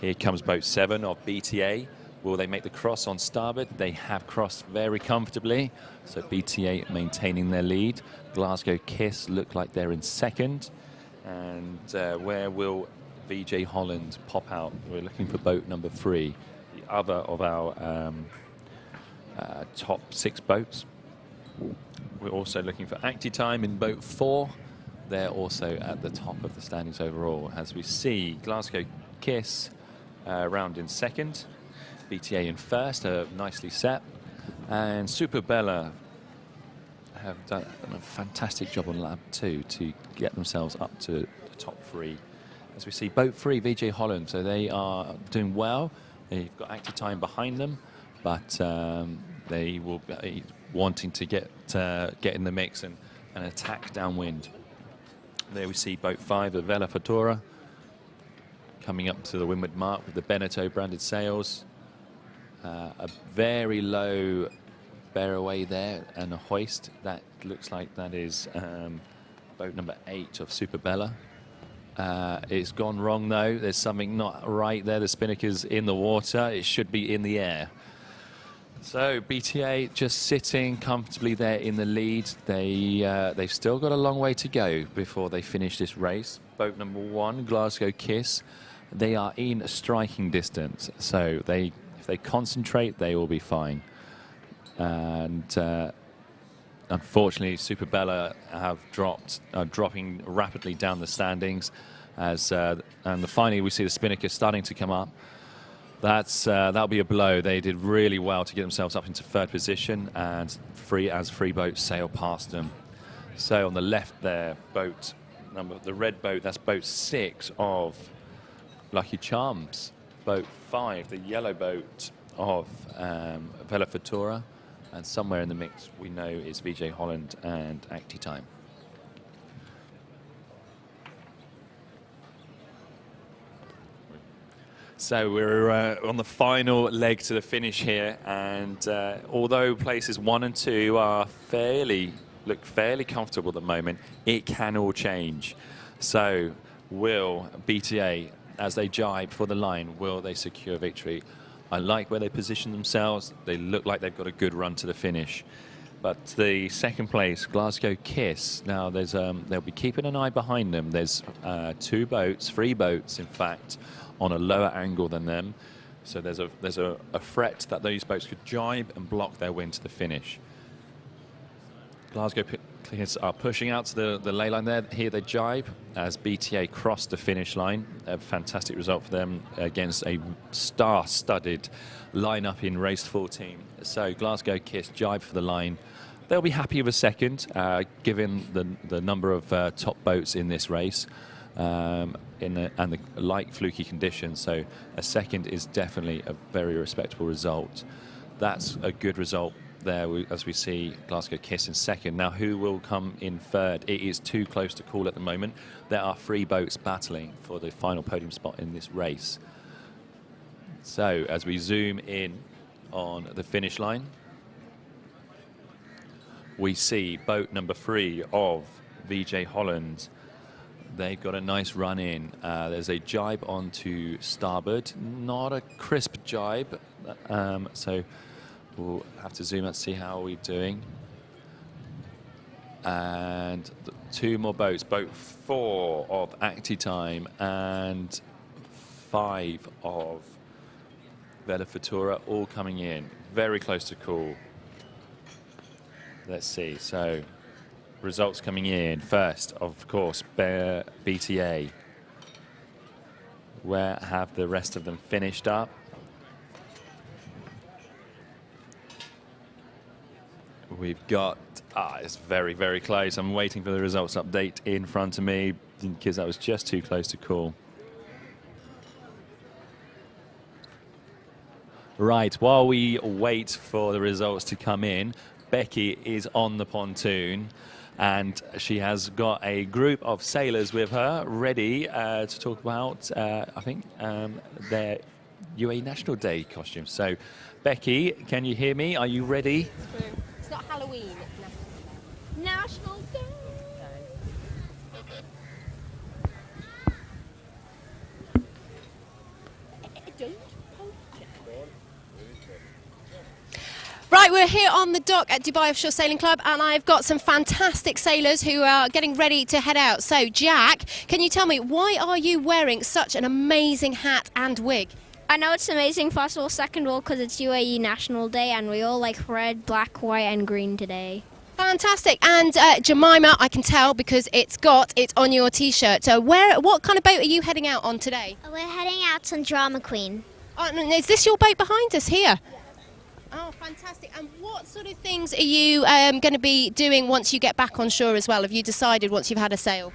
Here comes boat 7 of BTA. Will they make the cross on starboard? They have crossed very comfortably. So BTA maintaining their lead. Glasgow Kiss look like they're in 2nd. And where will VJ Holland pop out? We're looking for boat number 3, the other of our top 6 boats. We're also looking for Active Time in boat 4. They're also at the top of the standings overall. As we see, Glasgow Kiss round in 2nd, BTA in 1st, nicely set, and Super Bella have done a fantastic job on lap 2 to get themselves up to the top 3. As we see boat 3, VJ Holland, so they are doing well. They've got Active Time behind them, but they will be wanting to get in the mix and attack downwind. There we see boat 5, the Vela Futura, coming up to the windward mark with the Beneteau branded sails. A very low bear away there and a hoist. That looks like that is boat number 8 of Super Bella. It's gone wrong though. There's something not right there. The Spinnaker's in the water. It should be in the air. So BTA just sitting comfortably there in the lead. They've still got a long way to go before they finish this race. Boat number 1, Glasgow Kiss, they are in striking distance. So if they concentrate, they will be fine. And unfortunately, Super Bella have dropping rapidly down the standings. And finally, we see the Spinnaker starting to come up. That'll be a blow. They did really well to get themselves up into 3rd position, and free boats sail past them. So on the left there, the red boat, that's boat 6 of Lucky Charms. Boat 5, the yellow boat of Vela Futura. And somewhere in the mix, we know is VJ Holland and Acti Time. So we're on the final leg to the finish here, and although places 1 and 2 are look fairly comfortable at the moment, it can all change. So will BTA, as they jibe for the line, will they secure victory? I like where they position themselves. They look like they've got a good run to the finish. But the 2nd place, Glasgow Kiss, now they'll be keeping an eye behind them. There's 3 boats, in fact, on a lower angle than them. So there's a threat that those boats could jibe and block their win to the finish. Glasgow Kiss are pushing out to the ley line there. Here they jibe as BTA cross the finish line. A fantastic result for them against a star-studded lineup in race 14. So Glasgow Kiss jibe for the line. They'll be happy with a 2nd, given the number of top boats in this race and the light fluky conditions. So a 2nd is definitely a very respectable result. That's a good result there, as we see Glasgow Kiss in 2nd. Now, who will come in 3rd? It is too close to call at the moment. There are 3 boats battling for the final podium spot in this race. So, as we zoom in on the finish line, we see boat number 3 of VJ Holland. They've got a nice run in. There's a jibe onto starboard. Not a crisp jibe, so we'll have to zoom out to see how we're doing. And 2 more boats, boat 4 of Acti Time and 5 of Vela Futura, all coming in. Very close to call. Let's see, so results coming in. First, of course, BTA. Where have the rest of them finished up? We've got, it's very, very close. I'm waiting for the results update in front of me because that was just too close to call. Right, while we wait for the results to come in, Becky is on the pontoon and she has got a group of sailors with her ready to talk about, I think, their UAE National Day costumes. So, Becky, can you hear me? Are you ready? It's not Halloween. National Day. Right, we're here on the dock at Dubai Offshore Sailing Club and I've got some fantastic sailors who are getting ready to head out. So, Jack, can you tell me, why are you wearing such an amazing hat and wig? I know it's amazing, first of all. Second of all, because it's UAE National Day and we all like red, black, white and green today. Fantastic. And Jemima, I can tell because it's on your T-shirt. So what kind of boat are you heading out on today? We're heading out on Drama Queen. Oh, and is this your boat behind us here? Oh, fantastic. And what sort of things are you going to be doing once you get back on shore as well? Have you decided once you've had a sail?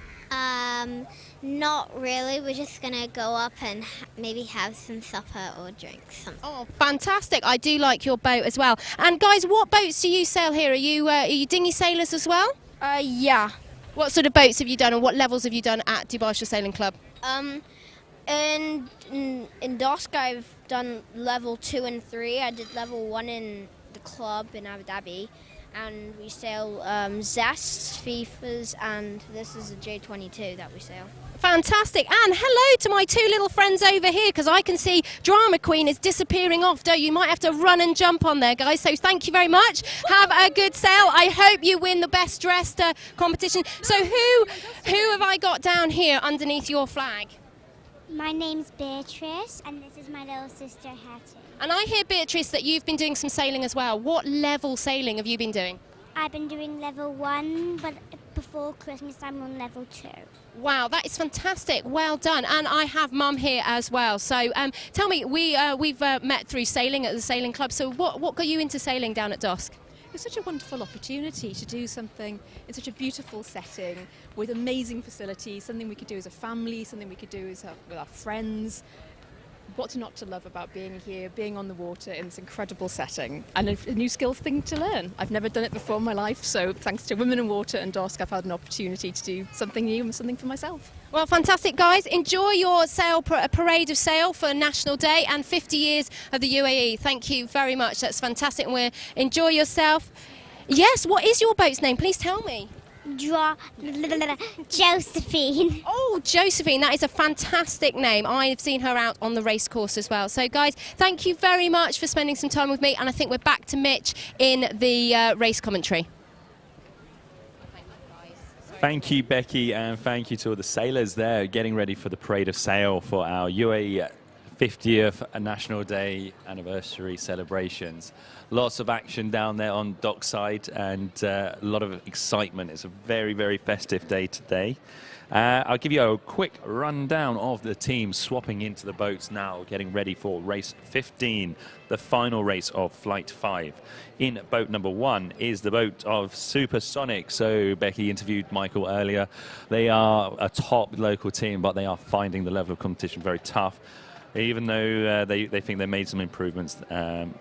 Not really. We're just going to go up and maybe have some supper or drink something. Oh, fantastic. I do like your boat as well. And guys, what boats do you sail here? Are you dinghy sailors as well? Yeah. What sort of boats have you done and what levels have you done at Dubai Offshore Sailing Club? In dosc, I've done level 2 and 3. I did level 1 in the club in Abu Dhabi. And we sail Zests, FIFAs, and this is a J22 that we sail. Fantastic. And hello to my two little friends over here, because I can see Drama Queen is disappearing off. You might have to run and jump on there, guys. So thank you very much. Have a good sail. I hope you win the best dressed competition. So who have I got down here underneath your flag? My name's Beatrice, and this is my little sister, Hattie. And I hear, Beatrice, that you've been doing some sailing as well. What level sailing have you been doing? I've been doing level 1, but before Christmas I'm on level 2. Wow, that is fantastic. Well done. And I have Mum here as well. So tell me, we've met through sailing at the Sailing Club. So what got you into sailing down at dosc? It's such a wonderful opportunity to do something in such a beautiful setting with amazing facilities, something we could do as a family, something we could do with our friends. What's not to love about being here, being on the water in this incredible setting, and a new skills thing to learn. I've never done it before in my life, so thanks to Women in Water and dosc, I've had an opportunity to do something new and something for myself. Well, fantastic, guys. Enjoy your sail parade of sail for National Day and 50 years of the UAE. Thank you very much. That's fantastic. And enjoy yourself. Yes, what is your boat's name? Please tell me. Josephine. Oh, Josephine, that is a fantastic name. I've seen her out on the race course as well. So, guys, thank you very much for spending some time with me. And I think we're back to Mitch in the race commentary. Thank you, Becky, and thank you to all the sailors there getting ready for the parade of sail for our UAE 50th National Day anniversary celebrations. Lots of action down there on dockside and a lot of excitement. It's a very, very festive day today. I'll give you a quick rundown of the team swapping into the boats now, getting ready for race 15, the final race of Flight 5. In boat number 1 is the boat of Supersonic. So Becky interviewed Michael earlier. They are a top local team, but they are finding the level of competition very tough. Even though they think they made some improvements,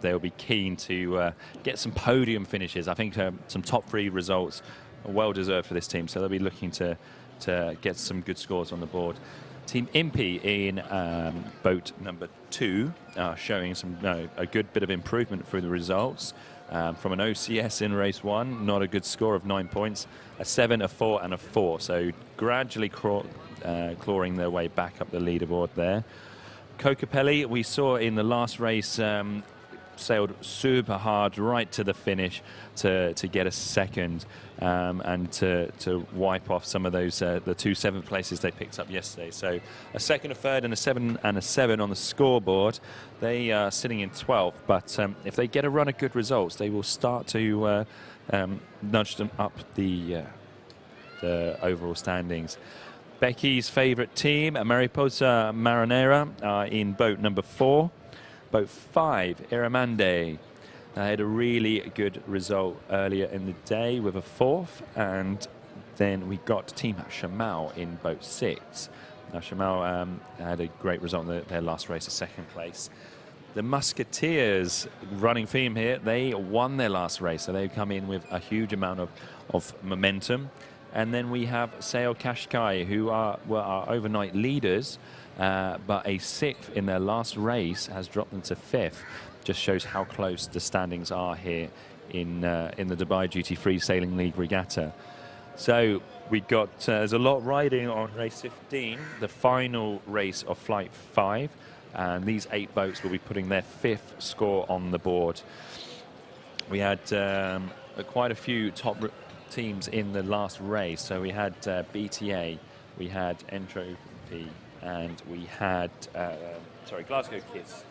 they'll be keen to get some podium finishes. I think some top 3 results are well deserved for this team, so they'll be looking to get some good scores on the board. Team Impey in boat number 2 showing a good bit of improvement through the results. From an OCS in race 1, not a good score of 9 points, a 7, a 4 and a 4, so gradually clawing their way back up the leaderboard there. Cocapelli, we saw in the last race, sailed super hard right to the finish to get a second and to wipe off some of those the 2 7th places they picked up yesterday. So a second, a third and a 7 and a 7 on the scoreboard. They are sitting in 12th, but if they get a run of good results, they will start to nudge them up the overall standings. Becky's favourite team, Mariposa Marinera, in boat number 4. Boat 5, Iramande. They had a really good result earlier in the day with a 4th, and then we got Team Shamal in boat 6. Now Shamal had a great result in their last race, a 2nd place. The Musketeers, running theme here, they won their last race, so they've come in with a huge amount of momentum. And then we have Sail Qashqai, who were our overnight leaders, but a 6th in their last race has dropped them to 5th. Just shows how close the standings are here in the Dubai Duty-Free Sailing League Regatta. So we got there's a lot riding on race 15, the final race of Flight 5, and these 8 boats will be putting their 5th score on the board. We had quite a few top teams in the last race. So we had BTA, we had Entropy, and we had Glasgow Kiss,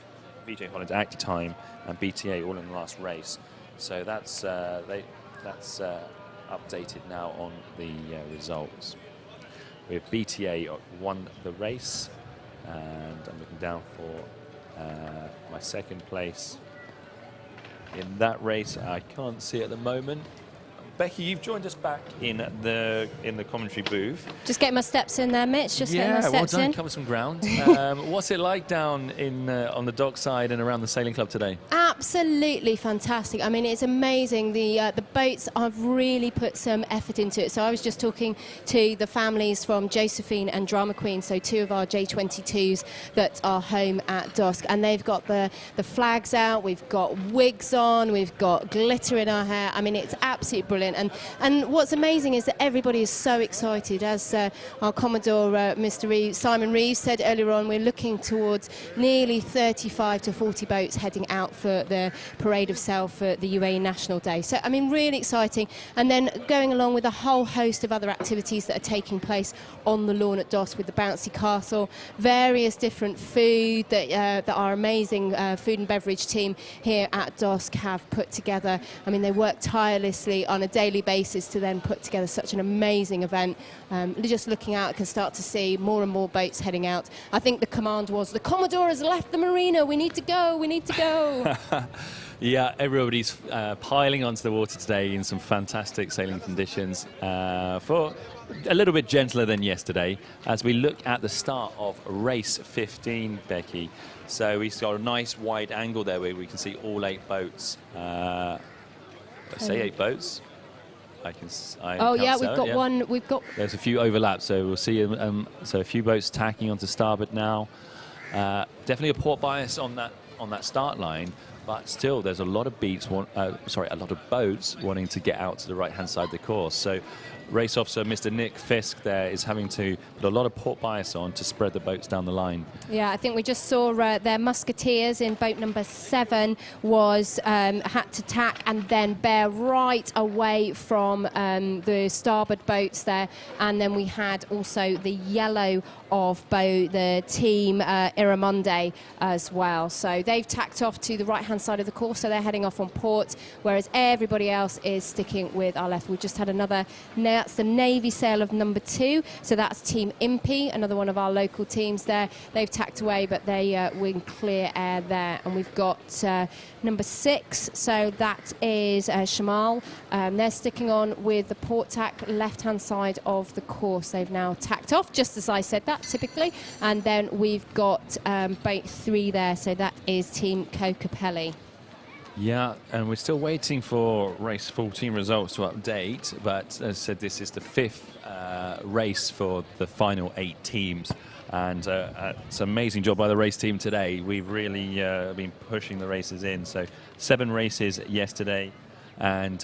VJ Holland Active Time, and BTA all in the last race. So that's updated now on the results. We have BTA won the race, and I'm looking down for my 2nd place in that race. I can't see at the moment. Becky, you've joined us back in the commentary booth. Just getting my steps in there, Mitch. Just getting my steps well done. in. Cover some ground. What's it like down in on the dock side and around the sailing club today? Absolutely fantastic. I mean, it's amazing. The boats have really put some effort into it. So I was just talking to the families from Josephine and Drama Queen, so 2 of our J22s that are home at dosc, and they've got the flags out. We've got wigs on. We've got glitter in our hair. I mean, it's absolutely brilliant. And what's amazing is that everybody is so excited. As our Commodore, Mr. Simon Reeves, said earlier on, we're looking towards nearly 35 to 40 boats heading out for the Parade of Sail for the UAE National Day. So, I mean, really exciting. And then going along with a whole host of other activities that are taking place on the lawn at dosc with the bouncy castle, various different food that our amazing food and beverage team here at dosc have put together. I mean, they work tirelessly on a daily basis to then put together such an amazing event. Just looking out, I can start to see more and more boats heading out. I think the command was, the Commodore has left the marina, we need to go, we need to go. Yeah, everybody's piling onto the water today in some fantastic sailing conditions for a little bit gentler than yesterday as we look at the start of race 15, Becky. So we've got a nice wide angle there where we can see all 8 boats. Let's say 8 boats. Oh yeah, we've got one. We've got. There's a few overlaps, so we'll see. So a few boats tacking onto starboard now. Definitely a port bias on that start line, but still there's a lot of a lot of boats wanting to get out to the right-hand side of the course. So race officer Mr. Nick Fisk there is having to put a lot of port bias on to spread the boats down the line. Yeah, I think we just saw their musketeers in boat number 7 was had to tack and then bear right away from the starboard boats there, and then we had also the yellow of the team Iramonde as well. So they've tacked off to the right-hand side of the course, so they're heading off on port, whereas everybody else is sticking with our left. We've just had another. That's the Navy sail of number 2, so that's Team Impey, another one of our local teams there. They've tacked away, but they win clear air there. And we've got number 6, so that is Shamal. They're sticking on with the port tack, left-hand side of the course. They've now tacked off, just as I said that, typically. And then we've got boat 3 there, so that is Team Cocapelli. Yeah, and we're still waiting for race 14 results to update, but as I said, this is the 5th race for the final 8 teams, and it's an amazing job by the race team today. We've really been pushing the races in, so 7 races yesterday, and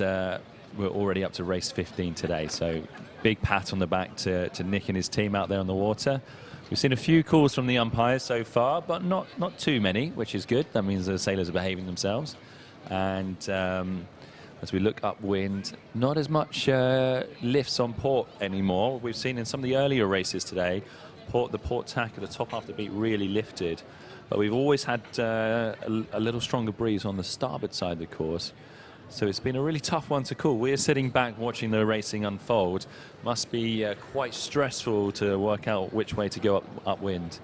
we're already up to race 15 today, so big pat on the back to Nick and his team out there on the water. We've seen a few calls from the umpires so far, but not too many, which is good. That means the sailors are behaving themselves. And as we look upwind, not as much lifts on port anymore. We've seen in some of the earlier races today, the port tack at the top half of the beat really lifted. But we've always had a little stronger breeze on the starboard side of the course. So it's been a really tough one to call. We're sitting back watching the racing unfold. Must be quite stressful to work out which way to go upwind.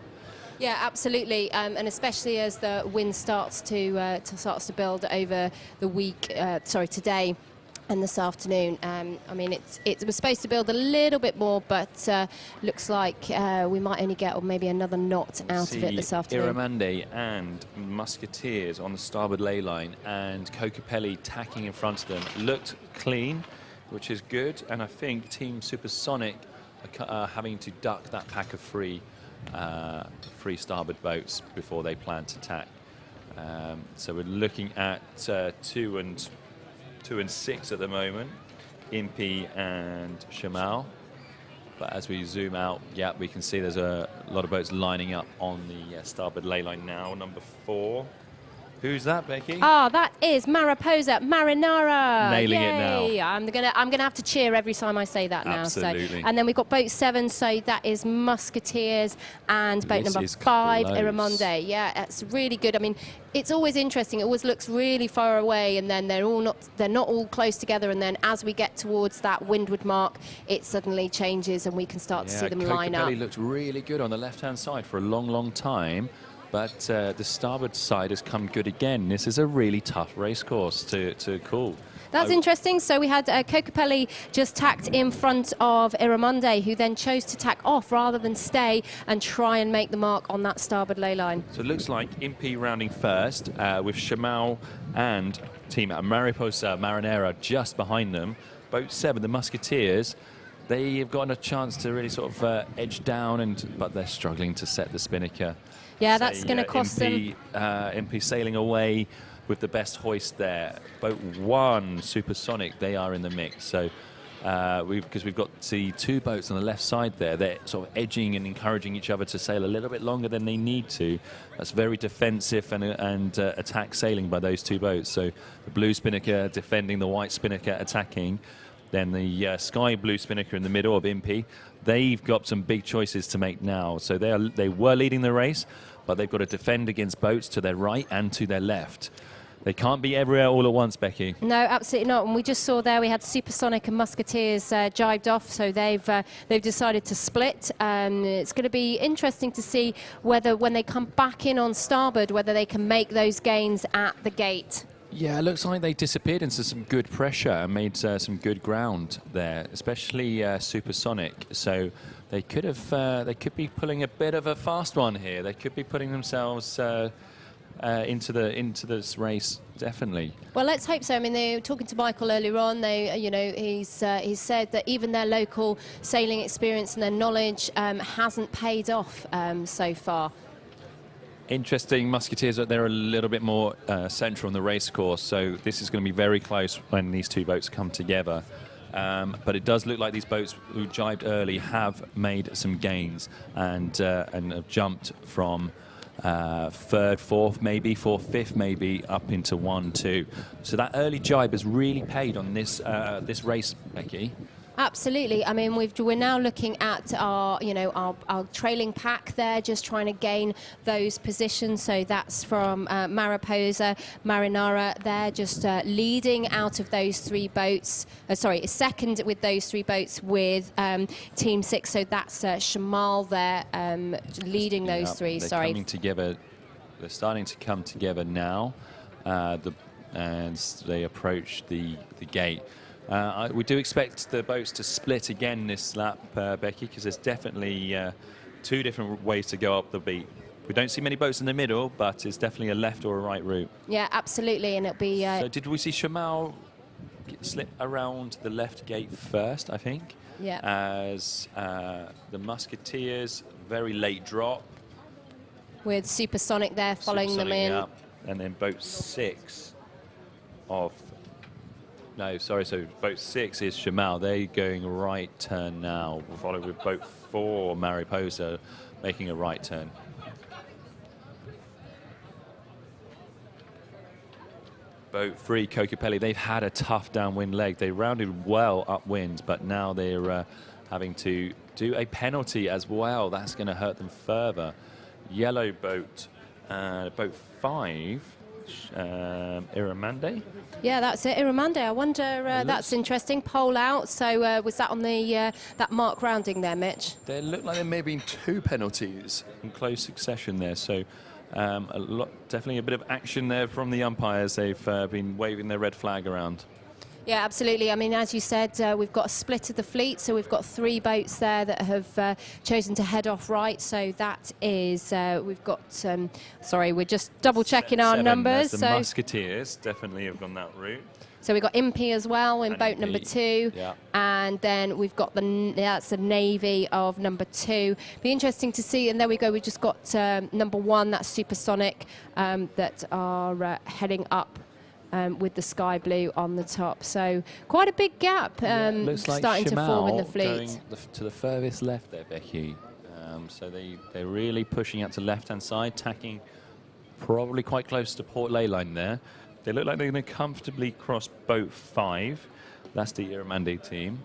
Yeah, absolutely, and especially as the wind starts to build over the week. Today and this afternoon. I mean, it was supposed to build a little bit more, but looks like we might only get maybe another knot out of it this afternoon. Iramonde and Musketeers on the starboard ley line, and Cocapelli tacking in front of them. Looked clean, which is good, and I think Team Supersonic are having to duck that pack of free starboard boats before they plan to tack. So we're looking at 2 and 6 at the moment, Impey and Shamal. But as we zoom out, yeah, we can see there's a lot of boats lining up on the starboard ley line now. Number 4. Who's that, Becky? Oh, that is Mariposa Marinara. Nailing Yay. it now. I'm gonna have to cheer every time I say that now. Absolutely. So, and then we've got boat 7, so that is Musketeers, and boat number 5, Iramonde. Yeah, it's really good. I mean, it's always interesting. It always looks really far away, and then they're not all close together. And then as we get towards that windward mark, it suddenly changes, and we can start to see them line up. Cocapelli looked really good on the left-hand side for a long, long time. but the starboard side has come good again. This is a really tough race course to call. That's interesting. So we had Kokopelli just tacked in front of Iramonde, who then chose to tack off rather than stay and try and make the mark on that starboard ley line. So it looks like Impey rounding first, with Shamal and team Mariposa Marinera just behind them. Boat 7, the Musketeers, they have gotten a chance to really sort of edge down, but they're struggling to set the Spinnaker. Yeah, that's going to cost them. Impey sailing away with the best hoist there. Boat 1, Supersonic, they are in the mix. So because we've got the 2 boats on the left side there, they're sort of edging and encouraging each other to sail a little bit longer than they need to. That's very defensive and attack sailing by those 2 boats. So the blue Spinnaker defending, the white Spinnaker attacking. Then the sky blue Spinnaker in the middle of Impey. They've got some big choices to make now. So they were leading the race, but they've got to defend against boats to their right and to their left. They can't be everywhere all at once, Becky. No, absolutely not. And we just saw there we had Supersonic and Musketeers jibed off, so they've decided to split. It's going to be interesting to see whether when they come back in on starboard, whether they can make those gains at the gate. Yeah, it looks like they disappeared into some good pressure and made some good ground there, especially Supersonic. So they could be pulling a bit of a fast one here. They could be putting themselves into this race, definitely. Well, let's hope so. I mean, they were talking to Michael earlier on. He's said that even their local sailing experience and their knowledge hasn't paid off so far. Interesting. Musketeers, they're a little bit more central on the race course, so this is going to be very close when these 2 boats come together. But it does look like these boats who jibed early have made some gains and have jumped from 3rd, 4th, maybe 4th, 5th, maybe up into 1, 2. So that early jibe has really paid on this this race, Becky. Absolutely. I mean, we're now looking at our trailing pack there, just trying to gain those positions. So that's from Mariposa, Marinara. They're just leading out of those 3 boats. Second with those 3 boats with Team 6. So that's Shamal there leading those 3. They're coming together. They're starting to come together now, and they approach the gate. We do expect the boats to split again this lap, Becky, because there's definitely 2 different ways to go up the beat. We don't see many boats in the middle, but it's definitely a left or a right route. Yeah, absolutely, and it'll be... So did we see Shamal slip around the left gate first, I think? Yeah. As the Musketeers, very late drop. With Supersonic there following them in. Up. And then boat 6 of... No, sorry, so boat 6 is Shamal. They're going right turn now, followed with boat 4, Mariposa, making a right turn. Boat 3, Kokopelli, they've had a tough downwind leg. They rounded well upwind, but now they're having to do a penalty as well. That's going to hurt them further. Yellow boat, boat 5, Iramonde. Yeah, that's it, Iramonde. I wonder, that's interesting. Pole out. So was that on the that mark rounding there, Mitch? There looked like there may have been 2 penalties in close succession there. So definitely a bit of action there from the umpires. They've been waving their red flag around. Yeah, absolutely. I mean, as you said, we've got a split of the fleet, so we've got 3 boats there that have chosen to head off right. So that is, we've got, sorry, we're just double checking our numbers. The Musketeers definitely have gone that route. So we've got Impey as well in boat Impey, number 2. Yeah. And then we've got that's the Navy of number 2. Be interesting to see. And there we go. We just got number 1, that's Supersonic, that are heading up. With the sky blue on the top. So quite a big gap looks like starting to form in the Shamal fleet. going to the furthest left there, Becky. So they're really pushing out to left-hand side, tacking probably quite close to port ley line there. They look like they're going to comfortably cross boat 5. That's the Iramonde team.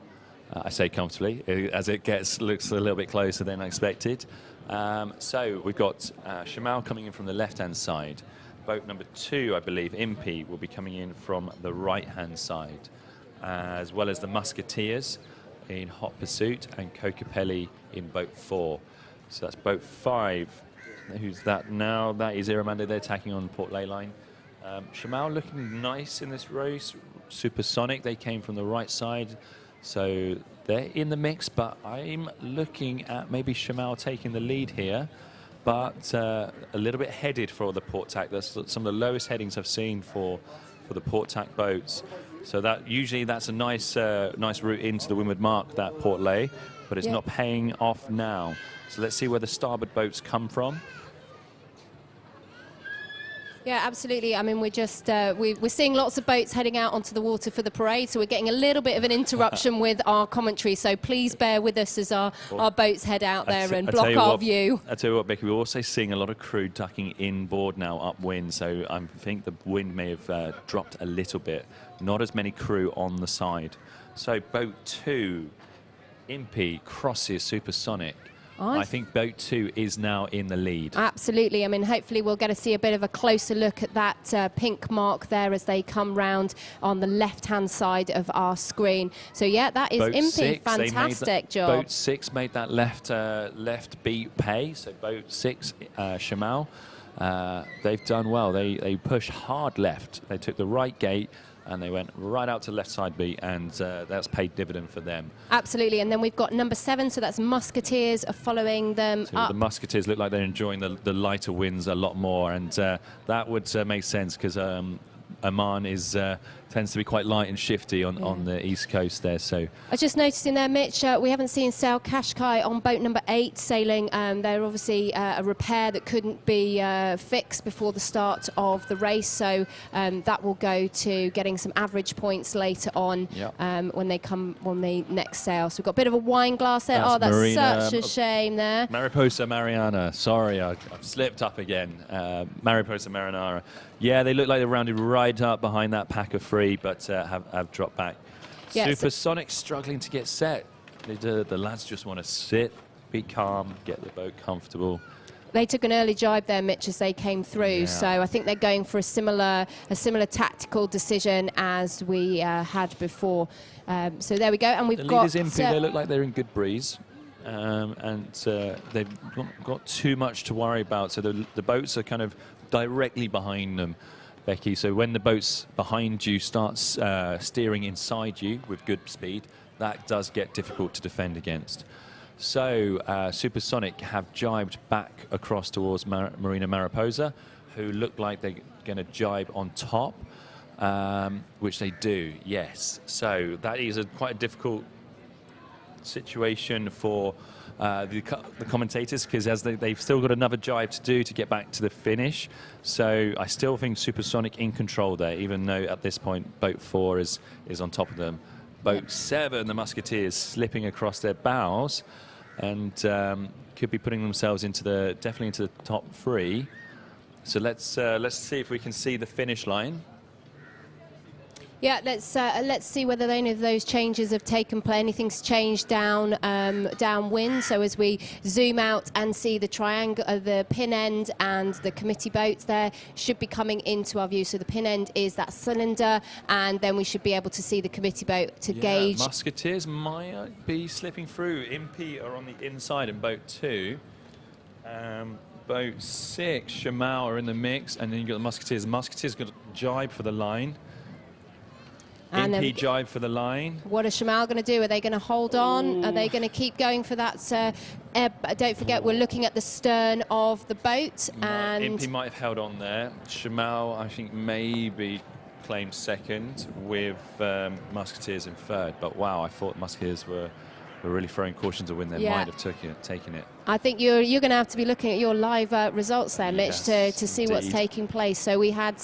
I say comfortably, as it looks a little bit closer than I expected. So we've got Shamal coming in from the left-hand side. Boat number 2, I believe, Impey, will be coming in from the right-hand side, as well as the Musketeers in hot pursuit and Kokopelli in boat 4. So that's boat 5, Who's that now? That is Iremande. They're attacking on Port Ley line. Shamal looking nice in this race. Supersonic, they came from the right side. So they're in the mix, but I'm looking at maybe Shamal taking the lead here. But a little bit headed for the port tack. That's some of the lowest headings I've seen for the port tack boats. So that usually that's a nice route into the windward mark, that Port Ley, but it's not paying off now. So let's see where the starboard boats come from. Yeah, absolutely. I mean, we're just we're seeing lots of boats heading out onto the water for the parade, so we're getting a little bit of an interruption with our commentary. So please bear with us as our boats head out there and block our view. I tell you what, Becky, we're also seeing a lot of crew ducking inboard now upwind. So I think the wind may have dropped a little bit. Not as many crew on the side. So boat 2, Impy crosses Supersonic. I think boat 2 is now in the lead. Absolutely. I mean, hopefully we'll get to see a bit of a closer look at that pink mark there as they come round on the left-hand side of our screen. So, yeah, that is Impy. Fantastic job. Boat 6 made that left beat pay. So boat 6, Shamal, they've done well. They pushed hard left. They took the right gate and they went right out to left side beat, and that's paid dividend for them. Absolutely. And then we've got number 7, so that's Musketeers are following them so up. The Musketeers look like they're enjoying the lighter winds a lot more, and that would make sense because Oman tends to be quite light and shifty on the east coast there. So I just noticed in there, Mitch, we haven't seen Sail Kashkai on boat number 8 sailing. They're obviously a repair that couldn't be fixed before the start of the race, so that will go to getting some average points later on when they next sail. So we've got a bit of a wine glass there. That's Marina, such a shame there. Mariposa Mariana, sorry, I've slipped up again. Mariposa Marinara. Yeah, they look like they're rounded right up behind that pack of 3, but have dropped back. Yeah, Supersonic struggling to get set. The lads just want to sit, be calm, get the boat comfortable. They took an early jibe there, Mitch, as they came through. So I think they're going for a similar tactical decision as we had before. So there we go, and we've got. The leaders Impy, they look like they're in good breeze. And they've got too much to worry about. So the boats are kind of directly behind them, Becky. So when the boats behind you starts steering inside you with good speed, that does get difficult to defend against. So Supersonic have jibed back across towards Marina Mariposa, who look like they're going to jibe on top, which they do, yes. So that is quite a difficult situation for the commentators, because as they've still got another jibe to do to get back to the finish. So I still think Supersonic in control there, even though at this point boat 4 is on top of them. Boat 7, the Musketeers, slipping across their bows and could be putting themselves definitely into the top 3. So let's see if we can see the finish line. Yeah, let's see whether any of those changes have taken place. Anything's changed downwind. So as we zoom out and see the triangle, the pin end and the committee boats there should be coming into our view. So the pin end is that cylinder, and then we should be able to see the committee boat to gauge. Musketeers might be slipping through. Impy are on the inside in boat 2. Boat 6, Shamal are in the mix, and then you've got the Musketeers. Musketeers got a jibe for the line. Impy jibe for the line. What is Shamal going to do? Are they going to hold on? Ooh. Are they going to keep going for that ebb? Don't forget, we're looking at the stern of the boat. And Impy might have held on there. Shamal, I think, maybe claimed second with Musketeers in third. But wow, I thought Musketeers were really throwing caution to win. They might have taken it. I think you're going to have to be looking at your live results there, Mitch, to see what's taking place. So we had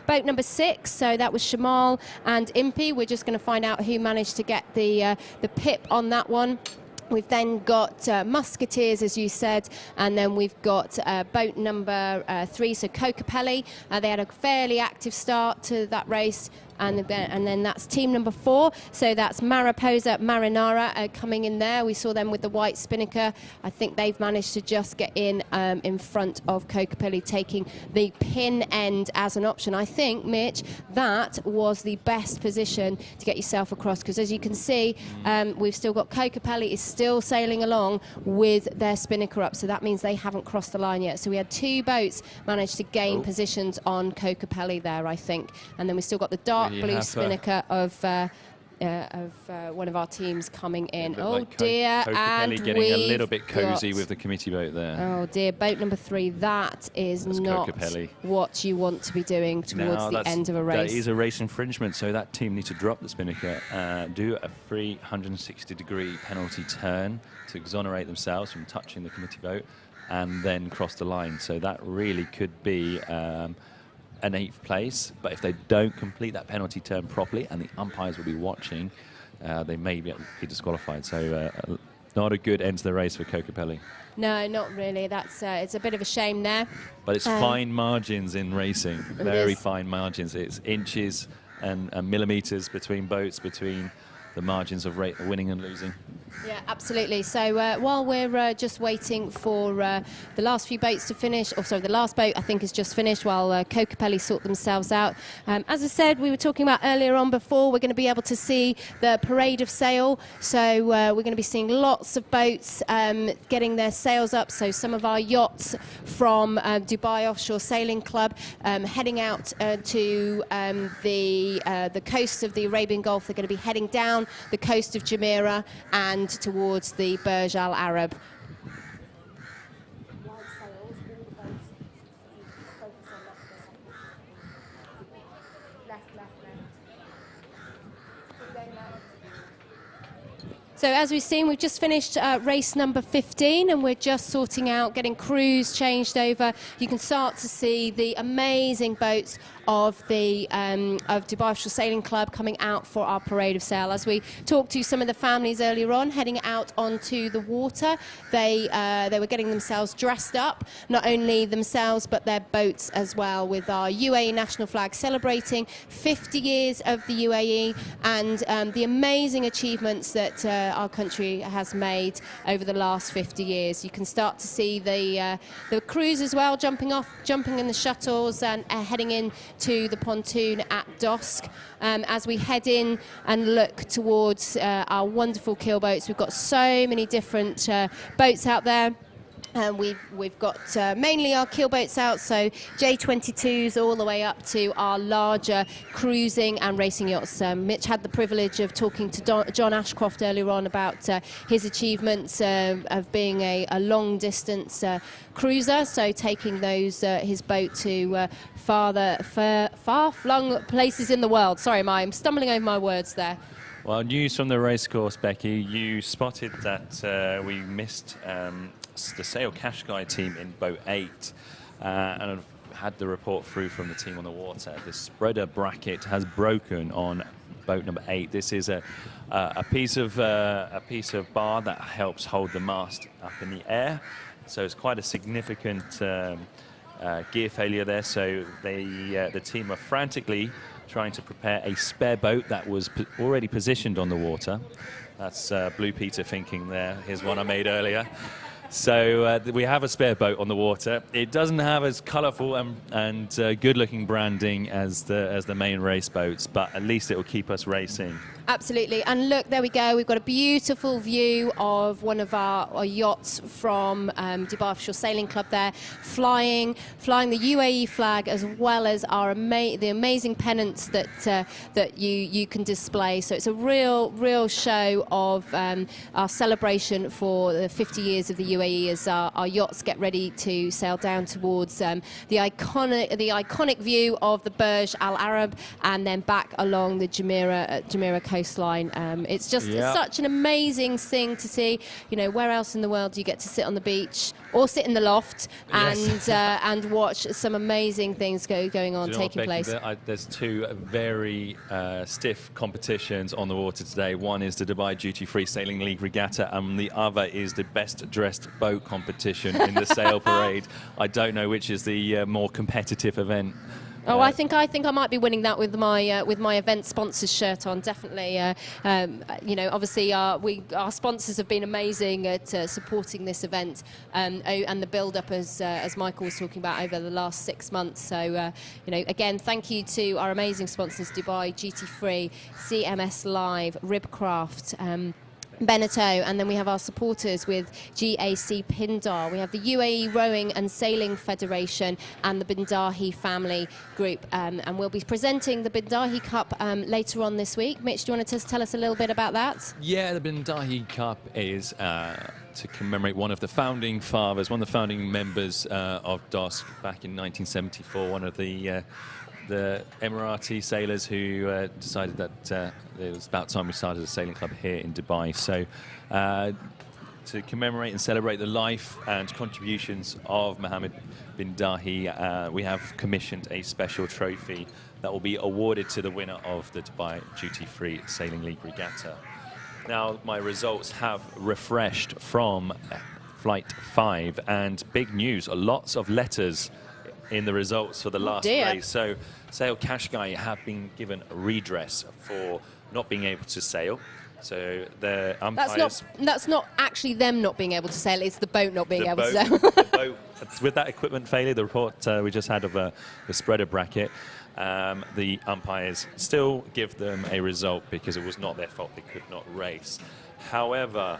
boat number 6, so that was Shamal and Impy. We're just going to find out who managed to get the pip on that one. We've then got Musketeers, as you said, and then we've got boat number 3, so Kokopelli. They had a fairly active start to that race. And then that's team number 4. So that's Mariposa Marinara coming in there. We saw them with the white Spinnaker. I think they've managed to just get in front of Kokopelli, taking the pin end as an option. I think, Mitch, that was the best position to get yourself across, because as you can see, we've still got Kokopelli is still sailing along with their spinnaker up, so that means they haven't crossed the line yet. So we had 2 boats manage to gain positions on Kokopelli there, I think, and then we still got the dark blue spinnaker of one of our teams coming in. Oh dear, and getting a little bit cosy with the committee boat there. Oh dear, boat number 3. That's not what you want to be doing towards the end of a race. That is a race infringement, so that team needs to drop the spinnaker, do a 360-degree penalty turn to exonerate themselves from touching the committee boat, and then cross the line. So that really could be an 8th place, but if they don't complete that penalty turn properly, and the umpires will be watching, they may be disqualified. So not a good end to the race for Kokopelli. No, not really. That's it's a bit of a shame there. But it's fine margins in racing, very fine margins. It's inches and millimeters between boats, between the margins of winning and losing. Yeah, absolutely. So while we're just waiting for the last few boats to finish, or sorry, the last boat I think has just finished while Kokopelli sort themselves out. As I said, we were talking about earlier on before, we're going to be able to see the parade of sail. So we're going to be seeing lots of boats getting their sails up. So some of our yachts from Dubai Offshore Sailing Club heading out to the coast of the Arabian Gulf. They're going to be heading down the coast of Jumeirah and towards the Burj Al Arab. So as we've seen, we've just finished race number 15, and we're just sorting out, getting crews changed over. You can start to see the amazing boats of the of Dubai Offshore Sailing Club coming out for our parade of sail. As we talked to some of the families earlier on, heading out onto the water, they were getting themselves dressed up, not only themselves but their boats as well, with our UAE national flag celebrating 50 years of the UAE and the amazing achievements that our country has made over the last 50 years. You can start to see the crews as well jumping in the shuttles and heading in to the pontoon at dosc. As we head in and look towards our wonderful keel boats, we've got so many different boats out there. We've got mainly our keel boats out, so J22s all the way up to our larger cruising and racing yachts. Mitch had the privilege of talking to John Ashcroft earlier on about his achievements of being a long-distance cruiser, so taking his boat to far-flung places in the world. Sorry, I'm stumbling over my words there. Well, news from the racecourse, Becky. You spotted that we missed the Sail Qashqai team in boat 8, and I've had the report through from the team on the water. The spreader bracket has broken on boat number 8. This is a piece of bar that helps hold the mast up in the air, so it's quite a significant gear failure there. So the team are frantically trying to prepare a spare boat that was already positioned on the water. That's Blue Peter thinking there. Here's one I made earlier. So we have a spare boat on the water. It doesn't have as colourful and good-looking branding as the main race boats, but at least it will keep us racing. Absolutely. And look, there we go. We've got a beautiful view of one of our yachts from Dubai Offshore Sailing Club there, flying the UAE flag, as well as the amazing pennants that you can display. So it's a real show of our celebration for the 50 years of the UAE as our yachts get ready to sail down towards the iconic view of the Burj Al Arab, and then back along the Jumeirah coastline. It's just such an amazing thing to see. You know, where else in the world do you get to sit on the beach or sit in the loft and watch some amazing things going on, taking place? There's 2 very stiff competitions on the water today. One is the Dubai Duty Free Sailing League Regatta, and the other is the best dressed boat competition in the sail parade. I don't know which is the more competitive event. Oh, I think I might be winning that with my event sponsors shirt on. Definitely, you know, obviously our sponsors have been amazing at supporting this event and the build-up as Michael was talking about over the last 6 months. So, you know, again, thank you to our amazing sponsors: Dubai Duty Free, CMS Live, Ribcraft. Beneteau, and then we have our supporters with GAC Pindar. We have the UAE Rowing and Sailing Federation and the Bindahi Family Group, and we'll be presenting the Bindahi Cup later on this week. Mitch, do you want to tell us a little bit about that? Yeah, the Bindahi Cup is to commemorate one of the founding fathers, one of the founding members of dosc back in 1974, one of the Emirati sailors who decided that it was about time we started a sailing club here in Dubai. So to commemorate and celebrate the life and contributions of Mohammed bin Dahi, we have commissioned a special trophy that will be awarded to the winner of the Dubai Duty-Free Sailing League Regatta. Now, my results have refreshed from Flight 5, and big news, lots of letters in the results for the last race. So Sail Qashqai have been given redress for not being able to sail. So the umpires... That's not actually them not being able to sail, it's the boat not being able to sail. The boat, with that equipment failure, the report we just had of the spreader bracket, the umpires still give them a result because it was not their fault, they could not race. However,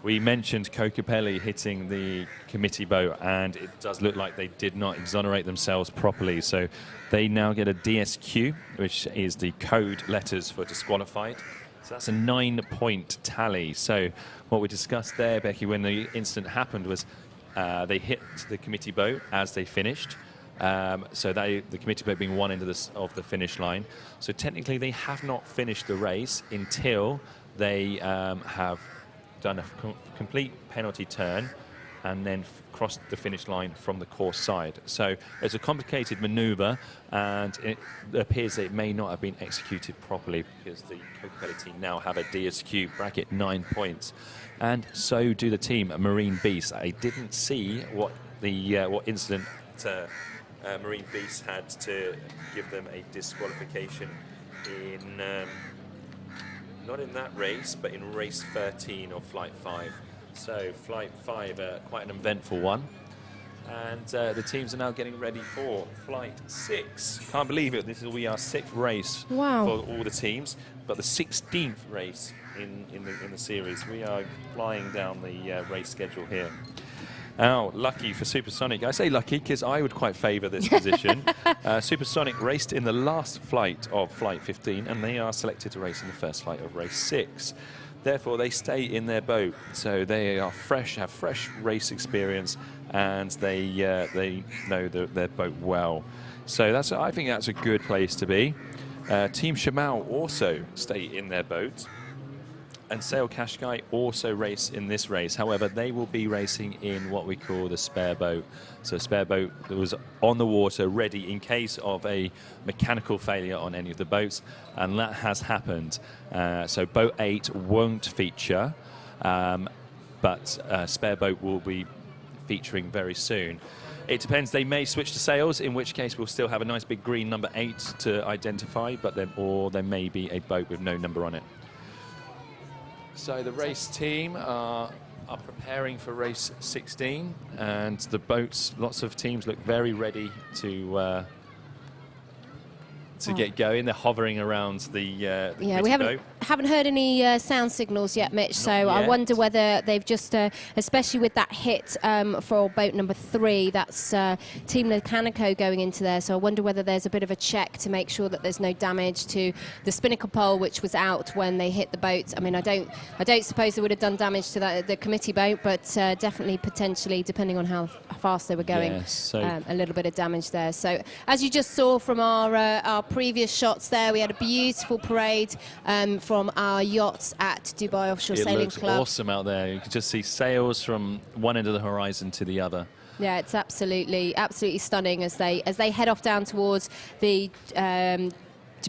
we mentioned Kokopelli hitting the committee boat, and it does look like they did not exonerate themselves properly. So they now get a DSQ, which is the code letters for disqualified. So that's a 9-point tally. So what we discussed there, Becky, when the incident happened was they hit the committee boat as they finished. So the committee boat being one end of the finish line. So technically they have not finished the race until they have done a complete penalty turn and then crossed the finish line from the course side. So it's a complicated maneuver, and it appears that it may not have been executed properly because the Kokopelli team now have a DSQ bracket 9 points, and so do the team Marine Beast. I didn't see what incident Marine Beast had to give them a disqualification in not in that race, but in race 13 of Flight 5. So Flight 5, quite an eventful one. And the teams are now getting ready for Flight 6. Can't believe it, this will be our 6th race for all the teams, but the 16th race in the series. We are flying down the race schedule here. Now, lucky for Supersonic. I say lucky because I would quite favour this position. Supersonic raced in the last flight of Flight 15, and they are selected to race in the first flight of race 6. Therefore, they stay in their boat, so they are fresh, have fresh race experience, and they know their boat well. So I think that's a good place to be. Team Shamal also stay in their boat, and Sail Qashqai also race in this race. However, they will be racing in what we call the spare boat. So a spare boat that was on the water, ready in case of a mechanical failure on any of the boats, and that has happened. So boat 8 won't feature, but spare boat will be featuring very soon. It depends, they may switch to sails, in which case we'll still have a nice big green number 8 to identify, but or there may be a boat with no number on it. So the race team are preparing for race 16, and the boats, lots of teams look very ready to get going. They're hovering around the we haven't heard any sound signals yet, Mitch, so I wonder whether they've just, especially with that hit for boat number 3, that's Team Lecanico going into there, so I wonder whether there's a bit of a check to make sure that there's no damage to the Spinnaker pole, which was out when they hit the boat. I mean, I don't suppose they would have done damage to the committee boat, but definitely, potentially, depending on how fast they were going, a little bit of damage there. So, as you just saw from our previous shots there, we had a beautiful parade from our yachts at Dubai Offshore Sailing Club. It looks awesome out there. You can just see sails from one end of the horizon to the other. Yeah, it's absolutely stunning as they head off down towards the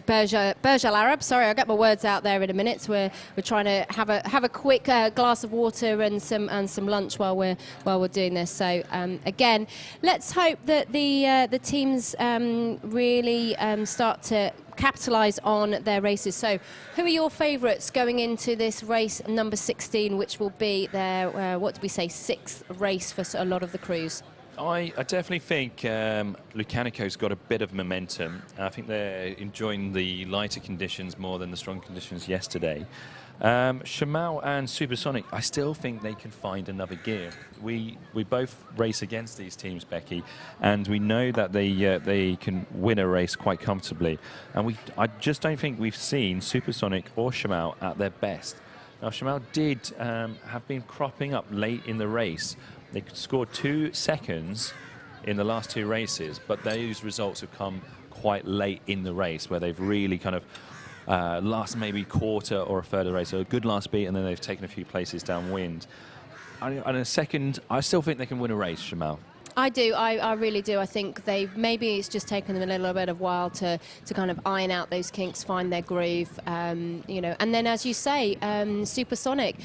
Burj Al Arab. Sorry, I'll get my words out there in a minute. So we're trying to have a quick glass of water and some lunch while we're doing this. So again, let's hope that the teams really start to capitalise on their races. So who are your favourites going into this race number 16, which will be their, what did we say, 6th race for a lot of the crews? I definitely think Lecanico's got a bit of momentum. I think they're enjoying the lighter conditions more than the strong conditions yesterday. Shamal and Supersonic, I still think they can find another gear. We both race against these teams, Becky, and we know that they can win a race quite comfortably. And I just don't think we've seen Supersonic or Shamal at their best. Now, Shamal did have been cropping up late in the race. They scored 2 seconds in the last 2 races, but those results have come quite late in the race, where they've really kind of last maybe quarter or a third of the race. So a good last beat, and then they've taken a few places downwind. And in a second, I still think they can win a race, Shamal. I do. I really do. I think maybe it's just taken them a little bit of while to kind of iron out those kinks, find their groove, you know. And then, as you say, Supersonic,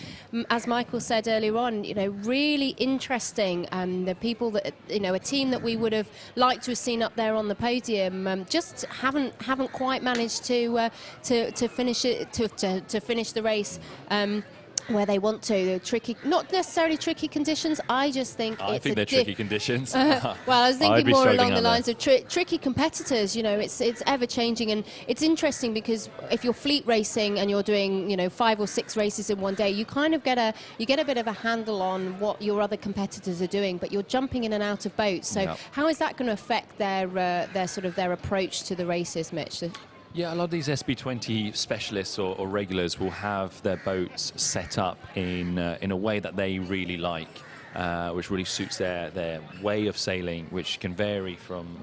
as Michael said earlier on, you know, really interesting. The people that, you know, a team that we would have liked to have seen up there on the podium, just haven't quite managed to finish it, to finish the race. Where they want to. Tricky, not necessarily tricky conditions. I just think they're tricky conditions. Well, I was thinking more along the lines of tricky competitors. You know, it's ever changing, and it's interesting because if you're fleet racing and you're doing, you know, 5 or 6 races in one day, you kind of get a bit of a handle on what your other competitors are doing. But you're jumping in and out of boats, so how is that going to affect their approach to the races, Mitch? Yeah, a lot of these SB20 specialists or regulars will have their boats set up in a way that they really like, which really suits their way of sailing, which can vary from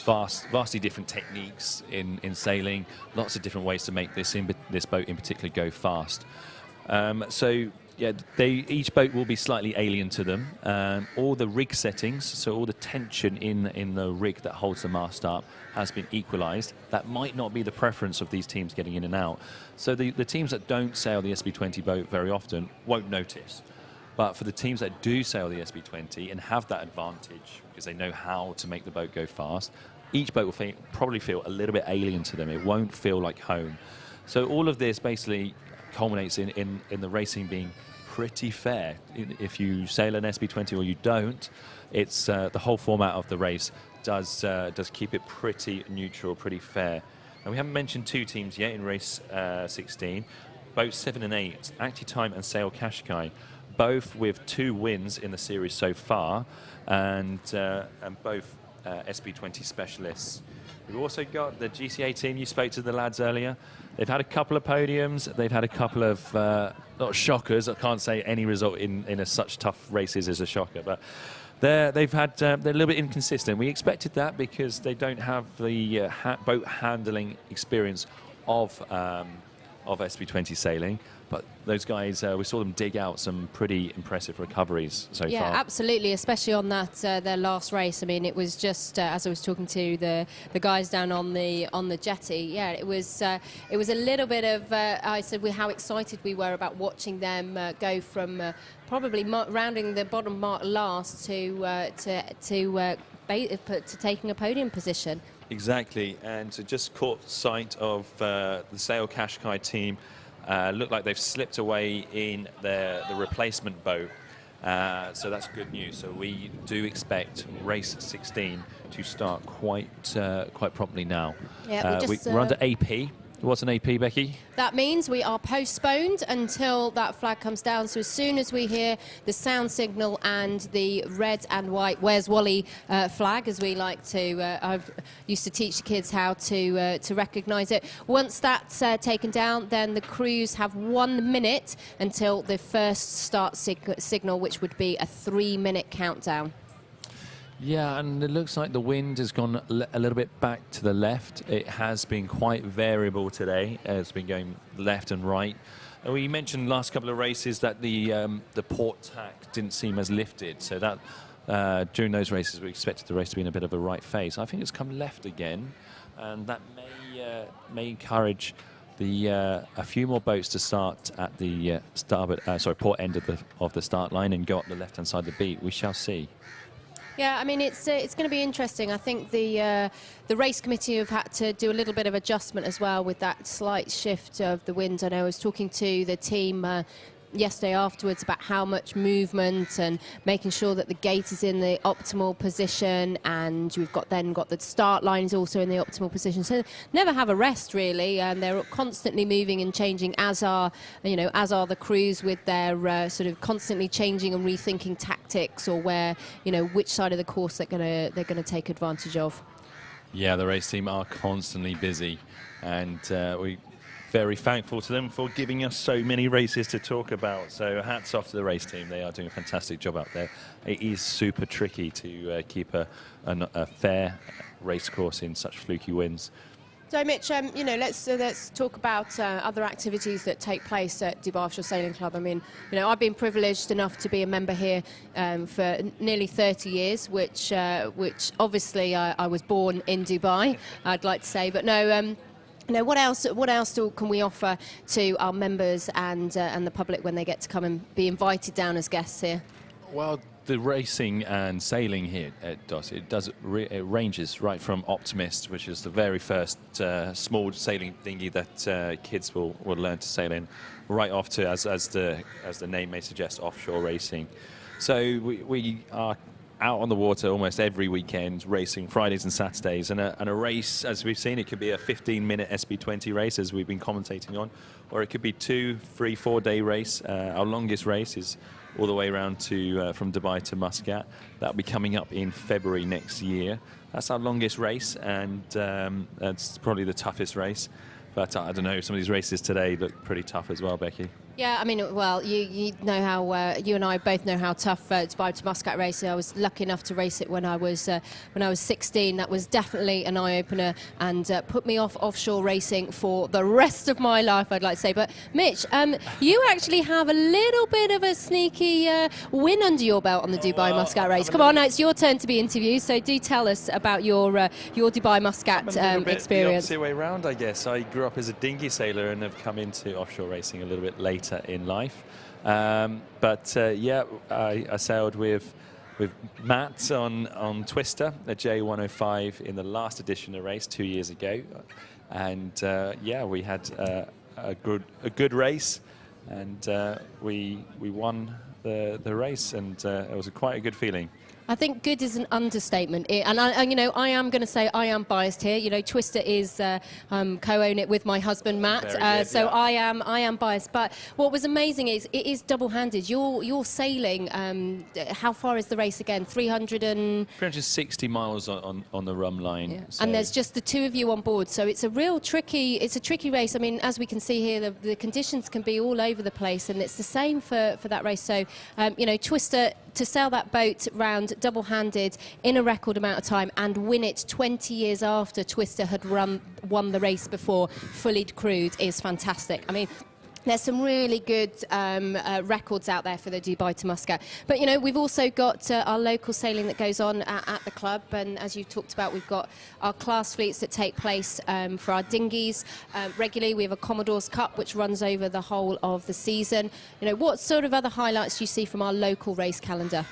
vastly different techniques in sailing, lots of different ways to make this boat in particular go fast. So yeah, each boat will be slightly alien to them. All the rig settings, so all the tension in the rig that holds the mast up, has been equalised. That might not be the preference of these teams getting in and out. So the teams that don't sail the SB20 boat very often won't notice. But for the teams that do sail the SB20 and have that advantage because they know how to make the boat go fast, each boat will probably feel a little bit alien to them. It won't feel like home. So all of this basically culminates in the racing being pretty fair. If you sail an SB20 or you don't, it's the whole format of the race does keep it pretty neutral, pretty fair. And we haven't mentioned 2 teams yet in race 16. Boats 7 and 8, Actitime and Sail Qashqai, both with 2 wins in the series so far, and both SB20 specialists. We've also got the GCA team. You spoke to the lads earlier. They've had a couple of podiums. They've had a couple of not shockers. I can't say any result in such tough races is a shocker, but they're a little bit inconsistent. We expected that because they don't have the boat handling experience of SB20 sailing. But those guys, we saw them dig out some pretty impressive recoveries so far. Yeah, absolutely, especially on that their last race. I mean, it was just as I was talking to the guys down on the jetty. Yeah, it was a little bit of. I said how excited we were about watching them go from probably rounding the bottom mark last to taking a podium position. Exactly, and so just caught sight of the Sail Qashqai team. Look like they've slipped away in the replacement boat, so that's good news. So we do expect race 16 to start quite promptly now. Yeah, we're under AP. What's an AP, Becky? That means we are postponed until that flag comes down. So as soon as we hear the sound signal and the red and white "Where's Wally" flag, as we like to, I've used to teach the kids how to recognise it. Once that's taken down, then the crews have 1 minute until the first start signal, which would be a 3-minute countdown. Yeah, and it looks like the wind has gone a little bit back to the left. It has been quite variable today. It's been going left and right. And we mentioned last couple of races that the port tack didn't seem as lifted. So that during those races we expected the race to be in a bit of a right phase. I think it's come left again, and that may encourage a few more boats to start at the port end of the start line and go up the left-hand side of the beat. We shall see. Yeah, I mean, it's going to be interesting. I think the race committee have had to do a little bit of adjustment as well with that slight shift of the wind. I know I was talking to the team yesterday afterwards about how much movement and making sure that the gate is in the optimal position, and we've then got the start line is also in the optimal position. So never have a rest really, and they're constantly moving and changing, as are the crews with their sort of constantly changing and rethinking tactics, or where which side of the course they're gonna take advantage of. Yeah, the race team are constantly busy, and we're very thankful to them for giving us so many races to talk about. So hats off to the race team. They are doing a fantastic job out there. It is super tricky to keep a fair race course in such fluky winds. So Mitch, let's talk about other activities that take place at Dubai Offshore Sailing Club. I mean, I've been privileged enough to be a member here for nearly 30 years, which obviously I was born in Dubai, I'd like to say, but no. What else can we offer to our members and the public when they get to come and be invited down as guests here? Well, the racing and sailing here at DOS, it ranges right from Optimist, which is the very first small sailing dinghy that kids will learn to sail in, right off to, as the name may suggest, offshore racing. So we are out on the water almost every weekend, racing Fridays and Saturdays, and a race, as we've seen, it could be a 15-minute SB20 race, as we've been commentating on, or it could be 2, 3, 4-day race. Our longest race is all the way around to from Dubai to Muscat. That'll be coming up in February next year. That's our longest race, and that's probably the toughest race. But I don't know, some of these races today look pretty tough as well, Becky. Yeah, I mean, well, you know how you and I both know how tough Dubai to Muscat race is. I was lucky enough to race it when I was 16. That was definitely an eye-opener and put me off offshore racing for the rest of my life, I'd like to say. But Mitch, you actually have a little bit of a sneaky win under your belt on the Dubai Muscat race. Come on, now it's your turn to be interviewed, so do tell us about your Dubai Muscat experience. The opposite way around, I guess. I grew up as a dinghy sailor and have come into offshore racing a little bit later in life, yeah, I sailed with Matt on Twister, a J105 in the last edition of the race 2 years ago, and yeah, we had a good race, and we won the race, and it was quite a good feeling. I think good is an understatement, and I am going to say I am biased here. Twister is co-own it with my husband Matt, so yeah. I am biased. But what was amazing is it is double-handed. You're sailing. How far is the race again? 360 miles on the rum line. Yeah. So. And there's just the two of you on board, so it's a real tricky race. I mean, as we can see here, the conditions can be all over the place, and it's the same for that race. So Twister, to sail that boat round double-handed in a record amount of time and win it 20 years after Twister had won the race before, fully crewed, is fantastic. I mean, there's some really good records out there for the Dubai to Muscat. But, we've also got our local sailing that goes on at the club. And as you talked about, we've got our class fleets that take place for our dinghies. Regularly, we have a Commodore's Cup, which runs over the whole of the season. What sort of other highlights do you see from our local race calendar?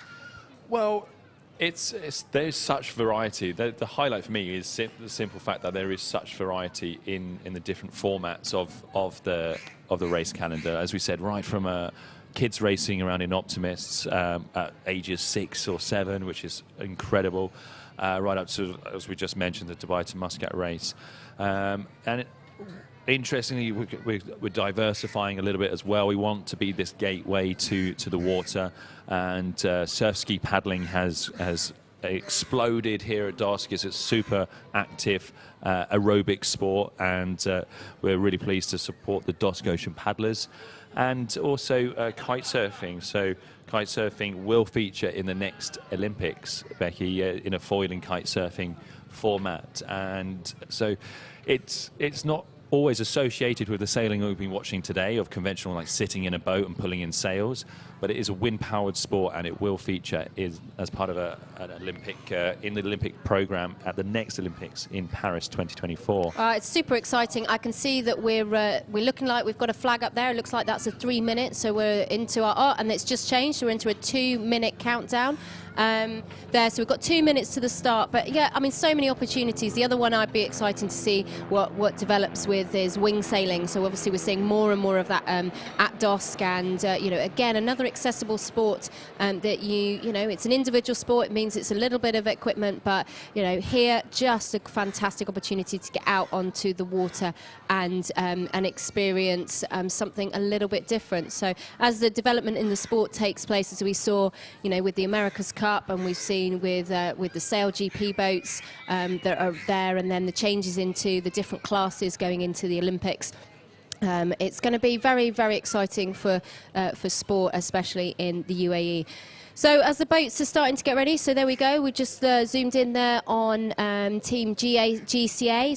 Well, there's such variety. The highlight for me is the simple fact that there is such variety in the different formats of the race calendar. As we said, right from kids racing around in Optimists at ages 6 or 7, which is incredible, right up to, as we just mentioned, the Dubai to Muscat race. Interestingly, we're diversifying a little bit as well. We want to be this gateway to the water, and surf ski paddling has exploded here at DOSC. It's a super active aerobic sport, and we're really pleased to support the DOSC Ocean Paddlers, and also kite surfing. So kite surfing will feature in the next Olympics, Becky, in a foiling kite surfing format, and so it's not always associated with the sailing we've been watching today of conventional, like sitting in a boat and pulling in sails, but it is a wind-powered sport, and it will feature as part of an Olympic in the Olympic program at the next Olympics in Paris 2024. It's super exciting. I can see that we're looking like we've got a flag up there. It looks like that's a 3 minute, so we're into and it's just changed. So we're into a 2-minute countdown. there. So we've got 2 minutes to the start. But yeah, I mean, so many opportunities. The other one I'd be excited to see what develops with is wing sailing. So obviously we're seeing more and more of that at dosc, and you know, again, another accessible sport that you know, it's an individual sport. It means it's a little bit of equipment, but you know, here just a fantastic opportunity to get out onto the water and experience something a little bit different. So as the development in the sport takes place, as we saw, you know, with the America's Cup, and we've seen with the Sail GP boats that are there, and then the changes into the different classes going into the Olympics. It's going to be very, very exciting for sport, especially in the UAE. So as the boats are starting to get ready, so there we go. We just zoomed in there on team GCA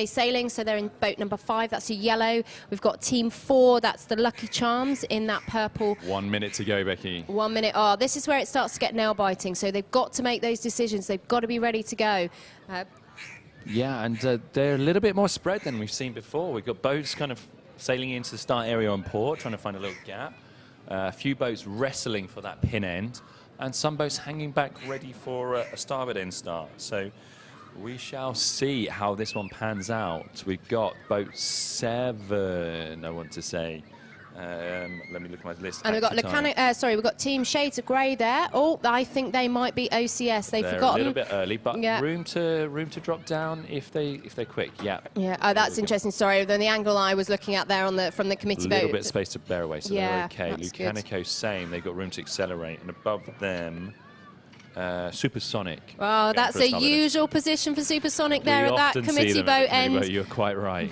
Sailing. So they're in boat number 5. That's a yellow. We've got team 4. That's the Lucky Charms in that purple. 1 minute to go, Becky. 1 minute. Oh, this is where it starts to get nail biting. So they've got to make those decisions. They've got to be ready to go. Yeah, and they're a little bit more spread than we've seen before. We've got boats kind of sailing into the start area on port, trying to find a little gap. A few boats wrestling for that pin end, and some boats hanging back ready for a starboard end start. So we shall see how this one pans out. We've got boat 7, I want to say. Let me look at my list. And we've got we've got Team Shades of Grey there. Oh, I think they might be OCS. They've forgotten. A little bit early, but yeah. room to drop down if they're quick. Yeah. Yeah. Oh, that's interesting. Sorry, then the angle I was looking at there from the committee boat. A little bit of space to bear away, so yeah, they're okay. Lucanico, same. They've got room to accelerate, and above them, Supersonic. Well, that's a usual position for Supersonic there at that committee boat end. You're quite right.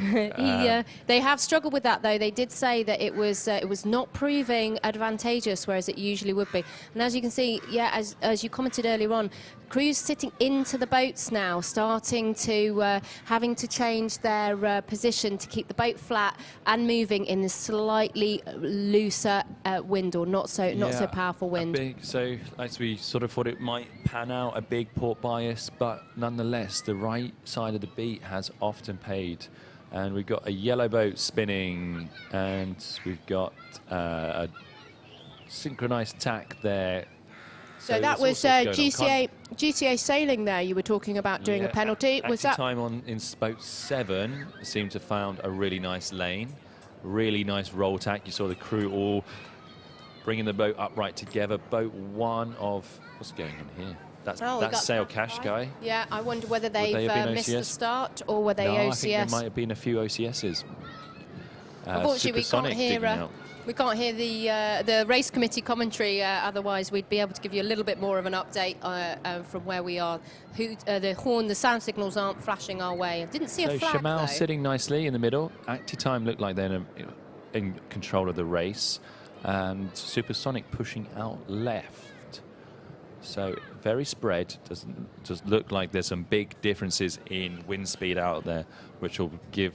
They have struggled with that, though. They did say that it was not proving advantageous, whereas it usually would be. And as you can see, yeah, as you commented earlier on, crews sitting into the boats now, starting to having to change their position to keep the boat flat and moving in the slightly looser wind, or not so powerful wind. So as we sort of thought it might pan out, a big port bias, but nonetheless the right side of the beat has often paid. And we've got a yellow boat spinning, and we've got a synchronized tack there. So that was GCA Sailing there. You were talking about doing a penalty. Was that time in boat 7? Seemed to have found a really nice lane, really nice roll tack. You saw the crew all bringing the boat upright together. Boat 1 of what's going on here? That's Sail Cash guy. Yeah, I wonder whether they've missed the start, or were they OCS? I think there might have been a few OCSs. Unfortunately, we can't hear the race committee commentary. Otherwise, we'd be able to give you a little bit more of an update from where we are. The sound signals aren't flashing our way. I didn't see a flag, Shamal though. sitting nicely in the middle. Active Time looked like they're in control of the race, and Supersonic pushing out left. So very spread. Doesn't look like there's some big differences in wind speed out there, which will give.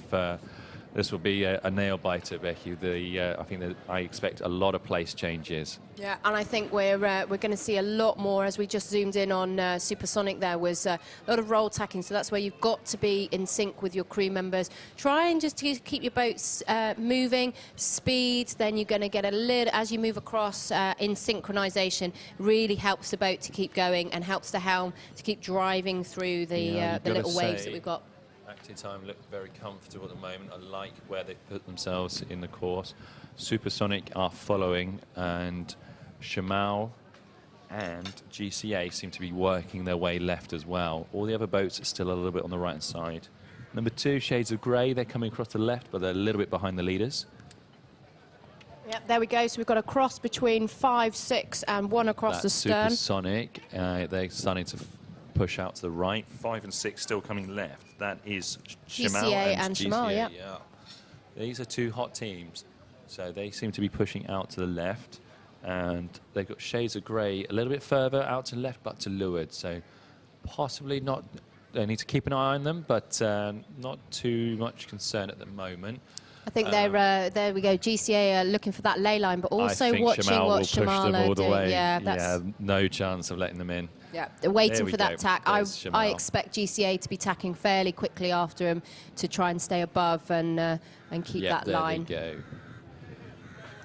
This will be a nail biter, Becky. I think that I expect a lot of place changes. Yeah, and I think we're going to see a lot more. As we just zoomed in on Supersonic, there was a lot of roll tacking. So that's where you've got to be in sync with your crew members. Try and just keep your boats moving, speed. Then you're going to get a little, as you move across in synchronization, really helps the boat to keep going and helps the helm to keep driving through the little waves that we've got. Active Time look very comfortable at the moment. I like where they've put themselves in the course. Supersonic are following, and Shamal and GCA seem to be working their way left as well. All the other boats are still a little bit on the right side. Number 2, Shades of Grey, they're coming across the left, but they're a little bit behind the leaders. Yep, there we go. So we've got a cross between 5, 6, and 1 across the stern. Supersonic, they're starting to push out to the right. 5 and 6 still coming left. That is Shamal and Shamal, yeah. These are 2 hot teams, so they seem to be pushing out to the left, and they've got Shades of Grey a little bit further out to the left, but to leeward. So possibly not. They need to keep an eye on them, but not too much concern at the moment. I think there we go. GCA are looking for that ley line, but also watching what Shamal are doing. Yeah, no chance of letting them in. Yeah, they're waiting for that tack. I expect GCA to be tacking fairly quickly after him to try and stay above and keep that line. There they go.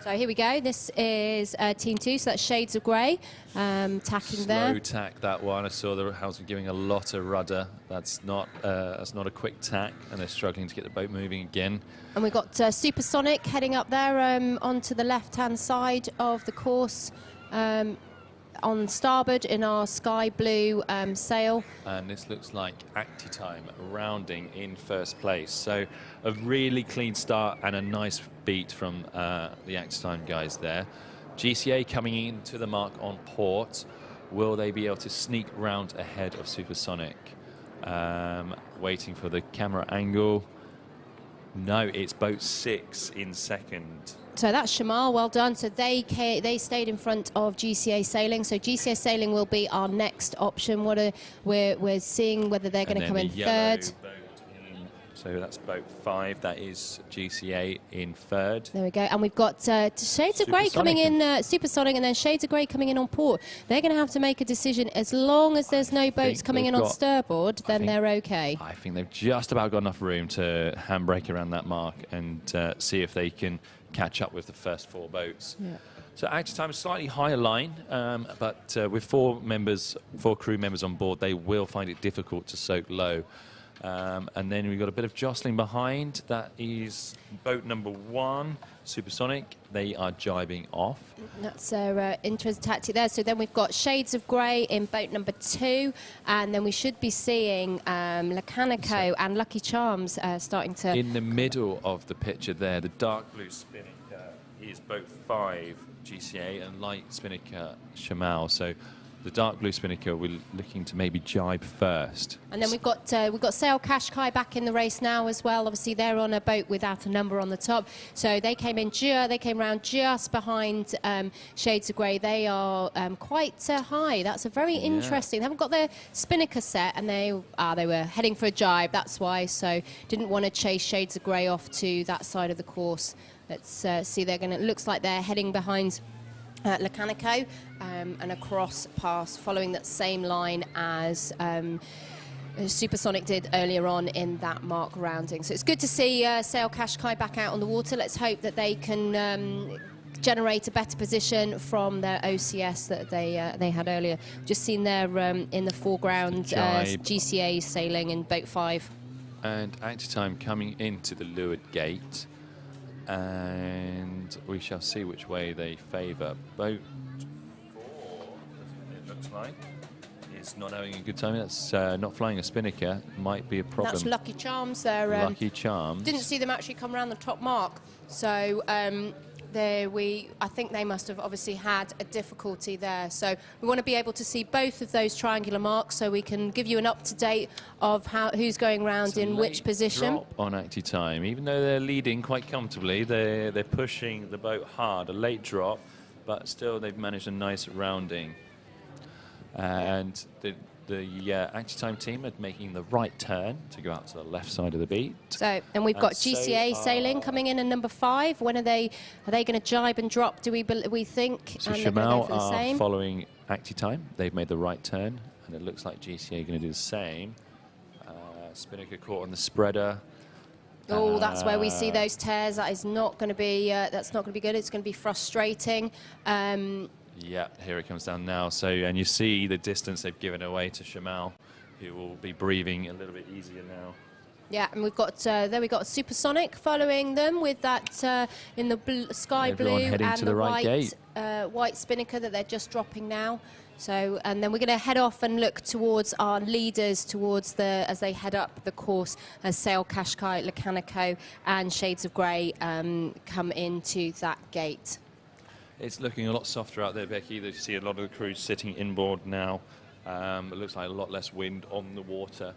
So here we go. This is Team 2, so that's Shades of Grey, tacking there. Slow tack, that one. I saw the helmsman giving a lot of rudder. That's not a quick tack, and they're struggling to get the boat moving again. And we've got Supersonic heading up there onto the left-hand side of the course. On starboard in our sky blue sail. And this looks like Actitime rounding in first place. So a really clean start and a nice beat from the Actitime guys there. GCA coming into the mark on port. Will they be able to sneak round ahead of Supersonic? Waiting for the camera angle. No, it's boat 6 in second. So that's Shamal, well done. So they stayed in front of GCA Sailing. So GCA Sailing will be our next option. We're seeing whether they're going to come in third. So that's boat 5. That is GCA in third. There we go. And we've got Shades of Grey coming in, Supersonic, and then Shades of Grey coming in on port. They're going to have to make a decision. As long as there's no boats coming in on starboard, then they're okay. I think they've just about got enough room to handbrake around that mark and see if they can catch up with the first 4 boats. Yeah. So Actitime is slightly higher line, but with 4 crew members on board, they will find it difficult to soak low. And then we've got a bit of jostling behind. That is boat number 1, Supersonic. They are jibing off. That's their interest tactic there. So then we've got Shades of Grey in boat number 2, and then we should be seeing Lacanico and Lucky Charms starting to... In the middle of the picture there, the dark blue Spinnaker is boat 5, GCA, and light Spinnaker, Shamal. So the dark blue Spinnaker, we're looking to maybe jibe first. And then we've got Sail Qashqai back in the race now as well. Obviously, they're on a boat without a number on the top. So they came around just behind Shades of Grey. They are quite high. That's a very interesting. They haven't got their Spinnaker set, and they were heading for a jibe. That's why. So didn't want to chase Shades of Grey off to that side of the course. Let's see. Looks like they're heading behind Lacanico and across past, following that same line as Supersonic did earlier on in that mark rounding. So it's good to see Sail Qashqai back out on the water. Let's hope that they can generate a better position from their OCS that they had earlier. Just seen there in the foreground GCA sailing in boat 5. And Actitime coming into the leeward gate. And we shall see which way they favour. Boat 4, it looks like, is not having a good time. That's not flying a Spinnaker. Might be a problem. That's Lucky Charms. They're Lucky Charms. Didn't see them actually come around the top mark. So I think they must have obviously had a difficulty there. So we want to be able to see both of those triangular marks, so we can give you an up-to-date of who's going round in which position. Drop on Actitime, even though they're leading quite comfortably, they're pushing the boat hard. A late drop, but still they've managed a nice rounding. And the Actitime team are making the right turn to go out to the left side of the beat. So, and we've got GCA Sailing coming in at number 5. When are they going to jibe and drop, do we think? So Shamal are following Actitime. They've made the right turn, and it looks like GCA are going to do the same. Spinnaker caught on the spreader. Oh, that's where we see those tears. That is not going to be. That's not going to be good. It's going to be frustrating. Yeah, here it comes down now. So, and you see the distance they've given away to Shamal, who will be breathing a little bit easier now. Yeah, and we've got there we got Supersonic following them with that in the sky blue and the white Spinnaker that they're just dropping now. So, and then we're going to head off and look towards our leaders as they head up the course as Sail Qashqai, Lacanico and Shades of Grey come into that gate. It's looking a lot softer out there, Becky. You see a lot of the crews sitting inboard now. It looks like a lot less wind on the water.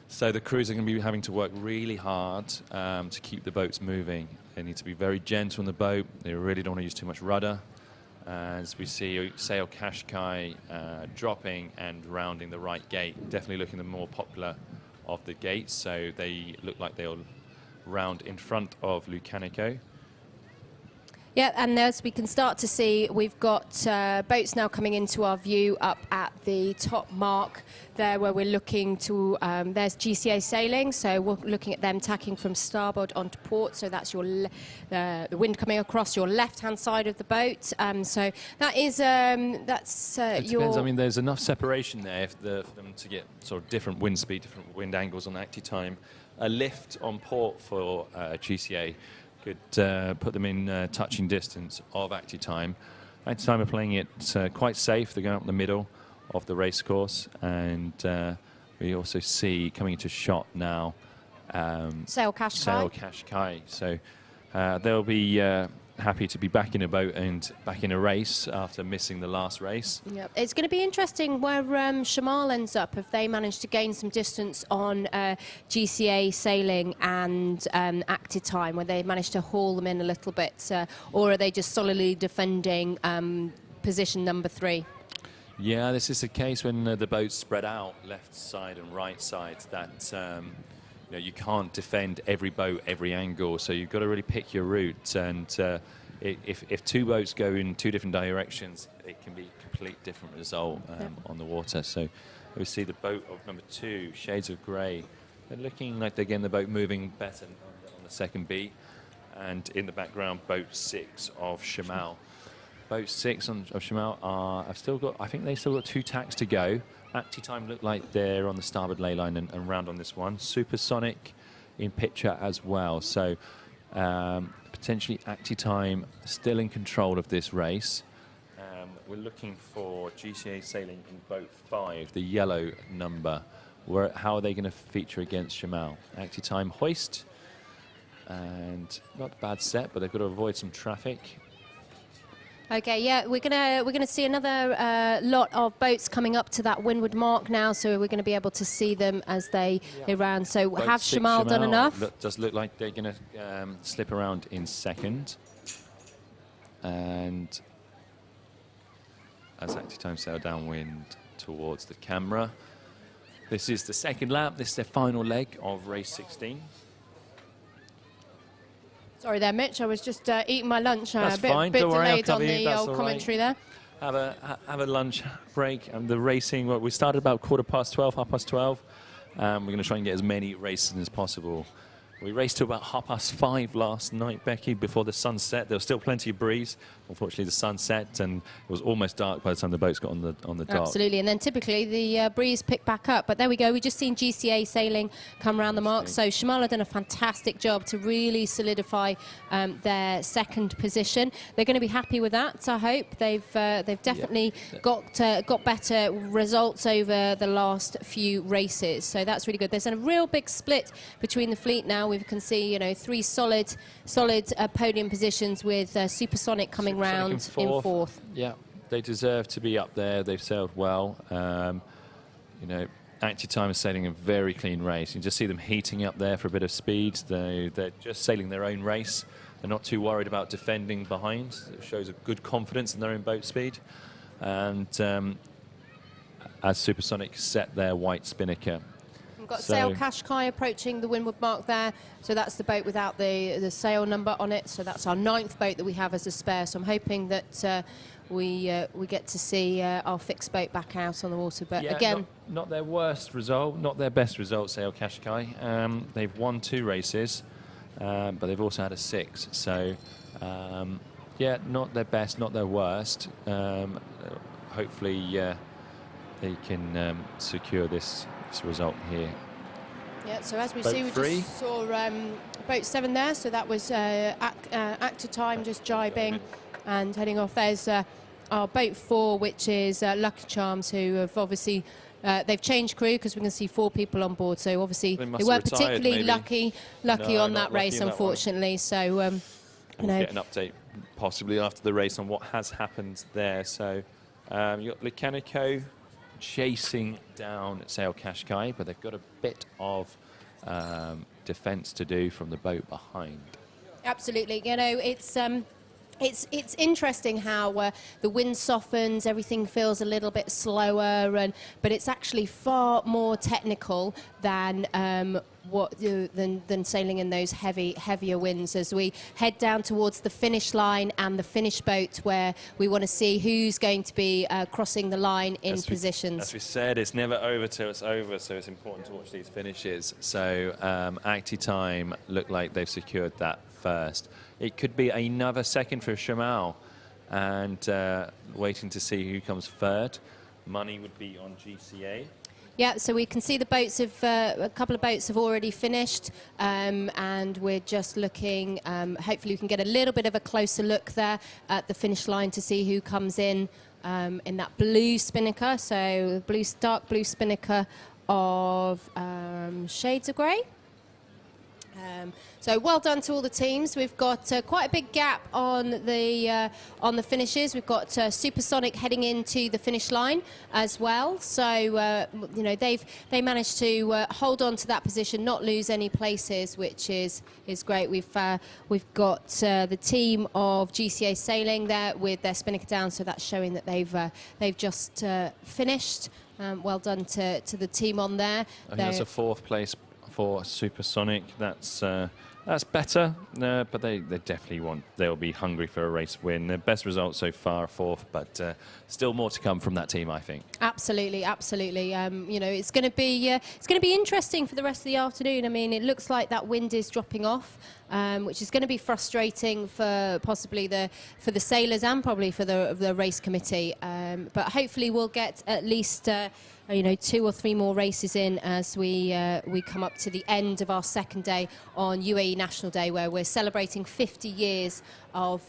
So the crews are going to be having to work really hard to keep the boats moving. They need to be very gentle on the boat. They really don't want to use too much rudder. As we see Sail Qashqai dropping and rounding the right gate, definitely looking the more popular of the gates. So they look like they'll round in front of Lacanico. Yeah, and as we can start to see, we've got boats now coming into our view up at the top mark there where we're looking to, there's GCA Sailing, so we're looking at them tacking from starboard onto port, so that's your the wind coming across your left-hand side of the boat. So that is, It depends. I mean, there's enough separation there for them to get sort of different wind speed, different wind angles on active time. A lift on port for GCA could put them in touching distance of active time. Active time are playing it quite safe. They're going up the middle of the race course, and we also see coming into shot now Sail Qashqai. So they'll be happy to be back in a boat and back in a race after missing the last race. Yep. It's going to be interesting where Shamal ends up if they manage to gain some distance on GCA Sailing and active time, where they manage to haul them in a little bit, or are they just solidly defending position number 3? Yeah, this is the case when the boats spread out left side and right side, that you know, you can't defend every boat, every angle, so you've got to really pick your route. And if two boats go in two different directions, it can be a complete different result on the water. So we see the boat of number 2, Shades of Grey. They're looking like they're getting the boat moving better on the second beat. And in the background, boat 6 of Shamal. Boat 6 of Shamal have still got, I think they've still got 2 tacks to go. Active time look like they're on the starboard ley line and round on this one. Supersonic in picture as well. So potentially active time still in control of this race. We're looking for GCA Sailing in boat 5, the yellow number. How are they going to feature against Shamal? Active time hoist, and not a bad set, but they've got to avoid some traffic. Okay, yeah, we're gonna see another lot of boats coming up to that windward mark now, so we're going to be able to see them as they round. So Boat have 6 Shamal done enough? Does look like they're going to slip around in second. And as active time sail downwind towards the camera. This is the second lap. This is their final leg of race 16. Sorry there, Mitch. I was just eating my lunch. That's a bit, fine. bit Don't worry, delayed I'll on cover you. the That's old all commentary right. there. Have a lunch break. And the racing, well, we started about 12:15, 12:30. We're going to try and get as many races as possible. We raced to about 5:30 last night, Becky, before the sun set. There was still plenty of breeze. Unfortunately, the sun set, and it was almost dark by the time the boats got on the dock. Absolutely, and then typically the breeze picked back up. But there we go. We just seen GCA Sailing come around the mark. So Shamal have done a fantastic job to really solidify their second position. They're going to be happy with that, I hope. They've definitely got better results over the last few races. So that's really good. There's a real big split between the fleet now. We can see, you know, 3 solid podium positions with Supersonic coming round in fourth. Yeah, they deserve to be up there. They've sailed well. You know, active time is sailing a very clean race. You can just see them heating up there for a bit of speed. They're just sailing their own race. They're not too worried about defending behind. It shows a good confidence in their own boat speed. And as Supersonic set their white Spinnaker. We've got Sail Qashqai approaching the windward mark there. So that's the boat without the sail number on it. So that's our 9th boat that we have as a spare. So I'm hoping that we get to see our fixed boat back out on the water. But yeah, again, not their worst result, not their best result, Sail Qashqai. They've won 2 races, but they've also had a 6. So yeah, not their best, not their worst. Hopefully they can secure this result here. Yeah, so as we boat see, we 3. just saw boat 7 there. So that was active time just jibing and heading off. There's our boat 4, which is Lucky Charms, who have obviously they've changed crew because we can see 4 people on board. So obviously they weren't particularly lucky on that race, unfortunately. So we'll get an update possibly after the race on what has happened there. So you got Licanico chasing down Sail Qashqai, but they've got a bit of defence to do from the boat behind. Absolutely, you know, it's interesting how the wind softens, everything feels a little bit slower, but it's actually far more technical than than sailing in those heavier winds as we head down towards the finish line and the finish boat, where we want to see who's going to be crossing the line in positions. As we said, it's never over till it's over, so it's important to watch these finishes. So Acti Time look like they've secured that first. It could be another second for Shamal, and waiting to see who comes third. Money would be on GCA. Yeah, so we can see the boats have, a couple of boats have already finished, and we're just looking, hopefully we can get a little bit of a closer look there at the finish line to see who comes in that blue Spinnaker, so dark blue Spinnaker of shades of grey. So well done to all the teams. We've got quite a big gap on the finishes. We've got Supersonic heading into the finish line as well. So you know, they managed to hold on to that position, not lose any places, which is great. We've got the team of GCA Sailing there with their Spinnaker down, so that's showing that they've just finished. Well done to the team on there. I think that's a 4th place for Supersonic. That's better, but they definitely they'll be hungry for a race win. Their best result so far, 4th, but still more to come from that team, I think. Absolutely, absolutely. You know, it's going to be interesting for the rest of the afternoon. I mean, it looks like that wind is dropping off, which is going to be frustrating for possibly for the sailors and probably for the race committee. But hopefully we'll get at least you know, 2 or 3 more races in as we come up to the end of our second day on UAE National Day, where we're celebrating 50 years of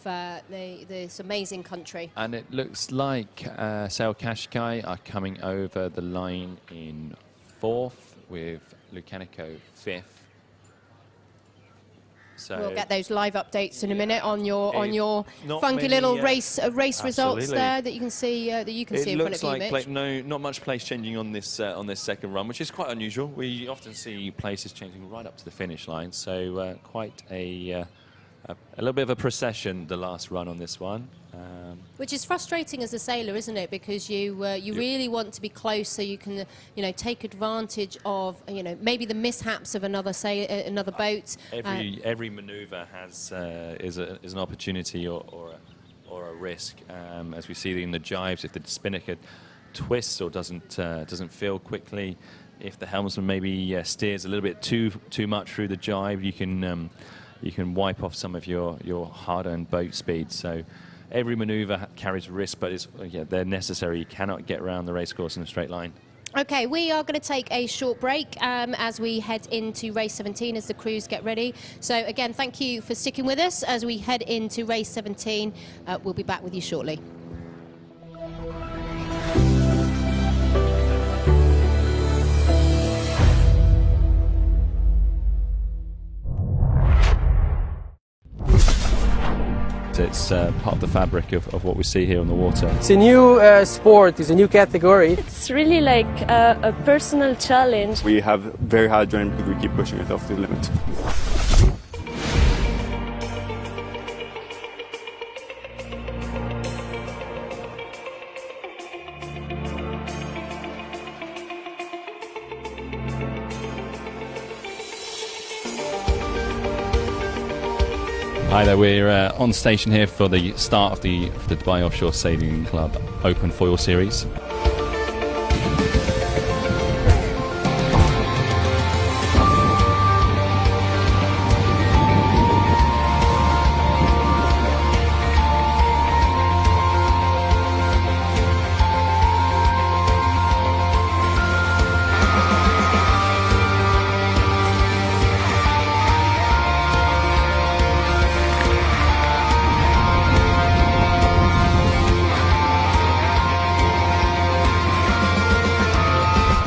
this amazing country. And it looks like Sail Qashqai are coming over the line in 4th, with Lucanico 5th. So we'll get those live updates in a minute on your funky many, little race results there that you can see in front of you, Mitch. It looks like not much place changing on this second run, which is quite unusual. We often see places changing right up to the finish line, so quite a little bit of a procession the last run on this one. Which is frustrating as a sailor, isn't it? Because you really want to be close so you can, you know, take advantage of, you know, maybe the mishaps of another boat. Every manoeuvre has is an opportunity or a risk, as we see in the jives. If the Spinnaker twists or doesn't fill quickly, if the helmsman maybe steers a little bit too much through the jive, you can wipe off some of your hard-earned boat speed. So every manoeuvre carries risk, but they're necessary. You cannot get around the racecourse in a straight line. Okay, we are going to take a short break as we head into race 17 as the crews get ready. So again, thank you for sticking with us as we head into race 17. We'll be back with you shortly. It's part of the fabric of what we see here on the water. It's a new sport, it's a new category. It's really like a personal challenge. We have very high adrenaline because we keep pushing ourselves to the limit. Hi there, we're on station here for the start of the Dubai Offshore Sailing Club Open Foil Series.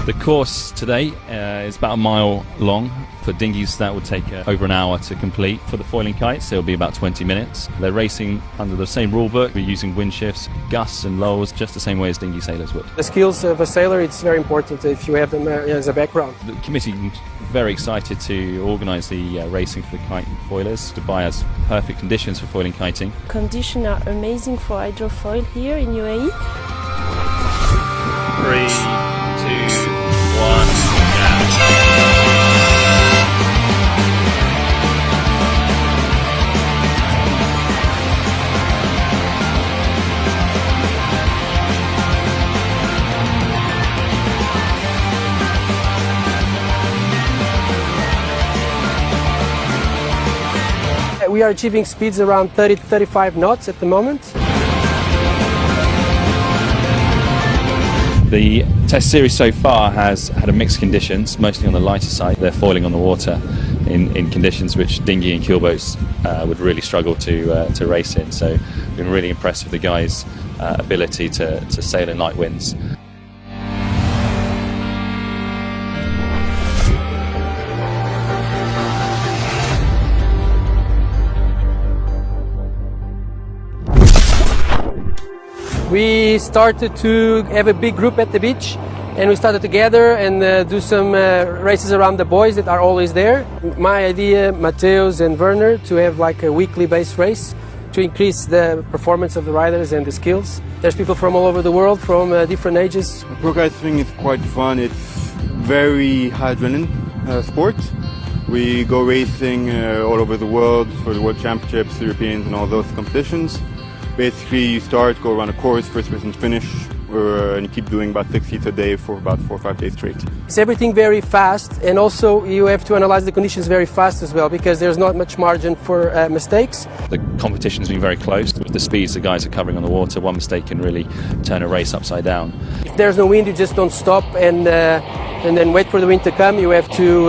The course today is about a mile long. For dinghies, that would take over an hour to complete. For the foiling kites, it'll be about 20 minutes. They're racing under the same rule book. We're using wind shifts, gusts and lulls, just the same way as dinghy sailors would. The skills of a sailor, it's very important if you have them as a background. The committee is very excited to organise the racing for the kite and foilers. Dubai has perfect conditions for foiling kiting. Conditions are amazing for hydrofoil here in UAE. 3, 2, 1, now. we are achieving speeds around 30 to 35 knots at the moment. The test series so far has had a mixed conditions, mostly on the lighter side. They're foiling on the water in conditions which dinghy and keelboats would really struggle to race in. So I've been really impressed with the guys' ability to sail in light winds. We started to have a big group at the beach, and we started together and do some races around the boys that are always there. My idea, Mateus and Werner, to have like a weekly based race to increase the performance of the riders and the skills. There's people from all over the world, from different ages. Pro racing is quite fun. It's very high adrenaline sport. We go racing all over the world for the World Championships, Europeans, and all those competitions. Basically, you start, go around a course, first person finish, and you keep doing about 6 heats a day for about 4 or 5 days straight. It's everything very fast, and also you have to analyze the conditions very fast as well, because there's not much margin for mistakes. The competition's been very close. With the speeds the guys are covering on the water, one mistake can really turn a race upside down. If there's no wind, you just don't stop and then wait for the wind to come. You have to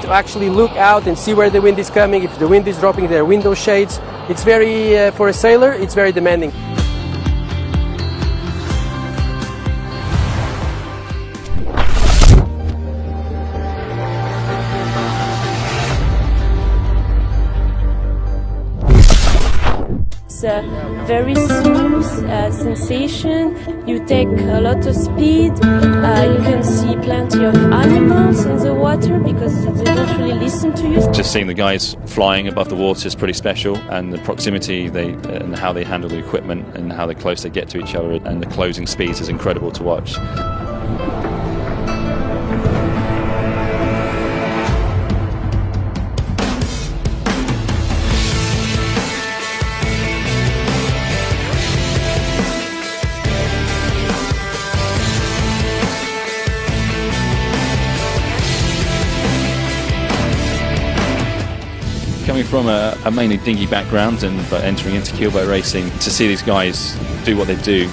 actually look out and see where the wind is coming. If the wind is dropping, there are window shades. It's very, for a sailor, it's very demanding. It's a very smooth sensation. You take a lot of speed. You can see plenty of animals in the water because they don't really listen to you. Just seeing the guys flying above the water is pretty special, and the proximity and how they handle the equipment and how close they get to each other and the closing speeds is incredible to watch. Coming from a mainly dinghy background but entering into keelboat racing, to see these guys do what they do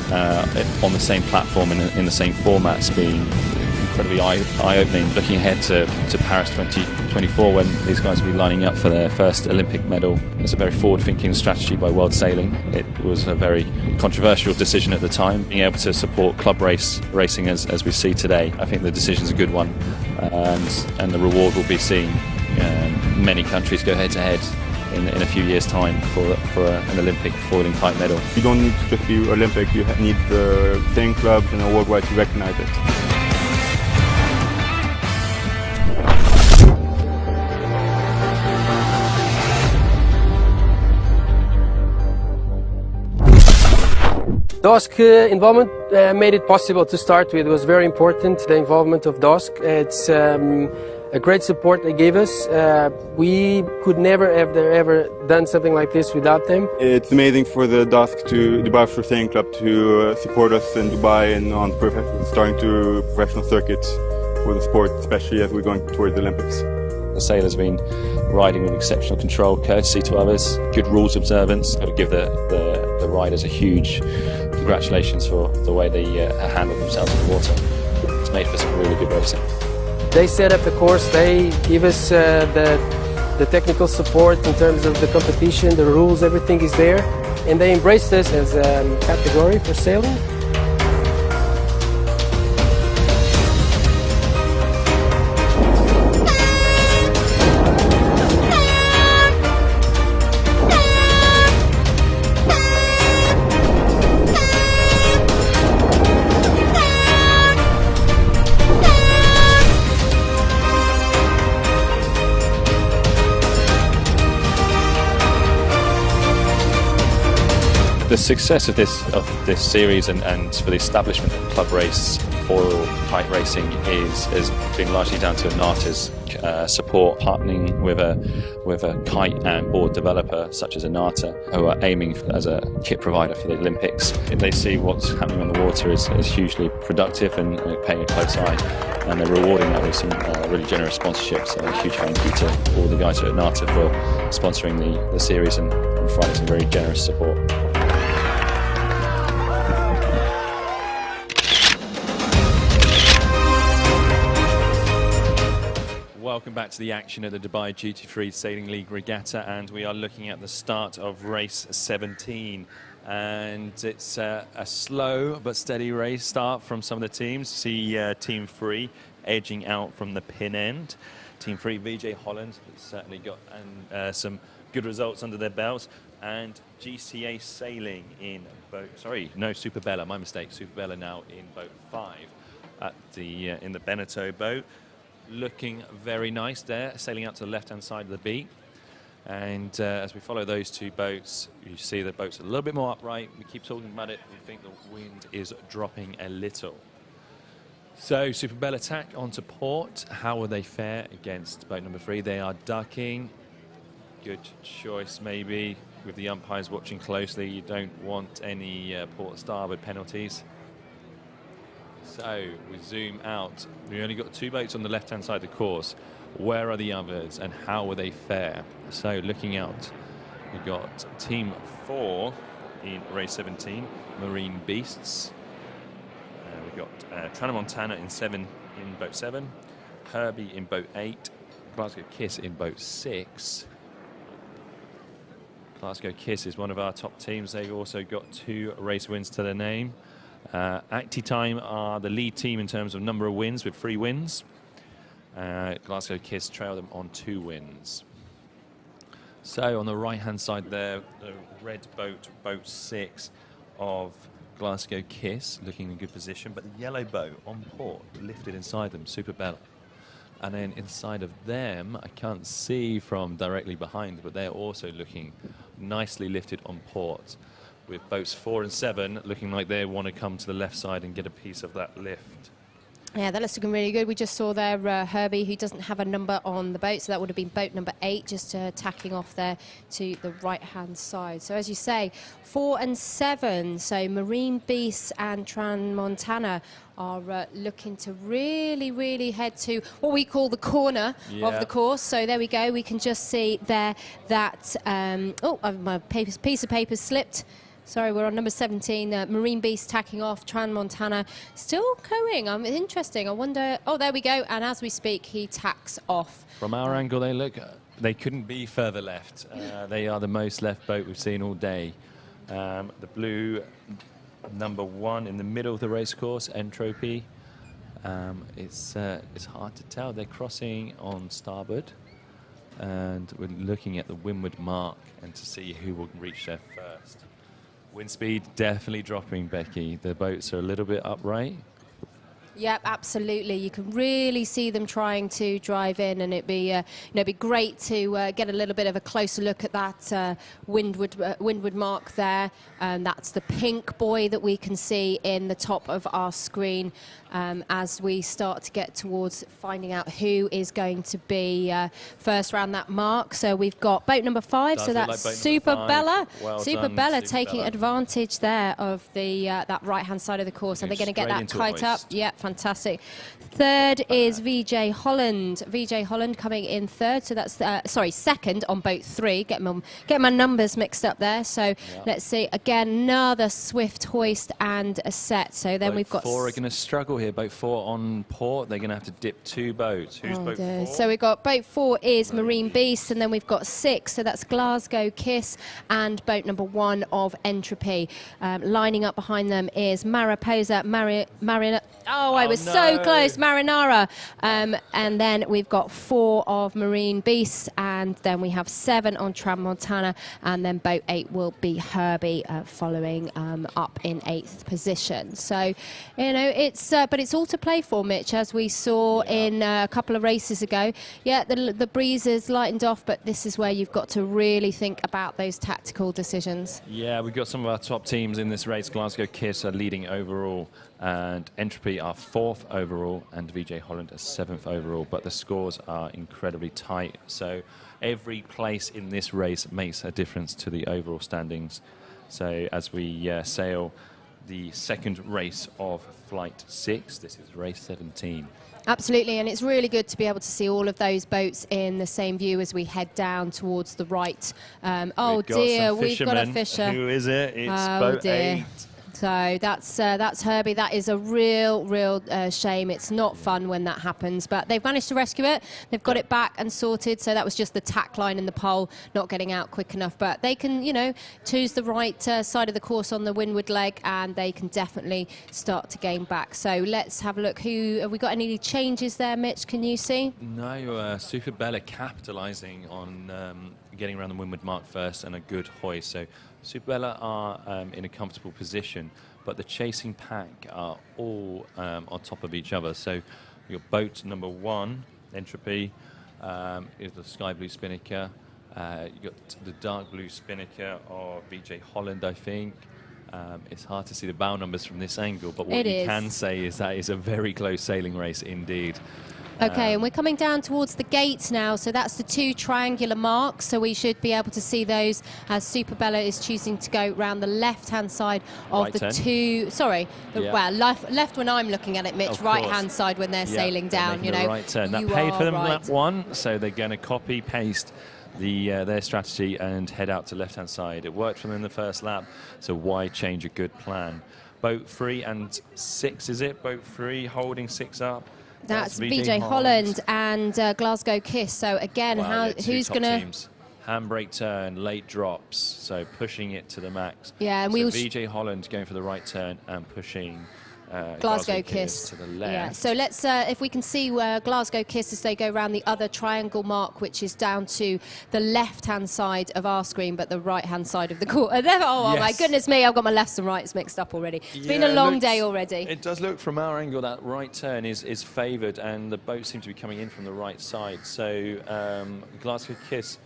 on the same platform and in the same formats being incredibly eye-opening. Looking ahead to Paris 2024, when these guys will be lining up for their first Olympic medal. It's a very forward-thinking strategy by World Sailing. It was a very controversial decision at the time, being able to support club racing as we see today. I think the decision's a good one, and the reward will be seeing many countries go head-to-head in a few years' time for an Olympic foiling type medal. You don't need to just be Olympic, you need the sailing clubs and worldwide to recognize it. dosc involvement made it possible to start with. It was very important, the involvement of dosc. It's a great support they gave us. We could never have ever done something like this without them. It's amazing for the Dubai Offshore Sailing Club to support us in Dubai and on starting to professional circuits for the sport, especially as we're going towards the Olympics. The sailors have been riding with exceptional control, courtesy to others, good rules observance. I would give the riders a huge congratulations for the way they handled themselves in the water. It's made for some really good racing. They set up the course, they give us the technical support in terms of the competition, the rules, everything is there. And they embraced us as a category for sailing. the success of this series and for the establishment of club race foil kite racing has been largely down to INATA's support, partnering with a kite and board developer such as INATA, who are aiming as a kit provider for the Olympics. They see what's happening on the water as hugely productive and paying a close eye, and they're rewarding that with some really generous sponsorships. So a huge thank you to all the guys at INATA for sponsoring the series and providing some very generous support. Welcome back to the action at the Dubai Duty-Free Sailing League Regatta, and we are looking at the start of race 17. And it's a slow but steady race start from some of the teams. See Team 3 edging out from the pin end. Team 3, VJ Holland, has certainly got some good results under their belts. And GCA Sailing in boat, sorry, no, Super Bella, my mistake. Super Bella now in boat 5 at the in the Beneteau boat. Looking very nice there, sailing out to the left-hand side of the beat. And as we follow those two boats, you see the boats a little bit more upright. We keep talking about it. We think the wind is dropping a little. So Super Bell attack onto port. How will they fare against boat number 3? They are ducking. Good choice, maybe, with the umpires watching closely. You don't want any port starboard penalties. So we zoom out. We only got 2 boats on the left-hand side of the course. Where are the others and how will they fare? So looking out, we've got Team 4 in race 17, Marine Beasts. We've got Tramontana in boat 7, Herbie in boat 8, Glasgow Kiss in boat 6. Glasgow Kiss is one of our top teams. They've also got 2 race wins to their name. Actitime are the lead team in terms of number of wins with 3 wins. Glasgow Kiss trail them on 2 wins. So on the right hand side there, the red boat, boat 6 of Glasgow Kiss, looking in good position, but the yellow boat on port lifted inside them, Super Bella. And then inside of them, I can't see from directly behind, but they're also looking nicely lifted on port, with boats 4 and 7 looking like they want to come to the left side and get a piece of that lift. Yeah, that looks looking really good. We just saw there Herbie, who doesn't have a number on the boat, so that would have been boat number 8, just tacking off there to the right-hand side. So as you say, 4 and 7, so Marine Beasts and Tramontana are looking to really head to what we call the corner of the course. So there we go. We can just see there that, my piece of paper slipped. Sorry, we're on number 17, Marine Beast tacking off, Tramontana still going. Interesting. I wonder, oh, there we go. And as we speak, he tacks off. From our angle, they couldn't be further left. They are the most left boat we've seen all day. The blue number 1 in the middle of the race course, Entropy. It's hard to tell. They're crossing on starboard. And we're looking at the windward mark and to see who will reach there first. Wind speed definitely dropping, Becky. The boats are a little bit upright. Yep, absolutely. You can really see them trying to drive in, and it'd be great to get a little bit of a closer look at that windward mark there. That's the pink buoy that we can see in the top of our screen as we start to get towards finding out who is going to be first around that mark. So we've got boat number 5, so that's Super Bella. Super Bella taking advantage there of the that right-hand side of the course, and they're going to get that kite up. Yeah, fantastic. Third is VJ Holland. VJ Holland coming in third, so that's second on boat 3. Get my numbers mixed up there. So let's see again, another swift hoist and a set. So then we've got 4 are going to struggle here. Boat 4 on port. They're going to have to dip 2 boats. Who's boat 4? So we've got boat 4 is Marine Beast, and then we've got 6. So that's Glasgow Kiss and boat number 1 of Entropy. Lining up behind them is Mariposa, I was so close, Marinara. And then we've got 4 of Marine Beasts, and then we have 7 on Tramontana, and then boat 8 will be Herbie following up in 8th position. So, it's but but it's all to play for, Mitch, as we saw in a couple of races ago. Yeah, the breeze has lightened off, but this is where you've got to really think about those tactical decisions. Yeah, we've got some of our top teams in this race. Glasgow Kiss are leading overall, and Entropy are 4th overall, and VJ Holland are 7th overall, but the scores are incredibly tight. So every place in this race makes a difference to the overall standings. So as we sail the second race of Flight 6, this is race 17. Absolutely, and it's really good to be able to see all of those boats in the same view as we head down towards the right. Oh dear, we've got a fisher. Who is it? It's oh boat dear. 8. So that's Herbie. That is a real shame. It's not fun when that happens, but they've managed to rescue it. They've got it back and sorted. So that was just the tack line and the pole not getting out quick enough. But they can, you know, choose the right side of the course on the windward leg, and they can definitely start to gain back. So let's have a look. Have we got any changes there, Mitch? Can you see? No, Super Bella capitalising on getting around the windward mark first and a good hoist. So Super Bella are in a comfortable position, but the chasing pack are all on top of each other. So your boat number 1, Entropy, is the sky blue Spinnaker. You got the dark blue Spinnaker or VJ Holland, I think. It's hard to see the bow numbers from this angle, but what you can say is that it's a very close sailing race indeed. Okay, and we're coming down towards the gates now, so that's the 2 triangular marks, so we should be able to see those as Super Bella is choosing to go round the left-hand side of the 2... Sorry, well, left when I'm looking at it, Mitch, right-hand side when they're sailing down, you know. Right turn. That paid for them lap 1, so they're going to copy-paste their strategy and head out to left-hand side. It worked for them in the first lap, so why change a good plan? Boat 3 and 6, is it? Boat 3 holding 6 up. That's VJ Holland and Glasgow Kiss. So again, who's going to... Handbrake turn, late drops, so pushing it to the max. Yeah, and so VJ Holland going for the right turn and pushing Glasgow Kiss to the left. Yeah, so let's, if we can see where Glasgow Kiss as they go around the other triangle mark, which is down to the left-hand side of our screen, but the right-hand side of the court. Oh, my goodness me, I've got my lefts and rights mixed up already. It's been a long day already. It does look from our angle that right turn is favoured, and the boats seem to be coming in from the right side. So Glasgow Kiss,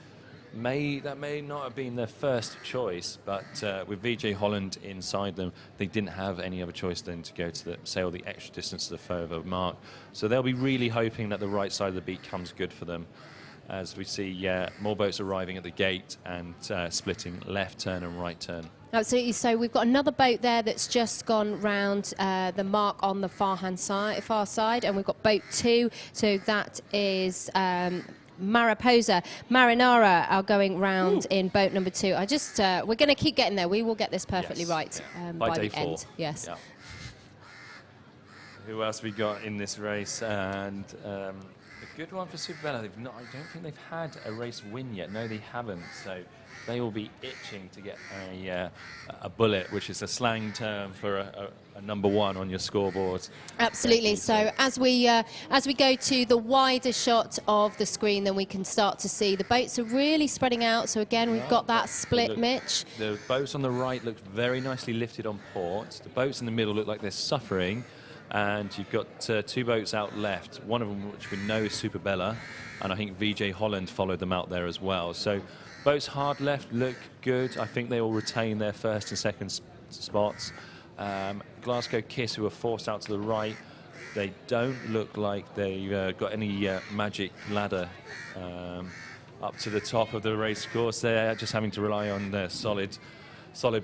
that may not have been their first choice, but with VJ Holland inside them, they didn't have any other choice than to go to sail the extra distance to the further mark. So they'll be really hoping that the right side of the beat comes good for them, as we see more boats arriving at the gate and splitting left turn and right turn. Absolutely. So we've got another boat there that's just gone round the mark on the far side, and we've got boat 2. So that is Mariposa. Marinara are going round in boat number 2. We're going to keep getting there. We will get this perfectly right by day the 4. end. Yes. Yeah. Who else we got in this race? And a good one for Super Bella. I don't think they've had a race win yet. No, they haven't. So they will be itching to get a bullet, which is a slang term for a number 1 on your scoreboard. Absolutely. So as we go to the wider shot of the screen, then we can start to see the boats are really spreading out. So again, we've got that split, Mitch. The boats on the right look very nicely lifted on port. The boats in the middle look like they're suffering. And you've got 2 boats out left, one of them which we know is Super Bella, and I think VJ Holland followed them out there as well. So boats hard left look good. I think they will retain their first and second spots. Glasgow Kiss, who are forced out to the right, they don't look like they've got any magic ladder up to the top of the race course. They're just having to rely on their solid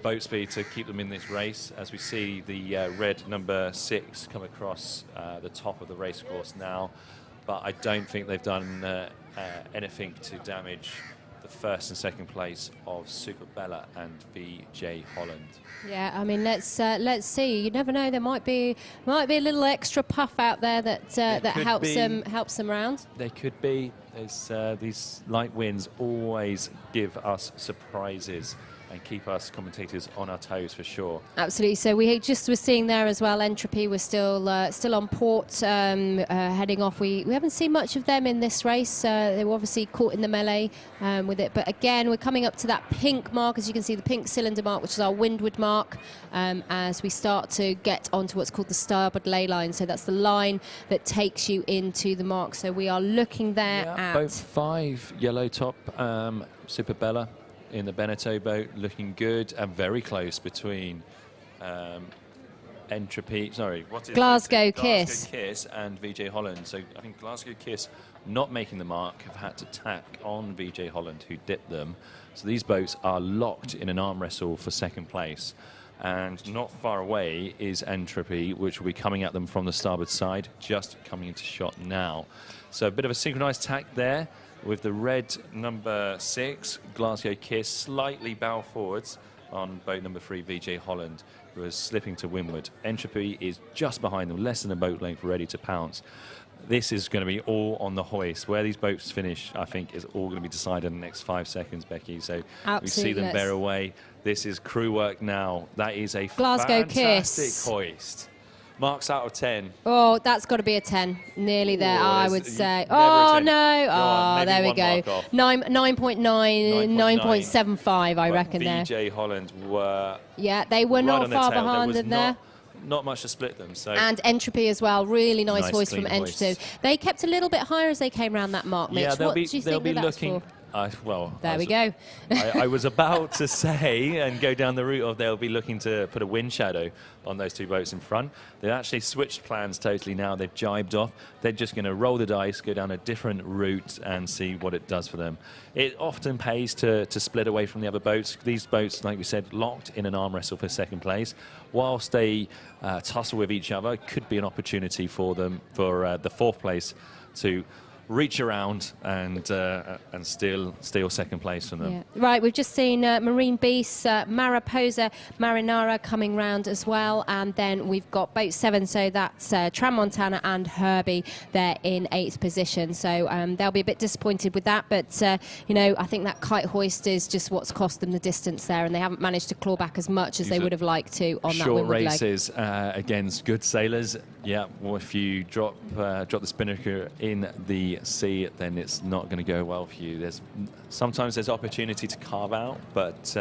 boat speed to keep them in this race, as we see the red number 6 come across the top of the race course now. But I don't think they've done anything to damage the first and second place of Super Bella and VJ Holland. Yeah, I mean, let's see. You never know. There might be a little extra puff out there that helps them round. They could be. These light winds always give us surprises. keep us commentators on our toes for sure. Absolutely. So we just were seeing there as well. Entropy was still on port, heading off. We haven't seen much of them in this race. They were obviously caught in the melee with it. But again, we're coming up to that pink mark, as you can see, the pink cylinder mark, which is our windward mark, as we start to get onto what's called the starboard ley line. So that's the line that takes you into the mark. So we are looking there at boat 5, yellow top, Super Bella in the Beneteau boat, looking good and very close between Entropy, sorry, what is Glasgow it? Kiss. Glasgow Kiss and VJ Holland. So I think Glasgow Kiss not making the mark have had to tack on VJ Holland, who dipped them. So these boats are locked in an arm wrestle for second place. And not far away is Entropy, which will be coming at them from the starboard side, just coming into shot now. So a bit of a synchronized tack there with the red number 6, Glasgow Kiss, slightly bow forwards on boat number 3, VJ Holland, who is slipping to windward. Entropy is just behind them, less than a boat length, ready to pounce. This is going to be all on the hoist. Where these boats finish, I think, is all going to be decided in the next 5 seconds, Becky. So we see them bear away. This is crew work now. That is a Glasgow fantastic Kiss. Hoist. Marks out of 10. Oh, that's got to be a 10. Nearly there, I would say. never a Oh, 10. no. Go on, Oh, maybe there we one go. mark off. 9.9, 9.75, I reckon there. VJ Holland were Yeah, they were right not on their far tail. behind There them was there. not much to split them. So And Entropy as well. Really nice Nice, hoist from clean Entropy. hoist. They kept a little bit higher as they came around that mark, Mitch. yeah, What do you they'll think be that's looking. for? Well, There we go. I was about to say and go down the route of they'll be looking to put a wind shadow on those 2 boats in front. They've actually switched plans totally now. They've jibed off. They're just going to roll the dice, go down a different route and see what it does for them. It often pays to split away from the other boats. These boats, like we said, locked in an arm wrestle for second place. Whilst they tussle with each other, could be an opportunity for them for the 4th place to reach around and steal second place from them. Yeah. Right, we've just seen Marine Beast, Mariposa, Marinara coming round as well, and then we've got boat 7, so that's Tramontana and Herbie. They're in 8th position, so they'll be a bit disappointed with that, but you know, I think that kite hoist is just what's cost them the distance there, and they haven't managed to claw back as much as they would have liked to on that windward leg. Short races against good sailors. Yeah, well, if you drop the Spinnaker in the sea, then it's not going to go well for you. Sometimes there's opportunity to carve out, but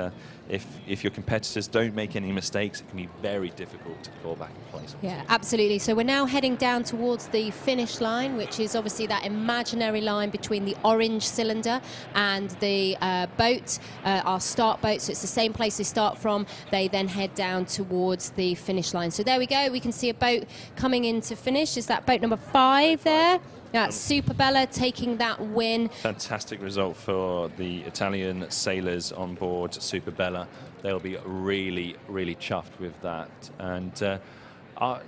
if your competitors don't make any mistakes, it can be very difficult to claw back in place. Yeah, absolutely. So we're now heading down towards the finish line, which is obviously that imaginary line between the orange cylinder and the boat, our start boat. So it's the same place they start from. They then head down towards the finish line. So there we go. We can see a boat coming in to finish. Is that boat number 5 there? That's Super Bella taking that win. Fantastic result for the Italian sailors on board Super Bella. They'll be really, really chuffed with that. And,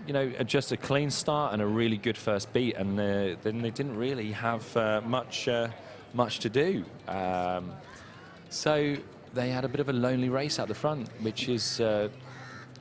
you know, just a clean start and a really good first beat. And then they didn't really have much to do. So they had a bit of a lonely race out the front, which is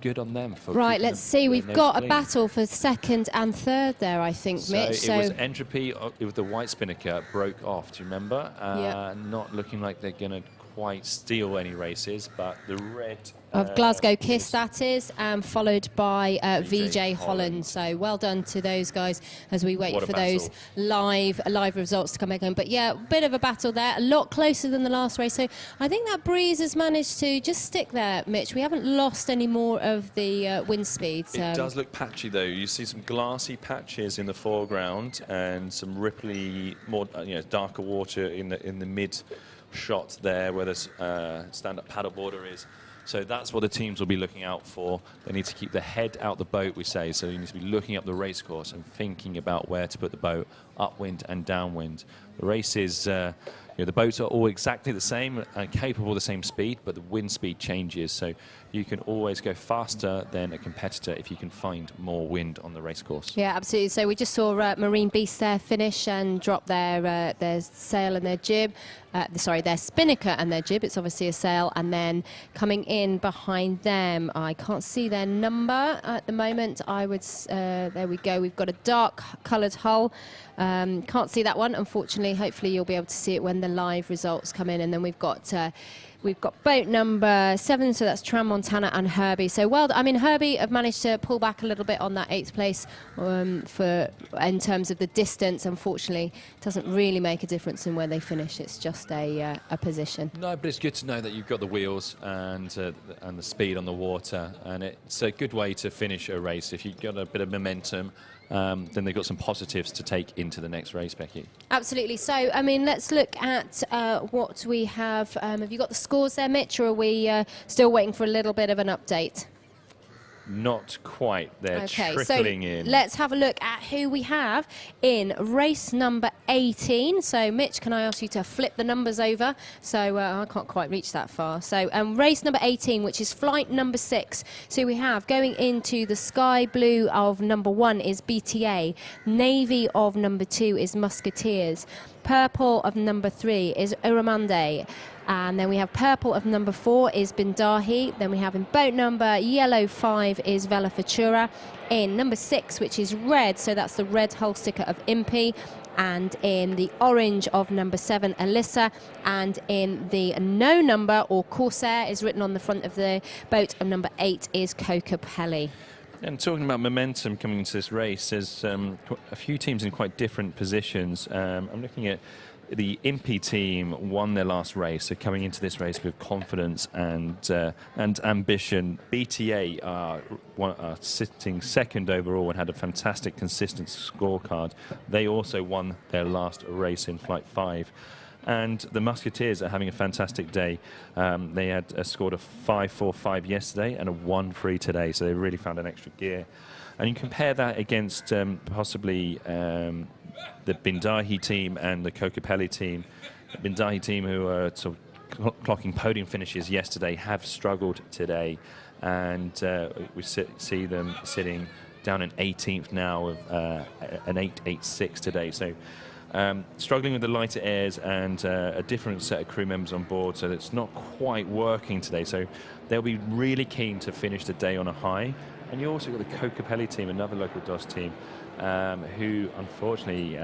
good on them. For right, let's see. We've nose got a clean. battle for 2nd and 3rd there, I think, Mitch. So it was Entropy with the white Spinnaker broke off, do you remember? Yeah. Not looking like they're going to quite steal any races, but the red... Of Glasgow Kiss, that is, followed by VJ Holland. So well done to those guys as we wait for those live results to come back in. But yeah, a bit of a battle there, a lot closer than the last race. So I think that breeze has managed to just stick there, Mitch. We haven't lost any more of the wind speed. It does look patchy though. You see some glassy patches in the foreground and some ripply, more darker water in the mid shot there where the stand-up paddleboarder is. So that's what the teams will be looking out for. They need to keep the head out the boat, we say. So you need to be looking up the race course and thinking about where to put the boat, upwind and downwind. The race is, the boats are all exactly the same and capable of the same speed, but the wind speed changes. So you can always go faster than a competitor if you can find more wind on the race course. Yeah, absolutely. So we just saw Marine Beast there finish and drop their sail and their jib. Their Spinnaker and their jib. It's obviously a sail. And then coming in behind them, I can't see their number at the moment. There we go. We've got a dark coloured hull. Can't see that one, unfortunately. Hopefully you'll be able to see it when the live results come in. And then we've got boat number 7, so that's Tramontana and Herbie. So Herbie have managed to pull back a little bit on that 8th place in terms of the distance. Unfortunately, it doesn't really make a difference in where they finish. It's just a position. No, but it's good to know that you've got the wheels and the speed on the water, and it's a good way to finish a race. If you've got a bit of momentum, then they've got some positives to take into the next race, Becky. Absolutely. So, let's look at what we have. Have you got the scores there, Mitch, or are we still waiting for a little bit of an update? Not quite. They're trickling in. Let's have a look at who we have in race number 18. So, Mitch, can I ask you to flip the numbers over? So, I can't quite reach that far. So, race number 18, which is flight number 6. So, we have going into the sky blue of number 1 is BTA. Navy of number 2 is Musketeers. Purple of number 3 is Uramande. And then we have purple of number 4 is Bindahi. Then we have in boat number yellow 5 is Vela Futura. In number 6, which is red, so that's the red hull sticker of Impy. And in the orange of number 7, Alyssa. And in the no number, or Corsair, is written on the front of the boat of number 8 is Kokopelli. And talking about momentum coming into this race, there's a few teams in quite different positions. I'm looking at the Impy team won their last race, so coming into this race with confidence and ambition. BTA are sitting second overall and had a fantastic, consistent scorecard. They also won their last race in Flight 5. And the Musketeers are having a fantastic day. They had scored a 5.45 yesterday and a 1.3 today, so they really found an extra gear. And you compare that against possibly the Bindahi team and the Kokopelli team. The Bindahi team, who are sort of clocking podium finishes yesterday, have struggled today. And we see them sitting down in 18th now with an 8.86 today. So struggling with the lighter airs and a different set of crew members on board, so it's not quite working today. So they'll be really keen to finish the day on a high. And you also got the Kokopelli team, another local DOS team, who unfortunately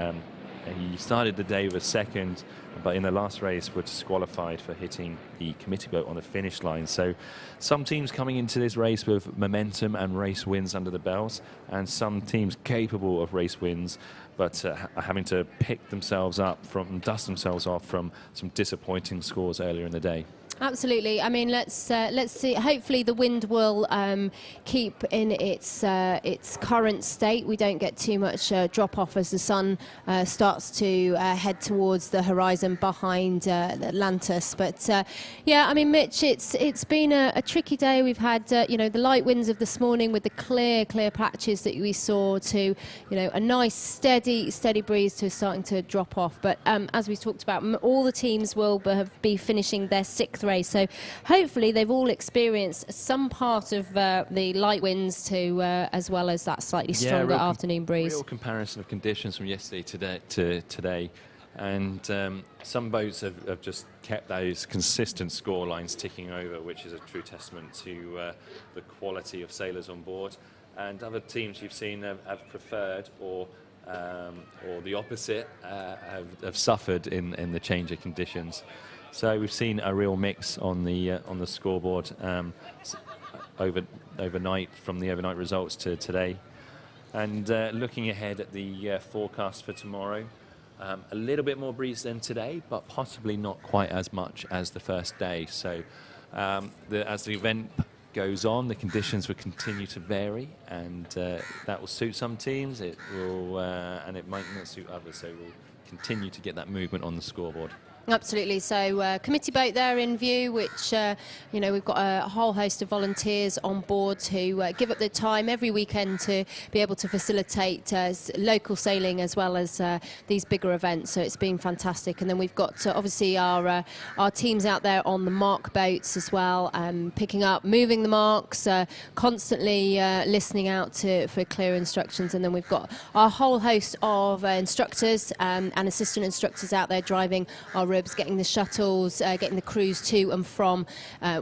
he started the day with a second, but in the last race were disqualified for hitting the committee boat on the finish line. So some teams coming into this race with momentum and race wins under the belt, and some teams capable of race wins, but having to pick themselves up dust themselves off from some disappointing scores earlier in the day. Absolutely. Let's see. Hopefully, the wind will keep in its current state. We don't get too much drop off as the sun starts to head towards the horizon behind Atlantis. But yeah, Mitch, it's been a tricky day. We've had the light winds of this morning with the clear patches that we saw to a nice steady breeze to starting to drop off. But as we talked about, all the teams will be finishing their 6th race. So hopefully they've all experienced some part of the light winds as well as that slightly stronger afternoon breeze. Real comparison of conditions from yesterday to today. And some boats have just kept those consistent score lines ticking over, which is a true testament to the quality of sailors on board. And other teams you've seen have preferred or the opposite, have suffered in the change of conditions. So we've seen a real mix on the scoreboard overnight, from the overnight results to today. And looking ahead at the forecast for tomorrow, a little bit more breeze than today, but possibly not quite as much as the first day. So as the event goes on, the conditions will continue to vary, and that will suit some teams. It will, and it might not suit others. So we'll continue to get that movement on the scoreboard. Absolutely. So committee boat there in view, which we've got a whole host of volunteers on board who give up their time every weekend to be able to facilitate local sailing as well as these bigger events. So it's been fantastic. And then we've got obviously our teams out there on the mark boats as well, picking up, moving the marks, constantly listening out for clear instructions. And then we've got our whole host of instructors and assistant instructors out there driving our Arabs getting the shuttles, getting the crews to and from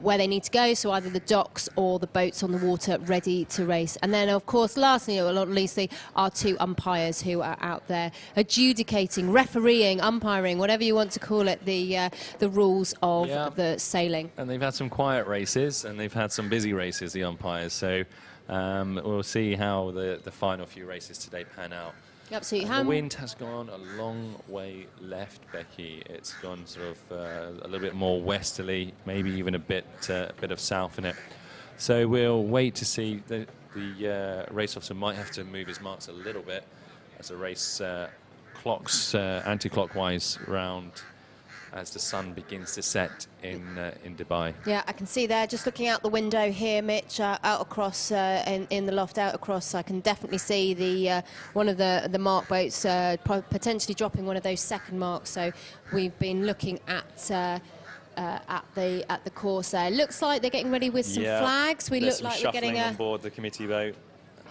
where they need to go, so either the docks or the boats on the water ready to race. And then, of course, lastly, or not leastly, our 2 umpires who are out there adjudicating, refereeing, umpiring, whatever you want to call it, the rules of the sailing. And they've had some quiet races, and they've had some busy races, the umpires. So we'll see how the final few races today pan out. Absolutely. The wind has gone a long way left, Becky. It's gone sort of a little bit more westerly, maybe even a bit of south in it. So we'll wait to see. The race officer might have to move his marks a little bit as the race clocks anti-clockwise round as the sun begins to set in Dubai. Yeah, I can see there, just looking out the window here, Mitch, out across in the loft, out across, I can definitely see the one of the mark boats potentially dropping one of those second marks. So we've been looking at the course there. Looks like they're getting ready with some flags. We look like we're getting on board the committee boat.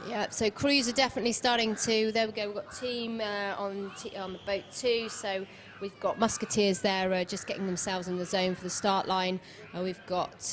Yeah, so crews are definitely starting to. There we go. We've got team on the boat too. So we've got musketeers there, just getting themselves in the zone for the start line. We've got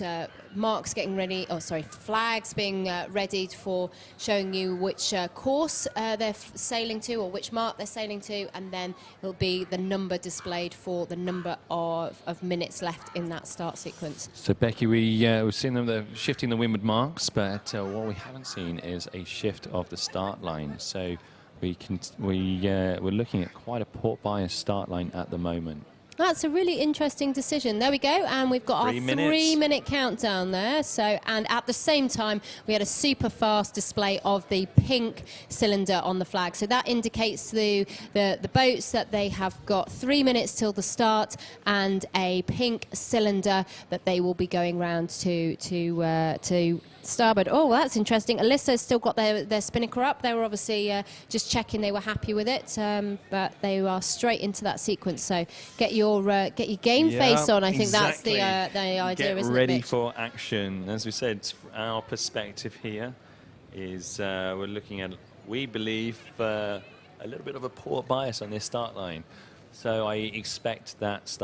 marks getting ready. Oh, sorry, flags being readied for showing you which course they're sailing to, or which mark they're sailing to, and then it'll be the number displayed for the number of minutes left in that start sequence. So Becky, we've seen them shifting the windward marks, but what we haven't seen is a shift of the start line. So we're looking at quite a port bias start line at the moment. That's a really interesting decision. There we go, and we've got our 3-minute countdown there. So, and at the same time, we had a super fast display of the pink cylinder on the flag. So that indicates the boats that they have got 3 minutes till the start, and a pink cylinder that they will be going round to starboard. Oh, well, that's interesting. Alyssa's still got their Spinnaker up. They were obviously just checking they were happy with it, but they are straight into that sequence. So get your game face on. I think that's the idea, isn't it, Get ready Mitch? for action. As we said, our perspective here is we're looking at, we believe, a little bit of a port bias on this start line. So I expect that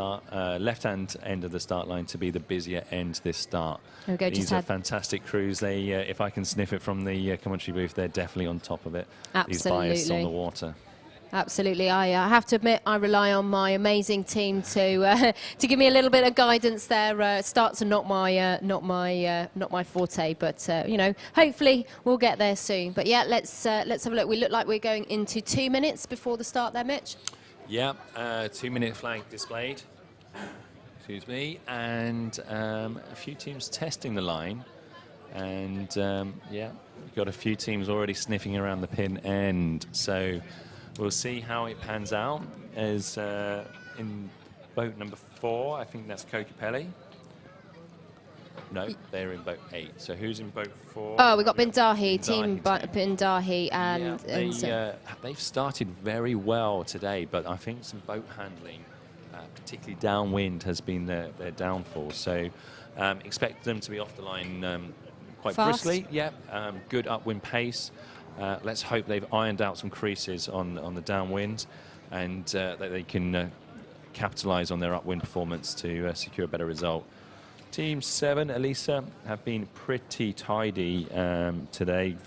left-hand end of the start line to be the busier end this start. Okay, These are fantastic crews. They, if I can sniff it from the commentary booth, they're definitely on top of it. Absolutely. These bias on the water. Absolutely. I have to admit, I rely on my amazing team to give me a little bit of guidance there. Starts are not my forte, but you know, hopefully we'll get there soon. But yeah, let's have a look. We look like we're going into 2 minutes before the start there, Mitch. Yeah, 2-minute flag displayed. Excuse me, and a few teams testing the line, and yeah, we've got a few teams already sniffing around the pin end. So we'll see how it pans out. As in boat number 4, I think that's Kokopelli. No, they're in boat 8. So who's in boat 4? Oh, we've got Bindahi, team Bindahi, and, yeah, they've started very well today, but I think some boat handling, particularly downwind, has been their downfall. So expect them to be off the line quite fast. briskly. Yeah, good upwind pace. Let's hope they've ironed out some creases on the downwind, and that they can capitalise on their upwind performance to secure a better result. Team 7, Elisa, have been pretty tidy today.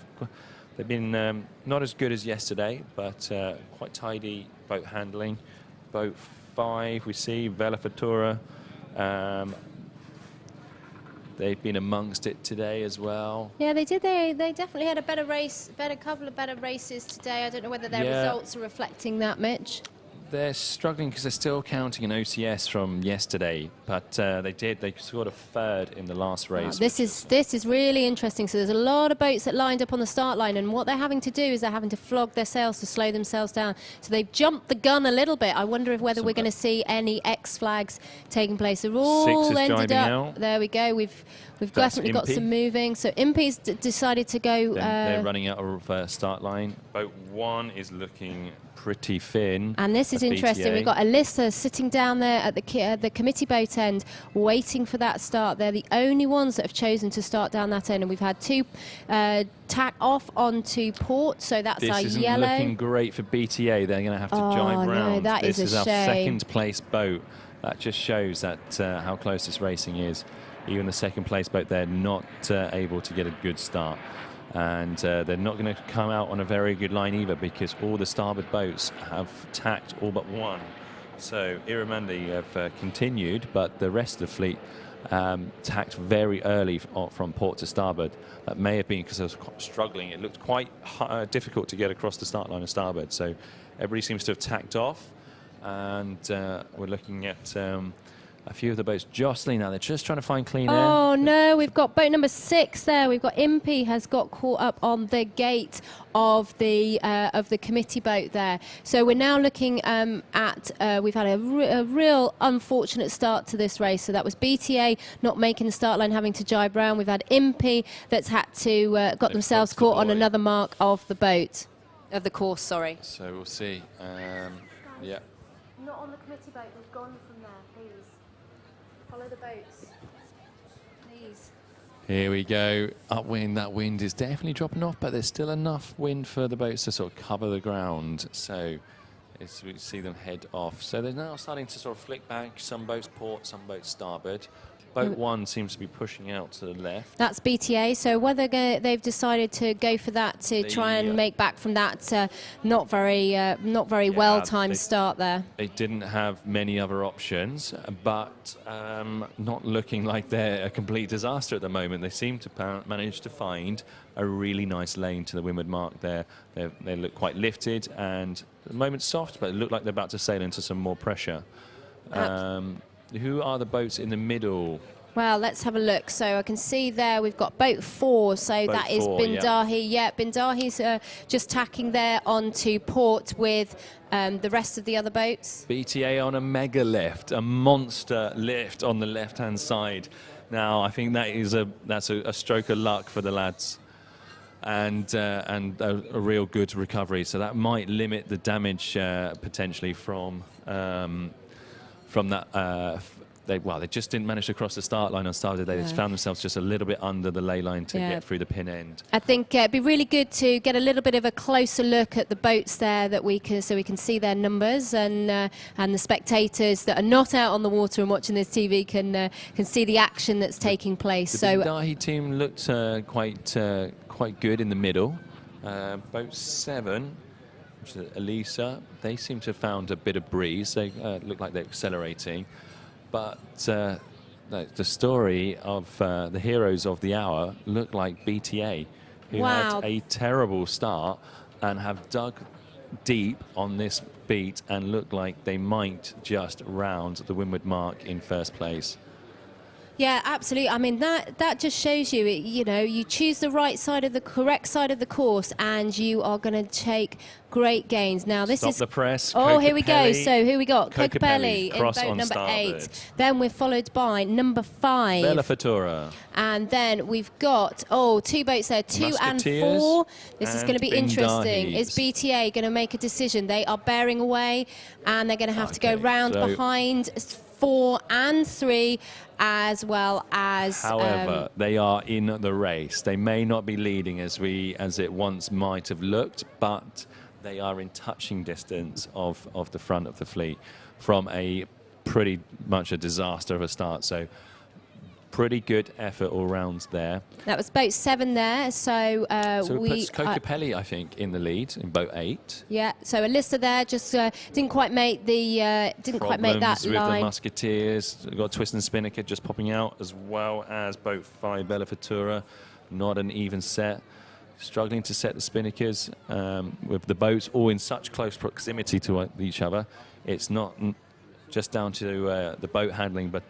They've been not as good as yesterday, but quite tidy boat handling. Boat 5, we see Vela Futura. They've been amongst it today as well. Yeah, they did. They definitely had a couple of better races today. I don't know whether their results are reflecting that, Mitch. They're struggling because they're still counting an OCS from yesterday, but they scored a 3rd in the last race. This is really interesting. So there's a lot of boats that lined up on the start line, and what they're having to do is they're having to flog their sails to slow themselves down. So they've jumped the gun a little bit. I wonder whether we're going to see any X flags taking place. They're all ended up. Out. There we go. We've definitely got some moving. So Impy's decided to go. They're running out of start line. Boat 1 is looking pretty thin. And this is interesting. We've got Alyssa sitting down there at the committee boat end, waiting for that start. They're the only ones that have chosen to start down that end, and we've had two tack off onto port, so that's our This isn't yellow. looking great for BTA. They're going to have to jibe no, round. that This is a our shame. second place boat. That just shows that how close this racing is. Even the second place boat, they're not able to get a good start. And they're not going to come out on a very good line either, because all the starboard boats have tacked all but one. So Irramundi have continued, but the rest of the fleet tacked very early from port to starboard. That may have been because I was struggling. It looked quite difficult to get across the start line of starboard. So everybody seems to have tacked off, and we're looking at a few of the boats jostling now. They're just trying to find clean air. Oh no, we've got boat number 6 there. We've got Impey has got caught up on the gate of the committee boat there. So we're now looking at, we've had a real unfortunate start to this race. So that was BTA not making the start line, having to jibe round. We've had Impey that's had to, got themselves caught on another mark of the boat, of the course, sorry. So we'll see. Yeah. Not on the committee boat, they've gone from there, please. Follow the boats, please. Here we go. Upwind. That wind is definitely dropping off, but there's still enough wind for the boats to sort of cover the ground. So as we see them head off. So they're now starting to sort of flick back. Some boats port, some boats starboard. Boat 1 seems to be pushing out to the left. That's BTA, so whether they've decided to go for that to try and make back from that not very well-timed start there. They didn't have many other options, but not looking like they're a complete disaster at the moment. They seem to manage to find a really nice lane to the windward mark there. They look quite lifted, and at the moment soft, but it looked like they're about to sail into some more pressure. Who are the boats in the middle? Well, let's have a look. So I can see there we've got boat 4. So that is Bindahi. Yeah, Bindahi's just tacking there onto port with the rest of the other boats. BTA on a mega lift, a monster lift on the left-hand side. Now, I think that's a stroke of luck for the lads, and a real good recovery. So that might limit the damage potentially from that. They just didn't manage to cross the start line on starboard. They just found themselves just a little bit under the ley line to get through the pin end. I think it'd be really good to get a little bit of a closer look at the boats there, so we can see their numbers, and the spectators that are not out on the water and watching this TV can see the action that's taking place. The So Bindahi team looked quite good in the middle. Boat 7, which is Elisa, they seem to have found a bit of breeze. They look like they're accelerating. But the story of the heroes of the hour look like BTA, who had a terrible start and have dug deep on this beat and look like they might just round the windward mark in first place. yeah, absolutely. I mean, that just shows you, you choose the correct side of the course, and you are going to take great gains. Now this is the press. Oh, here we go. So here we got Kokopelli in cross boat on number starboard. 8. Then we're followed by number 5. Bella Fatura. And then we've got 2 boats there, 2 and 4. This is going to be interesting. Is BTA going to make a decision? They are bearing away, and they're going to have to go round behind 4 and 3, as well as. However, they are in the race. They may not be leading as it once might have looked, but they are in touching distance of the front of the fleet from a pretty much a disaster of a start. So pretty good effort all round there. That was boat 7 there. So we puts Kokopelli, I think, in the lead in boat 8. Yeah. So Alyssa there just didn't quite make that Problems with line. the Musketeers. We've got Twist and Spinnaker just popping out, as well as boat 5 Bella Fatura. Not an even set. Struggling to set the Spinnakers with the boats all in such close proximity to each other. It's not just down to the boat handling, but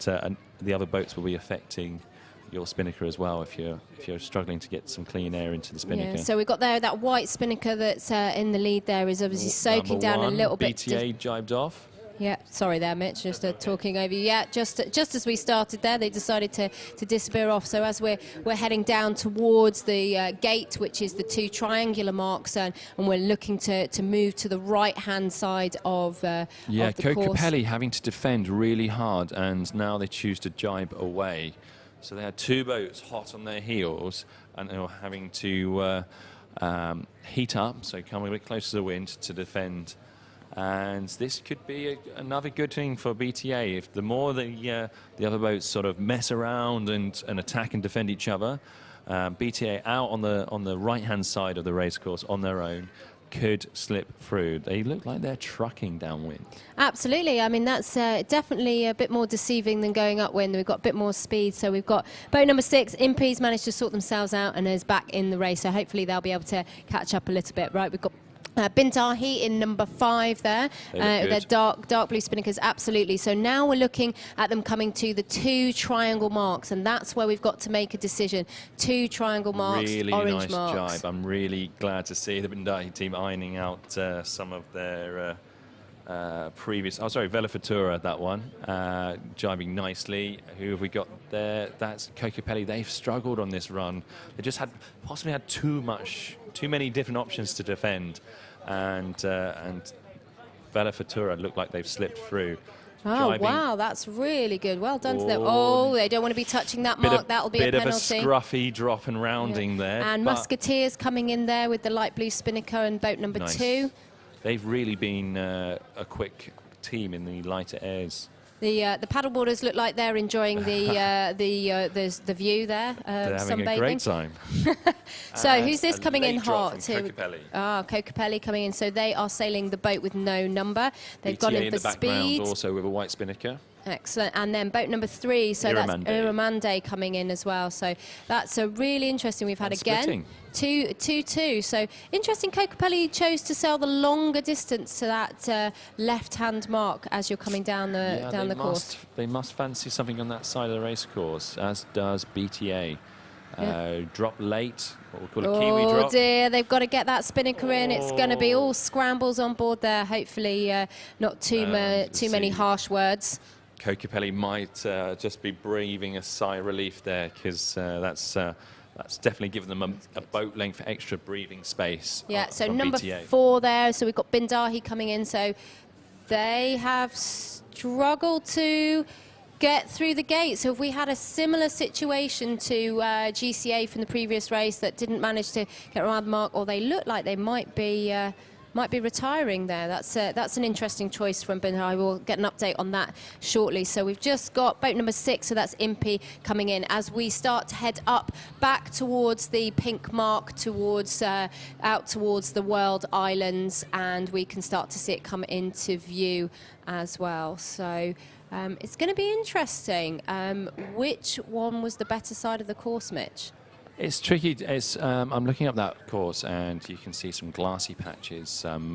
the other boats will be affecting your Spinnaker as well if you're struggling to get some clean air into the Spinnaker. Yeah, so we've got there that white Spinnaker that's in the lead there is obviously soaking down a little bit. BTA jibed off. Yeah, sorry there, Mitch, just talking over you. Yeah, just as we started there, they decided to disappear off. So as we're heading down towards the gate, which is the 2 triangular marks, and we're looking to move to the right-hand side of the course. Kokopelli having to defend really hard, and now they choose to jibe away. So they had 2 boats hot on their heels, and they were having to heat up, so coming a bit closer to the wind to defend. And this could be another good thing for BTA. If the more the other boats sort of mess around and attack and defend each other, BTA out on the right-hand side of the racecourse on their own could slip through. They look like they're trucking downwind. Absolutely. I mean, that's definitely a bit more deceiving than going upwind. We've got a bit more speed. So we've got boat number 6, Impey's managed to sort themselves out and is back in the race. So hopefully they'll be able to catch up a little bit. Right, we've got Bintahi in number 5 there. They're dark blue Spinnakers, absolutely. So now we're looking at them coming to the 2 triangle marks, and that's where we've got to make a decision. 2 triangle marks, really orange nice marks. jibe. I'm really glad to see the Bintahi team ironing out some of their previous... Oh, sorry, Velafutura, that one. Jibing nicely. Who have we got there? That's Kokopelli. They've struggled on this run. They just possibly had too many different options to defend. And Velafutura look like they've slipped through. Oh, Jibing. wow, that's really good. Well done to them. Oh, they don't want to be touching that mark. That'll be a penalty. Bit of a scruffy drop and rounding there. And Musketeers coming in there with the light blue Spinnaker and boat number 2. They've really been a quick team in the lighter airs. The paddleboarders look like they're enjoying the view there. They're having a great time. So who's this coming in hot? Kokopelli. Kokopelli coming in. So they are sailing the boat with no number. They've gone in for speed. Also with a white Spinnaker. Excellent. And then boat number 3, so that's Iremande coming in as well. So that's a really interesting. We've had again 2-2. So interesting. Kokopelli chose to sail the longer distance to that left-hand mark as you're coming down the course. They must fancy something on that side of the race course, as does BTA. Drop late, what we call a Kiwi drop. Oh dear, they've got to get that Spinnaker in. It's going to be all scrambles on board there. Hopefully not too many harsh words. Kokopelli might just be breathing a sigh of relief there, because that's definitely given them a boat length extra breathing space. Yeah, so number BTA. 4 there. So we've got Bindahi coming in. So they have struggled to get through the gate. So if we had a similar situation to GCA from the previous race that didn't manage to get around the mark, or they look like they might be retiring there. That's an interesting choice from Bindahi. We'll get an update on that shortly. So we've just got boat number 6, so that's Impey coming in as we start to head up back towards the pink mark, towards out towards the World Islands, and we can start to see it come into view as well. So it's going to be interesting. Which one was the better side of the course, Mitch? It's tricky. I'm looking up that course, and you can see some glassy patches, some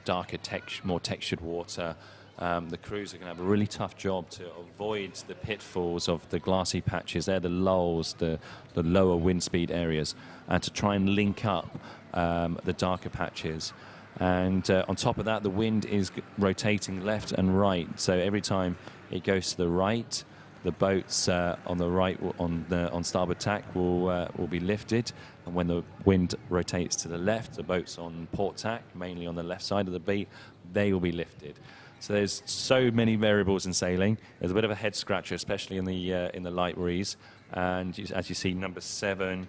darker, more textured water. The crews are going to have a really tough job to avoid the pitfalls of the glassy patches. They're the lulls, the lower wind speed areas, and to try and link up the darker patches. And on top of that, the wind is rotating left and right. So every time it goes to the right, the boats on the right, on starboard tack, will be lifted, and when the wind rotates to the left, the boats on port tack, mainly on the left side of the beat, they will be lifted. So there's so many variables in sailing. There's a bit of a head scratcher, especially in the light breeze. And as you see, number 7,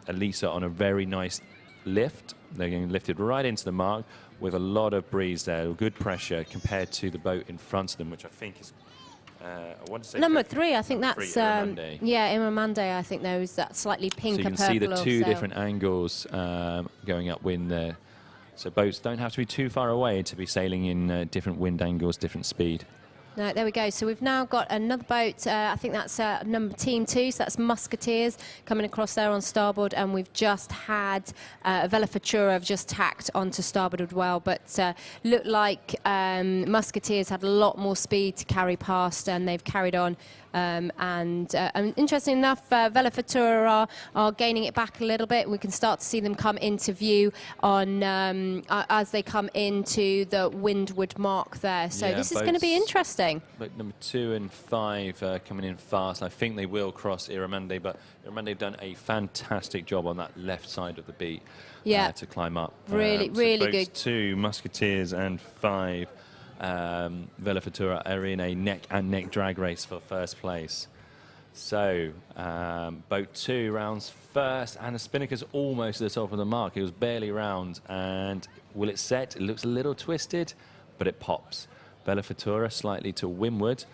Elisa on a very nice lift. They're getting lifted right into the mark with a lot of breeze there, good pressure compared to the boat in front of them, which I think is. I want to say number 3, I think that's Iremande. Iremande. I think there is that slightly pink. So you can see the 2 different angles going upwind there. So boats don't have to be too far away to be sailing in different wind angles, different speed. No, there we go. So we've now got another boat. I think that's team 2. So that's Musketeers coming across there on starboard, and we've just had Vela Futura have just tacked onto starboard as well. But looked like Musketeers had a lot more speed to carry past, and they've carried on. And interesting enough, Vela Futura are gaining it back a little bit. We can start to see them come into view on as they come into the windward mark there. So this is going to be interesting. Boat number 2 and 5 coming in fast. I think they will cross Iramonde, but Iramonde have done a fantastic job on that left side of the beat to climb up. Really boats good. 2, Musketeers, and 5. Vela Futura are in a neck-and-neck drag race for first place. So, boat 2 rounds first, and the Spinnaker's almost at the top of the mark. It was barely round, and will it set? It looks a little twisted, but it pops. Vela Futura slightly to windward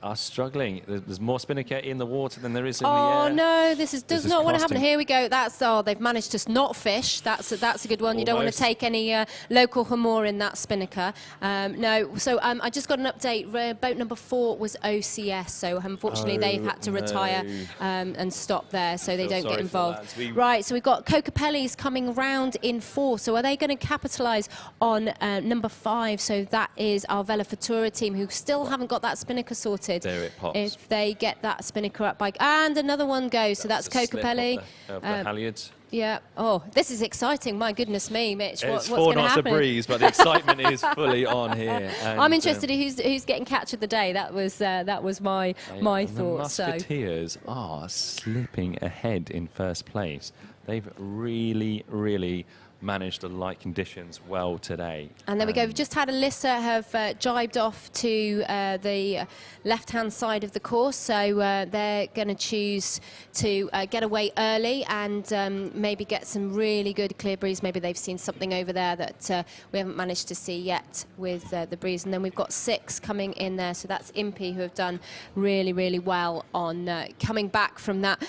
are struggling. There's more Spinnaker in the water than there is in the air. Oh no, this does not want to happen. Here we go. That's they've managed to not fish. That's a good one. You don't want to take any local humor in that Spinnaker. No. So I just got an update. Boat number 4 was OCS. So unfortunately they've had to retire and stop there, so they don't get involved. Right. So we've got Cocopelli's coming round in 4. So are they going to capitalise on number 5? So that is our Vela Futura team, who still haven't got that Spinnaker sorted. There it pops. If they get that Spinnaker up by... And another one goes, so that's Cocopelli. Of the halyards. Yeah. Oh, this is exciting. My goodness me, Mitch. It's what's 4 going to knots happen? of breeze, but the excitement is fully on here. And, I'm interested in who's getting catch of the day. That was my thought. The Musketeers are slipping ahead in first place. They've really managed the light conditions well today. And there we go. We've just had Alyssa have jibed off to the left-hand side of the course, so they're going to choose to get away early and maybe get some really good clear breeze. Maybe they've seen something over there that we haven't managed to see yet with the breeze. And then we've got 6 coming in there, so that's Impey, who have done really well on coming back from that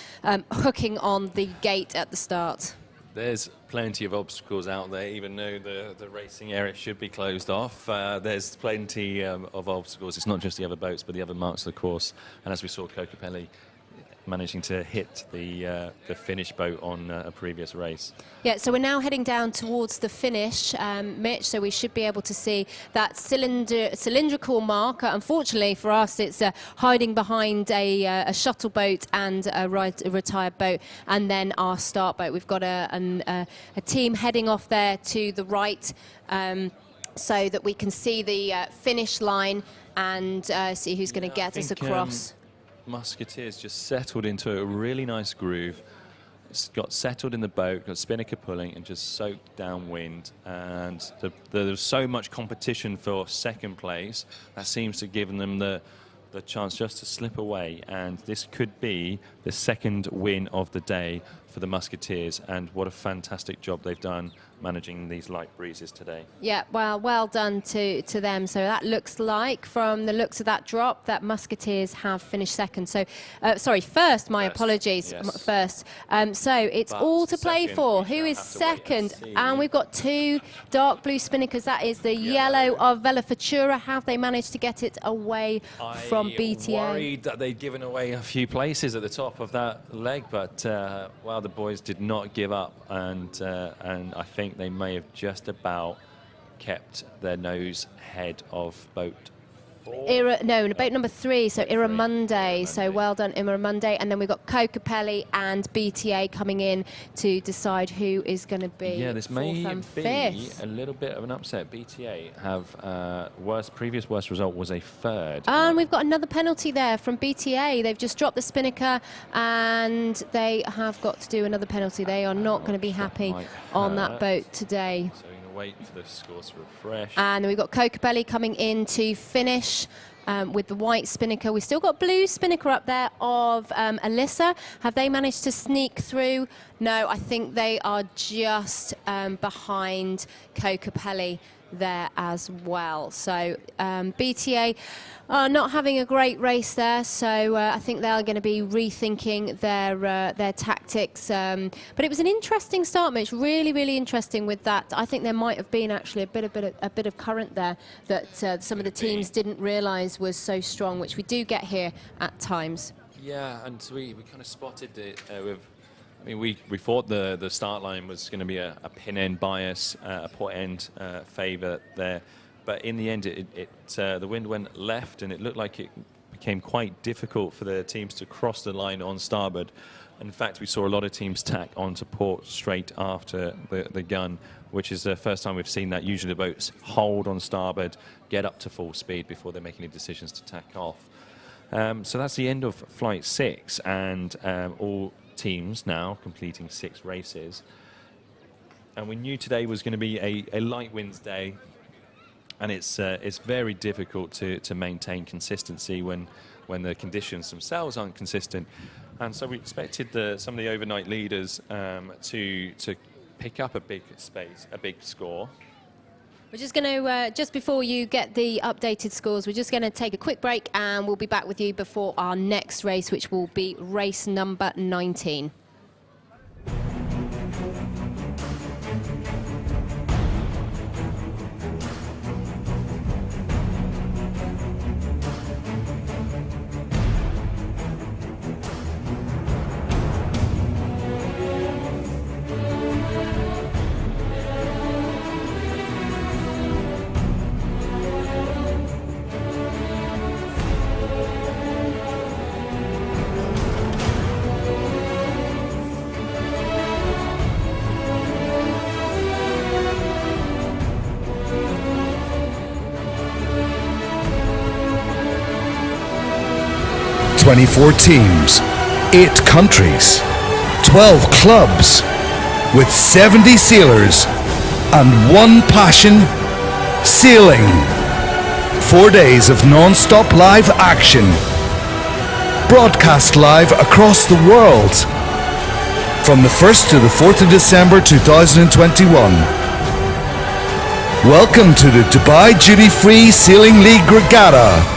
hooking on the gate at the start. There's plenty of obstacles out there, even though the racing area should be closed off. There's plenty of obstacles. It's not just the other boats, but the other marks of the course. And as we saw, Cocopelli managing to hit the finish boat on a previous race. Yeah, so we're now heading down towards the finish, Mitch, so we should be able to see that cylindrical mark. Unfortunately for us, it's hiding behind a shuttle boat and a retired boat, and then our start boat. We've got a team heading off there to the right, so that we can see the finish line and see who's going to get us across. Musketeers just settled into a really nice groove. It's got settled in the boat, got Spinnaker pulling, and just soaked downwind. And there's so much competition for second place. That seems to give them the chance just to slip away. And this could be the second win of the day for the Musketeers. And what a fantastic job they've done managing these light breezes today. Yeah, well done to them. So that looks like, from the looks of that drop, that Musketeers have finished second. So, sorry, first, my apologies, yes. first. So it's all to play for. Who is second? And we've got 2 dark blue Spinnakers. That is the yellow of Vela Futura. Have they managed to get it away from BTA? I'm worried that they'd given away a few places at the top of that leg, but well, the boys did not give up, and I think they may have just about kept their nose ahead of boat 4. Boat number 3, so Iramonde. So well done, Iramonde. And then we've got Cocopelli and BTA coming in to decide who is going to be this may be a little bit of an upset. BTA have previous worst result was a 3rd. And we've got another penalty there from BTA. They've just dropped the Spinnaker and they have got to do another penalty. They are not going to be happy on that boat today. So we're going to wait for the scores to refresh. And we've got Cocopelli coming in to finish with the white Spinnaker. We've still got blue Spinnaker up there of Alyssa. Have they managed to sneak through? No, I think they are just behind Cocopelli. there as well. So BTA are not having a great race there, so I think they're going to be rethinking their tactics. But it was an interesting start, Mitch. Really, really interesting with that. I think there might have been actually a bit of current there that some of the teams didn't realise was so strong, which we do get here at times. Yeah, and we kind of spotted it with. I mean, we thought the start line was going to be a pin end bias, a port end favour there, but in the end, the wind went left, and it looked like it became quite difficult for the teams to cross the line on starboard. In fact, we saw a lot of teams tack onto port straight after the gun, which is the first time we've seen that. Usually the boats hold on starboard, get up to full speed before they make any decisions to tack off. So that's the end of Flight 6, and all teams now completing 6 races. And we knew today was going to be a light winds day, and it's very difficult to maintain consistency when the conditions themselves aren't consistent. And so we expected some of the overnight leaders to pick up a big score. We're just going to, just before you get the updated scores, we're just going to take a quick break, and we'll be back with you before our next race, which will be race number 19. "24 teams, 8 countries, 12 clubs, with 70 sailors and one passion: sailing. 4 days of non-stop live action, broadcast live across the world, from the 1st to the 4th of December 2021. Welcome to the Dubai Duty Free Sailing League Regatta.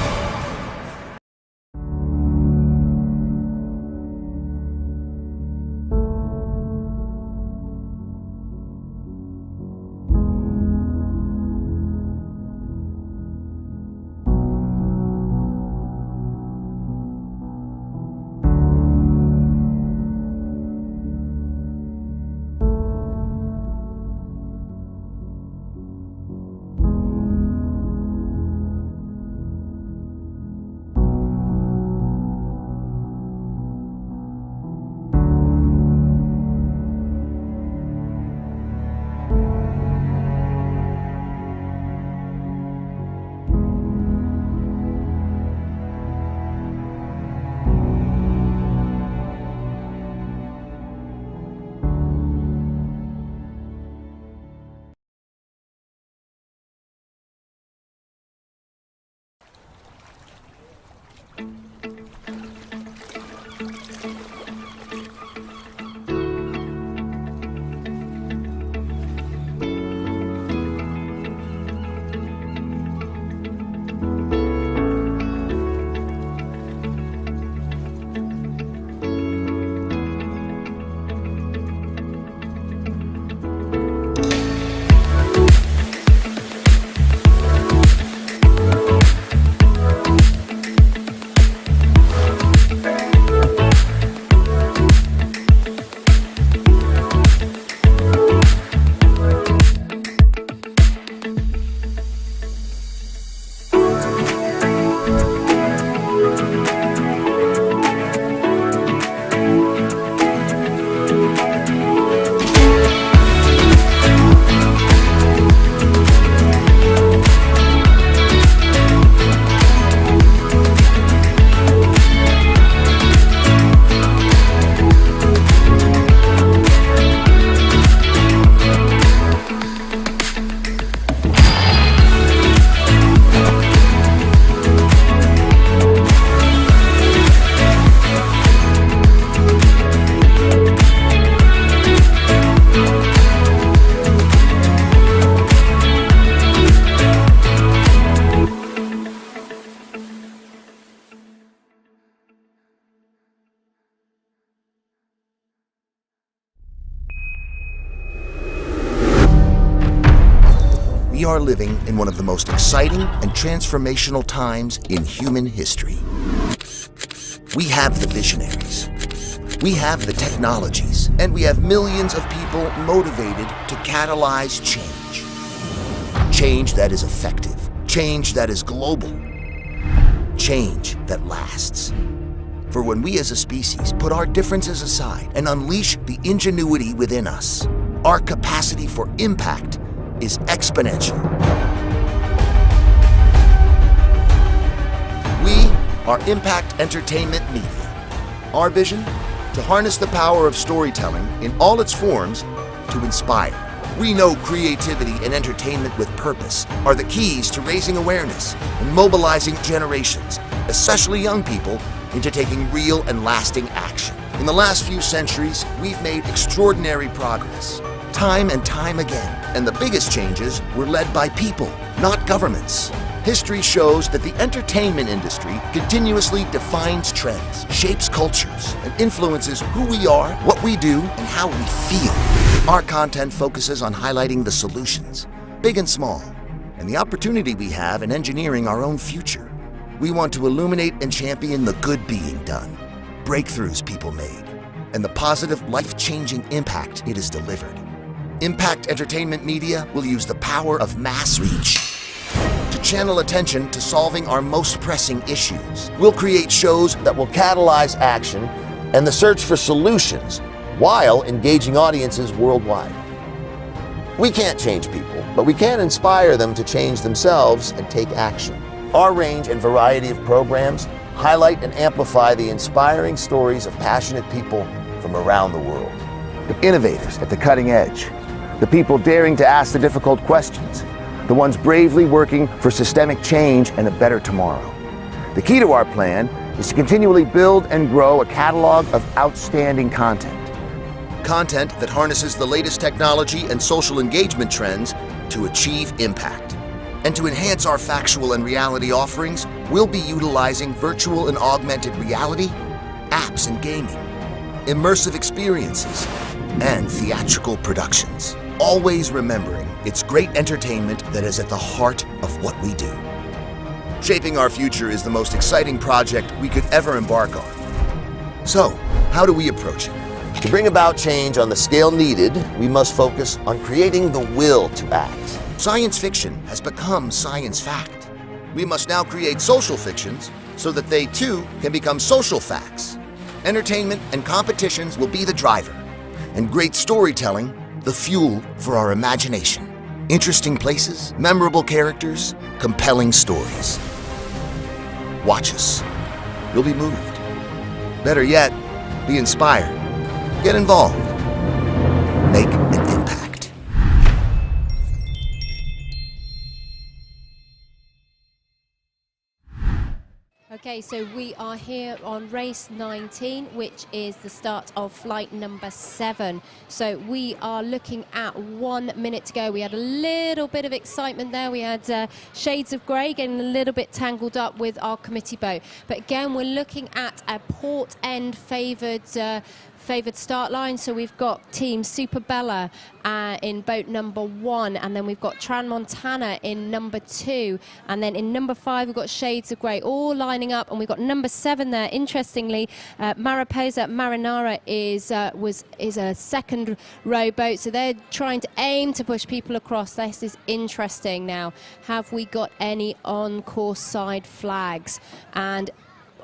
we are living in one of the most exciting and transformational times in human history. We have the visionaries, we have the technologies, and we have millions of people motivated to catalyze change. Change that is effective, change that is global, change that lasts. For when we as a species put our differences aside and unleash the ingenuity within us, our capacity for impact is exponential. We are Impact Entertainment Media. Our vision? To harness the power of storytelling in all its forms to inspire. We know creativity and entertainment with purpose are the keys to raising awareness and mobilizing generations, especially young people, into taking real and lasting action. In the last few centuries, we've made extraordinary progress, time and time again, and the biggest changes were led by people, not governments. History shows that the entertainment industry continuously defines trends, shapes cultures, and influences who we are, what we do, and how we feel. Our content focuses on highlighting the solutions, big and small, and the opportunity we have in engineering our own future. We want to illuminate and champion the good being done, breakthroughs people made, and the positive, life-changing impact it has delivered. Impact Entertainment Media will use the power of mass reach to channel attention to solving our most pressing issues. We'll create shows that will catalyze action and the search for solutions while engaging audiences worldwide. We can't change people, but we can inspire them to change themselves and take action. Our range and variety of programs highlight and amplify the inspiring stories of passionate people from around the world. The innovators at the cutting edge, the people daring to ask the difficult questions, the ones bravely working for systemic change and a better tomorrow. The key to our plan is to continually build and grow a catalog of outstanding content. Content that harnesses the latest technology and social engagement trends to achieve impact. And to enhance our factual and reality offerings, we'll be utilizing virtual and augmented reality, apps and gaming, immersive experiences, and theatrical productions. Always remembering it's great entertainment that is at the heart of what we do. Shaping our future is the most exciting project we could ever embark on. So, how do we approach it? To bring about change on the scale needed, we must focus on creating the will to act. Science fiction has become science fact. We must now create social fictions so that they too can become social facts. Entertainment and competitions will be the driver, and great storytelling the fuel for our imagination. Interesting places, memorable characters, compelling stories. Watch us. You'll be moved. Better yet, be inspired. Get involved. Make an impact. Okay, so we are here on race 19, which is the start of flight number 7. So we are looking at 1 minute to go. We had a little bit of excitement there. We had shades of grey getting a little bit tangled up with our committee boat. But again, we're looking at a port end favoured start line. So we've got Team Super Bella in boat number 1, and then we've got Tran Montana in number 2, and then in number 5 we've got Shades of Grey all lining up, and we've got number 7 there. Interestingly, Mariposa Marinara is a second row boat, so they're trying to aim to push people across. This is interesting. Now, have we got any on course side flags? And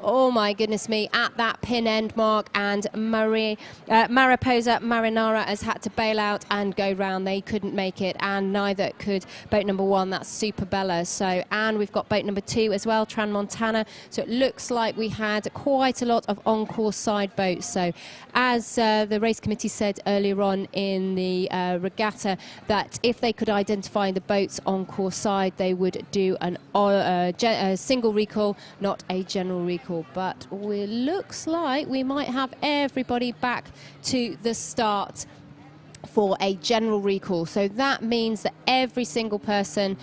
oh my goodness me, at that pin end mark, and Mariposa Marinara has had to bail out and go round. They couldn't make it, and neither could boat number 1, that's Super Bella. So, and we've got boat number 2 as well, Tran Montana. So it looks like we had quite a lot of on-course side boats. So as the race committee said earlier on in the regatta, that if they could identify the boats on course side, they would do a single recall, not a general recall. But it looks like we might have everybody back to the start for a general recall. So that means that every single person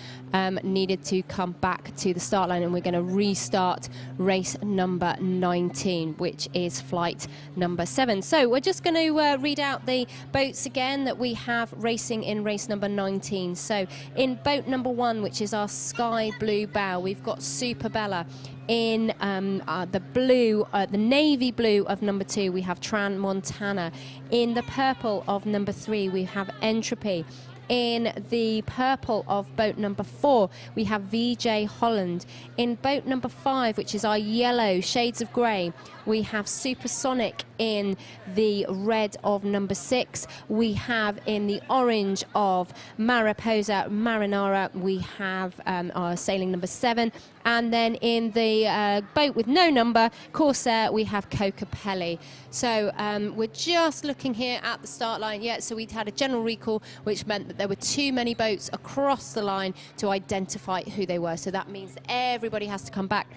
needed to come back to the start line, and we're going to restart race number 19, which is flight number 7. So we're just going to read out the boats again that we have racing in race number 19. So in boat number 1, which is our sky blue bow, we've got Super Bella. In the navy blue of number 2, we have Tran Montana. In the purple of number 3, we have Entropy. In the purple of boat number 4, we have VJ Holland. In boat number 5, which is our yellow shades of grey, we have Supersonic. In the red of number 6, we have in the orange of Mariposa Marinara, we have our sailing number 7. And then in the boat with no number, Corsair, we have Cocapelli. So we're just looking here at the start line. Yeah, so we'd had a general recall, which meant that there were too many boats across the line to identify who they were. So that means that everybody has to come back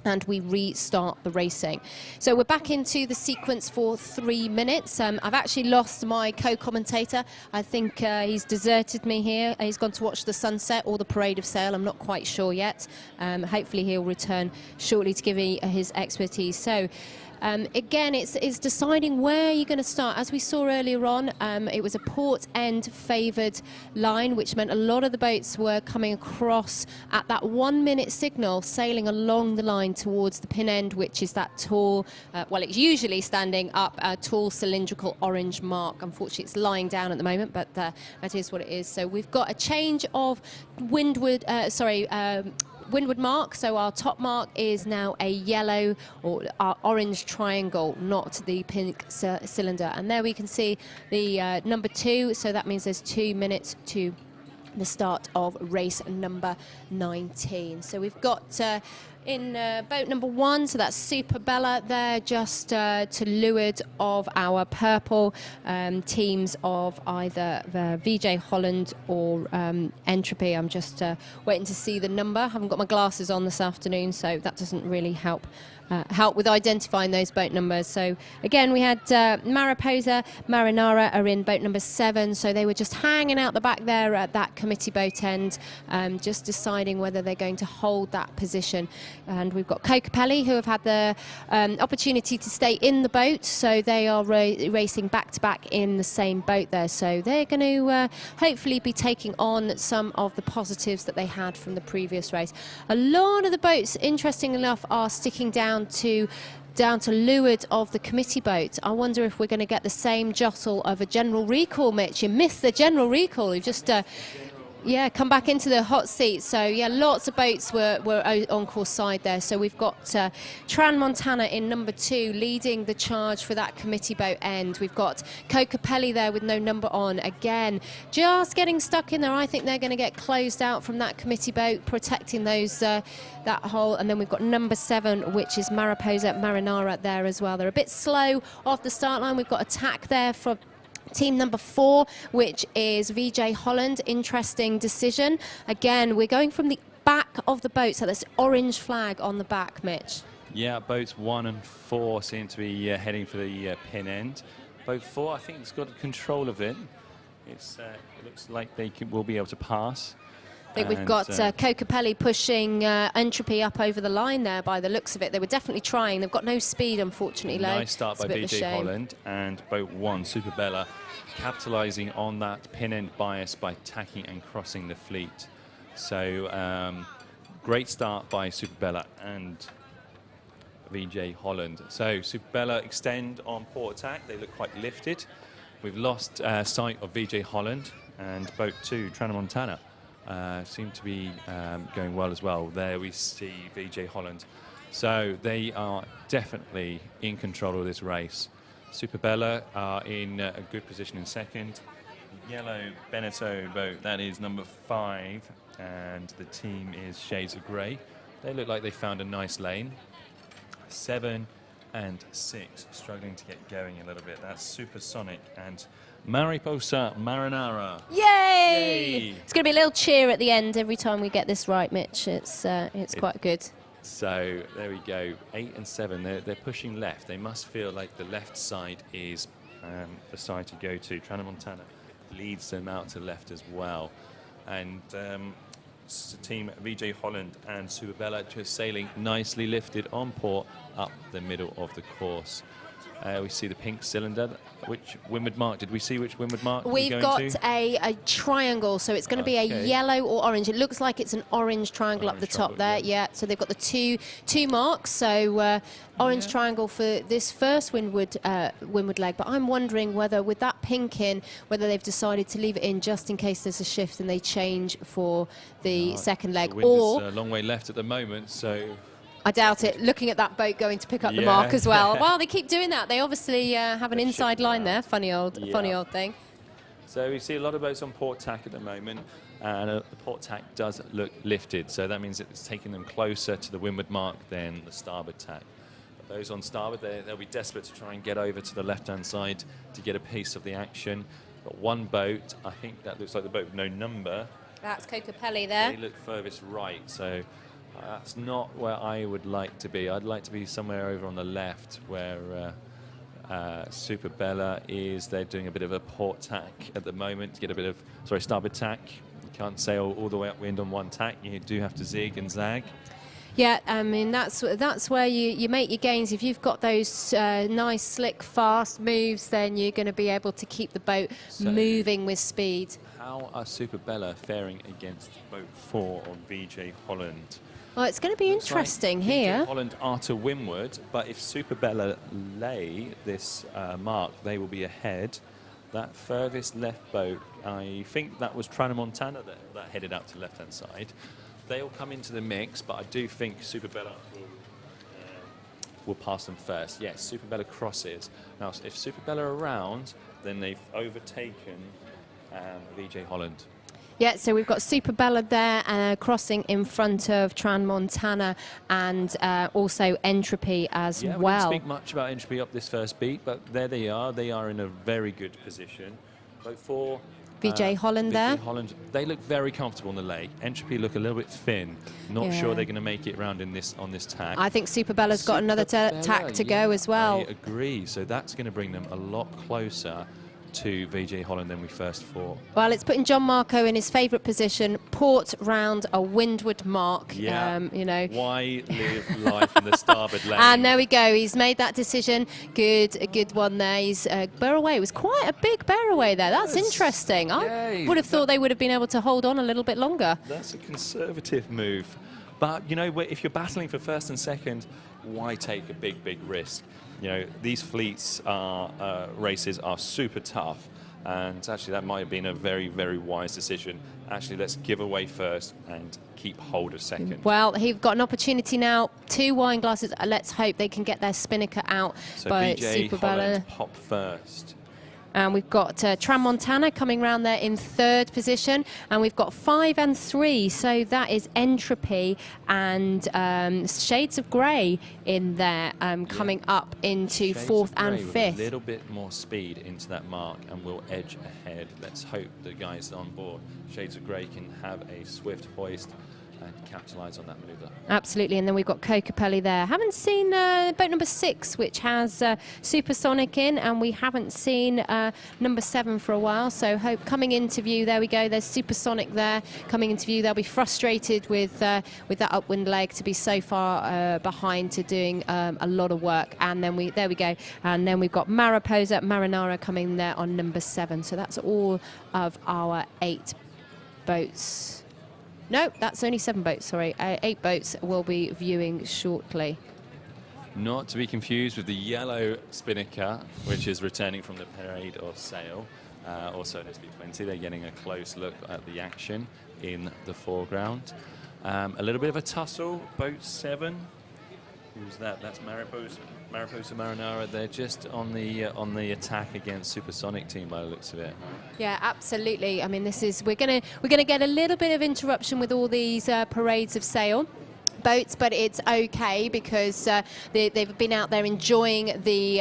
and we restart the racing. So we're back into the sequence for 3 minutes. I've actually lost my co-commentator. I think he's deserted me here. He's gone to watch the sunset or the parade of sail. I'm not quite sure yet. Hopefully he'll return shortly to give me his expertise. So again, it's deciding where you're going to start. As we saw earlier on, it was a port end favoured line, which meant a lot of the boats were coming across at that 1 minute signal, sailing along the line towards the pin end, which is that tall, well, it's usually standing up, a tall cylindrical orange mark. Unfortunately, it's lying down at the moment, but that is what it is. So we've got a change of windward mark. So our top mark is now a yellow or our orange triangle, not the pink cylinder. And there we can see the number 2. So that means there's 2 minutes to the start of race number 19. So we've got in boat number 1, so that's Super Bella there, just to leeward of our purple teams of either VJ Holland or Entropy. I'm just waiting to see the number. I haven't got my glasses on this afternoon, so that doesn't really help with identifying those boat numbers. So again, we had Mariposa Marinara are in boat number 7, so they were just hanging out the back there at that committee boat end, just deciding whether they're going to hold that position. And we've got Cocapelli, who have had the opportunity to stay in the boat, so they are racing back to back in the same boat there. So they're going to hopefully be taking on some of the positives that they had from the previous race. A lot of the boats, interesting enough, are sticking down to leeward of the committee boat. I wonder if we're going to get the same jostle of a general recall, Mitch. You missed the general recall. You've just come back into the hot seat. So yeah, lots of boats were on course side there. So we've got Tran Montana in number 2 leading the charge for that committee boat end. We've got Cocapelli there with no number on, again just getting stuck in there. I think they're going to get closed out from that committee boat, protecting those that hole. And then we've got number 7, which is Mariposa Marinara there as well. They're a bit slow off the start line. We've got attack there for team number 4, which is VJ Holland. Interesting decision. Again, we're going from the back of the boat, so there's orange flag on the back, Mitch. Yeah, boats 1 and 4 seem to be heading for the pin end. Boat 4, I think, has got control of it. It looks like they will be able to pass. I think we've got Cocapelli pushing Entropy up over the line there by the looks of it. They were definitely trying. They've got no speed, unfortunately. Nice start by VJ Holland, and boat 1, Super Bella, capitalising on that pin end bias by tacking and crossing the fleet. So great start by Super Bella and VJ Holland. So Super Bella extend on port attack. They look quite lifted. We've lost sight of VJ Holland, and boat 2, Tran Montana, seem to be going well as well. There we see VJ Holland. So they are definitely in control of this race. Super Bella are in a good position in second. Yellow Beneteau boat, that is number 5, and the team is Shades of Grey. They look like they found a nice lane. 7 and 6 struggling to get going a little bit. That's Supersonic and Mariposa Marinara. Yay! Yay! It's going to be a little cheer at the end every time we get this right, Mitch. It's quite good. So there we go, 8 and 7. They're pushing left. They must feel like the left side is the side to go to. Tran Montana leads them out to left as well. And team VJ Holland and Superbella just sailing nicely lifted on port up the middle of the course. We see the pink cylinder. Which windward mark? Did we see which windward mark We've got a triangle, so it's going to be a yellow or orange. It looks like it's an orange triangle up the top there. Yeah. So they've got the two marks. So orange triangle for this first windward leg. But I'm wondering whether with that pink in, whether they've decided to leave it in just in case there's a shift and they change for the second leg, the wind or is a long way left at the moment. So. I doubt it, looking at that boat going to pick up the mark as well. Well, they keep doing that. They obviously have an inside line there. Funny old thing. So we see a lot of boats on port tack at the moment, and the port tack does look lifted. So that means it's taking them closer to the windward mark than the starboard tack. But those on starboard, they'll be desperate to try and get over to the left-hand side to get a piece of the action. But one boat, I think that looks like the boat with no number. That's Cocopelli there. They look furthest right, so that's not where I would like to be. I'd like to be somewhere over on the left where Superbella is. They're doing a bit of a port tack at the moment to get a bit of, starboard tack. You can't sail all the way upwind on one tack. You do have to zig and zag. Yeah, I mean, that's where you make your gains. If you've got those nice, slick, fast moves, then you're going to be able to keep the boat moving with speed. How are Superbella faring against boat 4 of VJ Holland? Well, it's going to be interesting here. VJ Holland are to windward, but if Superbella lay this mark, they will be ahead. That furthest left boat, I think that was Tramontana that headed out to the left-hand side. They'll come into the mix, but I do think Superbella will pass them first. Yes, Superbella crosses. Now, if Superbella are around, then they've overtaken VJ Holland. Yeah, so we've got Superbella there crossing in front of Tramontana and also Entropy as well. We didn't speak much about Entropy up this first beat, but there they are. They are in a very good position. Boat 4. VJ Holland there. Holland, they look very comfortable on the lake. Entropy look a little bit thin. Not sure they're going to make it round on this tack. I think Superbella's got another tack to go as well. I agree. So that's going to bring them a lot closer to VJ Holland than we first thought. Well, it's putting John Marco in his favourite position, port round a windward mark. Yeah. You know. Why live life in the starboard lane? And there we go. He's made that decision. A good one there. He's bear away. It was quite a big bear away there. That's interesting. I would have thought they would have been able to hold on a little bit longer. That's a conservative move. But, you know, if you're battling for first and second, why take a big risk? You know, these fleets races are super tough, and actually that might have been a very wise decision. Actually, let's give away first and keep hold of second. Well, he's got an opportunity now. 2 wine glasses. Let's hope they can get their Spinnaker out by VJ Superbella. Holland pop first. And we've got Tramontana coming round there in 3rd position. And we've got 5 and 3. So that is Entropy and Shades of Grey in there coming up into Shades 4th of Grey and with 5th. a little bit more speed into that mark and will edge ahead. Let's hope the guys on board, Shades of Grey, can have a swift hoist and capitalise on that manoeuvre. Absolutely, and then we've got Cocopelli there. Haven't seen boat number 6, which has Supersonic in, and we haven't seen number 7 for a while. So hope coming into view, there we go. There's Supersonic there coming into view. They'll be frustrated with that upwind leg to be so far behind to doing a lot of work. And then there we go. And then we've got Marinara coming there on number 7. So that's all of our 8 boats. No, that's only 7 boats, sorry. 8 boats we'll be viewing shortly. Not to be confused with the yellow Spinnaker, which is returning from the parade of sail, also an SB20. They're getting a close look at the action in the foreground. A little bit of a tussle, boat 7. Who's that? That's Mariposa Marinara. They're just on the attack against Supersonic team by the looks of it. Yeah, absolutely. I mean, we're gonna get a little bit of interruption with all these parades of sail boats, but it's okay because they've been out there enjoying the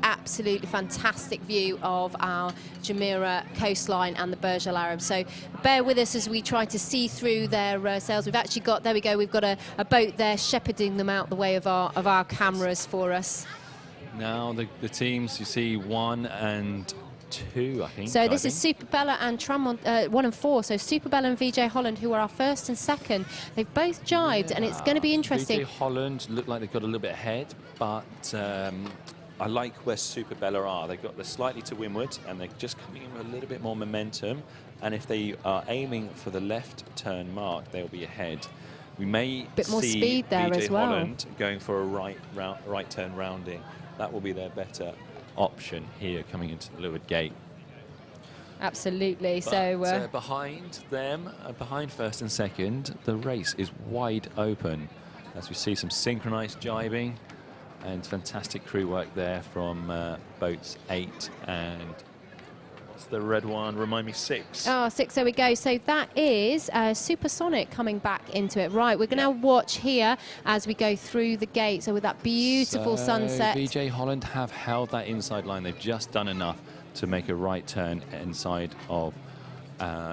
absolutely fantastic view of our Jumeirah coastline and the Burj Al Arab. So bear with us as we try to see through their sails. We've actually got, there we go, we've got a boat there shepherding them out the way of our cameras for us. Now the teams, you see 1 and 2, I think. So this is Super Bella and Tramont, 1 and 4. So Super Bella and VJ Holland, who are our first and second. They've both jibed, and it's going to be interesting. VJ Holland look like they've got a little bit ahead, but I like where Super Bella are. They're slightly to windward, and they're just coming in with a little bit more momentum. And if they are aiming for the left turn mark, they'll be ahead. We may Bit more see speed there VJ as well. Holland going for a right turn rounding. That will be their better option here coming into the leeward gate. Absolutely. But, so behind them, behind first and second, the race is wide open as we see some synchronized jibing and fantastic crew work there from boats 8 and what's the red one? Remind me, 6. Oh, 6, there we go. So that is Supersonic coming back into it. Right, we're going to watch here as we go through the gate. So with that beautiful sunset. VJ Holland have held that inside line. They've just done enough to make a right turn inside of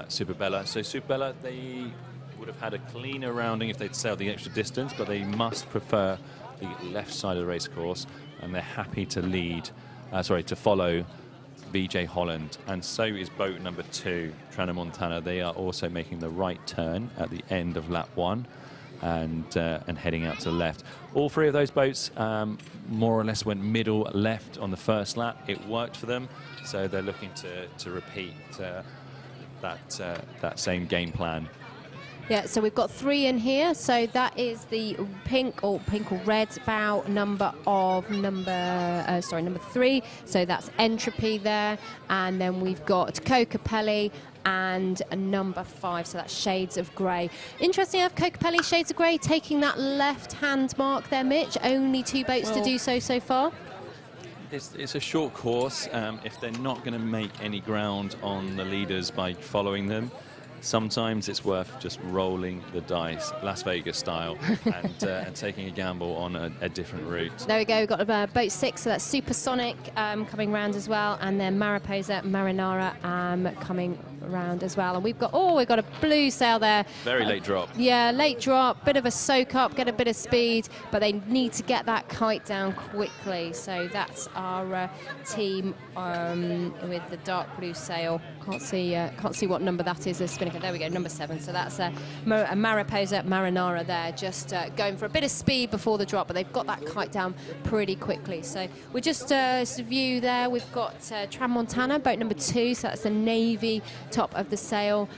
Super Bella. So Super Bella, they would have had a cleaner rounding if they'd sailed the extra distance, but they must prefer the left side of the race course, and they're happy to to follow VJ Holland, and so is boat number 2, Tramontana. They are also making the right turn at the end of lap 1 and heading out to the left. All 3 of those boats more or less went middle left on the first lap. It worked for them, so they're looking to repeat that same game plan. Yeah, so we've got 3 in here. So that is the pink or red bow number 3. So that's Entropy there. And then we've got Cocapelli and a number 5. So that's Shades of Grey. Interesting enough, Cocapelli, Shades of Grey taking that left-hand mark there, Mitch. Only 2 boats to do so far. It's a short course. If they're not going to make any ground on the leaders by following them, sometimes it's worth just rolling the dice, Las Vegas style, and taking a gamble on a different route. There we go, we've got boat 6, so that's Supersonic coming round as well, and then Mariposa, Marinara coming round as well. And we've got a blue sail there. Very late drop. Yeah, late drop, bit of a soak up, get a bit of speed, but they need to get that kite down quickly. So that's our team with the dark blue sail. Can't see what number that is. Spinnaker. There we go, number 7. So that's a Mariposa Marinara there, just going for a bit of speed before the drop, but they've got that kite down pretty quickly. So we're just view there. We've got Tramontana, boat number 2. So that's the navy top of the sail,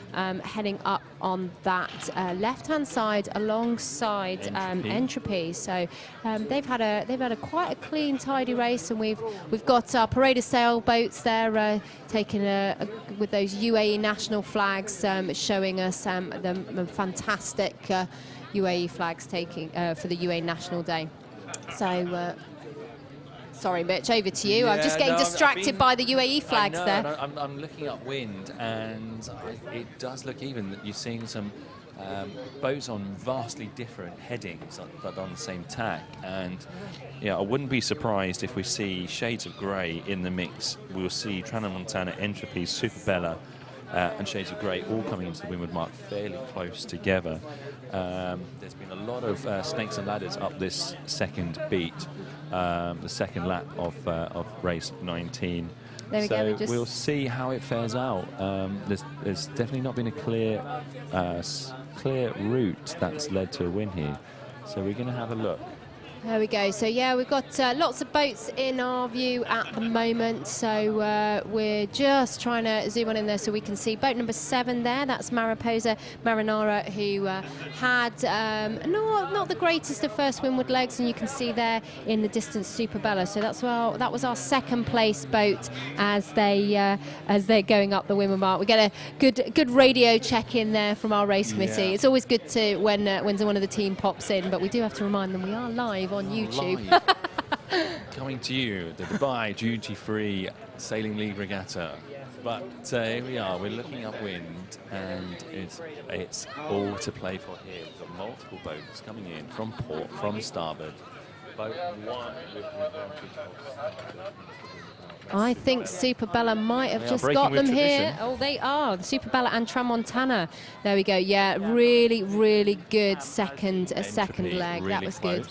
heading up on that left-hand side alongside Entropy. So they've had a quite a clean, tidy race, and we've got our parade of sail boats there taking with those UAE national flags, showing us the fantastic UAE flags taking for the UAE National Day. So. Sorry, Mitch, over to you. Yeah, I'm just getting distracted by the UAE flags there. I'm looking up wind, and it does look even. You're seeing some boats on vastly different headings, but on the same tack. And yeah, I wouldn't be surprised if we see Shades of Grey in the mix. We'll see Tramontana, Entropy, Super Bella, and Shades of Grey all coming into the windward mark fairly close together. There's been a lot of snakes and ladders up this second beat, the second lap of race 19. There we so go, we'll see how it fares out. There's definitely not been a clear route that's led to a win here. So we're going to have a look. There we go. So yeah, we've got lots of boats in our view at the moment. So we're just trying to zoom on in there so we can see boat number 7 there. That's Mariposa Marinara, who had not the greatest of first windward legs, and you can see there in the distance Super Bella. So that was our second place boat as they're going up the windward mark. We get a good radio check in there from our race committee. Yeah. It's always good to when one of the team pops in, but we do have to remind them we are live on YouTube. Coming to you, the Dubai Duty Free Sailing League Regatta. But here we are, we're looking upwind, and it's all to play for here. We've got multiple boats coming in from port, from starboard. Boat 1 with the advantage. I think Super Bella might have just got them here. Oh, they are. Super Bella and Tramontana. There we go. Yeah, really, really good second leg. Really that was good.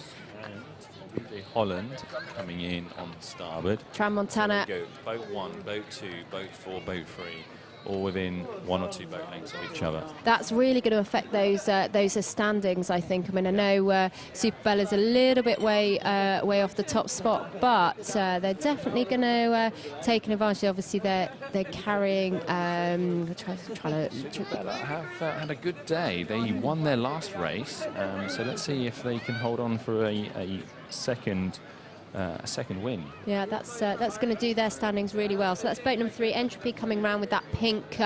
VJ Holland coming in on starboard. Transmontana. So we go boat 1, boat 2, boat 4, boat 3, all within 1 or 2 boat lengths of each other. That's really going to affect those standings, I think. I mean, I know Super Bella's a little bit way off the top spot, but they're definitely going to take an advantage. Obviously, they're carrying. Super Bella have had a good day. They won their last race, so let's see if they can hold on for a second win. Yeah, that's going to do their standings really well. So that's boat number 3, Entropy, coming round with that pink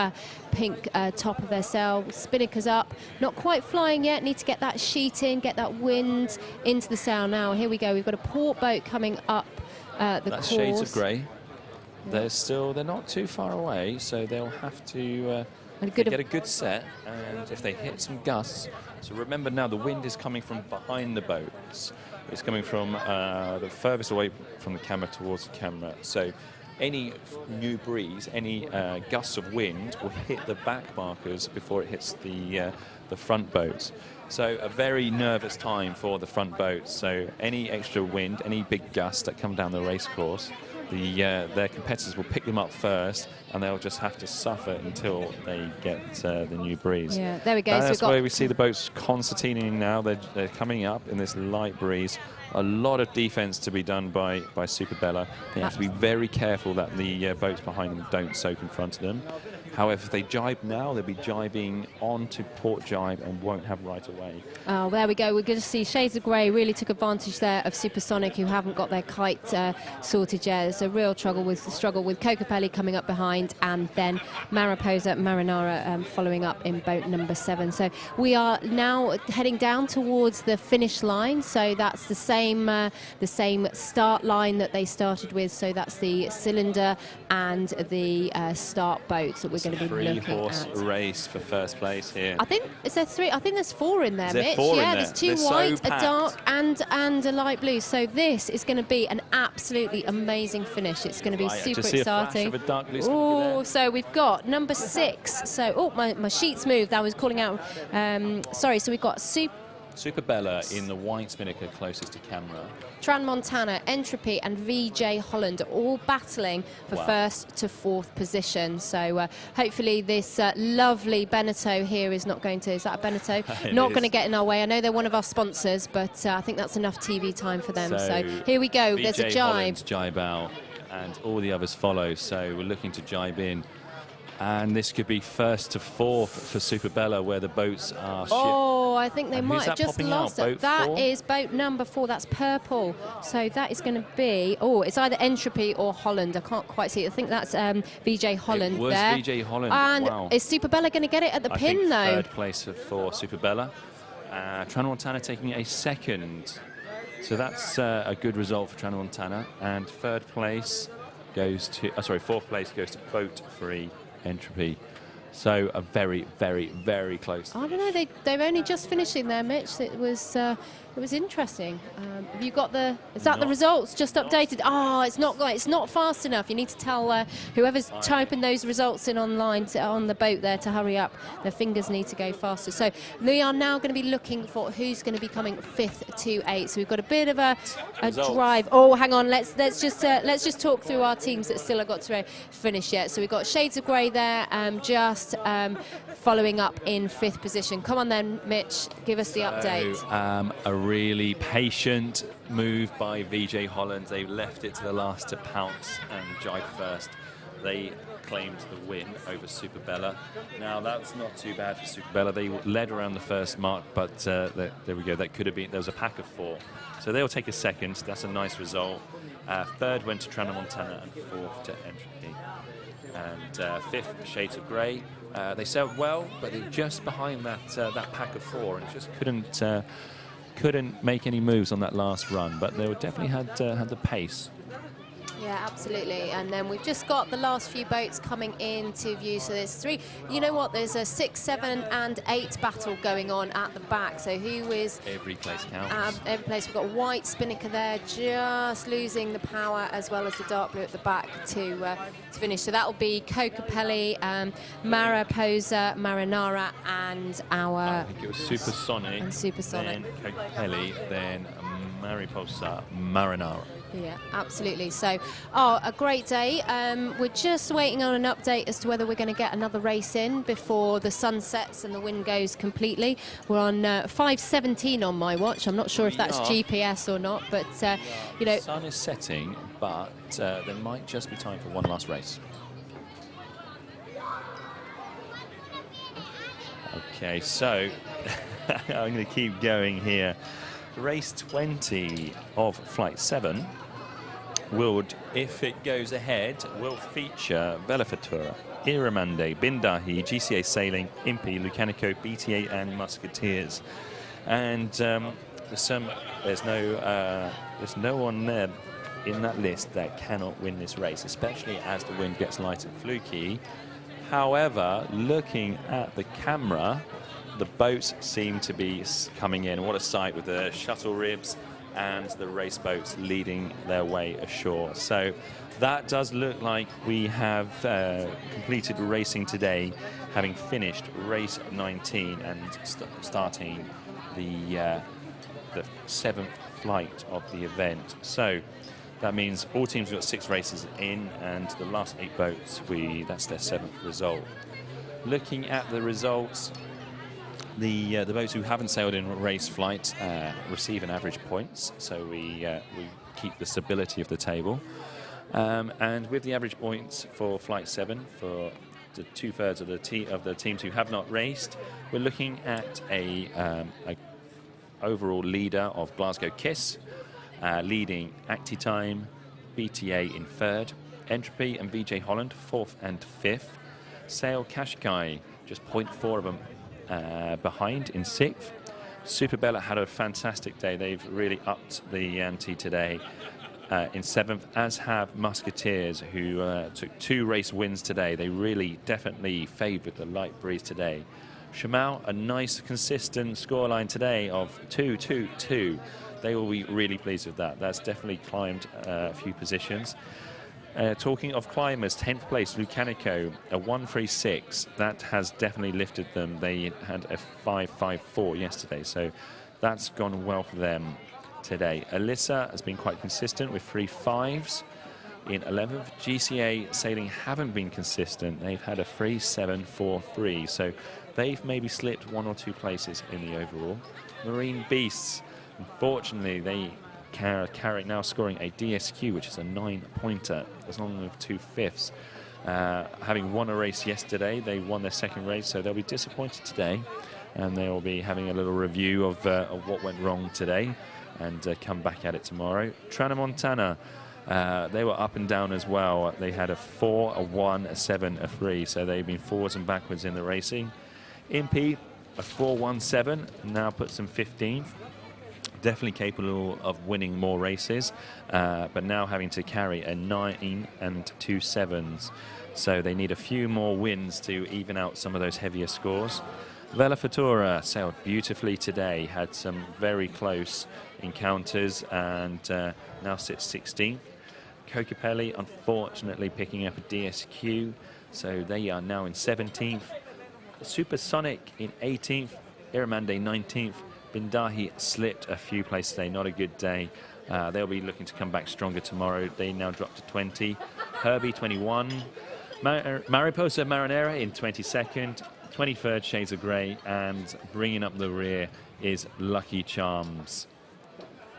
top of their sail. Spinnaker's up, not quite flying yet. Need to get that sheet in, get that wind into the sail. Now here we go. We've got a port boat coming up the That's course. Shades of Grey. They're not too far away, so they'll have to get a good set, and if they hit some gusts. So remember now, the wind is coming from behind the boats. It's coming from the furthest away from the camera towards the camera. So any new breeze, any gusts of wind will hit the back markers before it hits the front boats. So a very nervous time for the front boats. So any extra wind, any big gusts that come down the race course, their competitors will pick them up first, and they'll just have to suffer until they get the new breeze. Yeah, there we go. That's so where we see the boats concertining now. They're coming up in this light breeze. A lot of defense to be done by Super Bella. They have to be very careful that the boats behind them don't soak in front of them. However, if they jibe now, they'll be jibing onto port jibe and won't have right away. Oh, there we go. We're going to see Shades of Grey really took advantage there of Supersonic, who haven't got their kite sorted yet. There's a real struggle with Cocopelli coming up behind, and then Mariposa Marinara following up in boat number 7. So we are now heading down towards the finish line. So that's the same start line that they started with. So that's the cylinder and the start boats that we're going to be looking at. 3-horse race for first place here. I think is there 3? I think there's 4 in there, Is there Mitch. 4 in there? There's 2 They're white, so a packed. dark, and a light blue. So this is going to be an absolutely amazing finish. It's going to be Right, super just see exciting. a flash of a dark blue Oh, so we've got number 6. So my sheet's moved. I was calling out. Sorry. So we've got Super Bella in the white Spinnaker closest to camera. Transmontana, Entropy and VJ Holland all battling for first to 4th position. So hopefully this lovely Beneteau here is not going to, is that a Beneteau? Not going to get in our way. I know they're one of our sponsors, but I think that's enough TV time for them. So here we go. VJ There's a jibe. Holland's jibe out, and all the others follow. So we're looking to jibe in. And this could be first to 4th for Super Bella, where the boats are Oh, I think they And might who's have that just popping out? lost it. Boat That 4? is boat number 4. That's purple. So that is going to be, it's either Entropy or Holland. I can't quite see it. I think that's VJ Holland It was there. VJ Holland. And Wow. is Super Bella going to get it at the I pin, think though? 3rd place for Super Bella. Transmontana taking a 2nd. So that's a good result for Transmontana. And 3rd place goes to, 4th place goes to boat 3, Entropy. So a very, very, very close. I don't know. They've only just finished in there, Mitch. It was interesting. Have you got the? Is that the results just updated? Oh, it's not fast enough. You need to tell whoever's typing those results in online on the boat there to hurry up. Their fingers need to go faster. So we are now going to be looking for who's going to be coming 5th to 8th. So we've got a bit of a drive. Oh, hang on. Let's just talk through our teams that still have got to finish yet. So we've got Shades of Grey there, just following up in 5th position. Come on then, Mitch. Give us the update. A really patient move by VJ Holland. They left it to the last to pounce and jibe first. They claimed the win over Super Bella. Now that's not too bad for Super Bella. They led around the first mark, but there we go. That could have been. There was a pack of 4, so they'll take a 2nd. That's a nice result. 3rd went to Transmontana and 4th to Entropy. And 5th, Shades of Grey. They sailed well, but they're just behind that pack of 4, and just couldn't make any moves on that last run. But they definitely had the pace. Yeah, absolutely. And then we've just got the last few boats coming into view. So there's 3. You know what? There's a 6, 7, and 8 battle going on at the back. So who is... Every place counts. Every place. We've got white Spinnaker there, just losing the power, as well as the dark blue at the back to finish. So that'll be Cocopelli, Mariposa, Marinara, and our... I think it was Supersonic. And Supersonic. Then Cocopelli, then Mariposa Marinara. Yeah, absolutely. So, a great day. We're just waiting on an update as to whether we're going to get another race in before the sun sets and the wind goes completely. We're on 5:17 on my watch. I'm not sure if that's GPS or not, but you know, The sun is setting, but there might just be time for one last race. Okay, so I'm going to keep going here. Race 20 of Flight 7 would, if it goes ahead, will feature Velafutura, Iremande, Bindahi, GCA Sailing, Impi, Lucanico, BTA and Musketeers. And there's no one there in that list that cannot win this race, especially as the wind gets light and fluky. However, looking at the camera, the boats seem to be coming in. What a sight with the shuttle ribs and the race boats leading their way ashore. So that does look like we have completed racing today, having finished race 19 and starting the 7th flight of the event. So that means all teams have got 6 races in, and the last 8 boats, that's their 7th result. Looking at the results, the boats who haven't sailed in race flight receive an average points, so we keep the stability of the table. And with the average points for Flight 7, for the 2/3 of the teams who have not raced, we're looking at a overall leader of Glasgow Kiss, leading Acti Time, BTA in 3rd, Entropy and VJ Holland 4th and 5th, Sail Qashqai just 0.4 of them behind in 6th. Superbella had a fantastic day. They've really upped the ante today in 7th, as have Musketeers, who took 2 race wins today. They really definitely favoured the light breeze today. Shamal, a nice consistent scoreline today of 2-2-2. They will be really pleased with that. That's definitely climbed a few positions. Talking of climbers, 10th place, Lucanico, a 136. That has definitely lifted them. They had a 5.54 yesterday, so that's gone well for them today. Alyssa has been quite consistent with 3 5s in 11th. GCA Sailing haven't been consistent. They've had a 3.743, so they've maybe slipped 1 or 2 places in the overall. Marine Beasts, unfortunately, they now scoring a DSQ, which is a 9-pointer, as long as 2 5ths. Having won a race yesterday, they won their 2nd race, so they'll be disappointed today, and they will be having a little review of what went wrong today, and come back at it tomorrow. Tramontana, they were up and down as well. They had a 4, a 1, a 7, a 3, so they've been forwards and backwards in the racing. Impy, a 4.17, now puts them 15th. Definitely capable of winning more races, but now having to carry a 9 and 2 7s. So they need a few more wins to even out some of those heavier scores. Velafutura sailed beautifully today, had some very close encounters, and now sits 16th. Kokopelli, unfortunately, picking up a DSQ, so they are now in 17th. Supersonic in 18th, Iremande 19th. Bindahi slipped a few places today, not a good day. They'll be looking to come back stronger tomorrow. They now dropped to 20. Herbie 21. Mariposa Marinara in 22nd. 23rd, Shades of Grey. And bringing up the rear is Lucky Charms.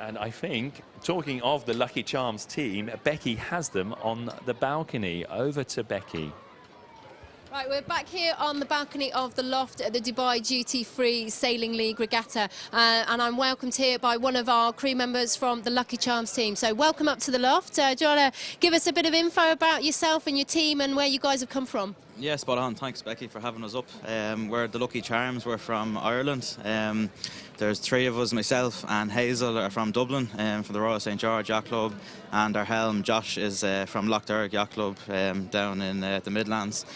And I think, talking of the Lucky Charms team, Becky has them on the balcony. Over to Becky. Right, we're back here on the balcony of the loft at the Dubai Duty Free Sailing League Regatta, and I'm welcomed here by one of our crew members from the Lucky Charms team. So welcome up to the loft. Do you want to give us a bit of info about yourself and your team and where you guys have come from? Yeah, spot on. Thanks, Becky, for having us up. We're the Lucky Charms. We're from Ireland. There's 3 of us, myself and Hazel are from Dublin, from the Royal St George Yacht Club, and our helm, Josh, is from Loch Derg Yacht Club down in the Midlands.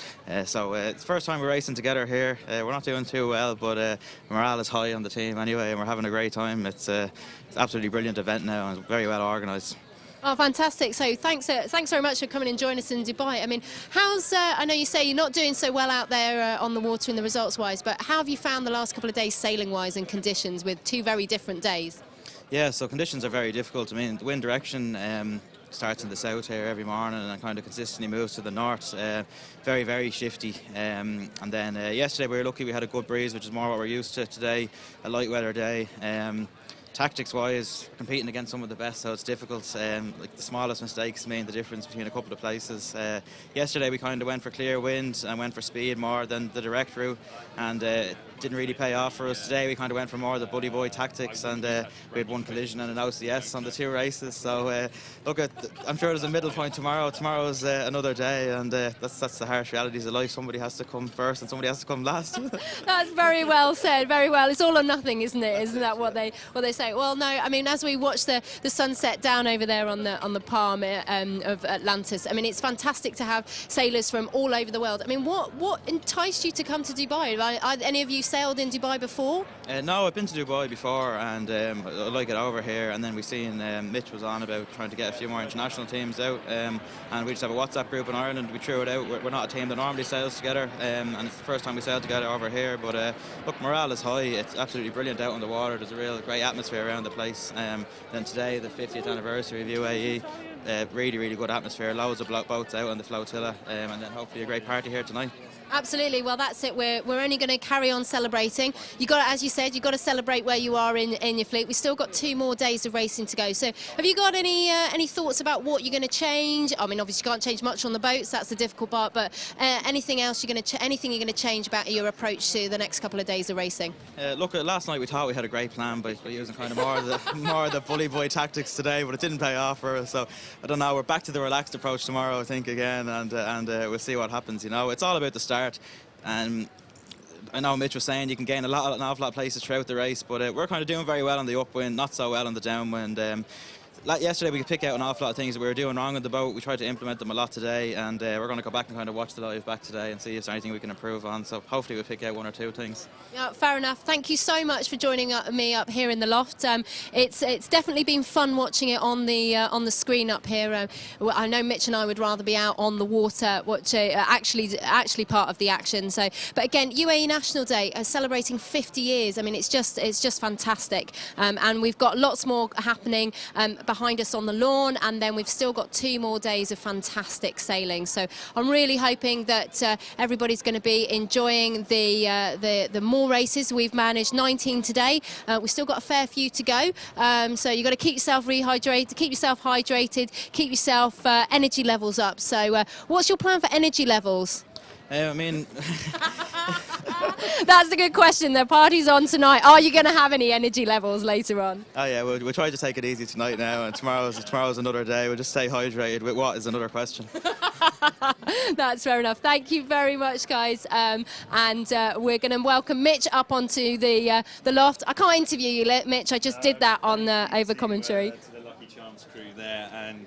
So it's the first time we're racing together here. We're not doing too well, but morale is high on the team anyway, and we're having a great time. It's an absolutely brilliant event now and very well organised. Oh, fantastic. So thanks very much for coming and joining us in Dubai. I mean, how's, I know you say you're not doing so well out there on the water in the results-wise, but how have you found the last couple of days sailing-wise and conditions with 2 very different days? Yeah, so conditions are very difficult. I mean, the wind direction starts in the south here every morning and kind of consistently moves to the north. Very, very shifty. And then yesterday we were lucky we had a good breeze, which is more what we're used to today, a light weather day. Tactics-wise, competing against some of the best, so it's difficult. Like the smallest mistakes mean the difference between a couple of places. Yesterday we kind of went for clear wind and went for speed more than the direct route, and it didn't really pay off for us. Today we kind of went for more of the bully boy tactics, and we had one collision and an OCS on the 2 races. So look, I'm sure there's a middle point tomorrow. Tomorrow's another day, and that's the harsh realities of life. Somebody has to come first and somebody has to come last. That's very well said, very well. It's all or nothing, isn't it? Isn't that what they say? Well, no, I mean, as we watch the sunset down over there on the palm of Atlantis, I mean, it's fantastic to have sailors from all over the world. I mean, what enticed you to come to Dubai? Are any of you sailed in Dubai before? No, I've been to Dubai before, and I like it over here. And then we've seen Mitch was on about trying to get a few more international teams out, and we just have a WhatsApp group in Ireland. We threw it out. We're not a team that normally sails together, and it's the first time we sailed together over here. But look, morale is high. It's absolutely brilliant out on the water. There's a real great atmosphere around the place. Then today, the 50th anniversary of UAE, really, really good atmosphere. Loads of boats out on the flotilla, and then hopefully a great party here tonight. Absolutely. Well, that's it. We're only going to carry on celebrating. You got, as you said, you've got to celebrate where you are in your fleet. We've still got 2 more days of racing to go. So, have you got any thoughts about what you're going to change? I mean, obviously, you can't change much on the boats. That's the difficult part. But anything else anything you're going to change about your approach to the next couple of days of racing? Look, last night we thought we had a great plan by using kind of more of the bully boy tactics today, but it didn't pay off for us. So I don't know. We're back to the relaxed approach tomorrow, I think, again, and we'll see what happens. You know, it's all about the start. And I know Mitch was saying you can gain an awful lot of places throughout the race, but we're kind of doing very well on the upwind, not so well on the downwind. Yesterday we could pick out an awful lot of things that we were doing wrong on the boat. We tried to implement them a lot today, and we're going to go back and kind of watch the live back today and see if there's anything we can improve on. So hopefully we'll pick out 1 or 2 things. Yeah, fair enough. Thank you so much for joining me up here in the loft. It's definitely been fun watching it on the screen up here. I know Mitch and I would rather be out on the water, actually part of the action. So, but again, UAE National Day celebrating 50 years. I mean, it's just fantastic, and we've got lots more happening behind us on the lawn, and then we've still got 2 more days of fantastic sailing. So I'm really hoping that everybody's going to be enjoying the more races. We've managed 19 today. We've still got a fair few to go. So you've got to keep yourself rehydrated, keep yourself hydrated, keep yourself energy levels up. So what's your plan for energy levels? I mean, that's a good question. The party's on tonight. Are you going to have any energy levels later on? Oh yeah, we'll try to take it easy tonight now, and tomorrow's another day. We'll just stay hydrated. With what is another question. That's fair enough. Thank you very much, guys. And we're going to welcome Mitch up onto the loft. I can't interview you, Mitch. I just did that on over commentary. To the Lucky Charms crew there, and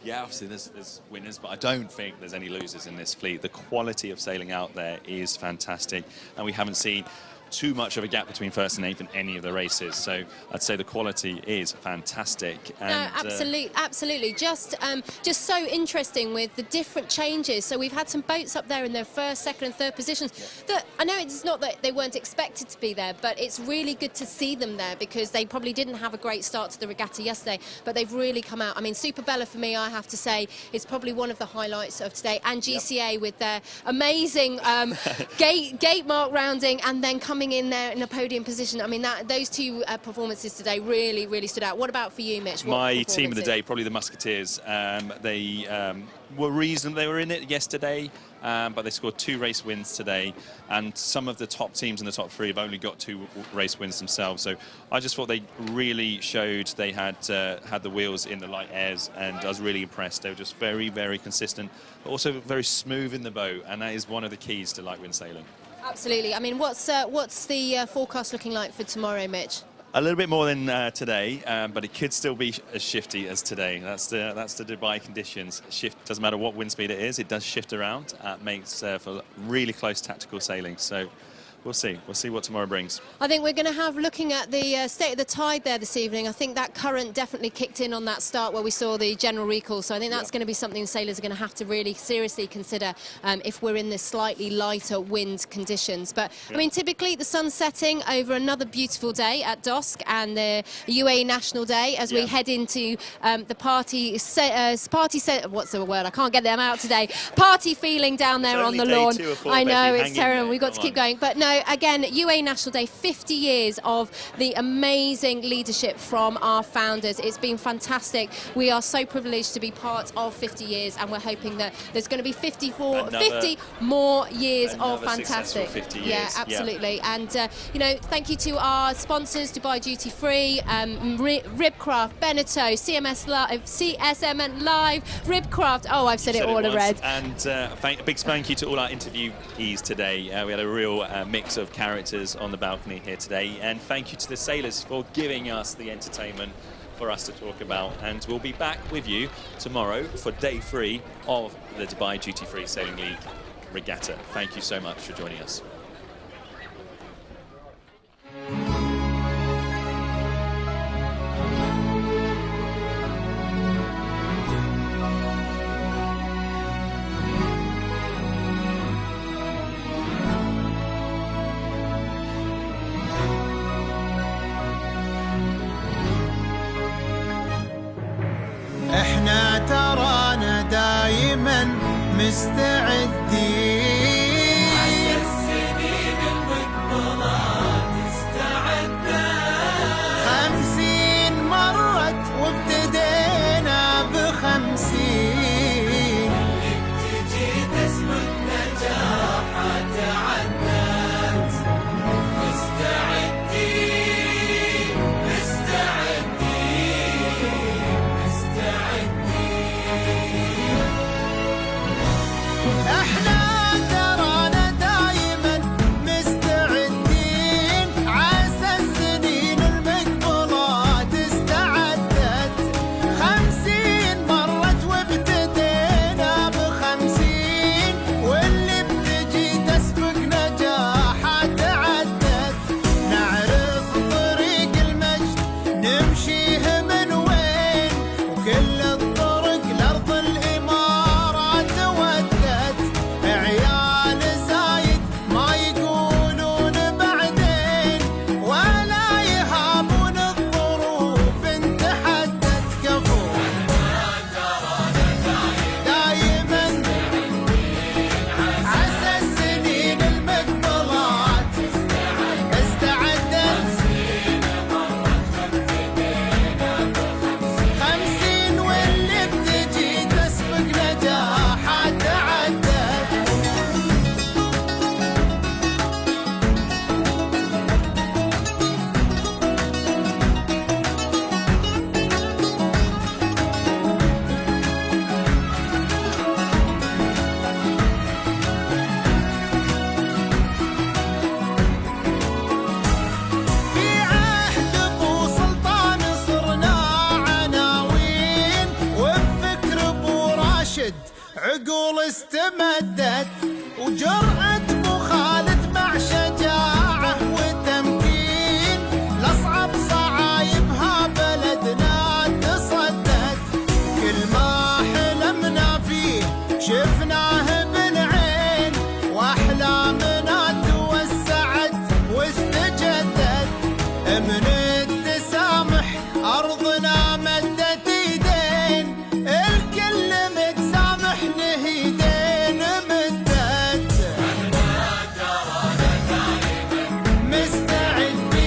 yeah, obviously there's winners, but I don't think there's any losers in this fleet. The quality of sailing out there is fantastic, and we haven't seen too much of a gap between first and eighth in any of the races. So I'd say the quality is fantastic. And, no, absolutely. Just so interesting with the different changes. So we've had some boats up there in their first, second and third positions. That I know it's not that they weren't expected to be there, but it's really good to see them there because they probably didn't have a great start to the regatta yesterday, but they've really come out. I mean, Super Bella for me, I have to say, is probably one of the highlights of today, and GCA with their amazing gate mark rounding and then coming in there in a podium position. I mean, those 2 performances today really stood out. What about for you, Mitch? My team of the day, probably the Musketeers. They were reasonable. They were in it yesterday, but they scored 2 race wins today, and some of the top teams in the top 3 have only got 2 race wins themselves. So I just thought they really showed they had the wheels in the light airs, and I was really impressed. They were just very consistent, but also very smooth in the boat, and that is one of the keys to light wind sailing. Absolutely. I mean, what's the forecast looking like for tomorrow, Mitch? A little bit more than today, but it could still be as shifty as today. That's the Dubai conditions. Shift doesn't matter what wind speed it is; it does shift around. Makes for really close tactical sailing. So we'll see. We'll see what tomorrow brings. I think we're going to have, looking at the state of the tide there this evening, I think that current definitely kicked in on that start where we saw the general recall. So I think that's going to be something sailors are going to have to really seriously consider if we're in this slightly lighter wind conditions. But I mean, typically the sun's setting over another beautiful day at dosc and the UAE National Day as we head into the what's the word? I can't get them out today. Party feeling down there on the lawn. I know, it's terrible. We've got to keep going. But no, again, UAE National Day, 50 years of the amazing leadership from our founders. It's been fantastic. We are so privileged to be part of 50 years, and we're hoping that there's going to be 50 more years of fantastic. 50 years. Yeah, absolutely. And, you know, thank you to our sponsors, Dubai Duty Free, Ribcraft, Beneteau, CSMN Live, Ribcraft. Oh, I've said it all already. And a big thank you to all our interviewees today. We had a real mix of characters on the balcony here today. And thank you to the sailors for giving us the entertainment for us to talk about. And we'll be back with you tomorrow for day 3 of the Dubai Duty Free Sailing League Regatta. Thank you so much for joining us. احنا ترانا دايما مستعدين عسى السنين المقبلة تستعدنا 50 مرت وابتدينا ب50 اللي بتجي تسبق نجاحها تعدت مستعدين احنا ترانا دايما مستعدين عسى السنين المقبلة استعدت 50 مرت وابتدينا ب50 واللي بتجي تسبق نجاحها تعدت نعرف طريق المجد نمشيه من وين وكل الطرق لأرض الإمارات ودت عيال زايد ما يقولون بعدين ولا يهابون الظروف انتحدت كفو دايما عسى السنين المقبلات استعدت 50 واللي بتجي تسبق نجاحها تعدت في عهد ابو سلطان صرنا عناوين وبفكر ابو راشد عقول استمدت وجرأة ابو خالد مع شجاعة وتمكين لاصعب صعايبها بلدنا تصدت كل ما حلمنا فيه شفناه بالعين واحلامنا توسعت واستجدت من التسامح ارضنا مدت ايدين الكل متسامح نهيدين مدت مستعدين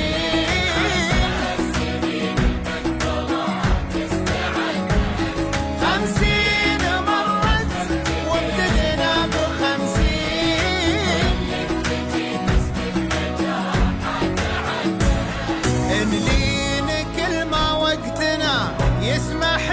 50 مرت وابتدينا ب50 نلين كل ما وقتنا يسمح